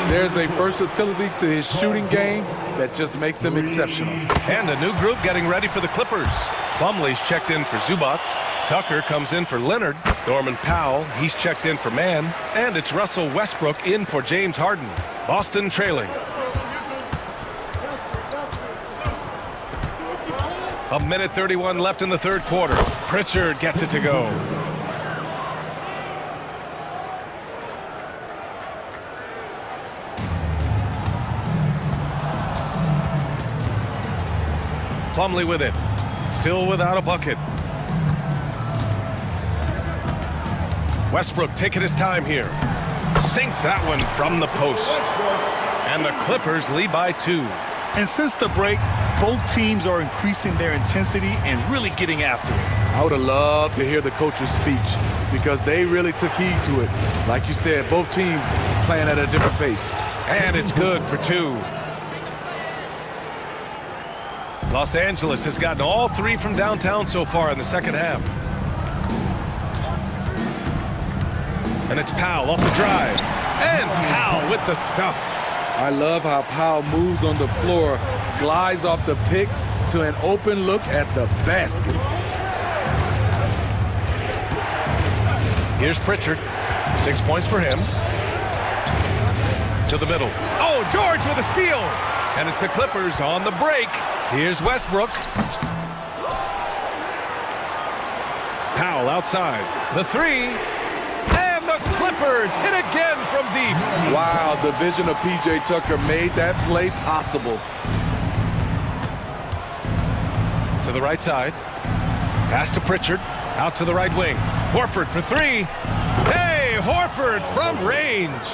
There's a versatility to his shooting game that just makes him exceptional. And a new group getting ready for the Clippers. Plumlee's checked in for Zubats. Tucker comes in for Leonard. Norman Powell, he's checked in for Mann. And it's Russell Westbrook in for James Harden. Boston trailing. 1:31 left in the third quarter. Pritchard gets it to go. Plumlee with it. Still without a bucket. Westbrook taking his time here. Sinks that one from the post. And the Clippers lead by 2. And since the break, both teams are increasing their intensity and really getting after it. I would have loved to hear the coach's speech because they really took heed to it. Like you said, both teams playing at a different pace. And it's good for 2. Los Angeles has gotten all 3 from downtown so far in the second half. And it's Powell off the drive. And Powell with the stuff. I love how Powell moves on the floor, glides off the pick to an open look at the basket. Here's Pritchard. 6 points for him. To the middle. Oh, George with a steal. And it's the Clippers on the break. Here's Westbrook. Powell outside. The 3. And the Clippers hit again from deep. Wow, the vision of P.J. Tucker made that play possible. To the right side. Pass to Pritchard. Out to the right wing. Horford for 3. Hey, Horford from range.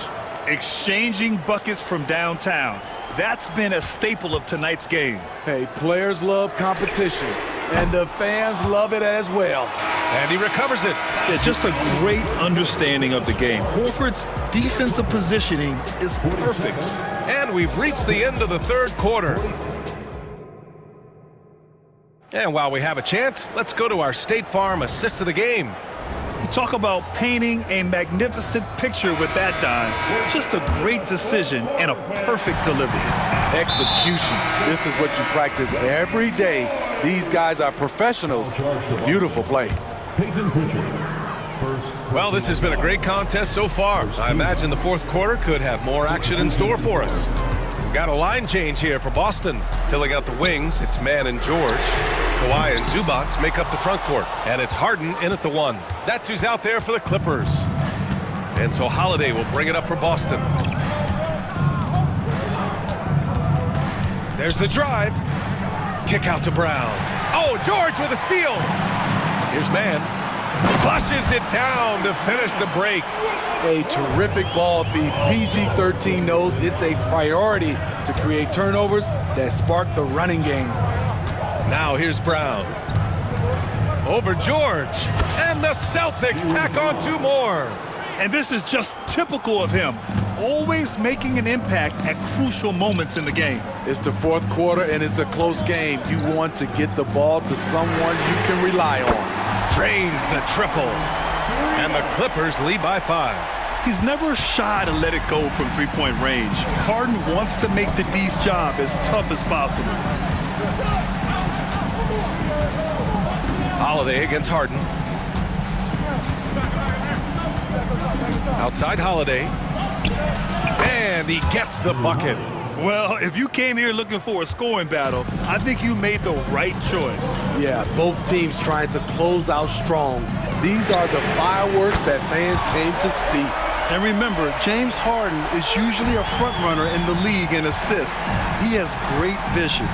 Exchanging buckets from downtown. That's been a staple of tonight's game. Hey, players love competition, and the fans love it as well. And he recovers it. Yeah, just a great understanding of the game. Horford's defensive positioning is perfect. And we've reached the end of the third quarter. And while we have a chance, let's go to our State Farm assist of the game. You talk about painting a magnificent picture with that dime. Just a great decision and a perfect delivery. Execution. This is what you practice every day. These guys are professionals. Beautiful play. Well, this has been a great contest so far. I imagine the fourth quarter could have more action in store for us. Got a line change here for Boston. Filling out the wings, it's Mann and George. Kawhi and Zubats make up the front court. And it's Harden in at the 1. That's who's out there for the Clippers. And so Holiday will bring it up for Boston. There's the drive. Kick out to Brown. Oh, George with a steal. Here's Mann. Flushes it down to finish the break. A terrific ball. The PG-13 knows it's a priority to create turnovers that spark the running game. Now here's Brown. Over George. And the Celtics tack on 2 more. And this is just typical of him. Always making an impact at crucial moments in the game. It's the fourth quarter and it's a close game. You want to get the ball to someone you can rely on. Drains the triple. And the Clippers lead by 5. He's never shy to let it go from three-point range. Harden wants to make the D's job as tough as possible. Holiday against Harden. Outside Holiday. And he gets the bucket. Well, if you came here looking for a scoring battle, I think you made the right choice. Yeah, both teams trying to close out strong. These are the fireworks that fans came to see. And remember, James Harden is usually a front runner in the league in assists. He has great vision.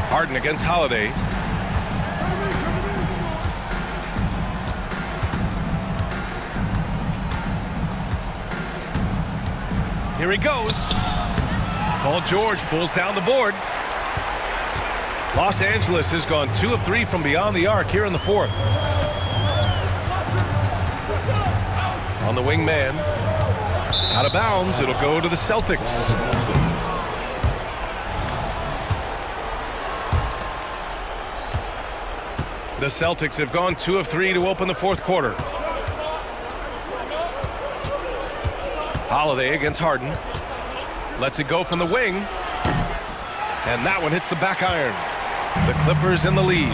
Harden against Holiday. Here he goes. Paul George pulls down the board. Los Angeles has gone 2 of 3 from beyond the arc here in the fourth. On the wing man. Out of bounds, it'll go to the Celtics. The Celtics have gone 2 of 3 to open the fourth quarter. Holiday against Harden. Lets it go from the wing. And that one hits the back iron. The Clippers in the lead.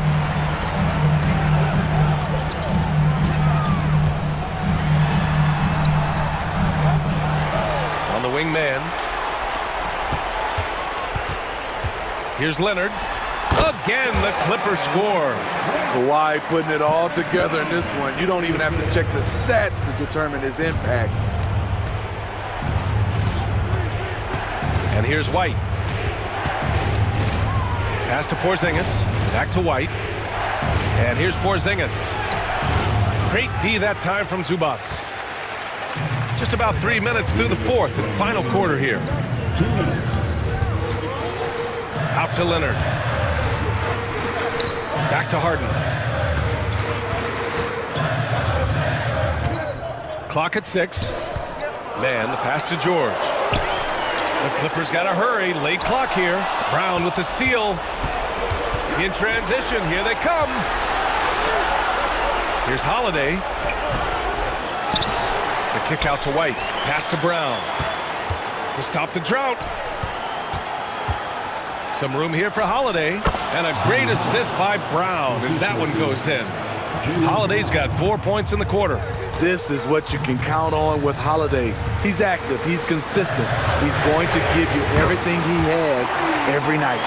On the wing man. Here's Leonard. Again, the Clippers score. Kawhi putting it all together in this one. You don't even have to check the stats to determine his impact. And here's White. Pass to Porzingis. Back to White. And here's Porzingis. Great D that time from Zubats. Just about 3 minutes through the fourth and final quarter here. Out to Leonard. Back to Harden. Clock at 6. Man, the pass to George. The Clippers got to hurry. Late clock here. Brown with the steal. In transition. Here they come. Here's Holiday. The kick out to White. Pass to Brown. To stop the drought. Some room here for Holiday. And a great assist by Brown as that one goes in. Holiday's got 4 points in the quarter. This is what you can count on with Holiday. He's active. He's consistent. He's going to give you everything he has every night.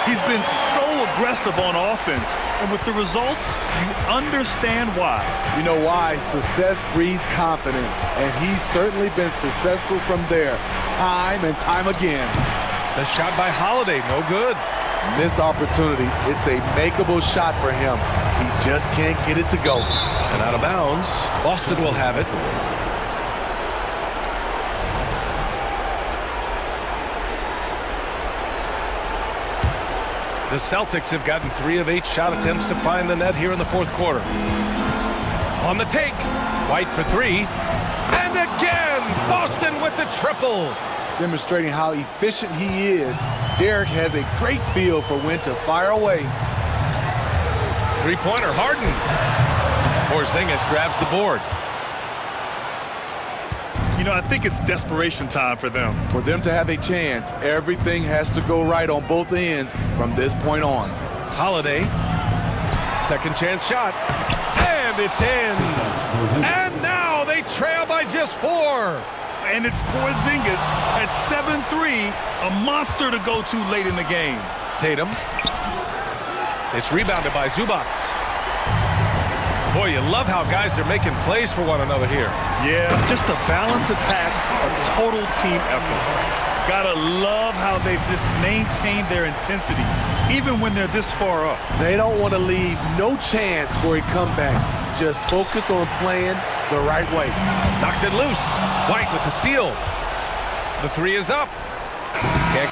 He's been so aggressive on offense, and with the results, you understand why. You know why? Success breeds confidence, and he's certainly been successful from there, time and time again. The shot by Holiday, no good. Missed opportunity. It's a makeable shot for him. He just can't get it to go. And out of bounds, Boston will have it. The Celtics have gotten 3 of 8 shot attempts to find the net here in the fourth quarter. On the take, White for 3. And again, Boston with the triple. Demonstrating how efficient he is, Derek has a great feel for when to fire away. Three-pointer, Harden. Porzingis grabs the board. You know, I think it's desperation time for them. For them to have a chance, everything has to go right on both ends from this point on. Holiday Second chance shot. And it's in. And now they trail by just 4. And it's Porzingis at 7-3, a monster to go to late in the game. Tatum. It's rebounded by Zubac. Boy, you love how guys are making plays for one another here. Yeah, just a balanced attack, a total team effort. Gotta love how they've just maintained their intensity, even when they're this far up. They don't want to leave no chance for a comeback. Just focus on playing the right way. Knocks it loose. White with the steal. The 3 is up. Can't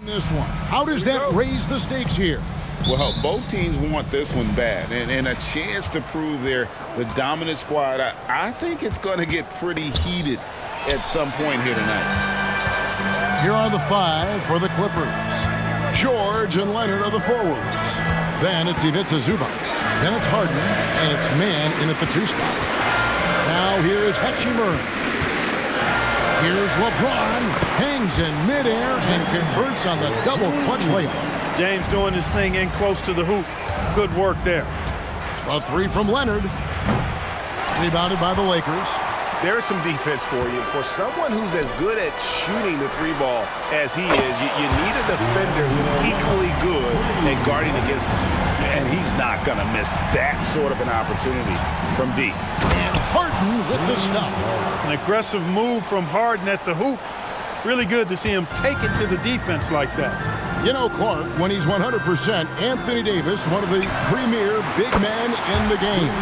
This one. How does that raise the stakes here? Well, both teams want this one bad, and a chance to prove they're the dominant squad. I think it's going to get pretty heated at some point here tonight. Here are the five for the Clippers. George and Leonard are the forwards. Then it's Ivica Zubac. Then it's Harden, and it's man in at the 2 spot. Now here is Hachimura. Here's LeBron, hangs in midair and converts on the double clutch layup. James doing his thing in close to the hoop. Good work there. A 3 from Leonard. Rebounded by the Lakers. There's some defense for you. For someone who's as good at shooting the 3 ball as he is, you need a defender who's equally good at guarding against him. And he's not going to miss that sort of an opportunity from deep. And Harden with the stuff. An aggressive move from Harden at the hoop. Really good to see him take it to the defense like that. You know, Clark, when he's 100%, Anthony Davis, one of the premier big men in the game.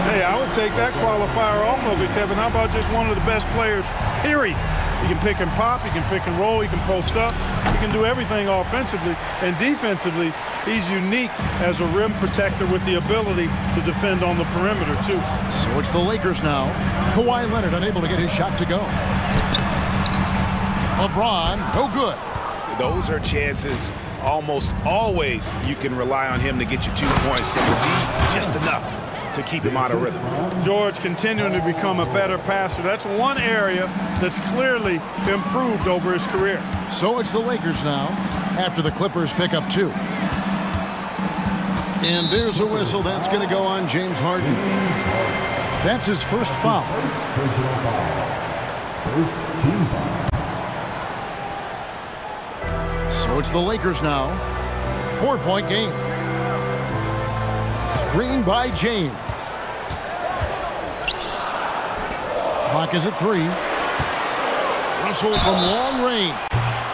Hey, I would take that qualifier off of it, Kevin. How about just one of the best players, period? He can pick and pop, he can pick and roll, he can post up, he can do everything offensively. And defensively, he's unique as a rim protector with the ability to defend on the perimeter, too. So it's the Lakers now. Kawhi Leonard unable to get his shot to go. LeBron, no good. Those are chances almost always you can rely on him to get you 2 points, but the D, just enough to keep him out of rhythm. George continuing to become a better passer. That's one area that's clearly improved over his career. So it's the Lakers now after the Clippers pick up 2. And there's a whistle that's going to go on James Harden. That's his first foul. First team foul. So it's the Lakers now. 4-point game. Screen by James. Clock is at 3. Russell from long range.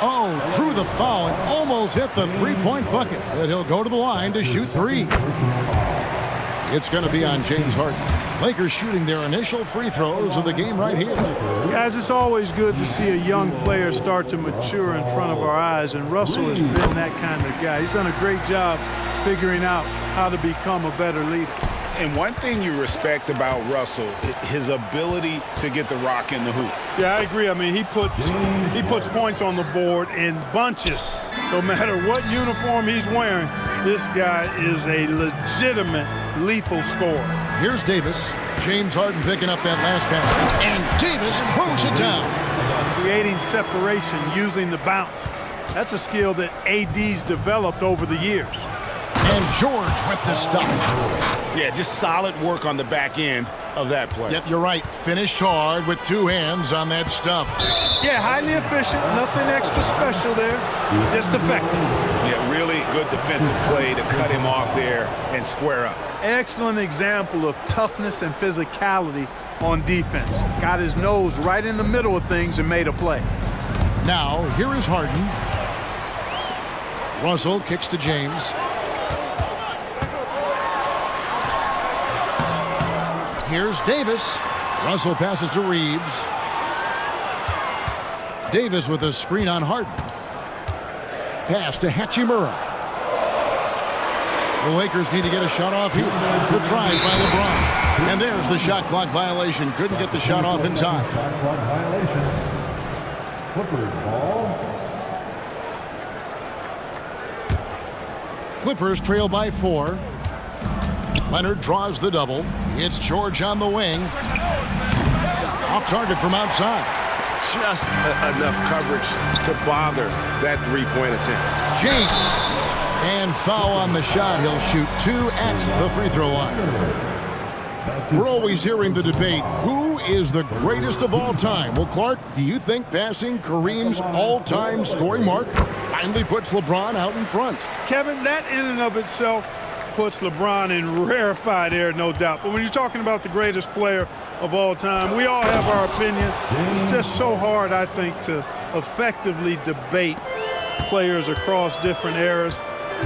Oh, drew the foul and almost hit the 3-point bucket. But he'll go to the line to shoot 3. It's going to be on James Harden. Lakers shooting their initial free throws of the game right here. Guys, it's always good to see a young player start to mature in front of our eyes, and Russell has been that kind of guy. He's done a great job figuring out how to become a better leader. And one thing you respect about Russell, his ability to get the rock in the hoop. Yeah, I agree. I mean, he puts points on the board in bunches. No matter what uniform he's wearing, this guy is a legitimate lethal scorer. Here's Davis. James Harden picking up that last basket. And Davis throws it down. Creating separation using the bounce. That's a skill that AD's developed over the years. And George with the stuff. Yeah, just solid work on the back end of that play. Yep, you're right. Finished hard with 2 hands on that stuff. Yeah, highly efficient. Nothing extra special there. Just effective. Yeah, really good defensive play to cut him off there and square up. Excellent example of toughness and physicality on defense. Got his nose right in the middle of things and made a play. Now, here is Harden. Russell kicks to James. Here's Davis. Russell passes to Reeves. Davis with a screen on Harden. Pass to Hachimura. The Lakers need to get a shot off here. The drive by LeBron. And there's the shot clock violation. Couldn't get the shot off in time. Shot clock violation. Clippers ball. Clippers trail by 4. Leonard draws the double. It's George on the wing. Off target from outside. Just enough coverage to bother that 3-point attempt. James. And foul on the shot. He'll shoot 2 at the free throw line. We're always hearing the debate, who is the greatest of all time? Well, Clark, do you think passing Kareem's all-time scoring mark finally puts LeBron out in front? Kevin, that in and of itself puts LeBron in rarefied air, no doubt. But when you're talking about the greatest player of all time, we all have our opinion. It's just so hard, I think, to effectively debate players across different eras.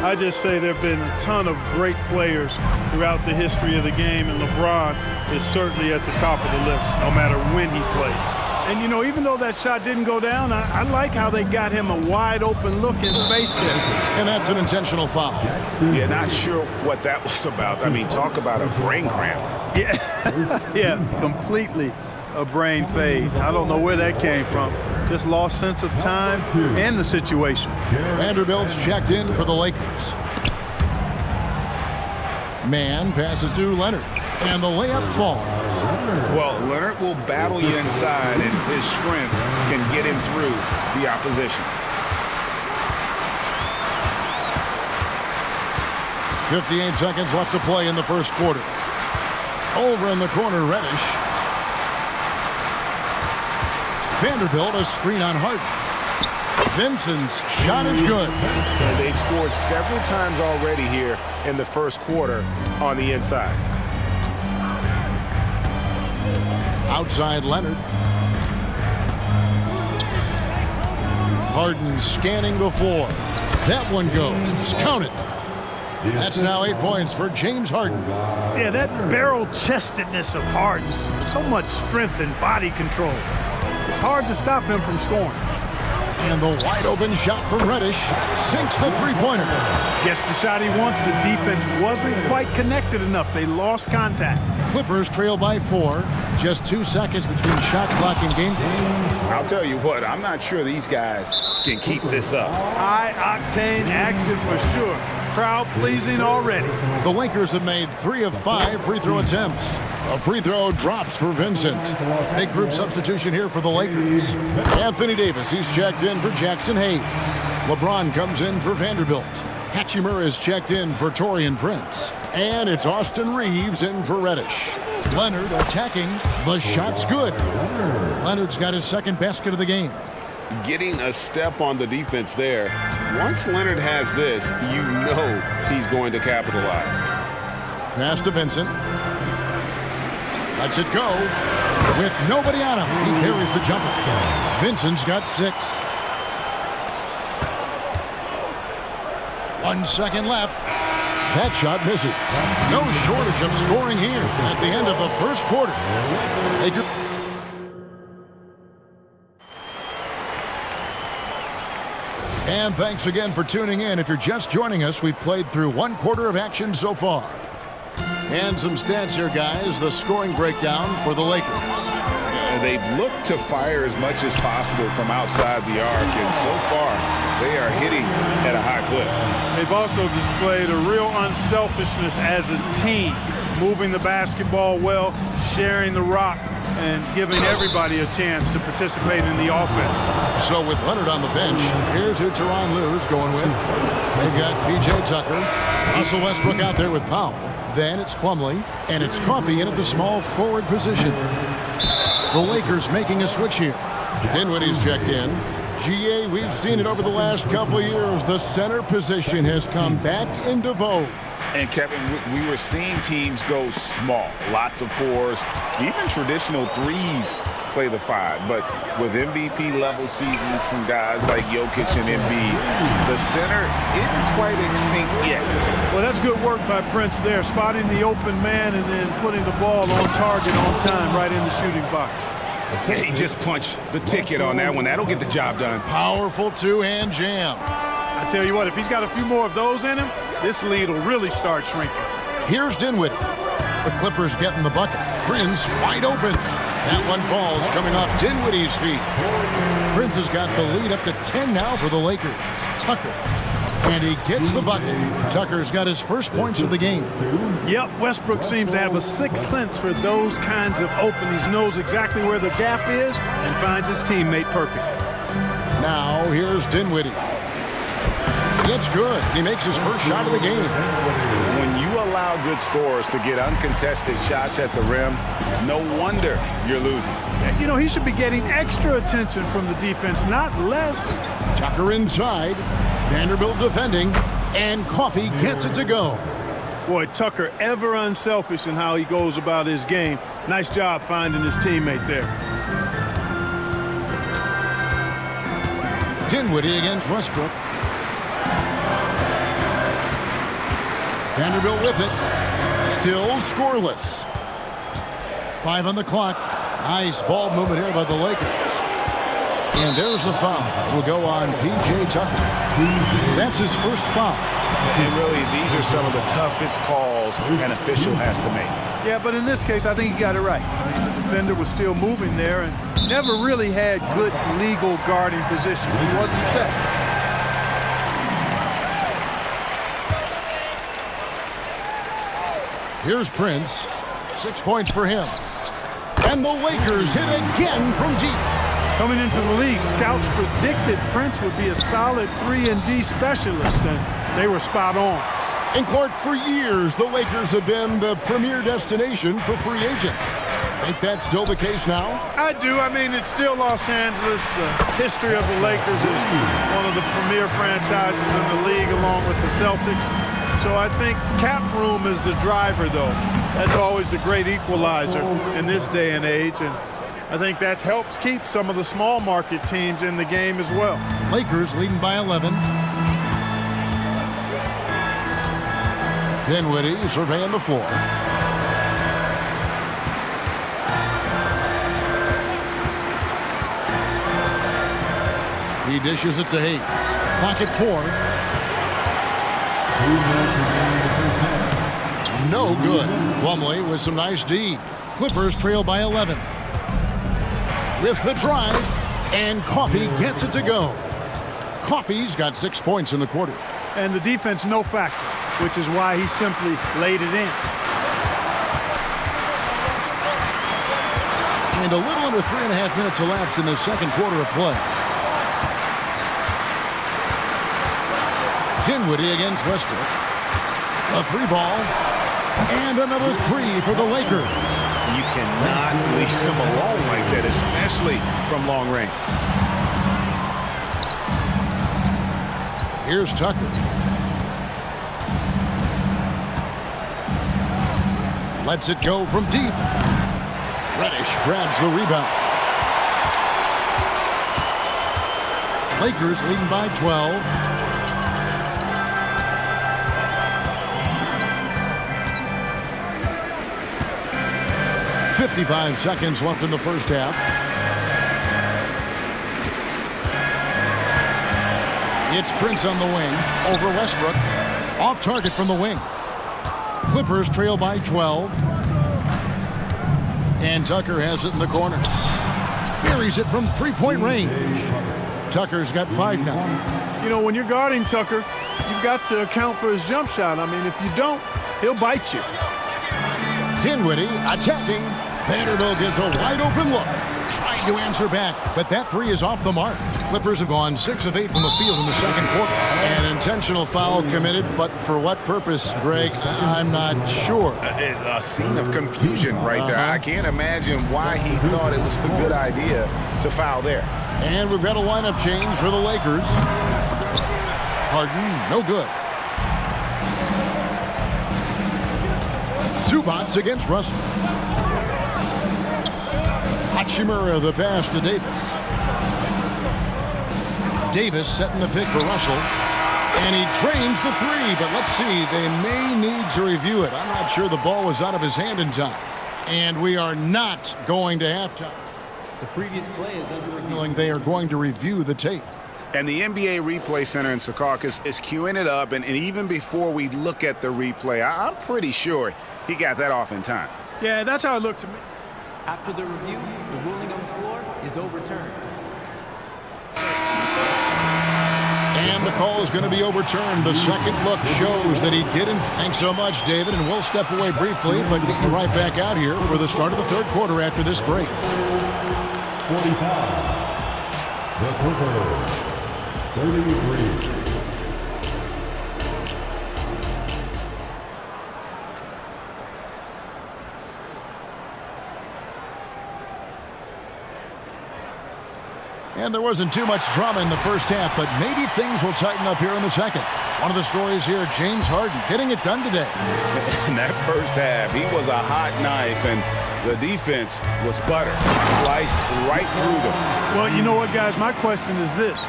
I just say there have been a ton of great players throughout the history of the game, and LeBron is certainly at the top of the list, no matter when he played. And, you know, even though that shot didn't go down, I like how they got him a wide-open look in space there. And that's an intentional foul. Yeah, not sure what that was about. I mean, talk about a brain cramp. Yeah, yeah, completely a brain fade. I don't know where that came from. Just lost sense of time and the situation. Vanderbilt's checked in for the Lakers. Man passes to Leonard, and the layup falls. Well, Leonard will battle you inside, and his strength can get him through the opposition. 58 seconds left to play in the first quarter. Over in the corner, Reddish. Vanderbilt, a screen on Harden. Vincent's shot is good. And they've scored several times already here in the first quarter on the inside. Outside Leonard. Harden scanning the floor. That one goes. Count it. That's now 8 points for James Harden. Yeah, that barrel-chestedness of Harden's, so much strength and body control. It's hard to stop him from scoring. And the wide-open shot from Reddish sinks the three-pointer. Gets the shot he wants. The defense wasn't quite connected enough. They lost contact. Clippers trail by 4. Just 2 seconds between shot clock and game clock. I'll tell you what, I'm not sure these guys can keep this up. High-octane action for sure. Crowd-pleasing already. The Lakers have made 3 of 5 free throw attempts. A free throw drops for Vincent. Big group substitution here for the Lakers. Anthony Davis, he's checked in for Jackson Hayes. LeBron comes in for Vanderbilt. Hachimura is checked in for Taurean Prince. And it's Austin Reeves in for Reddish. Leonard attacking. The shot's good. Leonard's got his second basket of the game. Getting a step on the defense there. Once Leonard has this, you know he's going to capitalize. Pass to Vincent. Lets it go. With nobody on him, he parries the jumper. Vincent's got 6. 1 second left. That shot misses. No shortage of scoring here at the end of the first quarter. And thanks again for tuning in. If you're just joining us, we've played through 1 quarter of action so far. And some stats here, guys. The scoring breakdown for the Lakers. They've looked to fire as much as possible from outside the arc, and so far, they are hitting at a high clip. They've also displayed a real unselfishness as a team, moving the basketball well, sharing the rock, and giving everybody a chance to participate in the offense. So with Leonard on the bench, here's who Tyronn Lue's going with. They've got P.J. Tucker, Russell Westbrook out there with Powell. Then it's Plumlee, and it's Coffey in at the small forward position. The Lakers making a switch here. Dinwiddie's checked in. GA, we've seen it over the last couple of years. The center position has come back into vogue. And Kevin, we were seeing teams go small, lots of 4s, even traditional 3s play the 5. But with MVP-level seasons from guys like Jokic and Embiid, the center isn't quite extinct yet. Well, that's good work by Prince there, spotting the open man and then putting the ball on target on time right in the shooting pocket. He just punched the ticket on that one. That'll get the job done. Powerful two-hand jam. I tell you what, if he's got a few more of those in him, this lead will really start shrinking. Here's Dinwiddie. The Clippers getting the bucket. Prince wide open. That one falls coming off Dinwiddie's feet. Prince has got the lead up to 10 now for the Lakers. Tucker. And he gets the bucket. Tucker's got his first points of the game. Yep, Westbrook seems to have a sixth sense for those kinds of openings. Knows exactly where the gap is and finds his teammate perfect. Now here's Dinwiddie. It's good. He makes his first shot of the game. When you allow good scorers to get uncontested shots at the rim, no wonder you're losing. You know, he should be getting extra attention from the defense, not less. Tucker inside. Vanderbilt defending. And Coffey gets it to go. Boy, Tucker ever unselfish in how he goes about his game. Nice job finding his teammate there. Dinwiddie against Westbrook. Vanderbilt with it. Still scoreless. 5 on the clock. Nice ball movement here by the Lakers. And there's the foul. It will go on P.J. Tucker. That's his first foul. And really, these are some of the toughest calls an official has to make. Yeah, but in this case, I think he got it right. I mean, the defender was still moving there and never really had good legal guarding position. He wasn't set. Here's Prince. 6 points for him. And the Lakers hit again from deep. Coming into the league, scouts predicted Prince would be a solid 3-and-D specialist, and they were spot on. And Clark, for years, the Lakers have been the premier destination for free agents. Think that's still the case now? I do. I mean, it's still Los Angeles. The history of the Lakers is one of the premier franchises in the league, along with the Celtics. So I think cap room is the driver, though. That's always the great equalizer in this day and age, and I think that helps keep some of the small market teams in the game as well. Lakers leading by 11. Dinwiddie surveying the floor. He dishes it to Hayes. Pocket 4. No good. Plumlee with some nice D. Clippers trail by 11. With the drive, and Coffey gets it to go. Coffey's got 6 points in the quarter. And the defense, no factor, which is why he simply laid it in. And a little under 3.5 minutes elapsed in the second quarter of play. Dinwiddie against Westbrook. A 3-ball, and another 3 for the Lakers. You cannot leave him alone like that, especially from long range. Here's Tucker. Lets it go from deep. Reddish grabs the rebound. Lakers leading by 12. 55 seconds left in the first half. It's Prince on the wing over Westbrook. Off target from the wing. Clippers trail by 12. And Tucker has it in the corner. Carries it from three-point range. Tucker's got 5 now. You know, when you're guarding Tucker, you've got to account for his jump shot. I mean, if you don't, he'll bite you. Dinwiddie attacking. Vanderbilt gets a wide-open look. Trying to answer back, but that 3 is off the mark. Clippers have gone 6 of 8 from the field in the second quarter. An intentional foul committed, but for what purpose, Greg, I'm not sure. A scene of confusion right there. I can't imagine why he thought it was a good idea to foul there. And we've got a lineup change for the Lakers. Harden, no good. Zubats against Russell. Hachimura the pass to Davis. Davis setting the pick for Russell. And he trains the 3, but let's see. They may need to review it. I'm not sure the ball was out of his hand in time. And we are not going to halftime. The previous play is under review. They are going to review the tape. And the NBA Replay Center in Secaucus is queuing it up. And even before we look at the replay, I'm pretty sure he got that off in time. Yeah, that's how it looked to me. After the review, the ruling on the floor is overturned. And the call is going to be overturned. The second look shows that he didn't. Thanks so much, David. And we'll step away briefly, but get you right back out here for the start of the third quarter after this break. 45. The Clippers, 33. And there wasn't too much drama in the first half, but maybe things will tighten up here in the second. One of the stories here, James Harden getting it done today. In that first half, he was a hot knife, and the defense was butter. Sliced right through them. Well, you know what, guys? My question is this.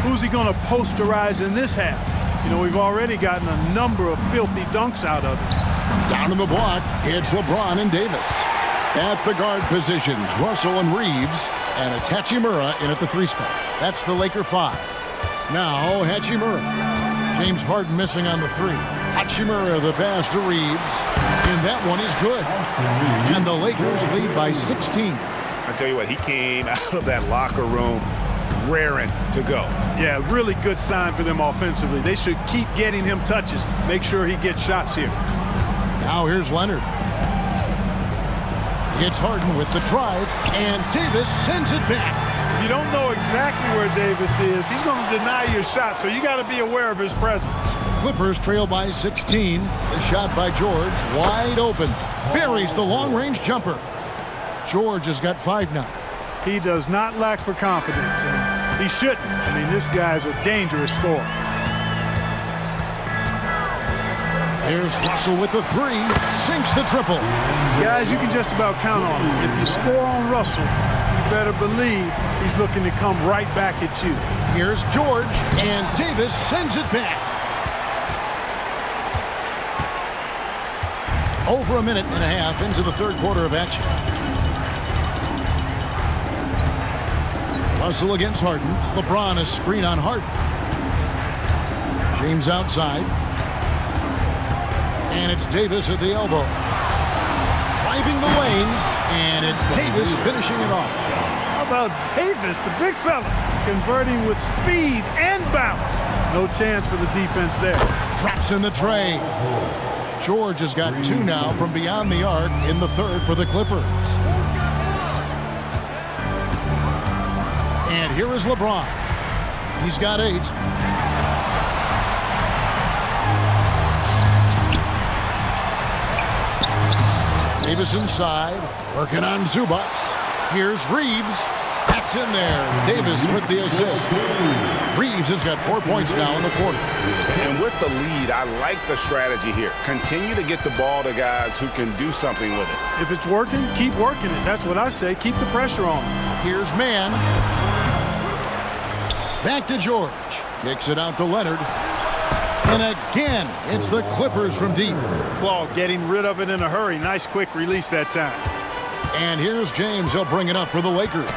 Who's he going to posterize in this half? You know, we've already gotten a number of filthy dunks out of it. Down in the block, it's LeBron and Davis. At the guard positions, Russell and Reeves, and it's Hachimura in at the 3 spot. That's the Laker 5. Now Hachimura. James Harden missing on the 3. Hachimura the pass to Reeves, and that one is good. And the Lakers lead by 16. I tell you what, he came out of that locker room raring to go. Yeah, really good sign for them offensively. They should keep getting him touches. Make sure he gets shots here. Now here's Leonard. It's Harden with the drive, and Davis sends it back. If you don't know exactly where Davis is, he's going to deny your shot, so you got to be aware of his presence. Clippers trail by 16. The shot by George, wide open. Buries the long-range jumper. George has got 5 now. He does not lack for confidence, and he shouldn't. I mean, this guy's a dangerous scorer. Here's Russell with the 3. Sinks the triple. Guys, you can just about count on him. If you score on Russell, you better believe he's looking to come right back at you. Here's George, and Davis sends it back. Over a minute and a half into the 3rd quarter of action. Russell against Harden. LeBron a screen on Harden. James outside. And it's Davis at the elbow. Driving the lane, and it's Davis finishing it off. How about Davis, the big fella, converting with speed and bounce. No chance for the defense there. Traps in the tray. George has got 2 now from beyond the arc in the 3rd for the Clippers. And here is LeBron. He's got 8. Davis inside, working on Zubac. Here's Reeves. That's in there. Davis with the assist. Reeves has got 4 points now in the quarter. And with the lead, I like the strategy here. Continue to get the ball to guys who can do something with it. If it's working, keep working it. That's what I say. Keep the pressure on. Here's Mann. Back to George. Kicks it out to Leonard. And again, it's the Clippers from deep. Claw getting rid of it in a hurry. Nice quick release that time. And here's James. He'll bring it up for the Lakers.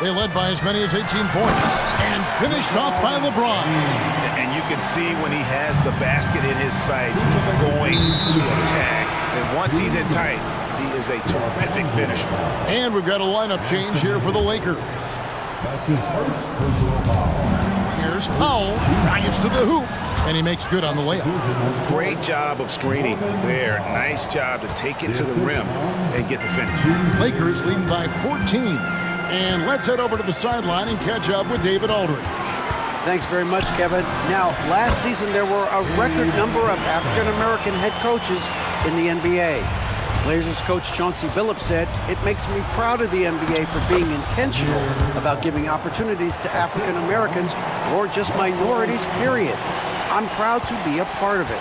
They led by as many as 18 points and finished off by LeBron. And you can see when he has the basket in his sights, he's going to attack. And once he's in tight, he is a terrific finisher. And we've got a lineup change here for the Lakers. That's his first personal foul. Here's Powell, drives to the hoop, and he makes good on the layup. Great job of screening there. Nice job to take it to the rim and get the finish. Lakers leading by 14. And let's head over to the sideline and catch up with David Aldridge. Thanks very much, Kevin. Now, last season there were a record number of African-American head coaches in the NBA. Blazers coach Chauncey Billups said, "It makes me proud of the NBA for being intentional about giving opportunities to African Americans or just minorities, period. I'm proud to be a part of it."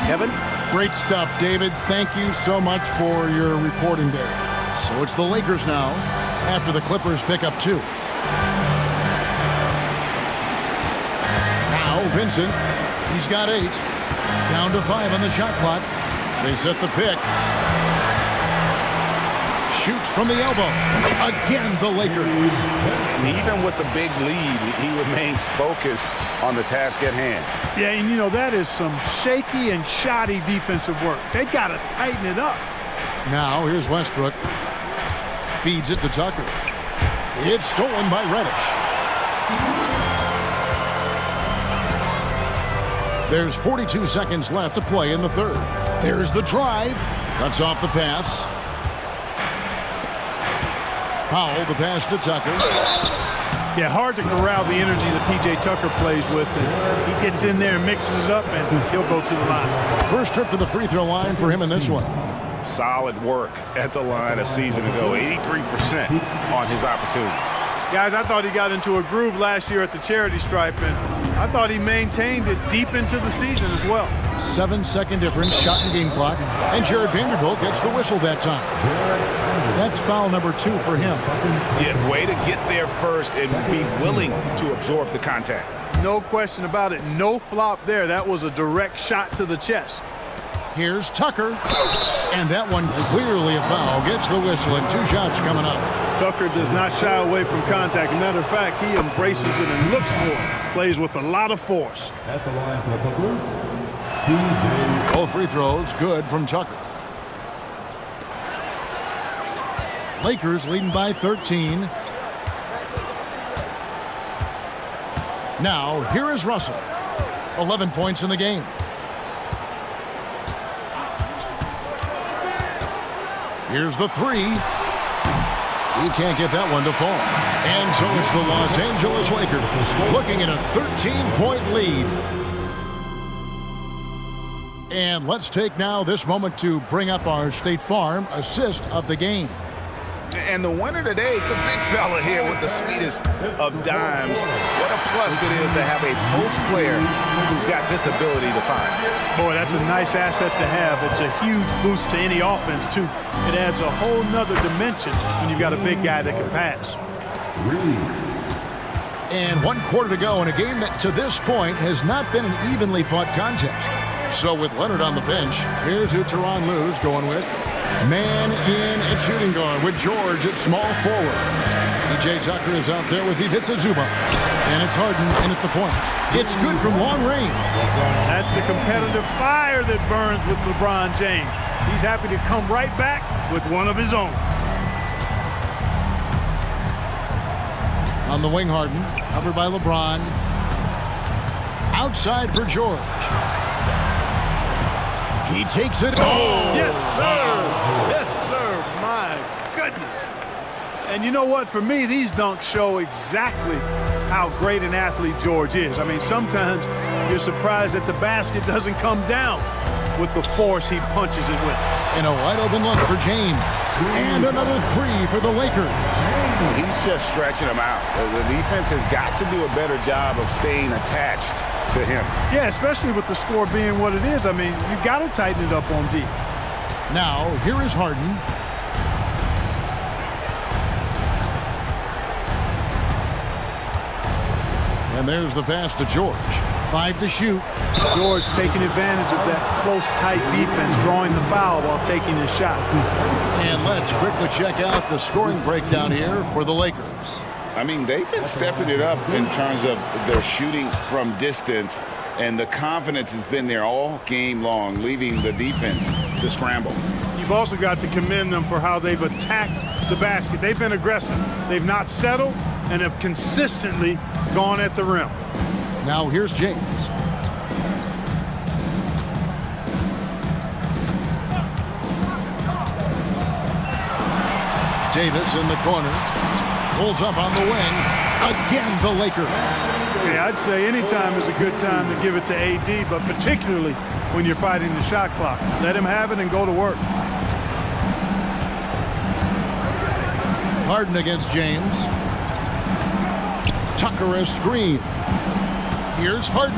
Kevin? Great stuff, David. Thank you so much for your reporting there. So it's the Lakers now after the Clippers pick up 2. Now Vincent, he's got 8. Down to 5 on the shot clock. They set the pick. Shoots from the elbow. Again, the Lakers. And even with the big lead, he remains focused on the task at hand. Yeah, and you know, that is some shaky and shoddy defensive work. They got to tighten it up. Now, here's Westbrook. Feeds it to Tucker. It's stolen by Reddish. There's 42 seconds left to play in the 3rd. There's the drive. Cuts off the pass. Powell, the pass to Tucker. Yeah, hard to corral the energy that P.J. Tucker plays with. And he gets in there and mixes it up, and he'll go to the line. First trip to the free throw line for him in this one. Solid work at the line a season ago. 83% on his opportunities. Guys, I thought he got into a groove last year at the charity stripe, and I thought he maintained it deep into the season as well. 7-second difference, shot and game clock, and Jared Vanderbilt gets the whistle that time. That's foul number 2 for him. Yeah, way to get there first and be willing to absorb the contact. No question about it. No flop there. That was a direct shot to the chest. Here's Tucker. And that one clearly a foul. Gets the whistle and 2 shots coming up. Tucker does not shy away from contact. As a matter of fact, he embraces it and looks for it. Plays with a lot of force. At the line for the Clippers, TJ. Both free throws good from Tucker. Lakers leading by 13. Now, here is Russell. 11 points in the game. Here's the 3. He can't get that one to fall. And so it's the Los Angeles Lakers looking at a 13-point lead. And let's take now this moment to bring up our State Farm assist of the game. And the winner today, the big fella here with the sweetest of dimes. What a plus it is to have a post player who's got this ability to find. Boy, that's a nice asset to have. It's a huge boost to any offense, too. It adds a whole nother dimension when you've got a big guy that can pass. And 1 quarter to go in a game that to this point has not been an evenly fought contest. So with Leonard on the bench, here's who Tyronn Lue's going with. Man in at shooting guard with George at small forward. P.J. Tucker is out there with Ivica Zubac. And it's Harden in at the point. It's good from long range. That's the competitive fire that burns with LeBron James. He's happy to come right back with one of his own. On the wing, Harden, covered by LeBron. Outside for George. He takes it. Oh! Yes, sir! Yes, sir! My goodness! And you know what? For me, these dunks show exactly how great an athlete George is. I mean, sometimes you're surprised that the basket doesn't come down with the force he punches it with. And a wide-open look for James. And another 3 for the Lakers. He's just stretching them out. The defense has got to do a better job of staying attached to him. Yeah, especially with the score being what it is. I mean, you've got to tighten it up on D. Now, here is Harden. And there's the pass to George. 5 to shoot. George taking advantage of that close, tight defense, drawing the foul while taking his shot. And let's quickly check out the scoring breakdown here for the Lakers. I mean, they've been stepping it up in terms of their shooting from distance, and the confidence has been there all game long, leaving the defense to scramble. You've also got to commend them for how they've attacked the basket. They've been aggressive. They've not settled and have consistently gone at the rim. Now here's James. Davis in the corner. Pulls up on the wing. Again, the Lakers. Yeah, I'd say any time is a good time to give it to AD, but particularly when you're fighting the shot clock. Let him have it and go to work. Harden against James. Tucker a screen. Here's Harden.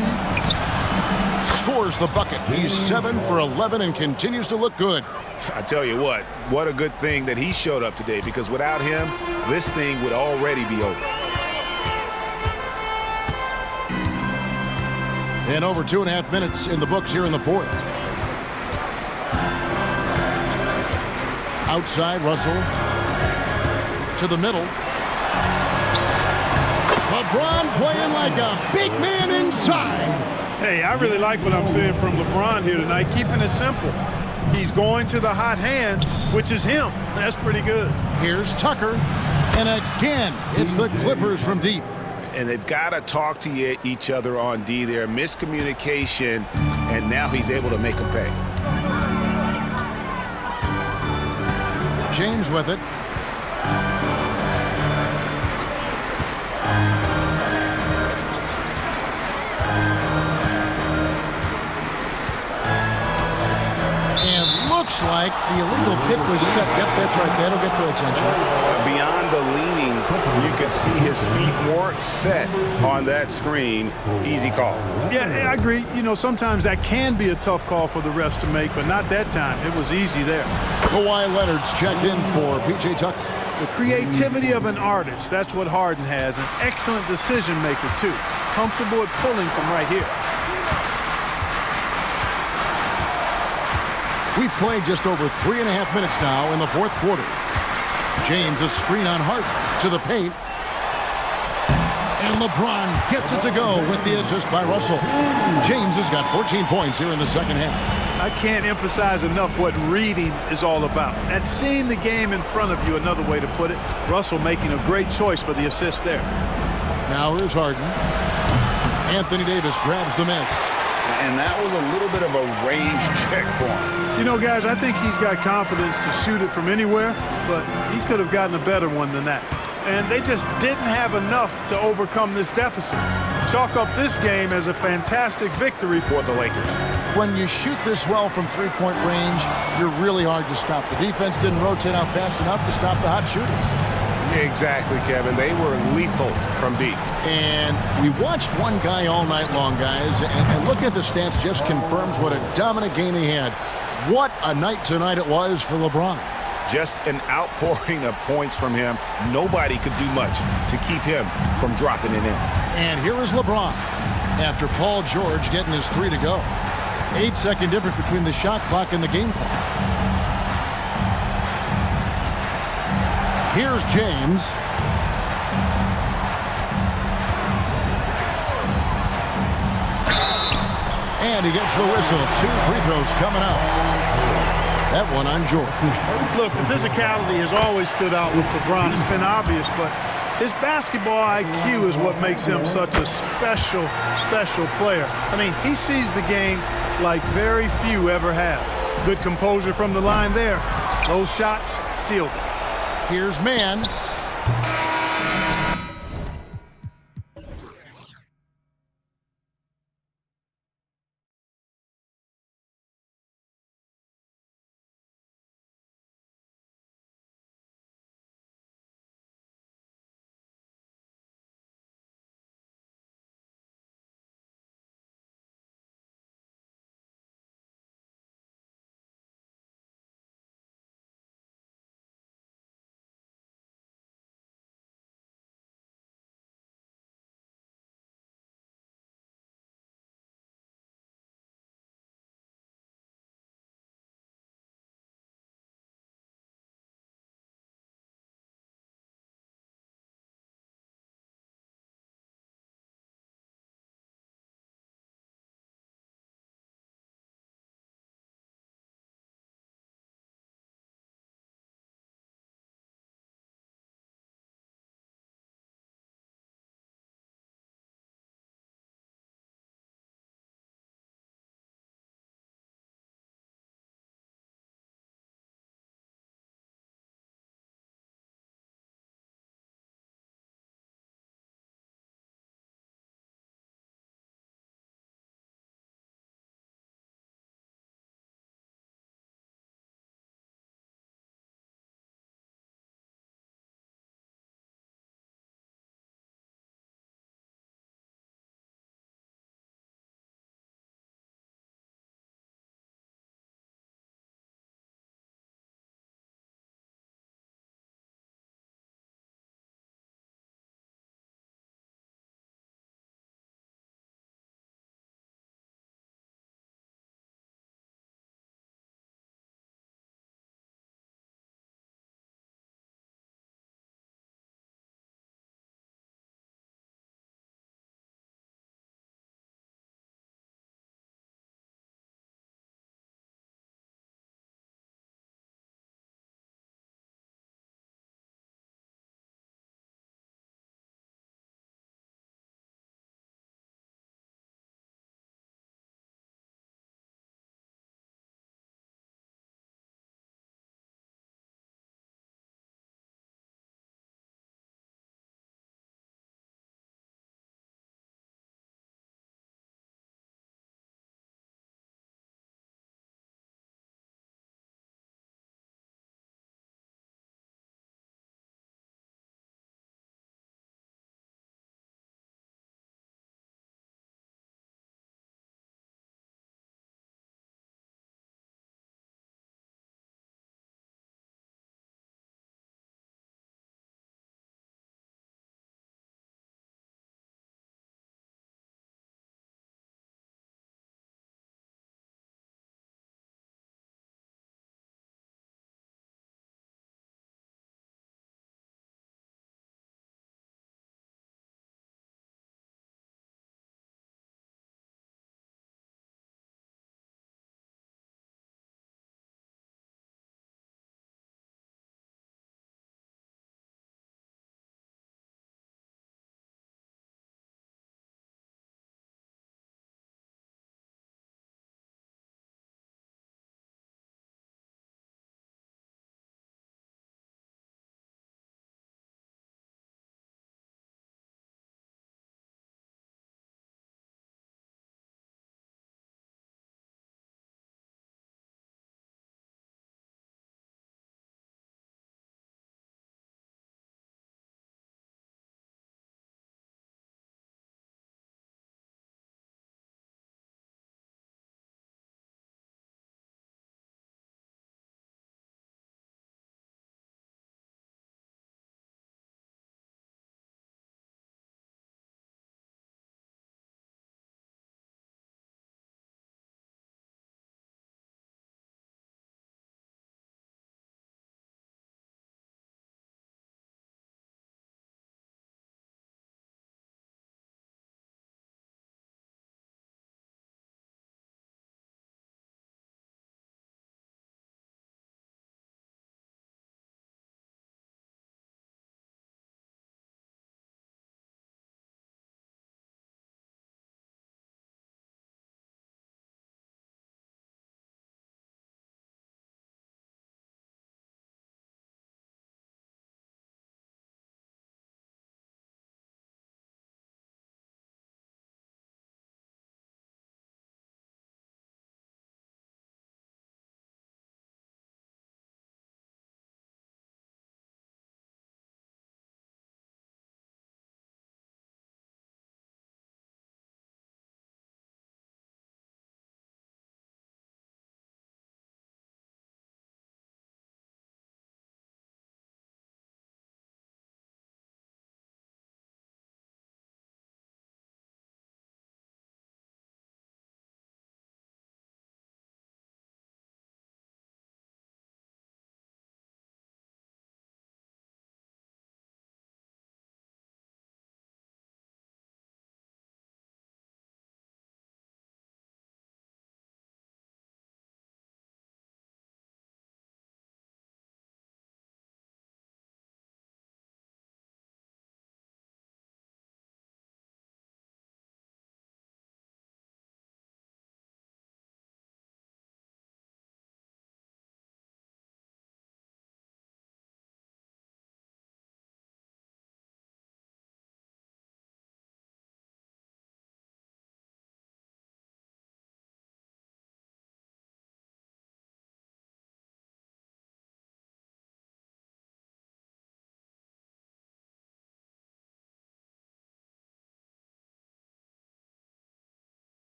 Scores the bucket. He's 7 for 11 and continues to look good. I tell you what a good thing that he showed up today, because without him, this thing would already be over. And over 2.5 minutes in the books here in the fourth. Outside, Russell. To the middle. LeBron playing like a big man inside. Hey, I really like what I'm seeing from LeBron here tonight, keeping it simple. He's going to the hot hand, which is him. That's pretty good. Here's Tucker. And again, it's the Clippers from deep. And they've got to talk to each other on D there. Miscommunication, and now he's able to make them pay. James with it. Looks like the illegal pick was set. Yep, that's right. That'll get their attention. Beyond the leaning, you could see his feet weren't set on that screen. Easy call. Yeah, I agree. You know, sometimes that can be a tough call for the refs to make, but not that time. It was easy there. Kawhi Leonard's checked in for P.J. Tucker. The creativity of an artist, that's what Harden has. An excellent decision maker, too. Comfortable at pulling from right here. We've played just over 3.5 minutes now in the fourth quarter. James, a screen on Hart to the paint. And LeBron gets it to go with the assist by Russell. James has got 14 points here in the second half. I can't emphasize enough what reading is all about. That's seeing the game in front of you, another way to put it. Russell making a great choice for the assist there. Now here's Harden. Anthony Davis grabs the miss. And that was a little bit of a range check for him. You know, guys, I think he's got confidence to shoot it from anywhere, but he could have gotten a better one than that. And they just didn't have enough to overcome this deficit. Chalk up this game as a fantastic victory for the Lakers. When you shoot this well from three-point range, you're really hard to stop. The defense didn't rotate out fast enough to stop the hot shooters. Exactly, Kevin. They were lethal from deep. And we watched one guy all night long, guys, and looking at the stats just confirms what a dominant game he had. What a night tonight it was for LeBron. Just an outpouring of points from him. Nobody could do much to keep him from dropping it in. And here is LeBron after Paul George getting his 3 to go. 8-second difference between the shot clock and the game clock. Here's James. And he gets the whistle. 2 free throws coming up. That one on George. Look, the physicality has always stood out with LeBron. It's been obvious, but his basketball IQ is what makes him such a special, special player. I mean, he sees the game like very few ever have. Good composure from the line there. Those shots sealed it. Here's man.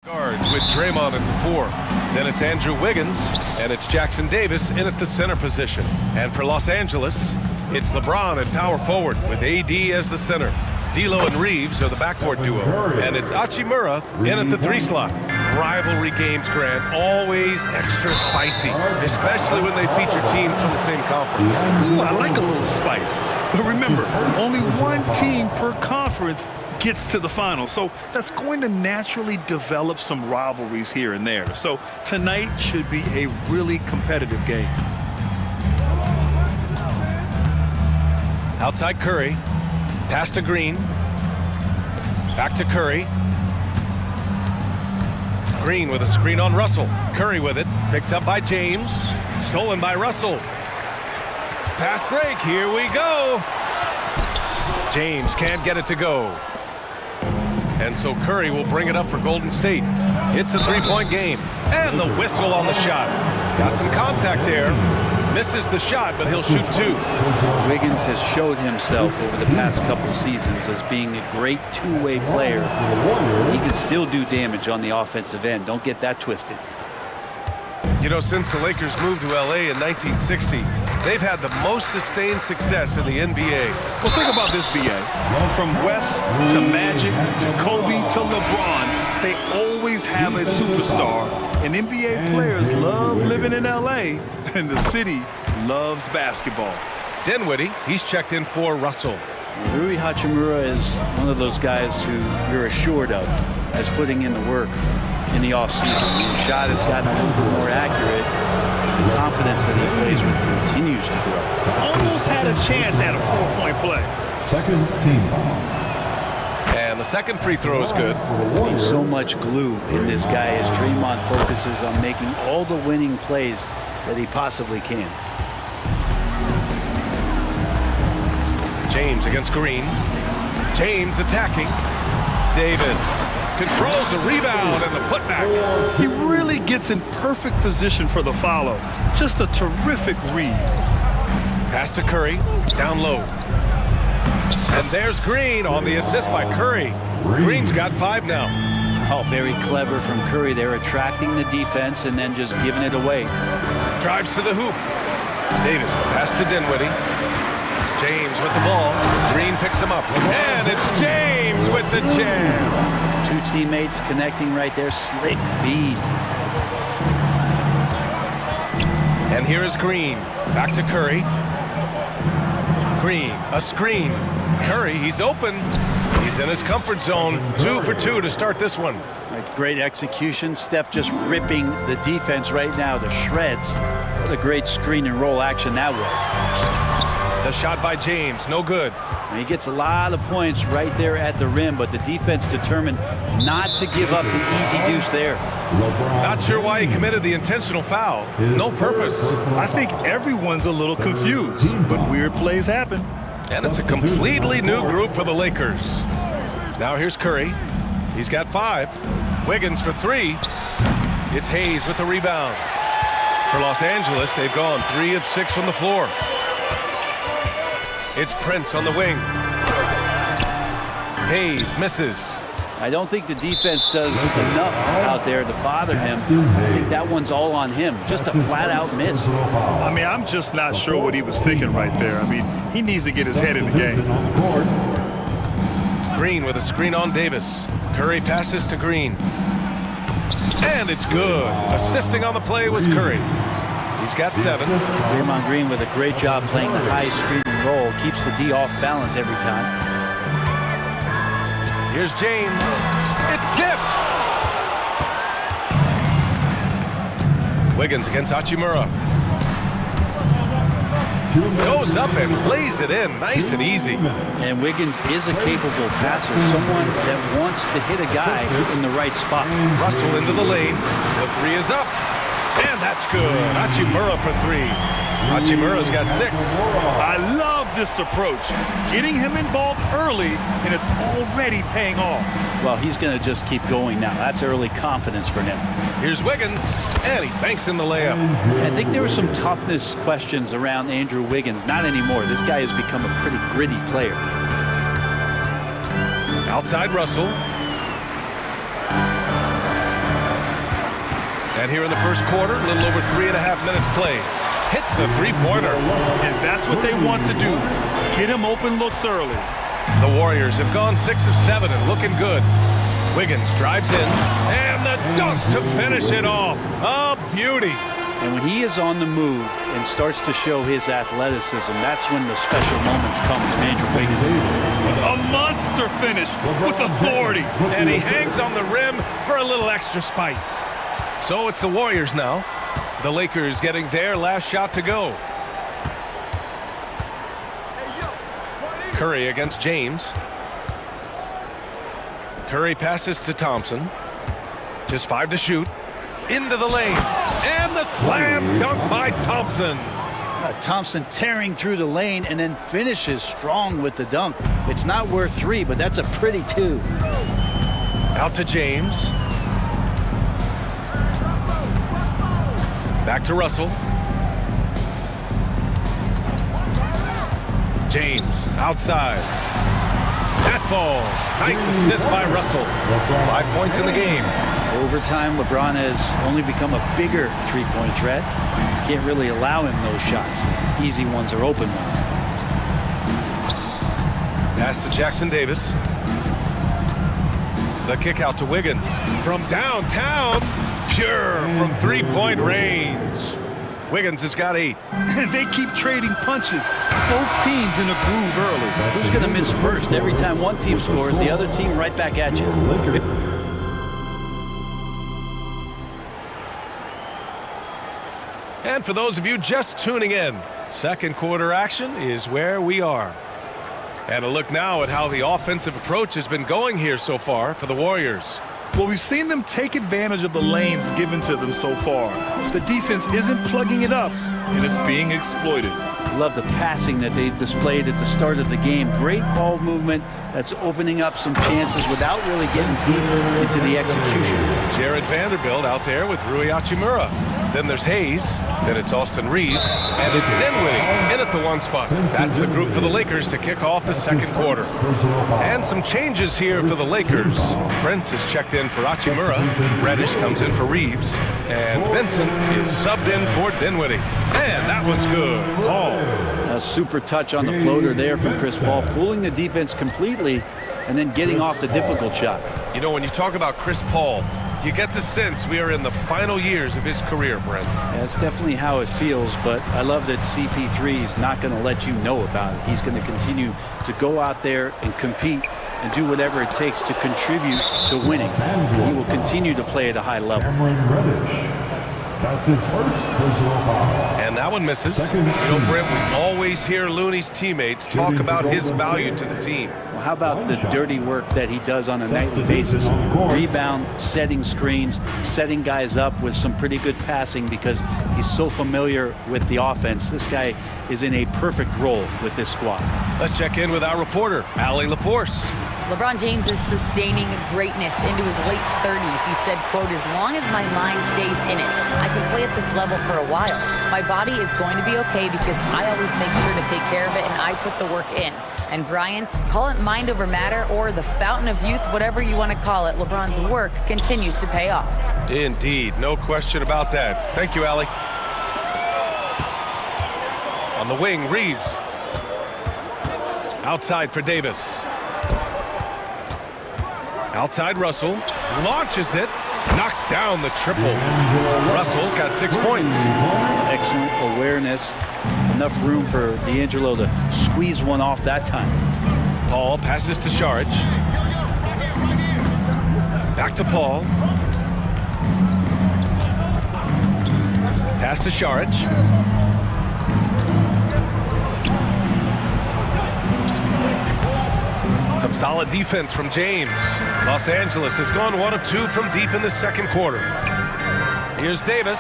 Guards with Draymond at the 4. Then it's Andrew Wiggins, and it's Jackson Davis in at the center position. And for Los Angeles, it's LeBron at power forward with AD as the center. D'Lo and Reeves are the backcourt duo, and it's Hachimura in at the 3 slot. Rivalry games, Grant, always extra spicy, especially when they feature teams from the same conference. Ooh, I like a little spice. But remember, only one team per conference gets to the final, so that's going to naturally develop some rivalries here and there. So tonight should be a really competitive game. Outside Curry, pass to Green, back to Curry. Green with a screen on Russell. Curry with it, picked up by James, stolen by Russell. Fast break, here we go. James can't get it to go. And so Curry will bring it up for Golden State. It's a 3-point game. And the whistle on the shot. Got some contact there. Misses the shot, but he'll shoot 2. Wiggins has showed himself over the past couple seasons as being a great two-way player. He can still do damage on the offensive end. Don't get that twisted. You know, since the Lakers moved to LA in 1960, they've had the most sustained success in the NBA. Well, think about this, B.A. From West to Magic to Kobe to LeBron, they always have a superstar. And NBA players love living in L.A., and the city loves basketball. Dinwiddie, he's checked in for Russell. Rui Hachimura is one of those guys who you're assured of as putting in the work in the offseason. His shot has gotten a little bit more accurate. The confidence that he plays with continues to grow. Almost had a chance at a 4-point play. Second team foul. And the second free throw is good. There's so much glue in this guy as Draymond focuses on making all the winning plays that he possibly can. James against Green. James attacking. Davis controls the rebound and the putback. He really gets in perfect position for the follow. Just a terrific read. Pass to Curry, down low. And there's Green on the assist by Curry. Green's got 5 now. Oh, very clever from Curry. They're attracting the defense and then just giving it away. Drives to the hoop. Davis, the pass to Dinwiddie. James with the ball. Green picks him up. And it's James with the jam. 2 teammates connecting right there. Slick feed. And here is Green. Back to Curry. Green, a screen. Curry, he's open. He's in his comfort zone. 2 for 2 to start this one. Great execution. Steph just ripping the defense right now to shreds. What a great screen and roll action that was. The shot by James, no good. And he gets a lot of points right there at the rim, but the defense determined not to give up the easy deuce there. Not sure why he committed the intentional foul. No purpose. I think everyone's a little confused, but weird plays happen. And it's a completely new group for the Lakers. Now here's Curry. He's got 5. Wiggins for 3. It's Hayes with the rebound. For Los Angeles, they've gone 3 of 6 from the floor. It's Prince on the wing. Hayes misses. I don't think the defense does enough out there to bother him. I think that one's all on him. Just a flat-out miss. I mean, I'm just not sure what he was thinking right there. I mean, he needs to get his head in the game. Green with a screen on Davis. Curry passes to Green. And it's good. Assisting on the play was Curry. He's got 7. Draymond Green with a great job playing the high screen and roll. Keeps the D off balance every time. Here's James. It's tipped. Wiggins against Hachimura. Goes up and lays it in. Nice and easy. And Wiggins is a capable passer. Someone that wants to hit a guy in the right spot. Russell into the lane. The 3 is up. And that's good. Hachimura for 3. Hachimura's got 6. I love this approach. Getting him involved early, and it's already paying off. Well, he's going to just keep going now. That's early confidence for him. Here's Wiggins, and he banks in the layup. I think there were some toughness questions around Andrew Wiggins. Not anymore. This guy has become a pretty gritty player. Outside Russell. And here in the first quarter, a little over 3.5 minutes played. Hits a three-pointer. And that's what they want to do. Get him open looks early. The Warriors have gone 6 of 7 and looking good. Wiggins drives in, and the dunk to finish it off. A beauty. And when he is on the move and starts to show his athleticism, that's when the special moments come with Andrew Wiggins. A monster finish with authority. And he hangs on the rim for a little extra spice. So it's the Warriors now. The Lakers getting their last shot to go. Curry against James. Curry passes to Thompson. Just 5 to shoot. Into the lane. And the slam dunk by Thompson. Thompson tearing through the lane and then finishes strong with the dunk. It's not worth 3, but that's a pretty 2. Out to James. Back to Russell. James outside. That falls. Nice assist by Russell. 5 points in the game. Over time, LeBron has only become a bigger three-point threat. Can't really allow him those shots. Easy ones or open ones. Pass to Jackson Davis. The kick out to Wiggins. From downtown. Pure from three-point range. Wiggins has got 8. They keep trading punches. Both teams in a groove early. Who's going to miss first? Every time one team scores, the other team right back at you. And for those of you just tuning in, second quarter action is where we are. And a look now at how the offensive approach has been going here so far for the Warriors. Well, we've seen them take advantage of the lanes given to them so far. The defense isn't plugging it up, and it's being exploited. Love the passing that they displayed at the start of the game. Great ball movement that's opening up some chances without really getting deep into the execution. Jared Vanderbilt out there with Rui Hachimura. Then there's Hayes. Then it's Austin Reeves. And it's Dinwiddie in at the 1 spot. That's the group for the Lakers to kick off the second quarter. And some changes here for the Lakers. Prince is checked in for Hachimura. Reddish comes in for Reeves. And Vincent is subbed in for Dinwiddie. And that one's good. Paul. A super touch on the floater there from Chris Paul, fooling the defense completely and then getting off the difficult shot. You know, when you talk about Chris Paul, you get the sense we are in the final years of his career, Brent. Yeah, that's definitely how it feels, but I love that CP3 is not going to let you know about it. He's going to continue to go out there and compete and do whatever it takes to contribute to winning. He will continue to play at a high level. That's his first personal foul. And that one misses. You know, Brent, we always hear Looney's teammates talk about his value to the team. Well, how about the dirty work that he does on a nightly basis? Rebound, setting screens, setting guys up with some pretty good passing because he's so familiar with the offense. This guy is in a perfect role with this squad. Let's check in with our reporter, Allie LaForce. LeBron James is sustaining greatness into his late 30s. He said, quote, "As long as my mind stays in it, I can play at this level for a while. My body is going to be okay because I always make sure to take care of it and I put the work in." And Brian, call it mind over matter or the fountain of youth, whatever you want to call it, LeBron's work continues to pay off. Indeed, no question about that. Thank you, Allie. On the wing, Reeves. Outside for Davis. Outside Russell, launches it, knocks down the triple. Russell's got 6 points. Excellent awareness. Enough room for D'Angelo to squeeze one off that time. Paul passes to Saric. Back to Paul. Pass to Saric. Some solid defense from James. Los Angeles has gone 1 of 2 from deep in the second quarter. Here's Davis.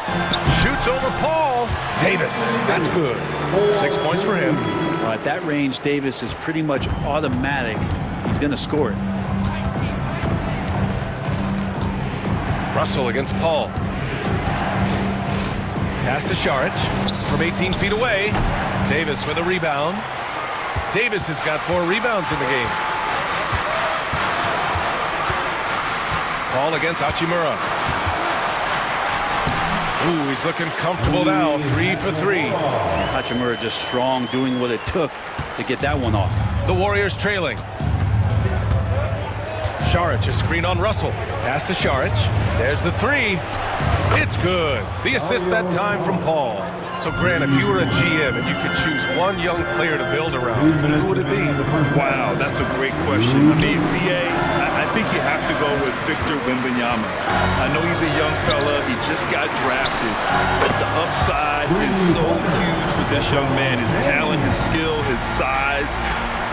Shoots over Paul. Davis. That's good. 6 points for him. Well, at that range, Davis is pretty much automatic. He's going to score it. Russell against Paul. Pass to Saric from 18 feet away. Davis with a rebound. Davis has got 4 rebounds in the game. Paul against Hachimura. Ooh, he's looking comfortable now. 3 for 3. Hachimura just strong, doing what it took to get that one off. The Warriors trailing. Šarić, a screen on Russell. Pass to Šarić. There's the 3. It's good. The assist that time from Paul. So, Grant, if you were a GM and you could choose one young player to build around, who would it be? Wow, that's a great question. I mean, BA, I think you have to go with Victor Wembanyama. I know he's a young fella. He just got drafted. But the upside is so huge with this young man. His talent, his skill, his size.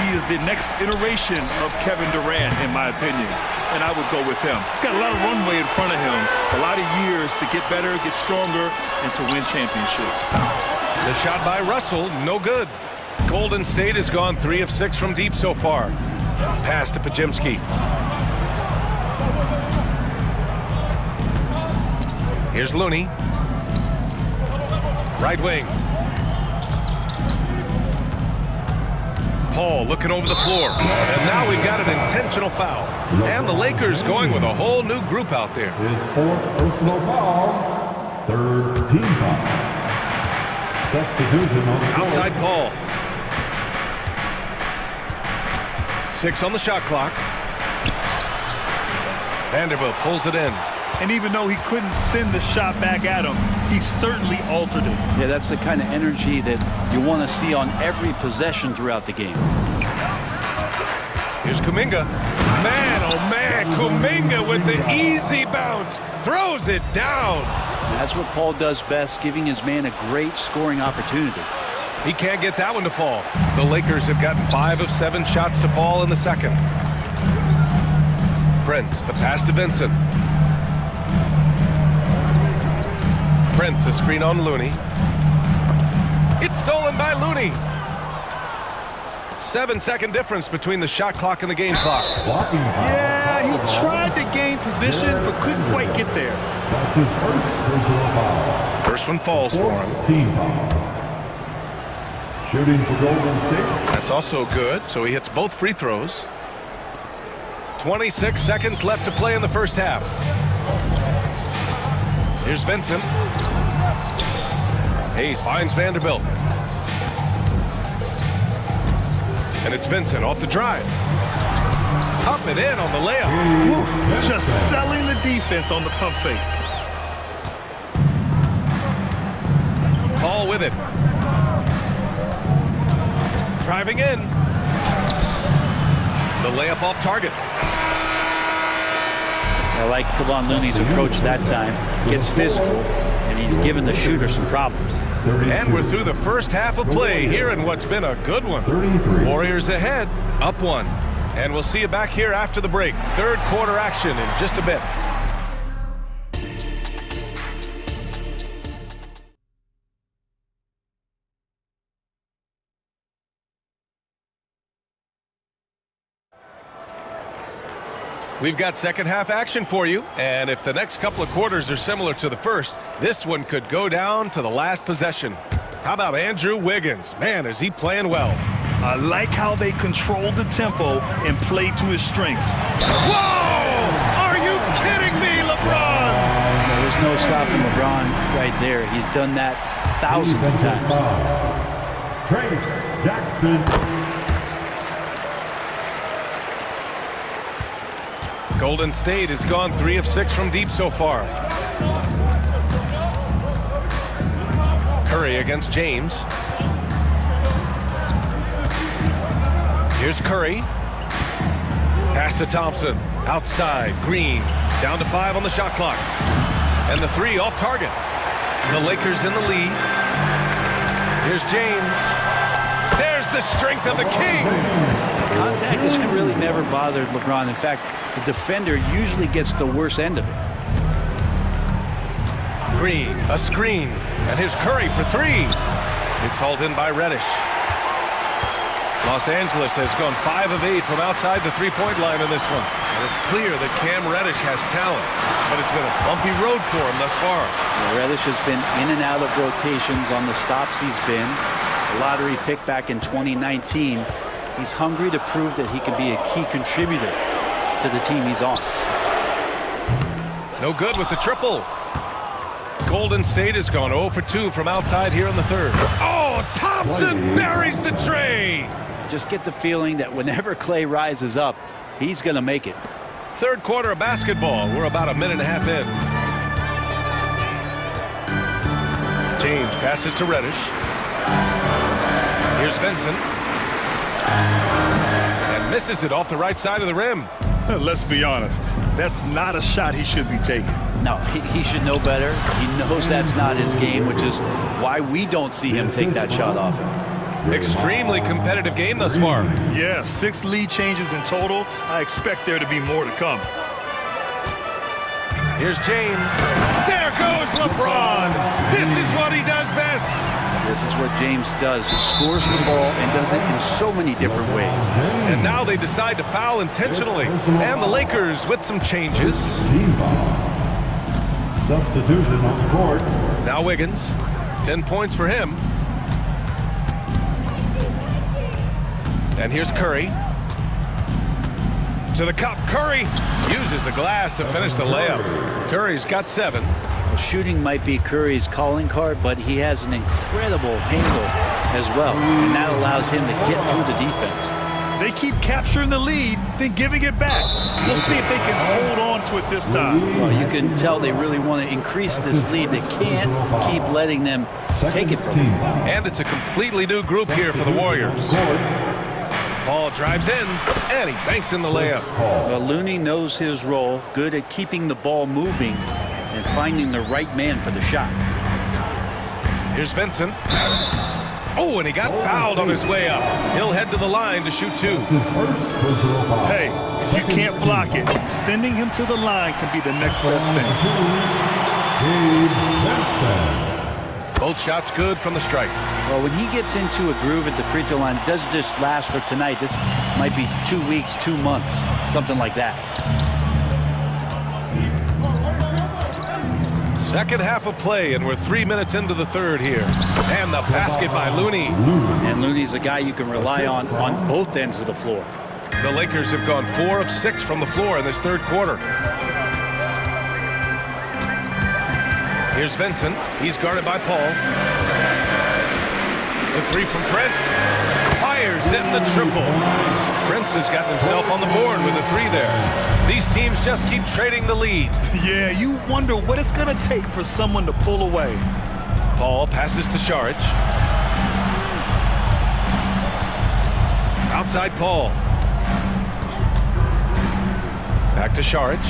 He is the next iteration of Kevin Durant, in my opinion. And I would go with him. He's got a lot of runway in front of him, a lot of years to get better, get stronger, and to win championships. The shot by Russell, no good. Golden State has gone 3 of 6 from deep so far. Pass to Podziemski. Here's Looney. Right wing. Paul looking over the floor. And now we've got an intentional foul. And the Lakers going with a whole new group out there. His 4th personal foul. 3rd team foul. Substitution on the floor. Outside Paul. 6 on the shot clock. Vanderbilt pulls it in. And even though he couldn't send the shot back at him, he certainly altered it. Yeah, that's the kind of energy that you want to see on every possession throughout the game. Here's Kuminga. Man, oh man, Kuminga with the easy bounce. Throws it down. And that's what Paul does best, giving his man a great scoring opportunity. He can't get that one to fall. The Lakers have gotten 5 of 7 shots to fall in the second. Prince, the pass to Vincent. Prince, a screen on Looney. It's stolen by Looney. 7-second difference between the shot clock and the game clock. Yeah, he tried to gain position, but couldn't quite get there. That's his 1st personal foul. First one falls for him. Team foul. Shooting for Golden State. That's also good, so he hits both free throws. 26 seconds left to play in the first half. Here's Vincent. Hayes finds Vanderbilt. And it's Vincent off the drive. Up and in on the layup. Woo, just selling the defense on the pump fake. Paul with it. Driving in. The layup off target. I like Kevon Looney's approach that time. Gets physical, and he's given the shooter some problems. And we're through the first half of play here in what's been a good one. Warriors ahead, up 1. And we'll see you back here after the break. 3rd quarter action in just a bit. We've got second half action for you, and if the next couple of quarters are similar to the first, this one could go down to the last possession. How about Andrew Wiggins? Man, is he playing well. I like how they control the tempo and play to his strengths. Whoa! Are you kidding me, LeBron? There's no stopping LeBron right there. He's done that thousands of times. Trace Jackson. Golden State has gone 3 of 6 from deep so far. Curry against James. Here's Curry. Pass to Thompson. Outside. Green. Down to 5 on the shot clock. And the 3 off target. The Lakers in the lead. Here's James. There's the strength of the king. Contact has really never bothered LeBron. In fact, the defender usually gets the worst end of it. Green, a screen, and here's Curry for 3. It's hauled in by Reddish. Los Angeles has gone 5 of 8 from outside the three-point line in this one. And it's clear that Cam Reddish has talent, but it's been a bumpy road for him thus far. Well, Reddish has been in and out of rotations on the stops he's been. A lottery pick back in 2019. He's hungry to prove that he can be a key contributor to the team he's on. No good with the triple. Golden State has gone 0 for 2 from outside here in the third. Oh, Thompson buries the tray. Just get the feeling that whenever Clay rises up, he's going to make it. Third quarter of basketball. We're about a minute and a half in. James passes to Reddish. Here's Vincent. And misses it off the right side of the rim. Let's be honest. That's not a shot he should be taking. No, he should know better. He knows that's not his game, which is why we don't see him take that shot often. Extremely competitive game thus far. Yeah, 6 lead changes in total. I expect there to be more to come. Here's James. There goes LeBron. This is what he does best. This is what James does. He scores the ball and does it in so many different ways. And now they decide to foul intentionally. And the Lakers with some changes. Team foul. Substitution on the court. Now Wiggins. 10 points for him. And here's Curry. To the cup. Curry uses the glass to finish the layup. Curry's got 7. Well, shooting might be Curry's calling card, but he has an incredible handle as well. And that allows him to get through the defense. They keep capturing the lead, then giving it back. We'll see if they can hold on to it this time. Well, you can tell they really want to increase this lead. They can't keep letting them take it from them. And it's a completely new group here for the Warriors. Paul drives in, and he banks in the layup. Well, Looney knows his role, good at keeping the ball moving and finding the right man for the shot. Here's Vincent. Oh, and he got fouled on his way up. He'll head to the line to shoot 2. Hey, if you can't block it, sending him to the line can be the next best thing. Both shots good from the strike. Well, when he gets into a groove at the free throw line, it doesn't just last for tonight. This might be 2 weeks, 2 months, something like that. Second half of play, and we're 3 minutes into the third here. And the basket by Looney. And Looney's a guy you can rely on both ends of the floor. The Lakers have gone 4 of 6 from the floor in this third quarter. Here's Vincent. He's guarded by Paul. The 3 from Prince. Fires in the triple. Prince has got himself on the board with a 3 there. These teams just keep trading the lead. Yeah, you wonder what it's going to take for someone to pull away. Paul passes to Šarić. Outside Paul. Back to Šarić.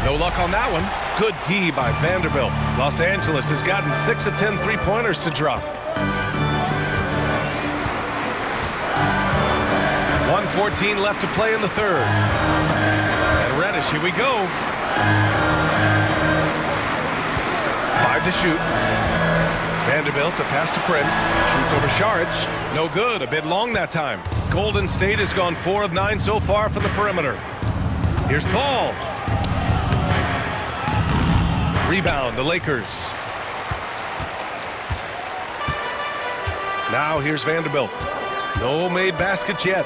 No luck on that one. Good D by Vanderbilt. Los Angeles has gotten 6 of 10 3-pointers to drop. 1:14 left to play in the third. And Reddish, here we go. 5 to shoot. Vanderbilt to pass to Prince. Shoots over Šarić. No good. A bit long that time. Golden State has gone 4 of 9 so far from the perimeter. Here's Paul. Rebound, the Lakers. Now here's Vanderbilt. No made baskets yet.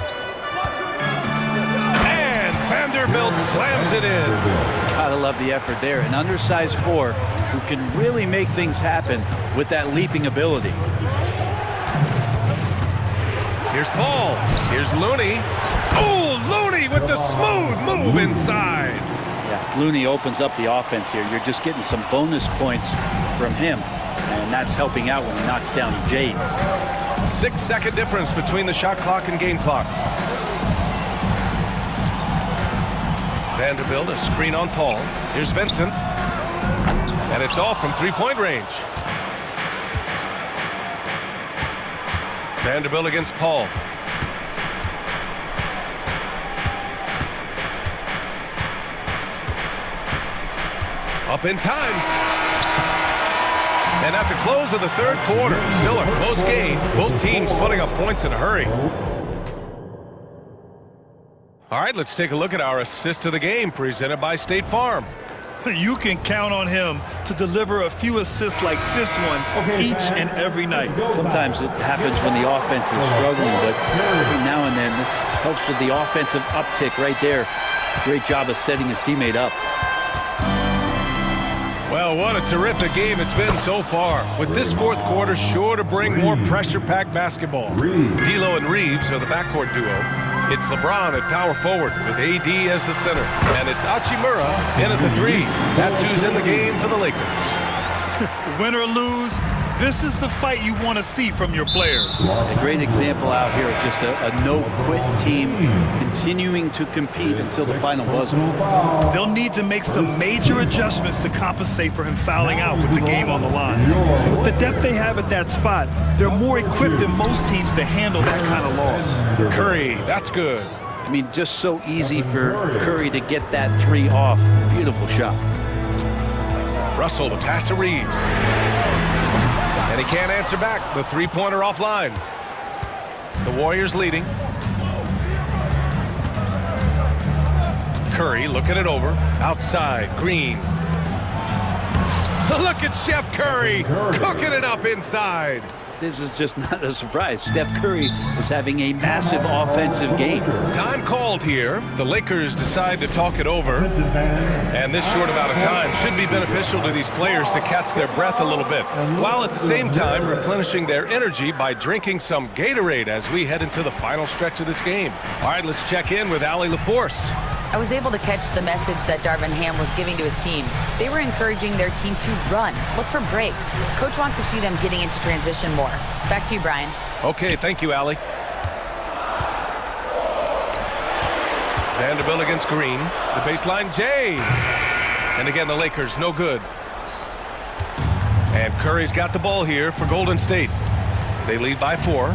And Vanderbilt slams it in. Gotta love the effort there. An undersized 4 who can really make things happen with that leaping ability. Here's Paul. Here's Looney. Oh, Looney with the smooth move inside. Yeah, Looney opens up the offense here. You're just getting some bonus points from him, and that's helping out when he knocks down Jays. 6-second difference between the shot clock and game clock. Vanderbilt, a screen on Paul. Here's Vincent. And it's all from 3-point range. Vanderbilt against Paul. Up in time. And at the close of the third quarter, still a close game. Both teams putting up points in a hurry. All right, let's take a look at our assist of the game presented by State Farm. You can count on him to deliver a few assists like this one each and every night. Sometimes it happens when the offense is struggling, but every now and then this helps with the offensive uptick right there. Great job of setting his teammate up. Well, what a terrific game it's been so far. With this fourth quarter sure to bring more pressure-packed basketball. D'Lo and Reeves are the backcourt duo. It's LeBron at power forward with AD as the center. And it's Hachimura in at the 3. That's who's in the game for the Lakers. Win or lose, this is the fight you want to see from your players. A great example out here of just a no-quit team continuing to compete until the final buzzer. They'll need to make some major adjustments to compensate for him fouling out with the game on the line. With the depth they have at that spot, they're more equipped than most teams to handle that kind of loss. Curry, that's good. I mean, just so easy for Curry to get that 3 off. Beautiful shot. Russell to pass to Reeves. And he can't answer back. The three-pointer offline. The Warriors leading. Curry looking it over. Outside, Green. Look at Chef Curry cooking it up inside. This is just not a surprise. Steph Curry is having a massive offensive game. Time called here. The Lakers decide to talk it over. And this short amount of time should be beneficial to these players to catch their breath a little bit, while at the same time replenishing their energy by drinking some Gatorade as we head into the final stretch of this game. All right, let's check in with Allie LaForce. I was able to catch the message that Darvin Ham was giving to his team. They were encouraging their team to run, look for breaks. Coach wants to see them getting into transition more. Back to you, Brian. Okay, thank you, Allie. Vanderbilt against Green. The baseline, Jay. And again, the Lakers, no good. And Curry's got the ball here for Golden State. They lead by 4.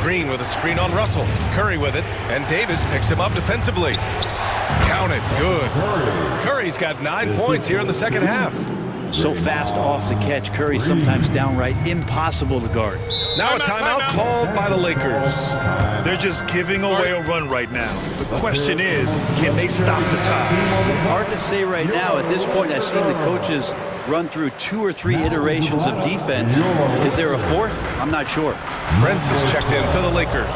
Green with a screen on Russell. Curry with it, and Davis picks him up defensively. Count it, good. Curry's got 9 points here in the second half. So fast off the catch, Curry sometimes downright impossible to guard. Now a timeout called by the Lakers. They're just giving away a run right now. The question is, can they stop the tie? Hard to say right now. At this point, I've seen the coaches run through 2 or 3 iterations of defense. Is there a 4th? I'm not sure. Brent is checked in for the Lakers,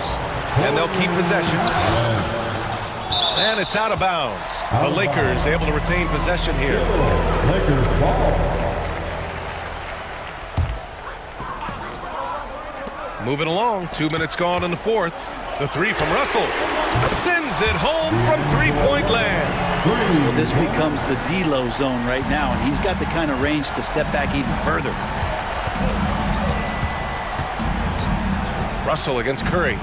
and they'll keep possession. And it's out of bounds. The Lakers able to retain possession here. Lakers ball. Moving along, 2 minutes gone in the fourth. The 3 from Russell sends it home from three-point land. Well, this becomes the D'Lo zone right now, and he's got the kind of range to step back even further. Russell against Curry.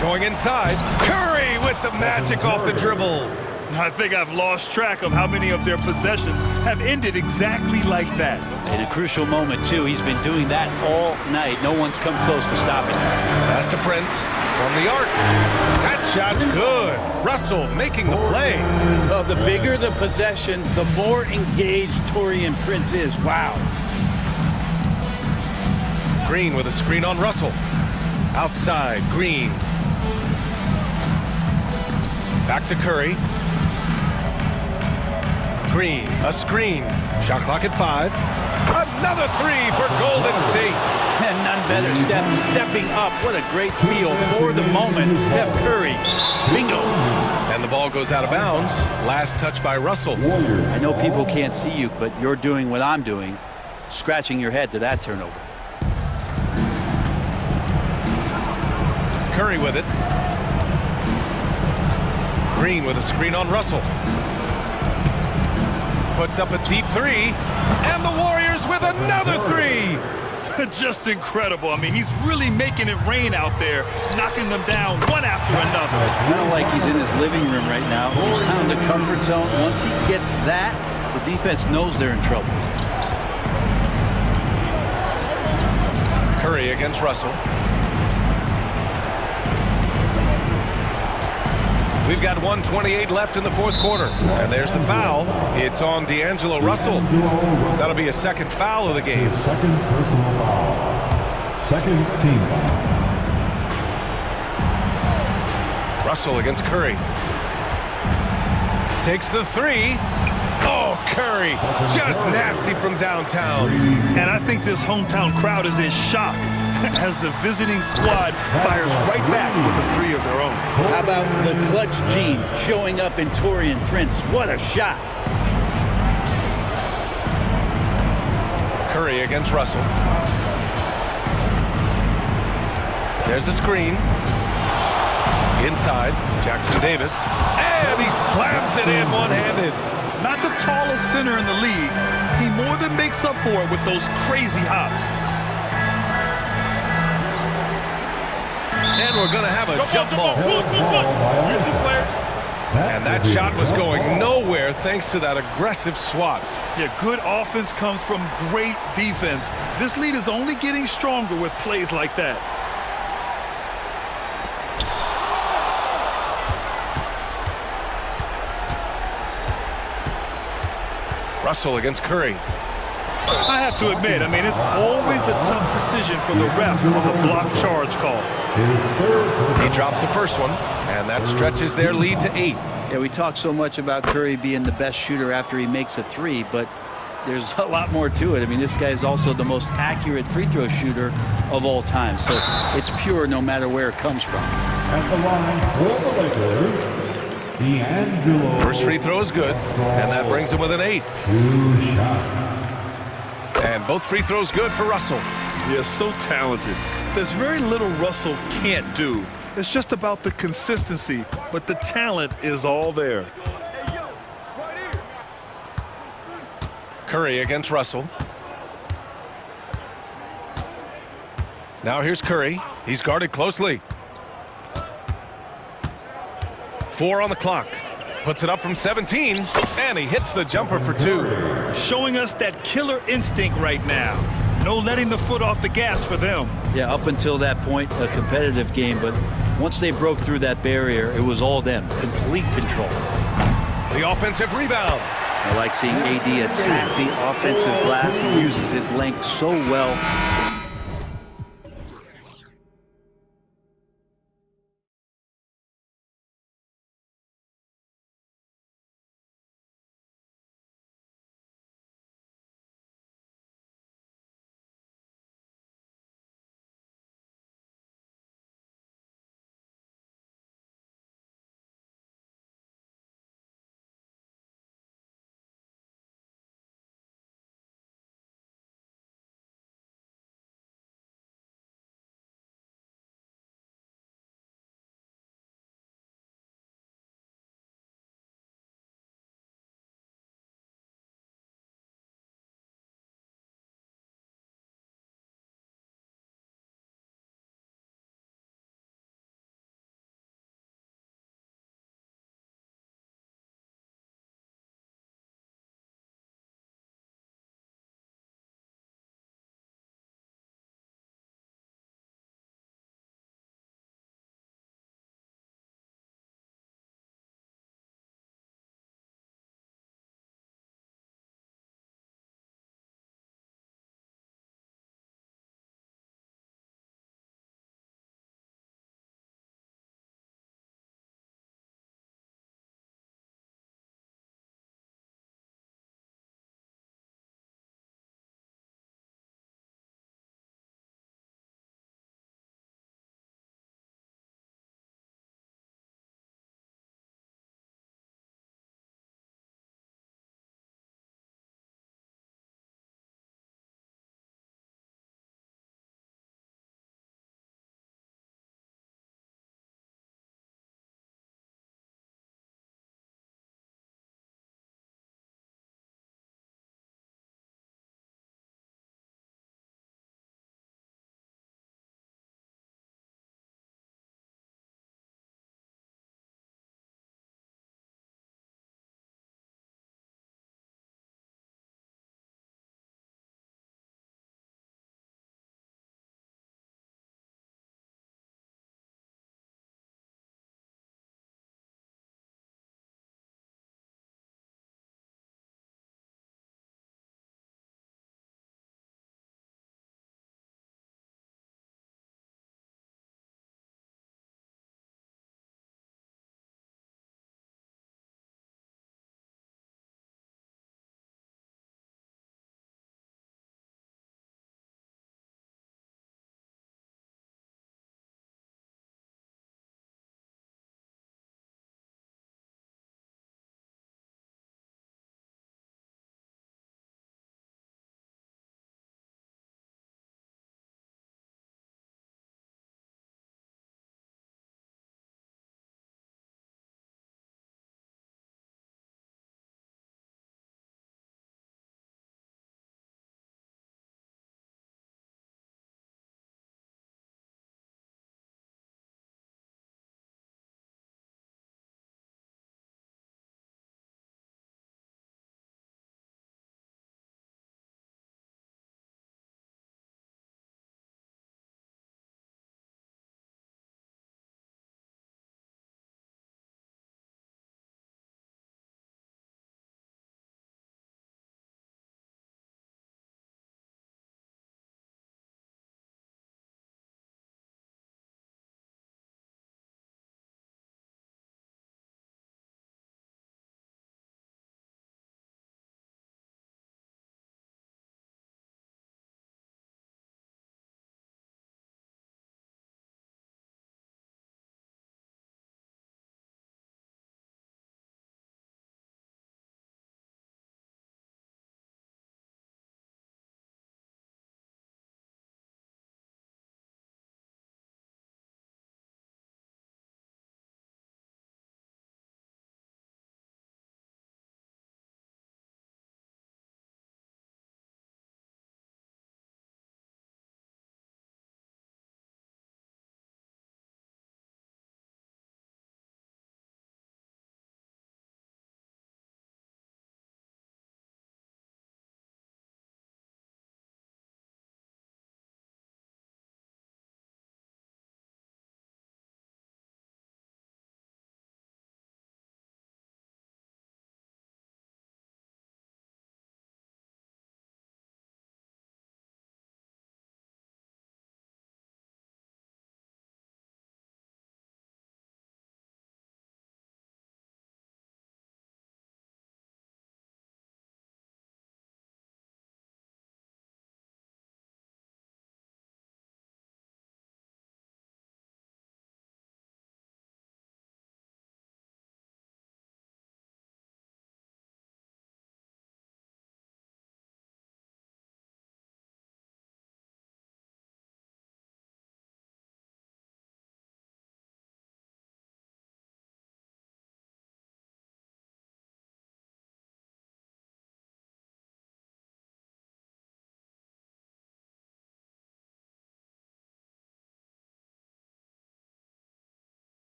Going inside. Curry with the magic off the dribble. I think I've lost track of how many of their possessions have ended exactly like that. In a crucial moment, too. He's been doing that all night. No one's come close to stopping him. Pass to Prince from the arc. That shot's good. Russell making the play. Well, the bigger the possession, the more engaged Taurean Prince is. Wow. Green with a screen on Russell. Outside, Green. Back to Curry. Green, a screen. Shot clock at 5. Another 3 for Golden State. And none better. Steph stepping up. What a great feel for the moment. Steph Curry. Bingo. And the ball goes out of bounds. Last touch by Russell. I know people can't see you, but you're doing what I'm doing. Scratching your head to that turnover. Curry with it. Green with a screen on Russell. Puts up a deep 3. And the Warriors with another 3. Just incredible. I mean, he's really making it rain out there, knocking them down one after another. Kind of like he's in his living room right now. He's found the comfort zone. Once he gets that, the defense knows they're in trouble. Curry against Russell. We've got 1:28 left in the fourth quarter. And there's the foul. It's on D'Angelo Russell. That'll be a second foul of the game. Second personal foul. Second team foul. Russell against Curry. Takes the 3. Oh, Curry. Just nasty from downtown. And I think this hometown crowd is in shock as the visiting squad fires right back with a 3 of their own. How about the clutch gene showing up in Taurean Prince? What a shot. Curry against Russell. There's a screen. Inside, Jackson Davis. And he slams it in one-handed. Not the tallest center in the league. He more than makes up for it with those crazy hops. And we're going to have a jump ball. And that shot was going nowhere thanks to that aggressive swat. Yeah, good offense comes from great defense. This lead is only getting stronger with plays like that. Russell against Curry. I have to admit, I mean, it's always a tough decision for the ref on the block charge call. He drops the first one, and that stretches their lead to 8. Yeah, we talk so much about Curry being the best shooter after he makes a three, but there's a lot more to it. I mean, this guy is also the most accurate free throw shooter of all time, so it's pure no matter where it comes from. At the line for the Lakers, D'Angelo. First free throw is good, and that brings him with an 8. 2 shots. And both free throws good for Russell. Yeah, so talented. There's very little Russell can't do. It's just about the consistency, but the talent is all there. Curry against Russell. Now here's Curry. He's guarded closely. 4 on the clock. Puts it up from 17, and he hits the jumper for 2. Showing us that killer instinct right now. No letting the foot off the gas for them. Yeah, up until that point, a competitive game, but once they broke through that barrier, it was all them. Complete control. The offensive rebound. I like seeing AD attack the offensive glass. He uses his length so well.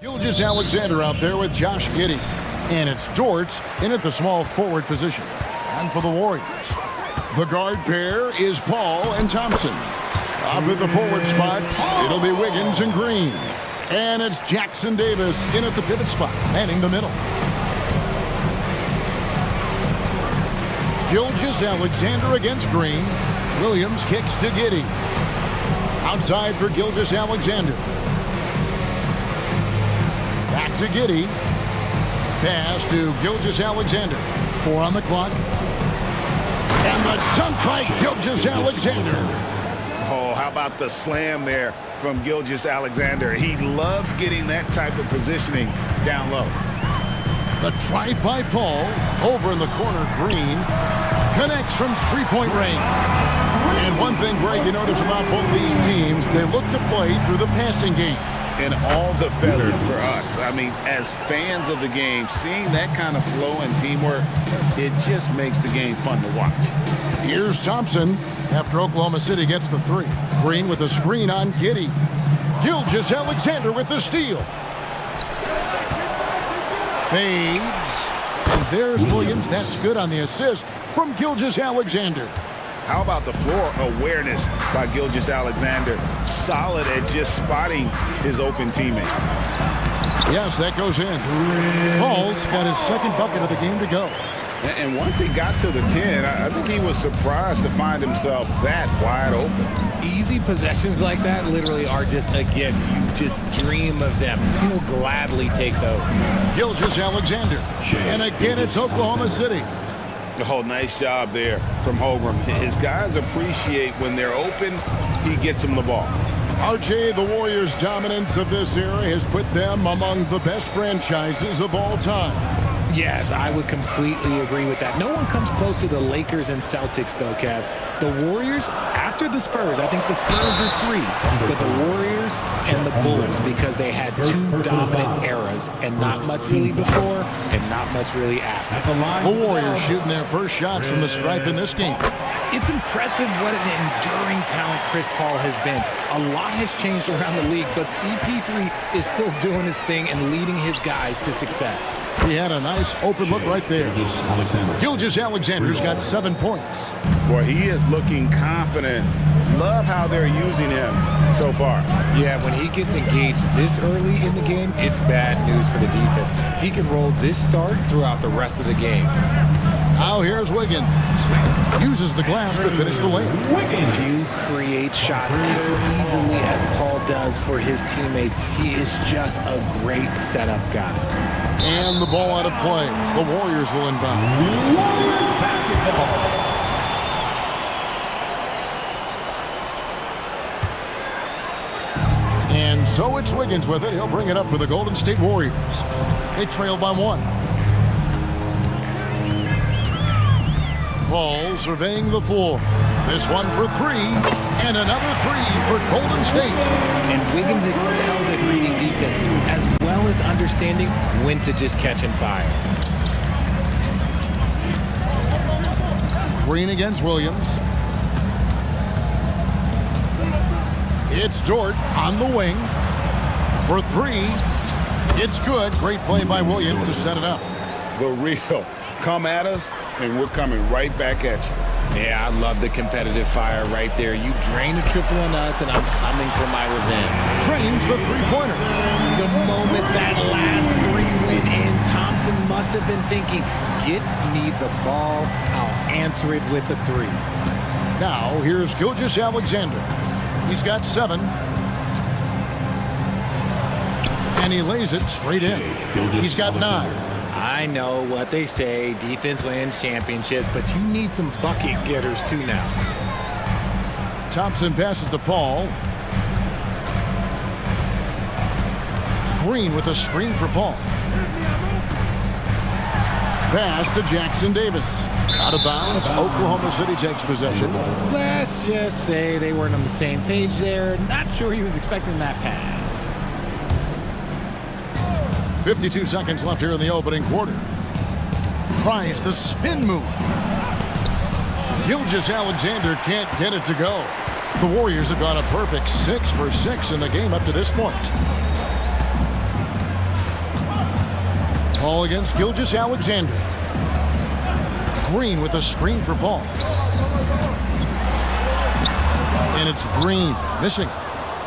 Gilgeous Alexander out there with Josh Giddey. And it's Dort in at the small forward position. And for the Warriors, the guard pair is Paul and Thompson. Up at the forward spots, it'll be Wiggins and Green. And it's Jackson Davis in at the pivot spot, manning the middle. Gilgeous Alexander against Green. Williams kicks to Giddey. Outside for Gilgeous Alexander. Back to Giddey. Pass to Gilgeous Alexander. 4 on the clock. And the dunk by Gilgeous Alexander. Oh, how about the slam there from Gilgeous Alexander? He loves getting that type of positioning down low. The drive by Paul. Over in the corner, Green. Connects from three-point range. And one thing, Greg, you notice about both these teams, they look to play through the passing game. And all the better for us. I mean, as fans of the game, seeing that kind of flow and teamwork, it just makes the game fun to watch. Here's Thompson after Oklahoma City gets the three. Green with a screen on Giddey. Gilgeous Alexander with the steal. Fades. And there's Williams. That's good on the assist from Gilgeous Alexander. How about the floor awareness by Gilgeous Alexander? Solid at just spotting his open teammate. Yes, that goes in. Paul's got his second bucket of the game to go. And once he got to the 10, I think he was surprised to find himself that wide open. Easy possessions like that literally are just a gift. You just dream of them. He'll gladly take those. Gilgeous Alexander. And again, it's Oklahoma City. Oh, nice job there from Holgram. His guys appreciate when they're open, he gets them the ball. RJ, the Warriors' dominance of this era has put them among the best franchises of all time. Yes, I would completely agree with that. No one comes close to the Lakers and Celtics, though, Kev. The Warriors, after the Spurs, I think the Spurs are 3, but the Warriors and the Bulls, because they had 2 dominant eras, and not much really before and not much really after. The Warriors shooting their first shots from the stripe in this game. It's impressive what an enduring talent Chris Paul has been. A lot has changed around the league, but CP3 is still doing his thing and leading his guys to success. He had a nice open look right there. Gilgeous Alexander's got 7 points. Boy, he is looking confident. Love how they're using him so far. Yeah, when he gets engaged this early in the game, it's bad news for the defense. He can roll this start throughout the rest of the game. Now here's Wiggins. Uses the glass to finish the lane. If you create shots as easily as Paul does for his teammates, he is just a great setup guy. And the ball out of play. The Warriors will inbound. Warriors basketball. And so it's Wiggins with it. He'll bring it up for the Golden State Warriors. They trail by 1. Paul surveying the floor. This one for 3, and another 3 for Golden State. And Wiggins excels at reading defenses, as well as understanding when to just catch and fire. Green against Williams. It's Dort on the wing for 3. It's good. Great play by Williams to set it up. The real come at us, and we're coming right back at you. Yeah, I love the competitive fire right there. You drain a triple on us, and I'm coming for my revenge. Drains the three-pointer. The moment that last 3 went in, Thompson must have been thinking, get me the ball, I'll answer it with a 3. Now, here's Gilgeous Alexander. He's got 7. And he lays it straight in. He's got 9. I know what they say, defense wins championships, but you need some bucket getters too now. Thompson passes to Paul. Green with a screen for Paul. Pass to Jackson Davis. Out of bounds, Oklahoma City takes possession. Let's just say they weren't on the same page there. Not sure he was expecting that pass. 52 seconds left here in the opening quarter. Tries the spin move. Gilgeous Alexander can't get it to go. The Warriors have gone a perfect 6 for 6 in the game up to this point. Ball against Gilgeous-Alexander. Green with a screen for Paul. And it's Green, missing.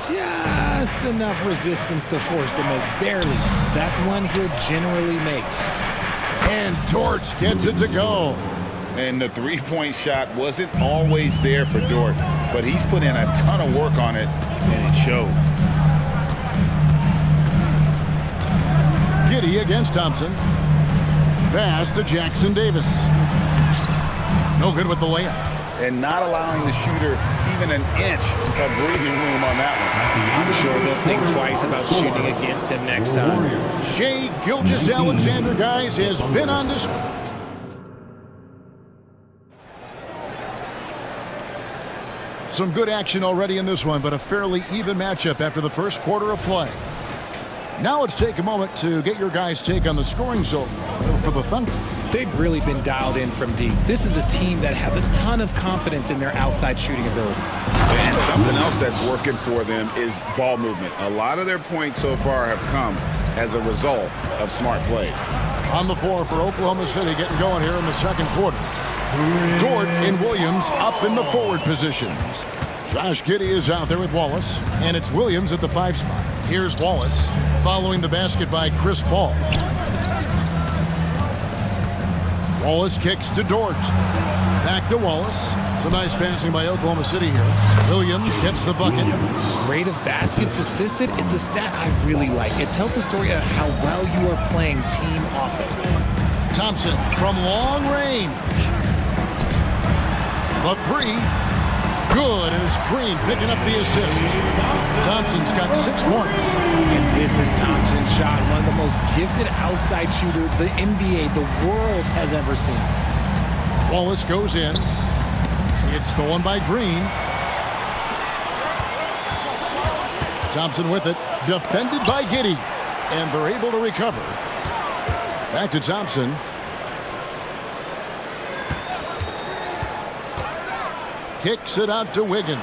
Just enough resistance to force the miss, barely. That's one he'll generally make. And Dort gets it to go. And the three-point shot wasn't always there for Dort, but he's put in a ton of work on it, and it shows. Giddey against Thompson. Pass to Jackson Davis. No good with the layup. And not allowing the shooter even an inch of breathing room on that one. I'm sure they'll think twice about shooting against him next time. Shai Gilgeous-Alexander, guys, has been on display. Some good action already in this one, but a fairly even matchup after the first quarter of play. Now let's take a moment to get your guys' take on the scoring so far for the Thunder. They've really been dialed in from deep. This is a team that has a ton of confidence in their outside shooting ability. And something else that's working for them is ball movement. A lot of their points so far have come as a result of smart plays. On the floor for Oklahoma City, getting going here in the second quarter. Dort and Williams up in the forward positions. Josh Giddey is out there with Wallace, and it's Williams at the 5 spot. Here's Wallace, following the basket by Chris Paul. Wallace kicks to Dort. Back to Wallace. Some nice passing by Oklahoma City here. Williams gets the bucket. Rate of baskets assisted, it's a stat I really like. It tells the story of how well you are playing team offense. Thompson from long range. The 3. Good, and it's Green picking up the assist. Thompson's got 6 points. And this is Thompson's shot, one of the most gifted outside shooter the NBA, the world has ever seen. Wallace goes in. It's stolen by Green. Thompson with it, defended by Giddey, and they're able to recover. Back to Thompson. Kicks it out to Wiggins.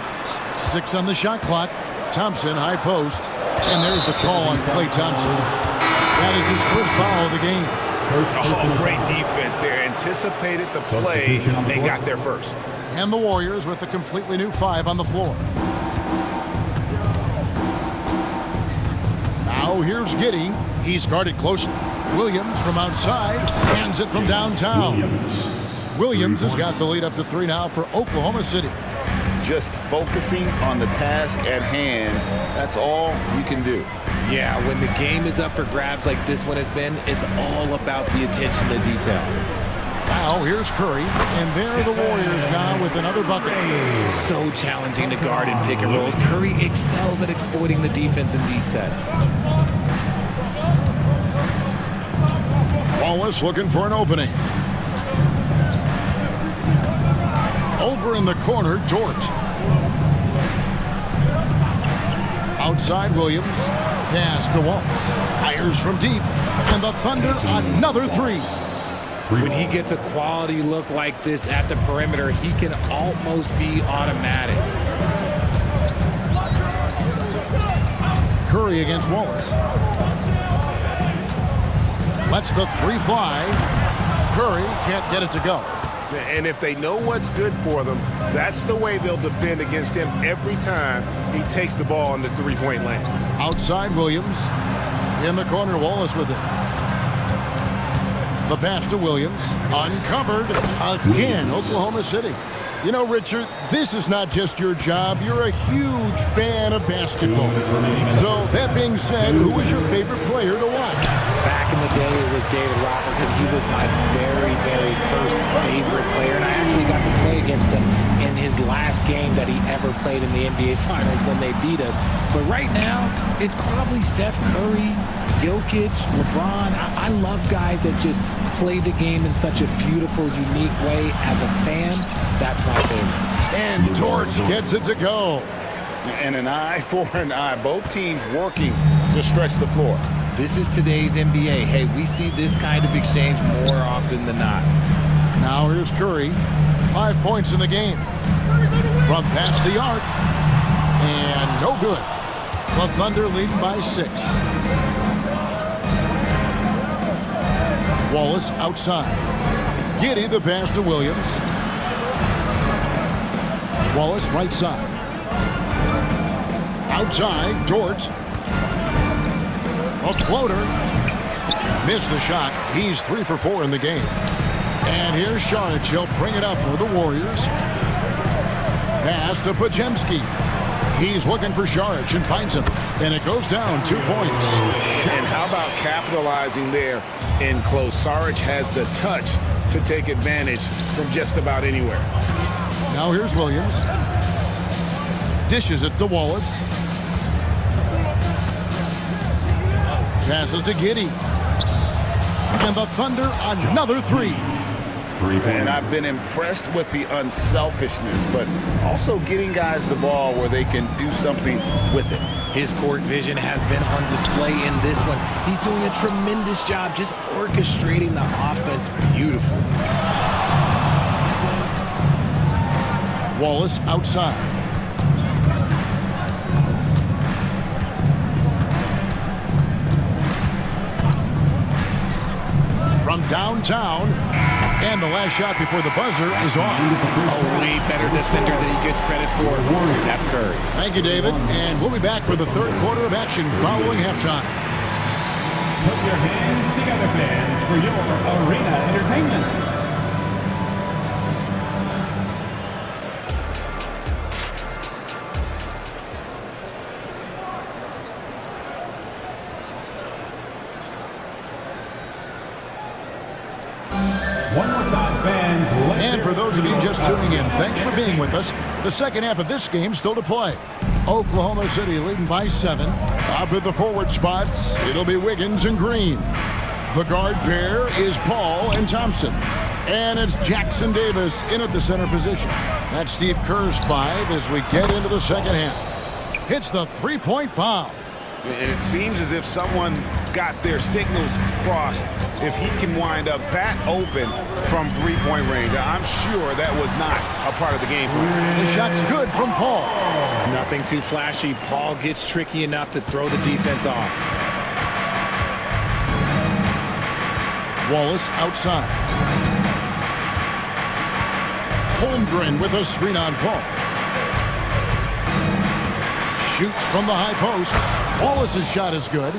6 on the shot clock. Thompson, high post. And there's the call on Klay Thompson. That is his first foul of the game. Oh, great defense there. Anticipated the play. They got there first. And the Warriors with a completely new 5 on the floor. Now here's Giddey. He's guarded closely. Williams from outside. Hands it from downtown. Williams has got the lead up to 3 now for Oklahoma City. Just focusing on the task at hand, that's all you can do. Yeah, when the game is up for grabs like this one has been, it's all about the attention to detail. Now here's Curry, and there are the Warriors now with another bucket. So challenging to guard in pick and rolls. Curry excels at exploiting the defense in these sets. Wallace looking for an opening. Over in the corner, Dort. Outside Williams. Pass to Wallace. Fires from deep. And the Thunder another 3. When he gets a quality look like this at the perimeter, he can almost be automatic. Curry against Wallace. Lets the 3 fly. Curry can't get it to go. And if they know what's good for them, that's the way they'll defend against him every time he takes the ball in the three-point lane. Outside Williams. In the corner, Wallace with it. The pass to Williams. Uncovered again, Oklahoma City. You know, Richard, this is not just your job. You're a huge fan of basketball. So, that being said, who was your favorite player to watch? Back in the day, it was David Robinson. He was my very, very first favorite player, and I actually got to play against him in his last game that he ever played in the NBA Finals when they beat us. But right now, it's probably Steph Curry, Jokic, LeBron. I love guys that just play the game in such a beautiful, unique way. As a fan, that's my favorite. And Dort gets it to go. And an eye for an eye. Both teams working to stretch the floor. This is today's NBA. Hey, we see this kind of exchange more often than not. Now here's Curry. 5 points in the game. From past the arc. And no good. The Thunder leading by 6. Wallace outside. Giddy the pass to Williams. Wallace right side. Outside, Dort. A floater. Missed the shot. He's 3 for 4 in the game. And here's Saric. He'll bring it up for the Warriors. Pass to Pajemski. He's looking for Saric and finds him. And it goes down 2 points. And how about capitalizing there in close? Saric has the touch to take advantage from just about anywhere. Now here's Williams. Dishes it to Wallace. Passes to Giddy. And the Thunder, another 3. And I've been impressed with the unselfishness, but also getting guys the ball where they can do something with it. His court vision has been on display in this one. He's doing a tremendous job just orchestrating the offense beautifully. Wallace outside. From downtown, and the last shot before the buzzer is off. A way better defender than he gets credit for, Steph Curry. Thank you, David, and we'll be back for the third quarter of action following halftime. Put your hands together, fans, for your arena entertainment. And for those of you just tuning in, thanks for being with us. The second half of this game still to play. Oklahoma City leading by 7. Up at the forward spots, it'll be Wiggins and Green. The guard pair is Paul and Thompson. And it's Jackson Davis in at the center position. That's Steve Kerr's 5 as we get into the second half. Hits the three-point bomb. And it seems as if someone got their signals crossed. If he can wind up that open from three-point range, I'm sure that was not a part of the game plan. The shot's good from Paul. Nothing too flashy. Paul gets tricky enough to throw the defense off. Wallace outside. Holmgren with a screen on Paul. Shoots from the high post. Wallace's shot is good.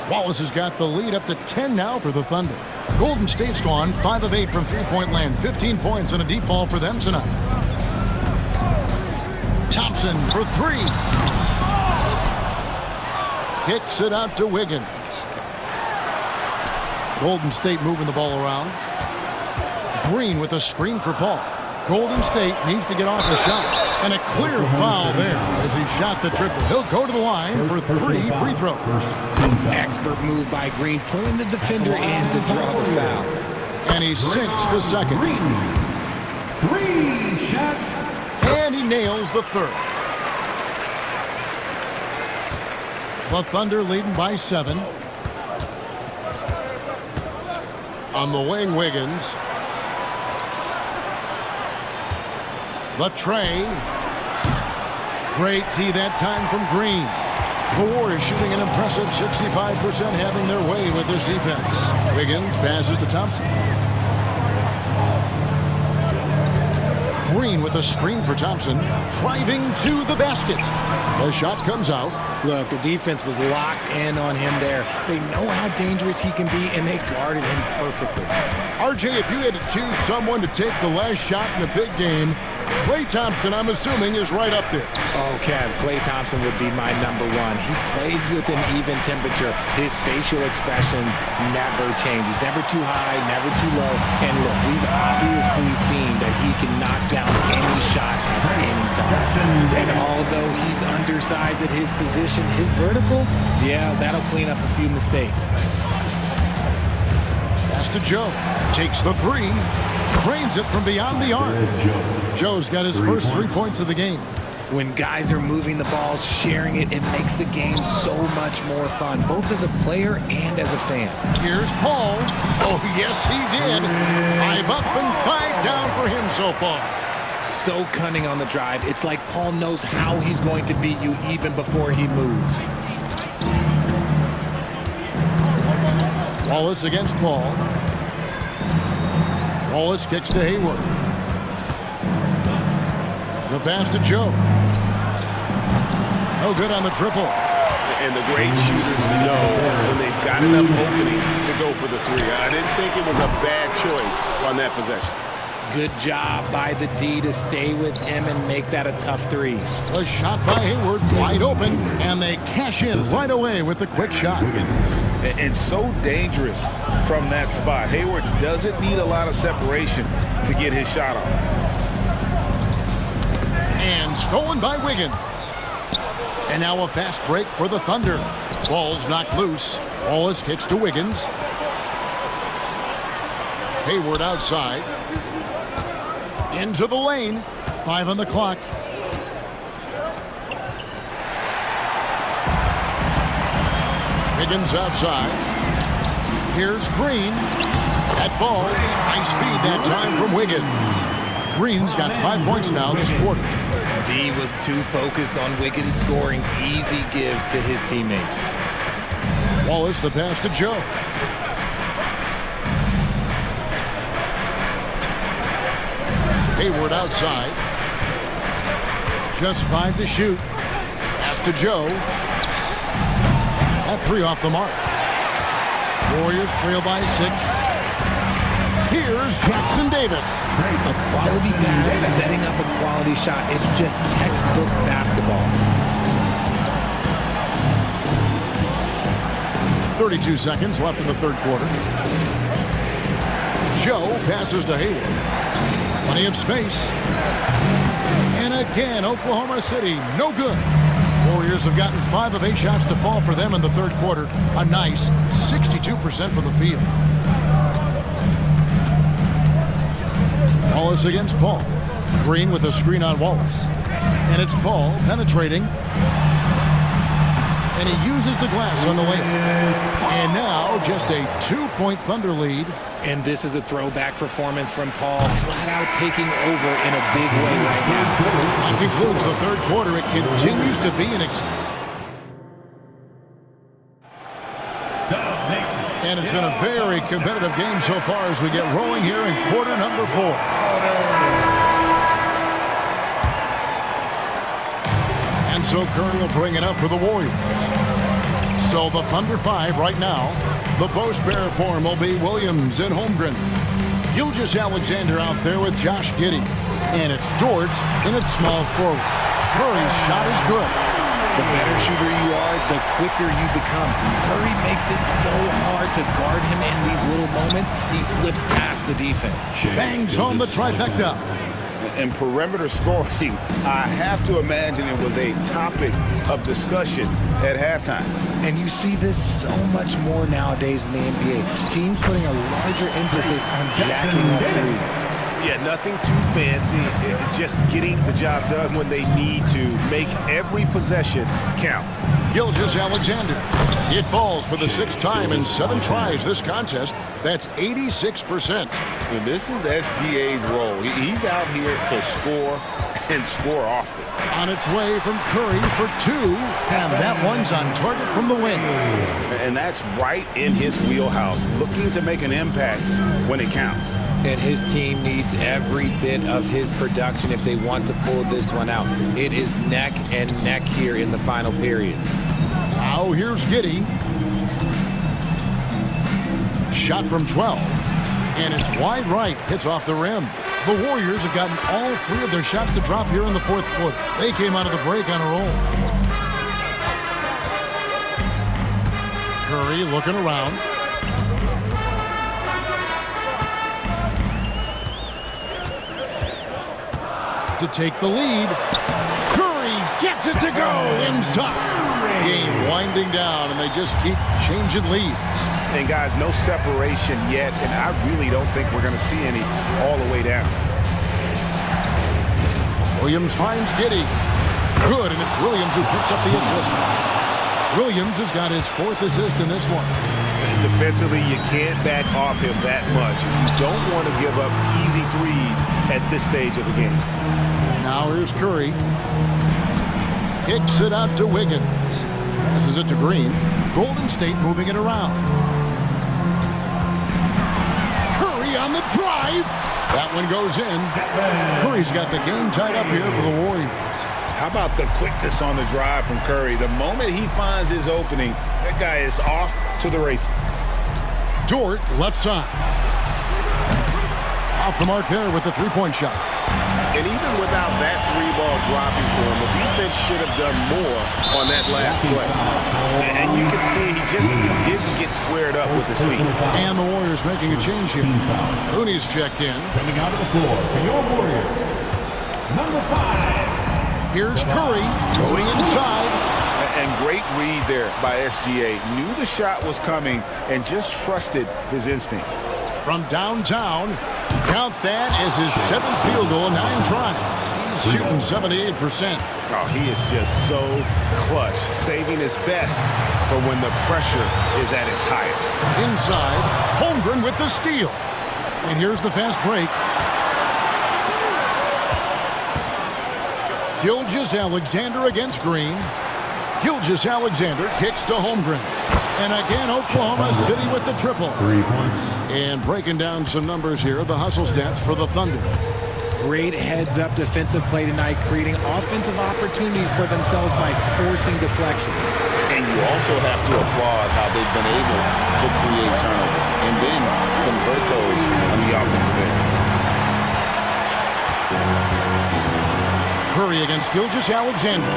Wallace has got the lead up to 10 now for the Thunder. Golden State's gone 5 of 8 from three-point land. 15 points and a deep ball for them tonight. Thompson for 3. Kicks it out to Wiggins. Golden State moving the ball around. Green with a screen for Paul. Golden State needs to get off the shot. And a clear foul there as he shot the triple. He'll go to the line for 3 free throws. Expert move by Green, pulling the defender in to draw the foul. And he sinks the second. 3 shots. And he nails the third. The Thunder leading by 7. On the wing, Wiggins. The tray. Great tee that time from Green. The Warriors shooting an impressive 65%, having their way with this defense. Wiggins passes to Thompson. Green with a screen for Thompson. Driving to the basket. The shot comes out. Look, the defense was locked in on him there. They know how dangerous he can be, and they guarded him perfectly. RJ, if you had to choose someone to take the last shot in a big game, Klay Thompson, I'm assuming, is right up there. Oh, Kev, Klay Thompson would be my #1. He plays with an even temperature. His facial expressions never change. He's never too high, never too low. And look, we've obviously seen that he can knock down any shot at any time. And although he's undersized at his position, his vertical, yeah, that'll clean up a few mistakes. Pass to Joe. Takes the 3. Cranes it from beyond the arc. Joe's got his first 3 points of the game. When guys are moving the ball, sharing it, it makes the game so much more fun, both as a player and as a fan. Here's Paul. Oh, yes, he did. 5 up and 5 down for him so far. So cunning on the drive. It's like Paul knows how he's going to beat you even before he moves. Wallace against Paul. Wallace kicks to Hayward. The pass to Joe. No good on the triple. And the great shooters know when they've got enough opening to go for the three. I didn't think it was a bad choice on that possession. Good job by the D to stay with him and make that a tough three. A shot by Hayward, wide open, and they cash in right away with the quick shot. And so dangerous from that spot. Hayward doesn't need a lot of separation to get his shot off. And stolen by Wiggins. And now a fast break for the Thunder. Ball's knocked loose. Wallace kicks to Wiggins. Hayward outside. Into the lane. 5 on the clock. Wiggins outside. Here's Green. That falls. Nice feed that time from Wiggins. Green's got 5 points now this quarter. D was too focused on Wiggins scoring. Easy give to his teammate. Wallace the pass to Joe. Hayward outside. Just 5 to shoot. Pass to Joe. That 3 off the mark. Warriors trail by 6. Here's Jackson Davis. A quality pass, setting up a quality shot. It's just textbook basketball. 32 seconds left in the third quarter. Joe passes to Hayward. Plenty of space. And again, Oklahoma City, no good. Warriors have gotten 5 of 8 shots to fall for them in the third quarter. A nice 62% from the field. Wallace against Paul. Green with a screen on Wallace. And it's Paul penetrating. And he uses the glass on the layup. And now just a 2-point Thunder lead. And this is a throwback performance from Paul, flat out taking over in a big way right now. That concludes the third quarter. It continues to be an and it's been a very competitive game so far as we get rolling here in quarter number 4. And so Curry will bring it up for the Warriors. So the Thunder 5 right now. The post pair form will be Williams and Holmgren. Gilgeous-Alexander out there with Josh Giddey. And it's Dort in its small forward. Curry's shot is good. The better shooter you are, the quicker you become. Curry makes it so hard to guard him in these little moments. He slips past the defense. Bangs home the trifecta. And perimeter scoring, I have to imagine it was a topic of discussion at halftime. And you see this so much more nowadays in the NBA. Teams putting a larger emphasis on jacking up threes. Yeah, nothing too fancy. Just getting the job done when they need to. Make every possession count. Gilgeous-Alexander. It falls for the 6th time in 7 tries this contest. That's 86%. And this is SGA's role. He's out here to score and score often. On its way from Curry for 2, and that one's on target from the wing. And that's right in his wheelhouse, looking to make an impact when it counts. And his team needs every bit of his production if they want to pull this one out. It is neck and neck here in the final period. Now here's Giddey. Shot from 12. And it's wide right. Hits off the rim. The Warriors have gotten all 3 of their shots to drop here in the fourth quarter. They came out of the break on a roll. Curry looking around. To take the lead. Curry gets it to go inside. Game winding down, and they just keep changing leads. And guys, no separation yet, and I really don't think we're going to see any all the way down. Williams finds Giddey. Good, and it's Williams who picks up the assist. Williams has got his 4th assist in this one. And defensively, you can't back off him that much. You don't want to give up easy threes at this stage of the game. Now here's Curry. Kicks it out to Wiggins. Passes it to Green. Golden State moving it around. Curry on the drive. That one goes in. Curry's got the game tied up here for the Warriors. How about the quickness on the drive from Curry? The moment he finds his opening, that guy is off to the races. Dort, left side. Off the mark there with the three-point shot. And even without that three-ball dropping for him, the defense should have done more on that last play. And you can see he just didn't get squared up with his feet. And the Warriors making a change here. Looney's checked in. Coming out of the floor for your Warriors, number 5. Here's Curry going inside. And great read there by SGA. Knew the shot was coming and just trusted his instincts. From downtown, count that as his 7th field goal in 9 tries. He's shooting 78%. Oh, he is just so clutch, saving his best for when the pressure is at its highest. Inside, Holmgren with the steal. And here's the fast break. Gilgeous-Alexander against Green. Gilgeous-Alexander kicks to Holmgren. And again, Oklahoma City with the triple. 3 points. And breaking down some numbers here, the hustle stats for the Thunder. Great heads-up defensive play tonight, creating offensive opportunities for themselves by forcing deflections. And you also have to applaud how they've been able to create turnovers and then convert those on the offensive end. Curry against Gilgeous-Alexander.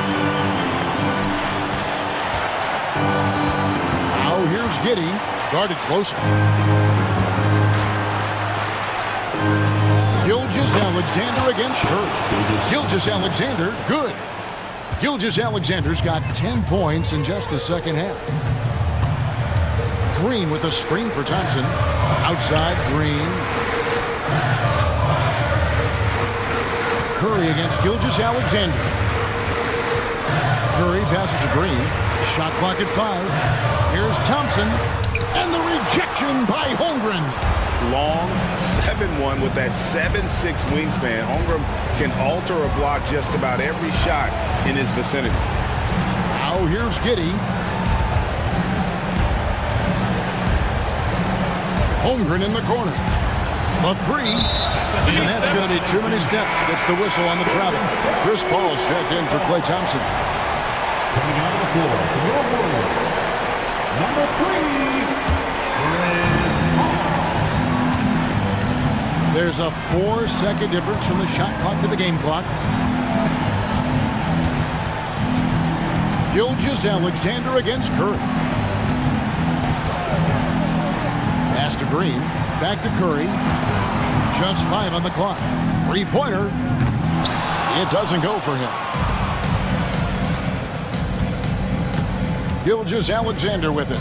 Now here's Giddey, guarded closer. Gilgeous-Alexander against Curry. Gilgeous-Alexander, good. Gilgeous-Alexander's got 10 points in just the second half. Green with a screen for Thompson. Outside, Green. Curry against Gilgeous-Alexander. Curry passes to Green. Shot clock at 5. Here's Thompson. And the rejection by Holmgren. Long 7-1 with that 7'6" wingspan. Holmgren can alter a block just about every shot in his vicinity. Now here's Giddey. Holmgren in the corner. A 3. And that's going to be too many steps. Gets the whistle on the travel. Chris Paul's checked in for Klay Thompson. Coming out of the floor for your Warriors, number 3, Chris Paul. There's a 4-second difference from the shot clock to the game clock. Gilgeous-Alexander against Curry. Pass to Green. Back to Curry. Just 5 on the clock. 3-pointer. It doesn't go for him. Gilgeous-Alexander with it.